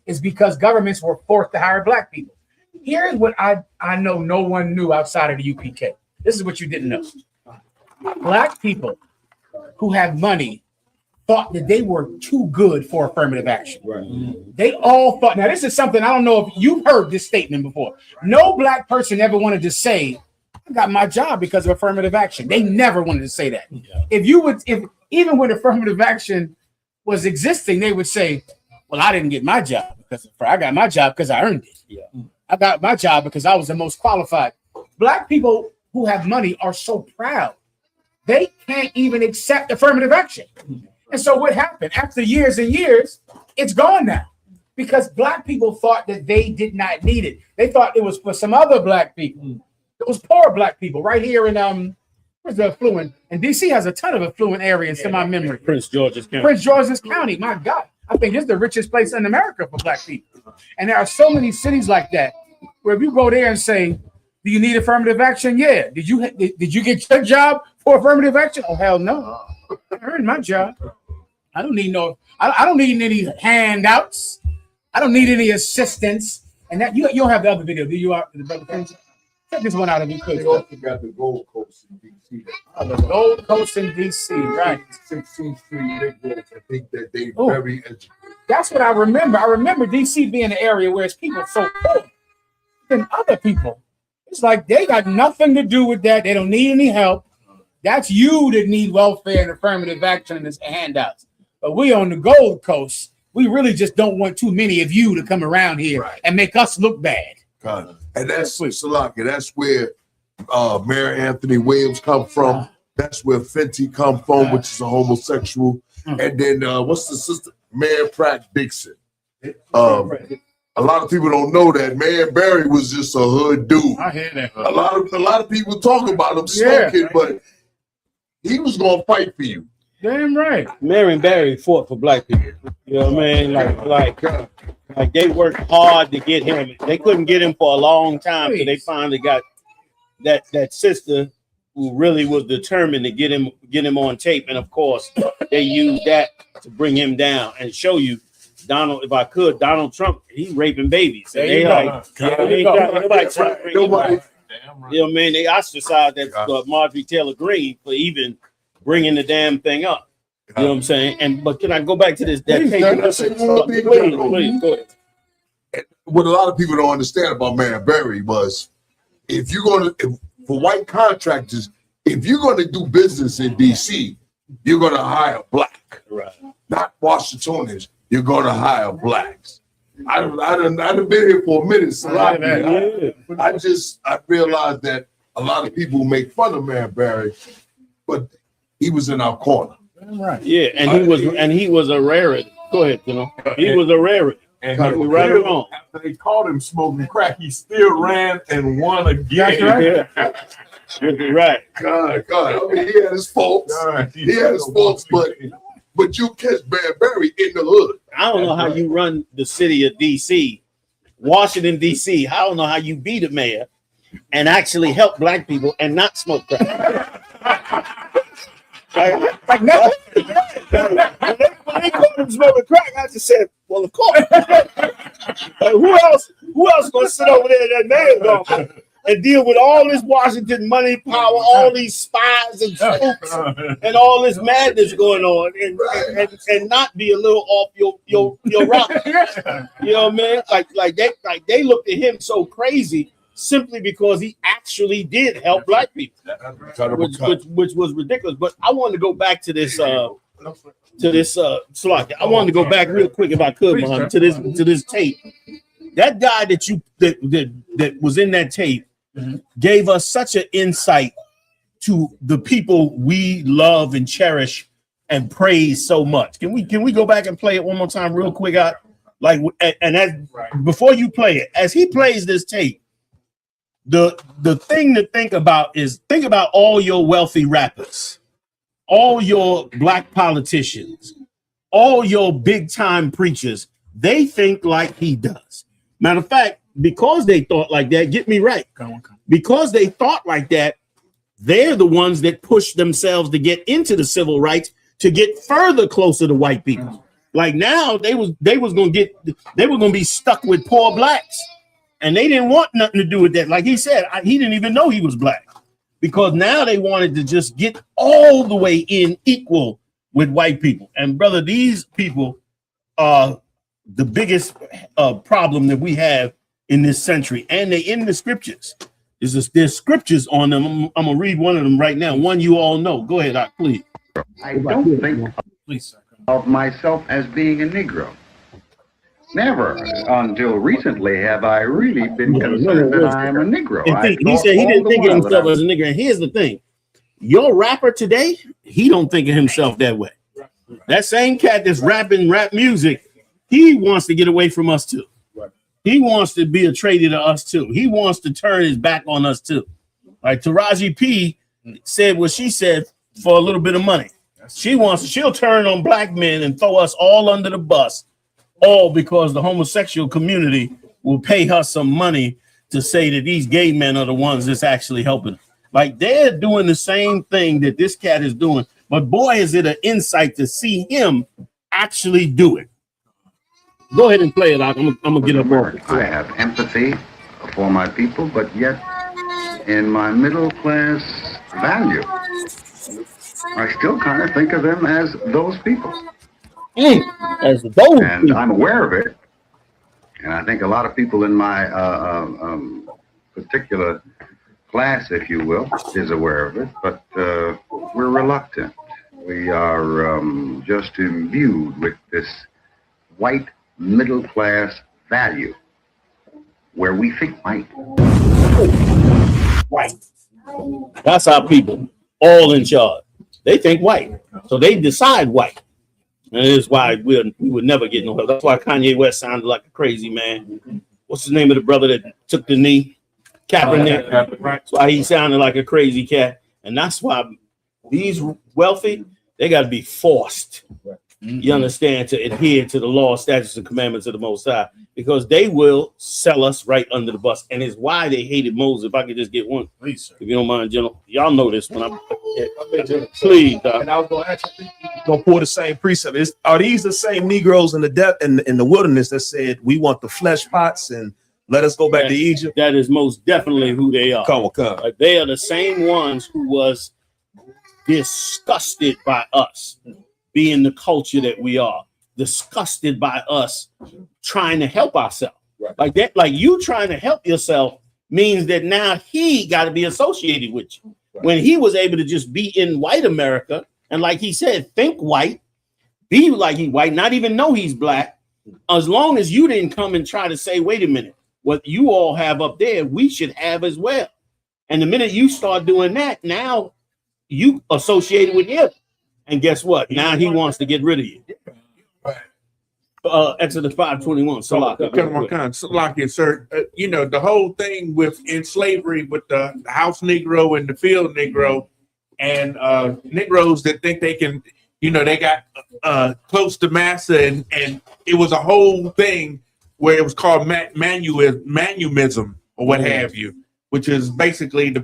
S17: is because governments were forced to hire black people. Here's what I know no one knew outside of the U.P.K. This is what you didn't know. Black people who have money thought that they were too good for affirmative action. Right. They all thought, now this is something, I don't know if you've heard this statement before. No black person ever wanted to say, I got my job because of affirmative action. They never wanted to say that. Yeah. If even when affirmative action was existing, they would say, well, I didn't get my job because I got my job because I earned it. Yeah. I got my job because I was the most qualified. Black people who have money are so proud. They can't even accept affirmative action. And so what happened? After years and years, it's gone now because black people thought that they did not need it. They thought it was for some other black people. It was poor black people right here in where's the affluent? And DC has a ton of affluent areas to my memory.
S6: Prince George's County.
S17: Prince George's County. My God, I think it's the richest place in America for black people. And there are so many cities like that where if you go there and say, do you need affirmative action? Yeah. Did you get your job for affirmative action? Oh, hell no. I earned my job. I don't need I don't need any handouts. I don't need any assistance. And that you don't have the other video, do you? The brother Prince? Check this one out if you could.
S19: They also got the Gold Coast in D.C.
S17: The Gold Coast in D.C., right?
S19: 16th Street Negroes. I think that they
S17: Oh.
S19: very educated.
S17: That's what I remember. I remember D.C. being an area where it's people so poor than other people. It's like they got nothing to do with that. They don't need any help. That's you that need welfare and affirmative action and handouts. But we on the Gold Coast, we really just don't want too many of you to come around here and make us look bad.
S19: God. And that's Salaka. That's where Mayor Anthony Williams come from. That's where Fenty come from, which is a homosexual. And then what's the sister? Mayor Pratt Dixon. A lot of people don't know that Mayor Barry was just a hood dude.
S17: I hear that.
S19: A lot of people talk about him smoking, but he was gonna fight for you.
S17: Damn right.
S6: Marion Barry fought for black people. You know what I mean? Like they worked hard to get him. They couldn't get him for a long time, so they finally got that sister who really was determined to get him on tape. And of course, they used that to bring him down and show you Donald Trump, he's raping babies. And they like, nobody. You know what I mean? They ostracized that Marjorie Taylor Greene for even bringing the damn thing up. You know what I'm saying? But can I go back to this? Please, go ahead.
S19: What a lot of people don't understand about Mayor Barry was, for white contractors, if you're going to do business in D.C., you're going to hire black, not Washingtonians. You're going to hire blacks. I've been here for a minute. So I realized that a lot of people make fun of Mayor Barry, but he was in our corner.
S17: Right.
S6: Yeah, and he was a rarity. Go ahead, he was a rarity.
S3: And
S6: he was right or wrong.
S3: After they caught him smoking crack, he still ran and won again.
S6: That's right.
S19: God. I mean, he had his faults. But you catch Mayor Barry in the hood.
S6: I don't know how you run the city of D.C., Washington, D.C. I don't know how you be the mayor and actually help black people and not smoke crack. Like nothing. When they called him smoking crack, I just said, well, of course. Who else gonna sit over there in that mayor's office and deal with all this Washington money, power, all these spies and spooks and all this madness going on and not be a little off your rock? You know what I mean? Like they looked at him so crazy simply because he actually did help black people, which was ridiculous. But I wanted to go back to this slot. I wanted to go back real quick, if I could, Muhammad, to this tape. That guy that was in that tape gave us such an insight to the people we love and cherish and praise so much. Can we go back and play it one more time real quick? Before you play it, as he plays this tape, the thing to think about is all your wealthy rappers, all your black politicians, all your big time preachers. They think like he does. Matter of fact, because they thought like that, get me right. Because they thought like that, they're the ones that pushed themselves to get into the civil rights to get further closer to white people. Like now they were gonna be stuck with poor blacks. And they didn't want nothing to do with that. Like he said, he didn't even know he was black, because now they wanted to just get all the way in equal with white people. And brother, these people are the biggest problem that we have in this century. And they in the scriptures. There's scriptures on them. I'm gonna read one of them right now. One you all know. Go ahead, please.
S5: I don't think of myself as being a Negro. Never until recently have I really been concerned that I am a Negro.
S6: He said he didn't think of himself as a Negro. And here's the thing. Your rapper today, he don't think of himself that way. That same cat that's rapping rap music, he wants to get away from us too. He wants to be a traitor to us too. He wants to turn his back on us too. Like Taraji P said what she said for a little bit of money. She'll turn on black men and throw us all under the bus, all because the homosexual community will pay her some money to say that these gay men are the ones that's actually helping. Like they're doing the same thing that this cat is doing, but boy, is it an insight to see him actually do it. Go ahead and play it out. I'm gonna get up on it.
S5: I have empathy for my people, but yet in my middle class value. I still kind of think of them as those people.
S6: As those
S5: and
S6: people.
S5: I'm aware of it. And I think a lot of people in my particular class, if you will, is aware of it, but we're reluctant. We are just imbued with this white middle class value where we think white.
S6: White. That's our people, all in charge. They think white, so they decide white. And it is why we would never get no help. That's why Kanye West sounded like a crazy man. What's the name of the brother that took the knee? Kaepernick. That's why he sounded like a crazy cat. And that's why these wealthy, they got to be forced, you understand, to adhere to the law, statutes, and commandments of the Most High, because they will sell us right under the bus. And it's why they hated Moses. If I could just get one, please, if you don't mind, General. Y'all know this one. Please,
S18: and I was going to ask you, going to pull the same precept. Are these the same Negroes in the wilderness that said we want the flesh pots and let us go back to Egypt?
S6: That is most definitely who they are.
S18: Come.
S6: They are the same ones who was disgusted by us being the culture that we are, disgusted by us trying to help ourselves. Right. Like that, like you trying to help yourself means that now he got to be associated with you. Right. When he was able to just be in white America, and like he said, think white, be like he white, not even know he's black, as long as you didn't come and try to say, wait a minute, what you all have up there, we should have as well. And the minute you start doing that, now you associated with him. And guess what? Now he wants to get rid of you. Exodus 5:21.
S15: Salaki, sir. You know, the whole thing in slavery with the house Negro and the field Negro and Negroes that think they can, you know, they got close to massa and it was a whole thing where it was called manumism or what have you, which is basically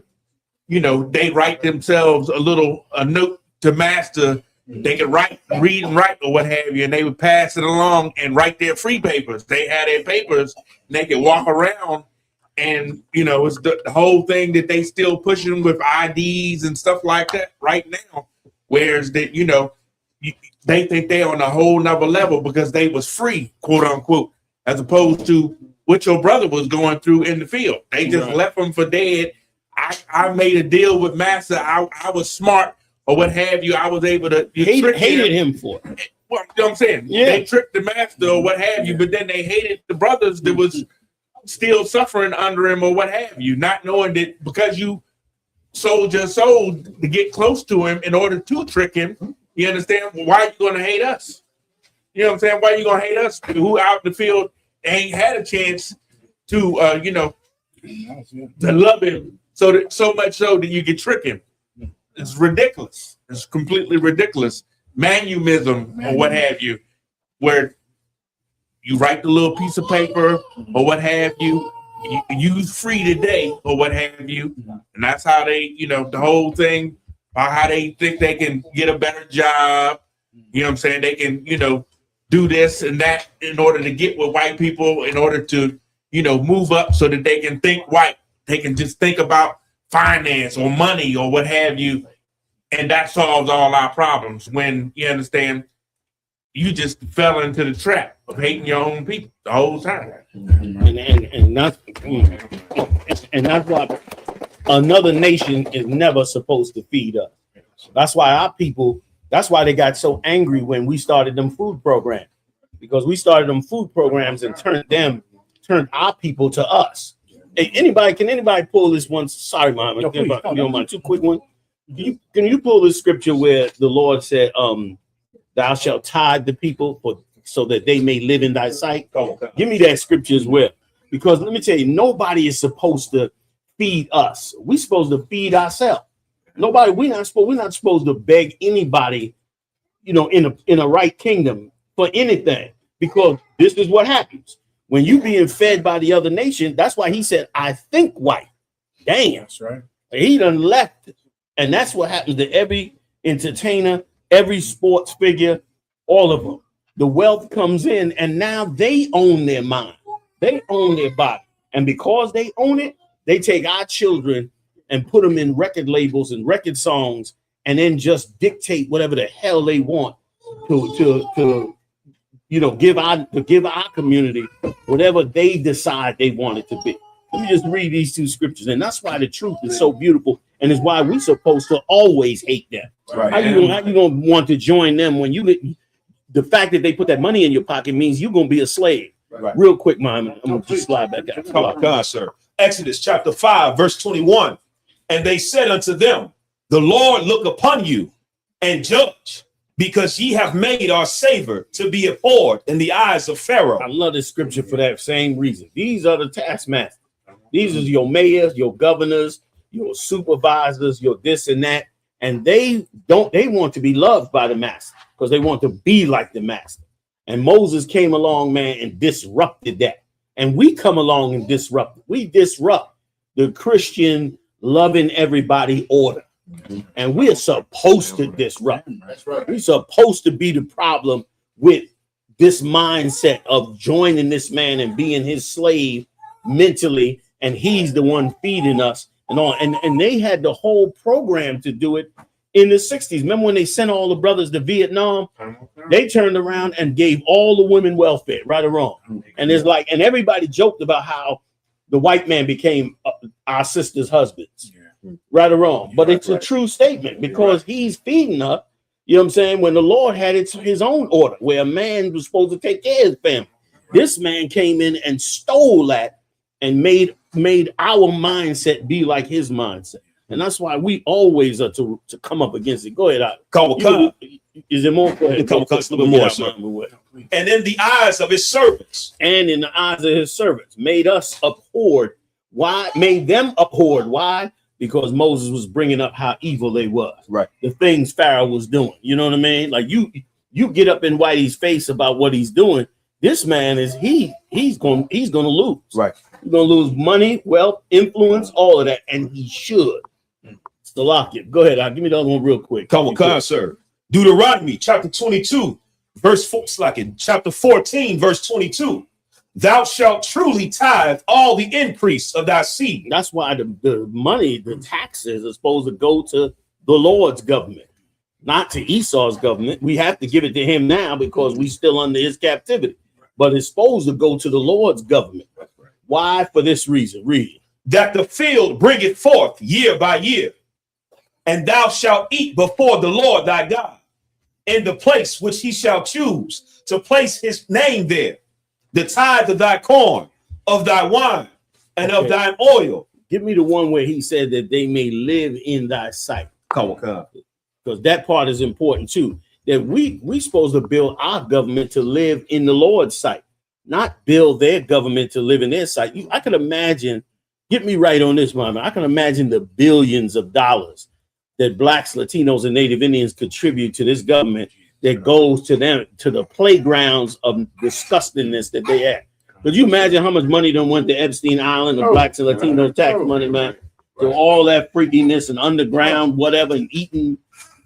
S15: they write themselves a note to master. They could read and write or what have you, and they would pass it along and write their free papers. They had their papers and they could walk around and, it's the whole thing that they still pushing with IDs and stuff like that right now. Whereas that, they think they're on a whole nother level because they was free, quote unquote, as opposed to what your brother was going through in the field. They just left him for dead. I made a deal with Master. I was smart or what have you. I was able to
S6: hated him for it.
S15: Well, you know what I'm saying? Yeah. They tricked the Master or what have you, but then they hated the brothers that was still suffering under him or what have you, not knowing that because you sold your soul to get close to him in order to trick him, you understand? Why are you going to hate us? You know what I'm saying? Why are you going to hate us who out in the field ain't had a chance to, to love him so much so that you can trick him? It's ridiculous. It's completely ridiculous. Manumism or what have you, where you write the little piece of paper or what have you, you use free today or what have you. And that's how they, the whole thing about how they think they can get a better job. You know what I'm saying? They can, do this and that in order to get with white people, in order to, move up so that they can think white. They can just think about finance or money or what have you. And that solves all our problems when, you understand, you just fell into the trap of hating your own people the whole time.
S6: And that's why another nation is never supposed to feed us. That's why our people, that's why they got so angry when we started them food programs, because we started them food programs and turned our people to us. Hey, can anybody pull this one? Sorry, Mama, you don't mind, two quick one. Can you pull the scripture where the Lord said, thou shalt tithe the people so that they may live in thy sight? Give me that scripture as well. Because let me tell you, nobody is supposed to feed us. We're supposed to feed ourselves. We're not supposed to beg anybody, in a right kingdom for anything, because this is what happens. When you being fed by the other nation, that's why he said, I think white. Damn. That's right. He done left. And that's what happens to every entertainer, every sports figure, all of them. The wealth comes in and now they own their mind. They own their body. And because they own it, they take our children and put them in record labels and record songs, and then just dictate whatever the hell they want to give our community whatever they decide they want it to be. Let me just read these two scriptures, and that's why the truth is so beautiful, and it's why we're supposed to always hate them.
S8: Right.
S6: How you gonna want to join them when the fact that they put that money in your pocket means you're gonna be a slave? Right. Real quick, Mom, I'm gonna just slide back out.
S18: Come on, God, sir. Exodus chapter 5, verse 21. And they said unto them, the Lord look upon you and judge, because ye have made our savor to be abhorred in the eyes of Pharaoh.
S6: I love this scripture for that same reason. These are the taskmasters. These are your mayors, your governors, your supervisors, your this and that. And they want to be loved by the master because they want to be like the master. And Moses came along, man, and disrupted that. And we come along and disrupt it. We disrupt the Christian loving everybody order. And we are supposed to disrupt. That's right. We're supposed to be the problem with this mindset of joining this man and being his slave mentally, and he's the one feeding us and all. And they had the whole program to do it in the 60s. Remember when they sent all the brothers to Vietnam? They turned around and gave all the women welfare, right or wrong. And it's like, and everybody joked about how the white man became our sisters' husbands. Right or wrong, but it's a true statement because he's feeding us. You know what I'm saying? When the Lord had his own order where a man was supposed to take care of his family, this man came in and stole that and made our mindset be like his mindset. And that's why we always are to come up against it. Go ahead, is there more? Go ahead.
S18: A little bit more, sir. And in the eyes of his servants.
S6: And in the eyes of his servants, made us abhorred. Why? Made them abhorred. Why? Because Moses was bringing up how evil they was.
S18: Right.
S6: The things Pharaoh was doing. You know what I mean? Like you get up in Whitey's face about what he's doing. This man is he's gonna lose.
S18: Right.
S6: He's gonna lose money, wealth, influence, all of that, and he should. So lock it. Go ahead. Give me the other one real quick.
S18: Come on, sir. Deuteronomy chapter 22, verse 4, chapter 14, verse 22. Thou shalt truly tithe all the increase of thy seed.
S6: That's why the money, the taxes are supposed to go to the Lord's government, not to Esau's government. We have to give it to him now because we still under his captivity. But it's supposed to go to the Lord's government. Why? For this reason. Read.
S18: That the field bringeth forth year by year, and thou shalt eat before the Lord thy God in the place which he shall choose to place his name there. The tithe of thy corn, of thy wine, and of thine oil.
S6: Give me the one where he said that they may live in thy sight.
S18: Come on.
S6: Because that part is important too. That we supposed to build our government to live in the Lord's sight, not build their government to live in their sight. I can imagine, get me right on this, Mama. I can imagine the billions of dollars that blacks, Latinos, and Native Indians contribute to this government that goes to them, to the playgrounds of disgustingness that they have. Could you imagine how much money done went to Epstein Island of blacks and Latinos tax money, man? To all that freakiness and underground, whatever, and eating,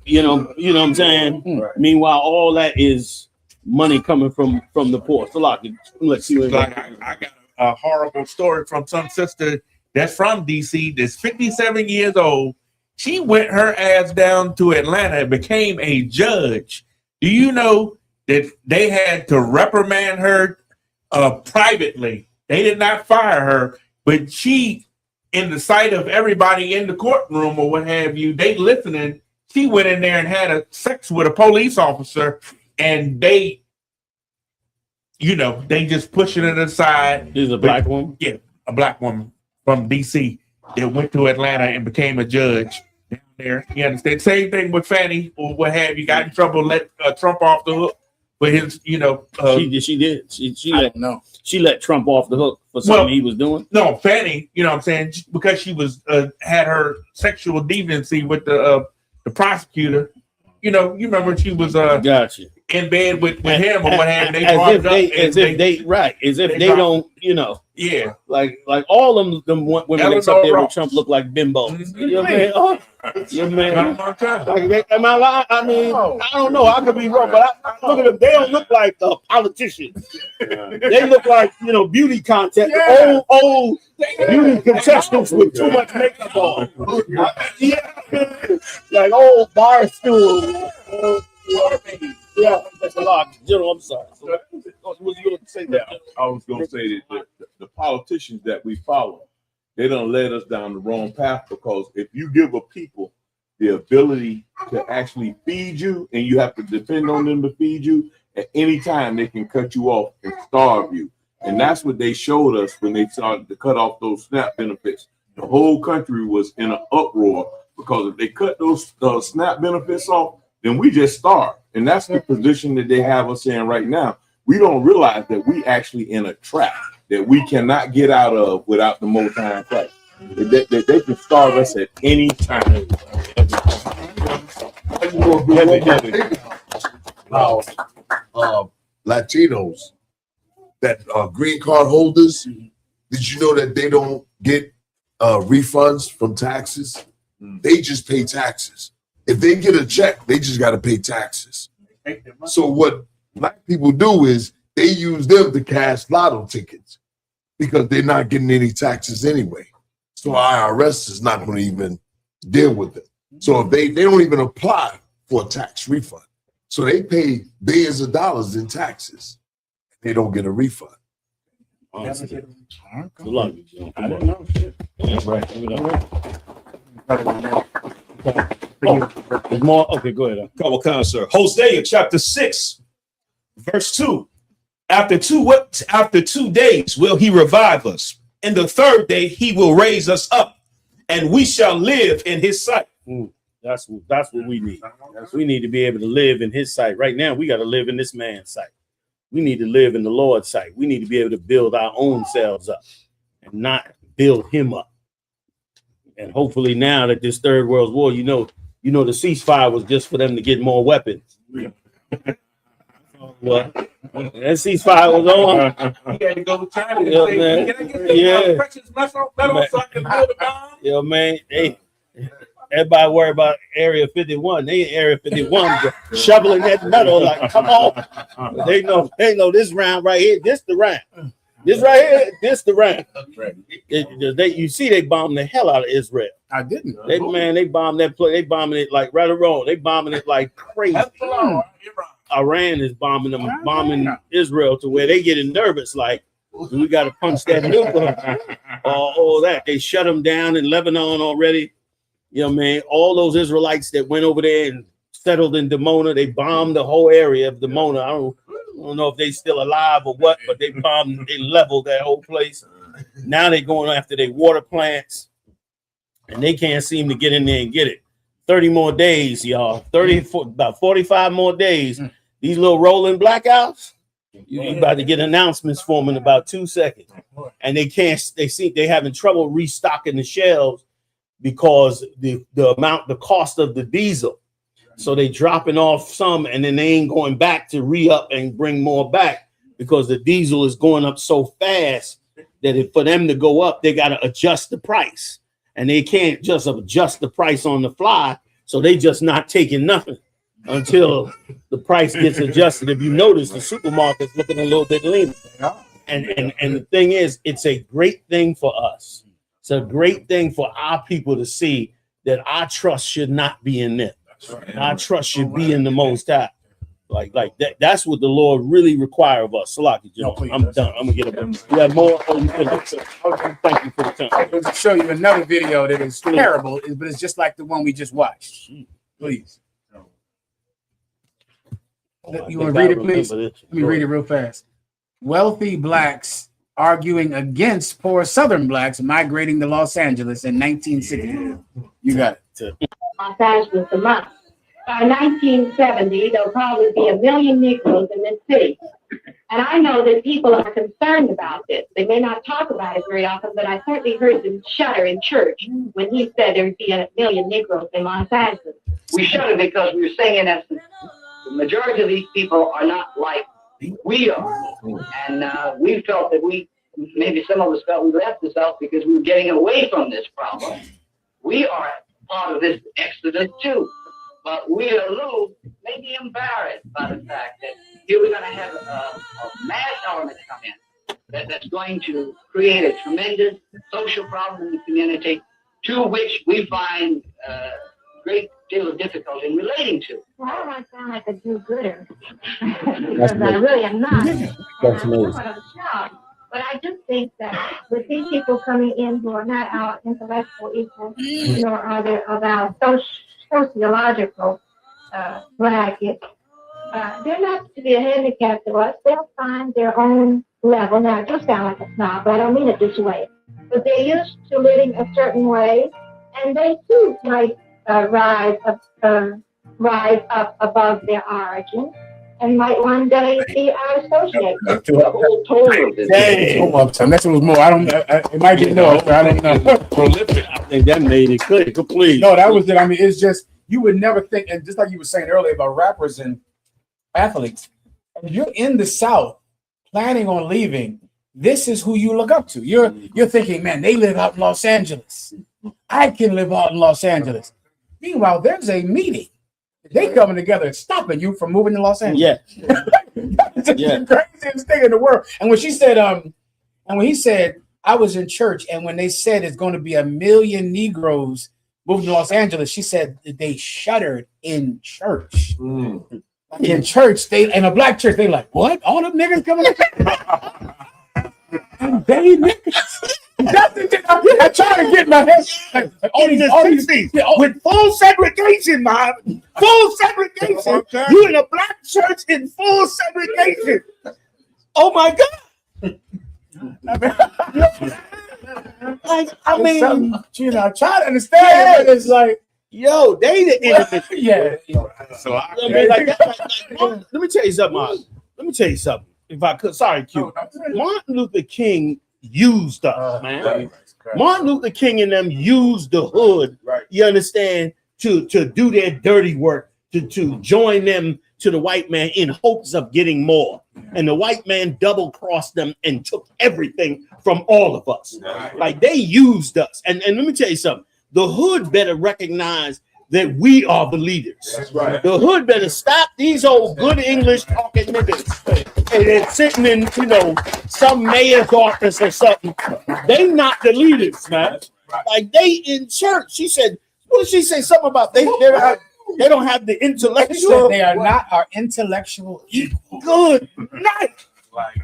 S6: you know what I'm saying? Right. Meanwhile, all that is money coming from the poor. So let's see what
S15: I got a horrible story from some sister that's from DC that's 57 years old. She went her ass down to Atlanta and became a judge. Do you know that they had to reprimand her privately? They did not fire her, but she, in the sight of everybody in the courtroom or what have you, they listening. She went in there and had sex with a police officer, and they just pushing it aside.
S6: This is a black woman?
S15: Yeah, a black woman from DC that went to Atlanta and became a judge down there. You understand? Same thing with Fannie or what have you. Got in trouble, let Trump off the hook for his,
S6: she did. She let she let Trump off the hook for something he was doing.
S15: No, Fannie, you know what I'm saying, because she was had her sexual deviancy with the prosecutor. You remember she was
S6: gotcha.
S15: in bed with him or what have you.
S6: As if they don't, you know.
S15: Yeah.
S6: Like all them women that's up there with Trump look like bimbos. You know what I mean? Oh, yeah, man. Like, am I lying? I mean, I don't know. I could be wrong, but I look at them. They don't look like politicians. They look like, you know, beauty contest, old beauty contestants with too much makeup on. Like old bar stool. Yeah, that's a lot. General, I'm sorry. So, what was you going to say there?
S20: I was going to say that the politicians that we follow, they don't led us down the wrong path, because if you give a people the ability to actually feed you and you have to depend on them to feed you, at any time they can cut you off and starve you. And that's what they showed us when they started to cut off those SNAP benefits. The whole country was in an uproar, because if they cut those SNAP benefits off, then we just starve. And that's the position that they have us in right now. We don't realize that we actually in a trap that we cannot get out of without the Most High Christ. They can starve us at any time.
S19: Latinos that are green card holders, did you know that they don't get refunds from taxes? They just pay taxes. If they get a check, they just got to pay taxes. So what black people do is they use them to cash lotto tickets, because they're not getting any taxes anyway. So IRS is not going to even deal with it. So if they don't even apply for a tax refund. So they pay billions of dollars in taxes. They don't get a refund.
S6: I didn't know shit. That's right. There's more. Okay, go ahead.
S18: Come on, sir. Hosea chapter 6, verse 2. After 2 days will he revive us, and the third day he will raise us up, and we shall live in his sight.
S6: That's what we need. We need to be able to live in his sight. Right now, we got to live in this man's sight. We need to live in the Lord's sight. We need to be able to build our own selves up and not build him up. And hopefully now that this third world war, you know, the ceasefire was just for them to get more weapons. What? That ceasefire was on.
S15: He had to go to China and
S6: Yeah,
S15: say,
S6: man.
S15: can I get this precious metal so I can build a bomb?
S6: Yo, man, everybody worry about Area 51. They in Area 51 shoveling that metal. Like, come on. They know this round right here. This the round. This right here. This the round. You see, they bombed the hell out of Israel.
S17: I didn't.
S6: They bombed that place. They bombing it like right or wrong. They bombing it like crazy. Iran is bombing them, bombing Israel to where they getting nervous. Like, we got to punch that nuke. All that. They shut them down in Lebanon already. You know what I mean? All those Israelites that went over there and settled in Dimona, they bombed the whole area of Dimona. I don't know if they still alive or what, but they leveled that whole place. Now they're going after their water plants, and they can't seem to get in there and get it. 30 more days, y'all. About 45 more days. These little rolling blackouts, you about to get announcements for them in about 2 seconds. And they having trouble restocking the shelves because the cost of the diesel. So they dropping off some, and then they ain't going back to re-up and bring more back because the diesel is going up so fast that for them to go up, they got to adjust the price. And they can't just adjust the price on the fly. So they just not taking nothing until the price gets adjusted. If you notice, the supermarket's looking a little bit leaner. And the thing is, it's a great thing for us. It's a great thing for our people to see that our trust should not be in them. Our trust should be in the Most High. Like that. That's what the Lord really requires of us. Salaki, I'm done. I'm gonna get up. You have more? Oh, you finished. Thank you for the time.
S17: I'm going to show you another video that is terrible, but it's just like the one we just watched. Please. You want to read it, please? Let me read it real fast. Wealthy blacks arguing against poor Southern blacks migrating to Los Angeles in 1960. You got it.
S7: Los Angeles a month. By 1970, there'll probably be 1 million Negroes in this city. And I know that people are concerned about this. They may not talk about it very often, but I certainly heard them shudder in church when he said there'd be 1 million Negroes in Los Angeles.
S10: We shudder because we were saying, in essence, the majority of these people are not like we are. And we felt that maybe some of us felt we left the South because we were getting away from this problem. We are part of this exodus too. But we are a little maybe embarrassed by the fact that here we're going to have a mass element come in that's going to create a tremendous social problem in the community, to which we find a great deal of difficulty in relating to.
S7: Well, I don't sound like a do-gooder, because I really am not.
S17: That's
S7: I'm
S17: amazing.
S7: somewhat of a snob. But I do think that with these people coming in who are not our intellectual equals, nor are they of our sociological bracket, they're not to be a handicap to us. They'll find their own level. Now, I do sound like a snob, but I don't mean it this way. But they're used to living a certain way, and they too might rise up above their origin, and might one day be our associate.
S17: The whole tone of this. Next one was more. I don't. It might be more. I don't know. Prolific. I think that made it clear. Complete. No, that was it. I mean, it's just you would never think, and just like you were saying earlier about rappers and athletes, if you're in the South planning on leaving, this is who you look up to. You're thinking, man, they live out in Los Angeles. I can live out in Los Angeles. Meanwhile, there's a meeting. They coming together and stopping you from moving to Los Angeles. Yeah. It's the craziest thing in the world. And when she said, and when he said, I was in church, and when they said it's going to be 1 million Negroes moving to Los Angeles, she said they shuddered in church. In church, in a black church, they like, what? All them niggas coming up? And they niggas. I try to get my head
S6: with full segregation, man. Full segregation. You in a black church in full segregation. Oh my God. I mean,
S17: you know, try to understand it, but it's like,
S6: yo, they the enemy.
S17: Yeah.
S6: So let me tell you something, Mark. Let me tell you something. If I could, sorry, Q. Martin Luther King used us, man. Martin Luther King and them used the hood, you understand, to do their dirty work, to join them to the white man in hopes of getting more. And the white man double-crossed them and took everything from all of us. Like, they used us. And let me tell you something. The hood better recognize that we are the leaders. That's right. The hood better stop these old good English talking niggas. And they're sitting in, you know, some mayor's office or something. They not the leaders, man. Like, they in church. She said, what did she say? Something about they don't have the intellectual.
S17: They are not our intellectual equal.
S6: Good night. Like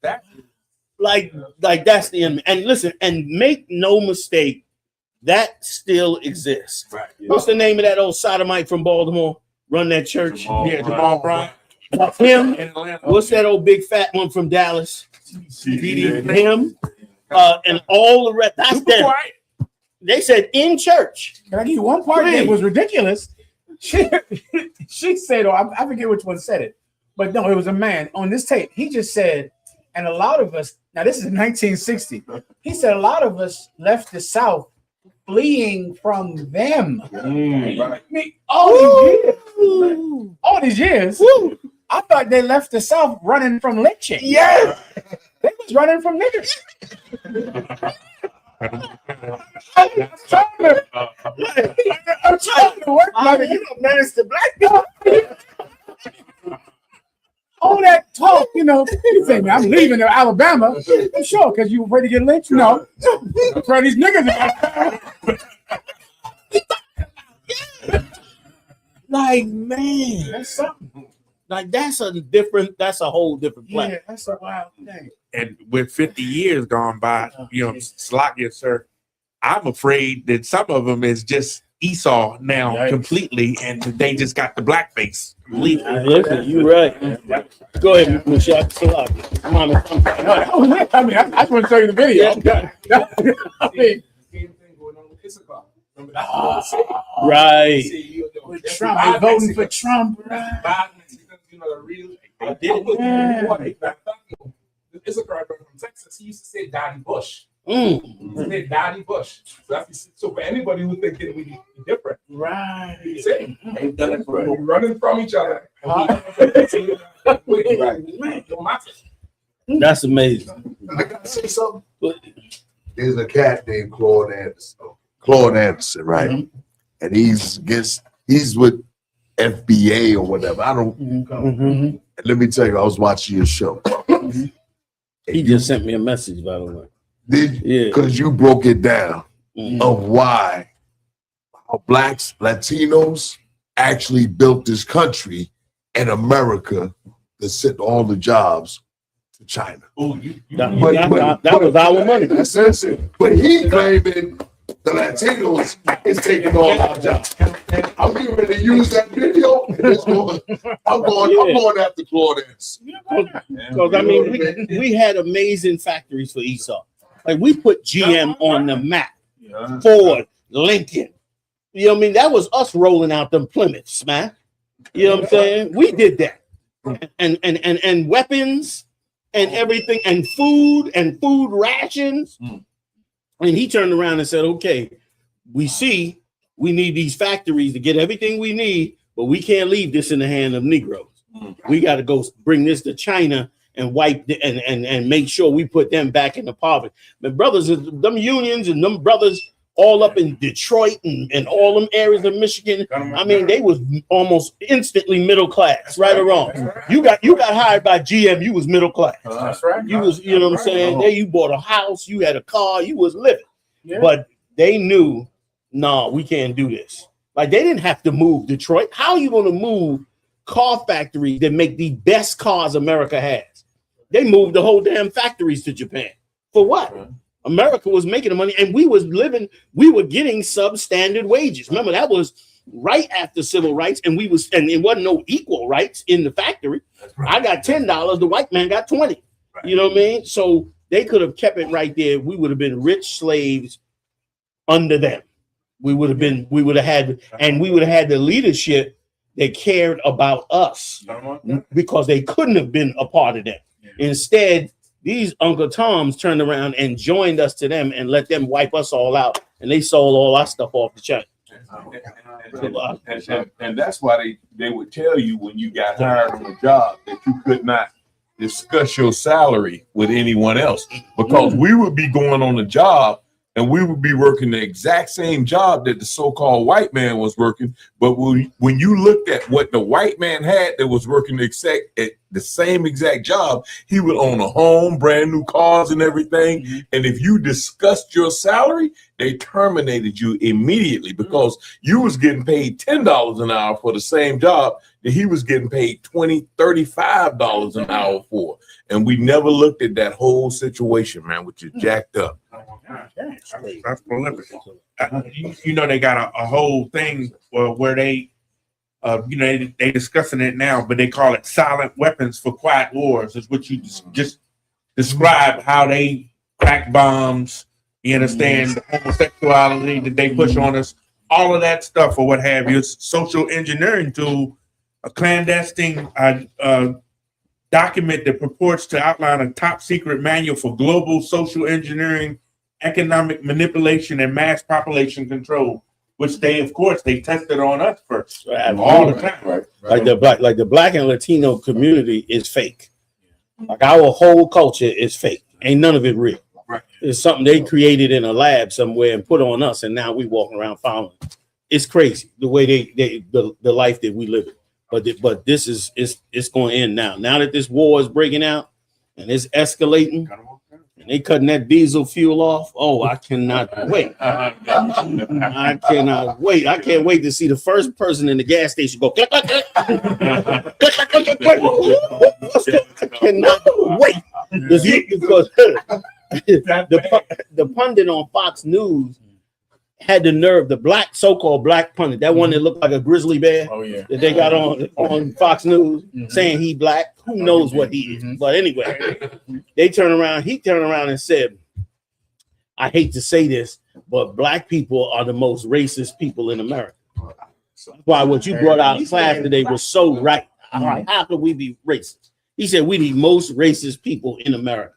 S6: that. Like that's the enemy. And listen, and make no mistake, that still exists. Right. Yeah. What's the name of that old sodomite from Baltimore? Run that church. Jamal Bryant. Him. What's that old big fat one from Dallas? Him. And all the rest. That's them. They said in church.
S17: Can I give you one part that was ridiculous? She said, I forget which one said it, but no, it was a man on this tape. He just said, and a lot of us, now this is 1960. He said a lot of us left the South fleeing from them. I mean, all these years, I thought they left the South running from lynching.
S6: Yeah,
S17: they was running from niggas. I'm trying to work like you menace the black people. All that talk, you know, you say, man, I'm leaving to Alabama. Sure, because you ready to get lynched? No. Throw these niggas.
S6: Like, man,
S17: that's something.
S6: Like, that's a whole different play.
S17: Yeah, that's a wild thing.
S15: And with 50 years gone by, you know, slack it, sir. I'm afraid that some of them is just Esau now completely, and they just got the blackface.
S6: Listen, you're right. Go ahead, Michelle.
S17: I mean, I just want to show you the video. I mean,
S6: right.
S17: With Trump, they voting for Trump.
S8: Issachar from Texas, he used to say Donnie Bush. Daddy Bush. So for anybody who thinks that we need to be different,
S6: right?
S8: They've done it for running from each other.
S6: That's amazing.
S19: I gotta say something. There's a cat named Claude Anderson. Claude Anderson, right? And he's with FBA or whatever. I don't. And let me tell you, I was watching your show.
S6: He just sent me a message, by the way.
S19: Did you? Because you broke it down of why how blacks, Latinos actually built this country and America to send all the jobs to China.
S6: That was our money.
S19: That's it. But he claiming the Latinos is taking all our jobs. I'm getting ready to use that video. And I'm going after Claude Anderson.
S6: Because I mean, we had amazing factories for I.S.U.P.K. Like we put GM on the map. Ford, Lincoln. You know what I mean? That was us rolling out them Plymouths, man. You know what I'm saying? We did that. And weapons and everything and food rations. And he turned around and said, okay, we see we need these factories to get everything we need, but we can't leave this in the hand of Negroes. We got to go bring this to China and wipe and make sure we put them back in the poverty. But brothers, them unions and them brothers all up in Detroit and all them areas of Michigan, I mean, they was almost instantly middle class, right or wrong. You got hired by GM, you was middle class.
S8: That's right.
S6: You was, you know what I'm saying? There you bought a house, you had a car, you was living. But they knew, no, we can't do this. Like they didn't have to move Detroit. How are you going to move car factories that make the best cars America has? They moved the whole damn factories to Japan. For what? America was making the money and we were getting substandard wages. Remember, that was right after civil rights, and it wasn't no equal rights in the factory. I got $10, the white man got 20. You know what I mean? So they could have kept it right there. We would have been rich slaves under them. We would have had the leadership that cared about us because they couldn't have been a part of them. Instead, these Uncle Toms turned around and joined us to them and let them wipe us all out. And they sold all our stuff off the China.
S20: And that's why they would tell you when you got hired on a job that you could not discuss your salary with anyone else, because we would be going on a job and we would be working the exact same job that the so-called white man was working. But when you looked at what the white man had that was working the same exact job, he would own a home, brand new cars and everything. And if you discussed your salary, they terminated you immediately because you was getting paid $10 an hour for the same job that he was getting paid $20, $35 an hour for. And we never looked at that whole situation, man, which is jacked up.
S15: That's prolific. You know, they got a whole thing where they, they discussing it now, but they call it silent weapons for quiet wars. Is what you just describe how they crack bombs. You understand the homosexuality that they push on us, all of that stuff or what have you. It's social engineering tool, a clandestine document that purports to outline a top secret manual for global social engineering, economic manipulation, and mass population control, which they tested on us first all the time.
S6: Right. Like the black and Latino community is fake. Like our whole culture is fake. Ain't none of it real.
S15: Right.
S6: It's something they created in a lab somewhere and put on us, and now we walking around following. It's crazy the way the life that we live in. But this is it's going to end now. Now that this war is breaking out and it's escalating, and they cutting that diesel fuel off. Oh, I cannot wait. I cannot wait. I can't wait to see the first person in the gas station go click, click, click. I cannot wait. Because the pundit on Fox News had the nerve, the so-called black pundit, that one that looked like a grizzly bear that they got on Fox News, saying he black. Who knows what he is? But anyway, he turned around and said, I hate to say this, but black people are the most racist people in America. That's why what you brought out in class today was so right. How could we be racist? He said we the most racist people in America.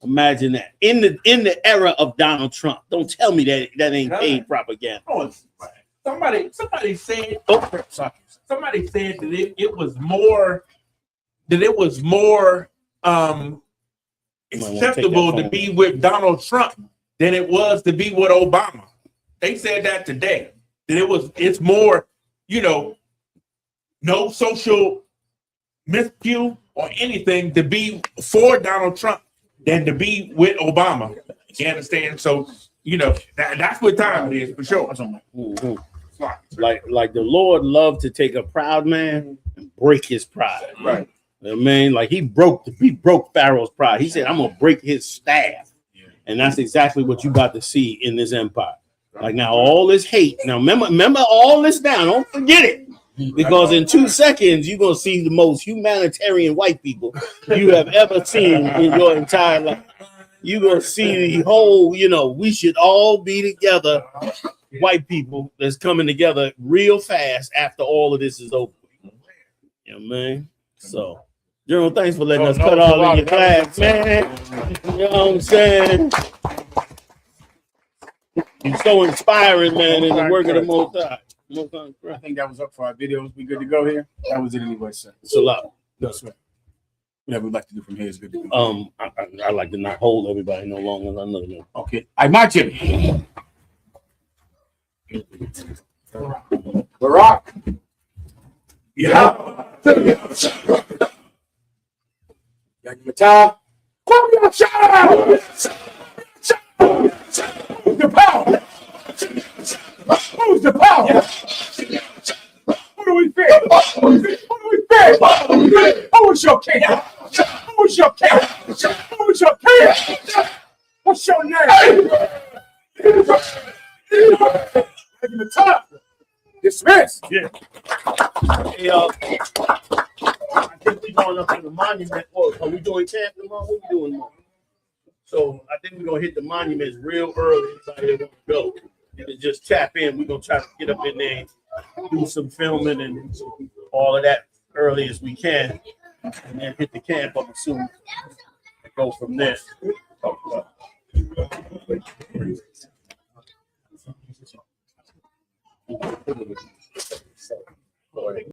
S6: Imagine that in the era of Donald Trump. Don't tell me that ain't paid propaganda.
S15: Oh, somebody said. Oh, sorry. Somebody said that it was more acceptable to be with Donald Trump than it was to be with Obama. They said that today. That it's more, no social miscue or anything to be for Donald Trump than to be with Obama. You understand? So, that's what time it is for sure.
S6: Mm-hmm. Like the Lord loved to take a proud man and break his pride.
S15: Right.
S6: I mean, like he broke Pharaoh's pride. He said, I'm gonna break his staff. And that's exactly what you about to see in this empire. Like now, all this hate. Now, remember all this down. Don't forget it. Because in 2 seconds, you're gonna see the most humanitarian white people you have ever seen in your entire life. You're gonna see the whole, we should all be together. White people that's coming together real fast after all of this is over. You know what I mean? So, General, thanks for letting us cut all in your class, man. You know what I'm saying? You're so inspiring, man, in the work of the Most High.
S17: I think that was up for our videos. We good to go here? That was it anyway, sir.
S6: SHALAM.
S17: No, sir. Whatever we'd like to do from here is good to go.
S6: I like to not hold everybody no longer than I know.
S17: Okay. I match him.
S15: Barack.
S17: Yeah. Yahanna. Who's the power? Who's the power? Who do we fear? Who do we fear? Who is your king? Who is your king? Who is your king? What's your name? Yahanna. Dismiss.
S6: Yeah. Hey, I think we're going up to the monument. Are we doing camp tomorrow? What we doing tomorrow? So I think we're gonna hit the monuments real early. Everybody want to go. And just tap in. We're gonna try to get up in there, do some filming and all of that early as we can, and then hit the camp up soon. Go from there.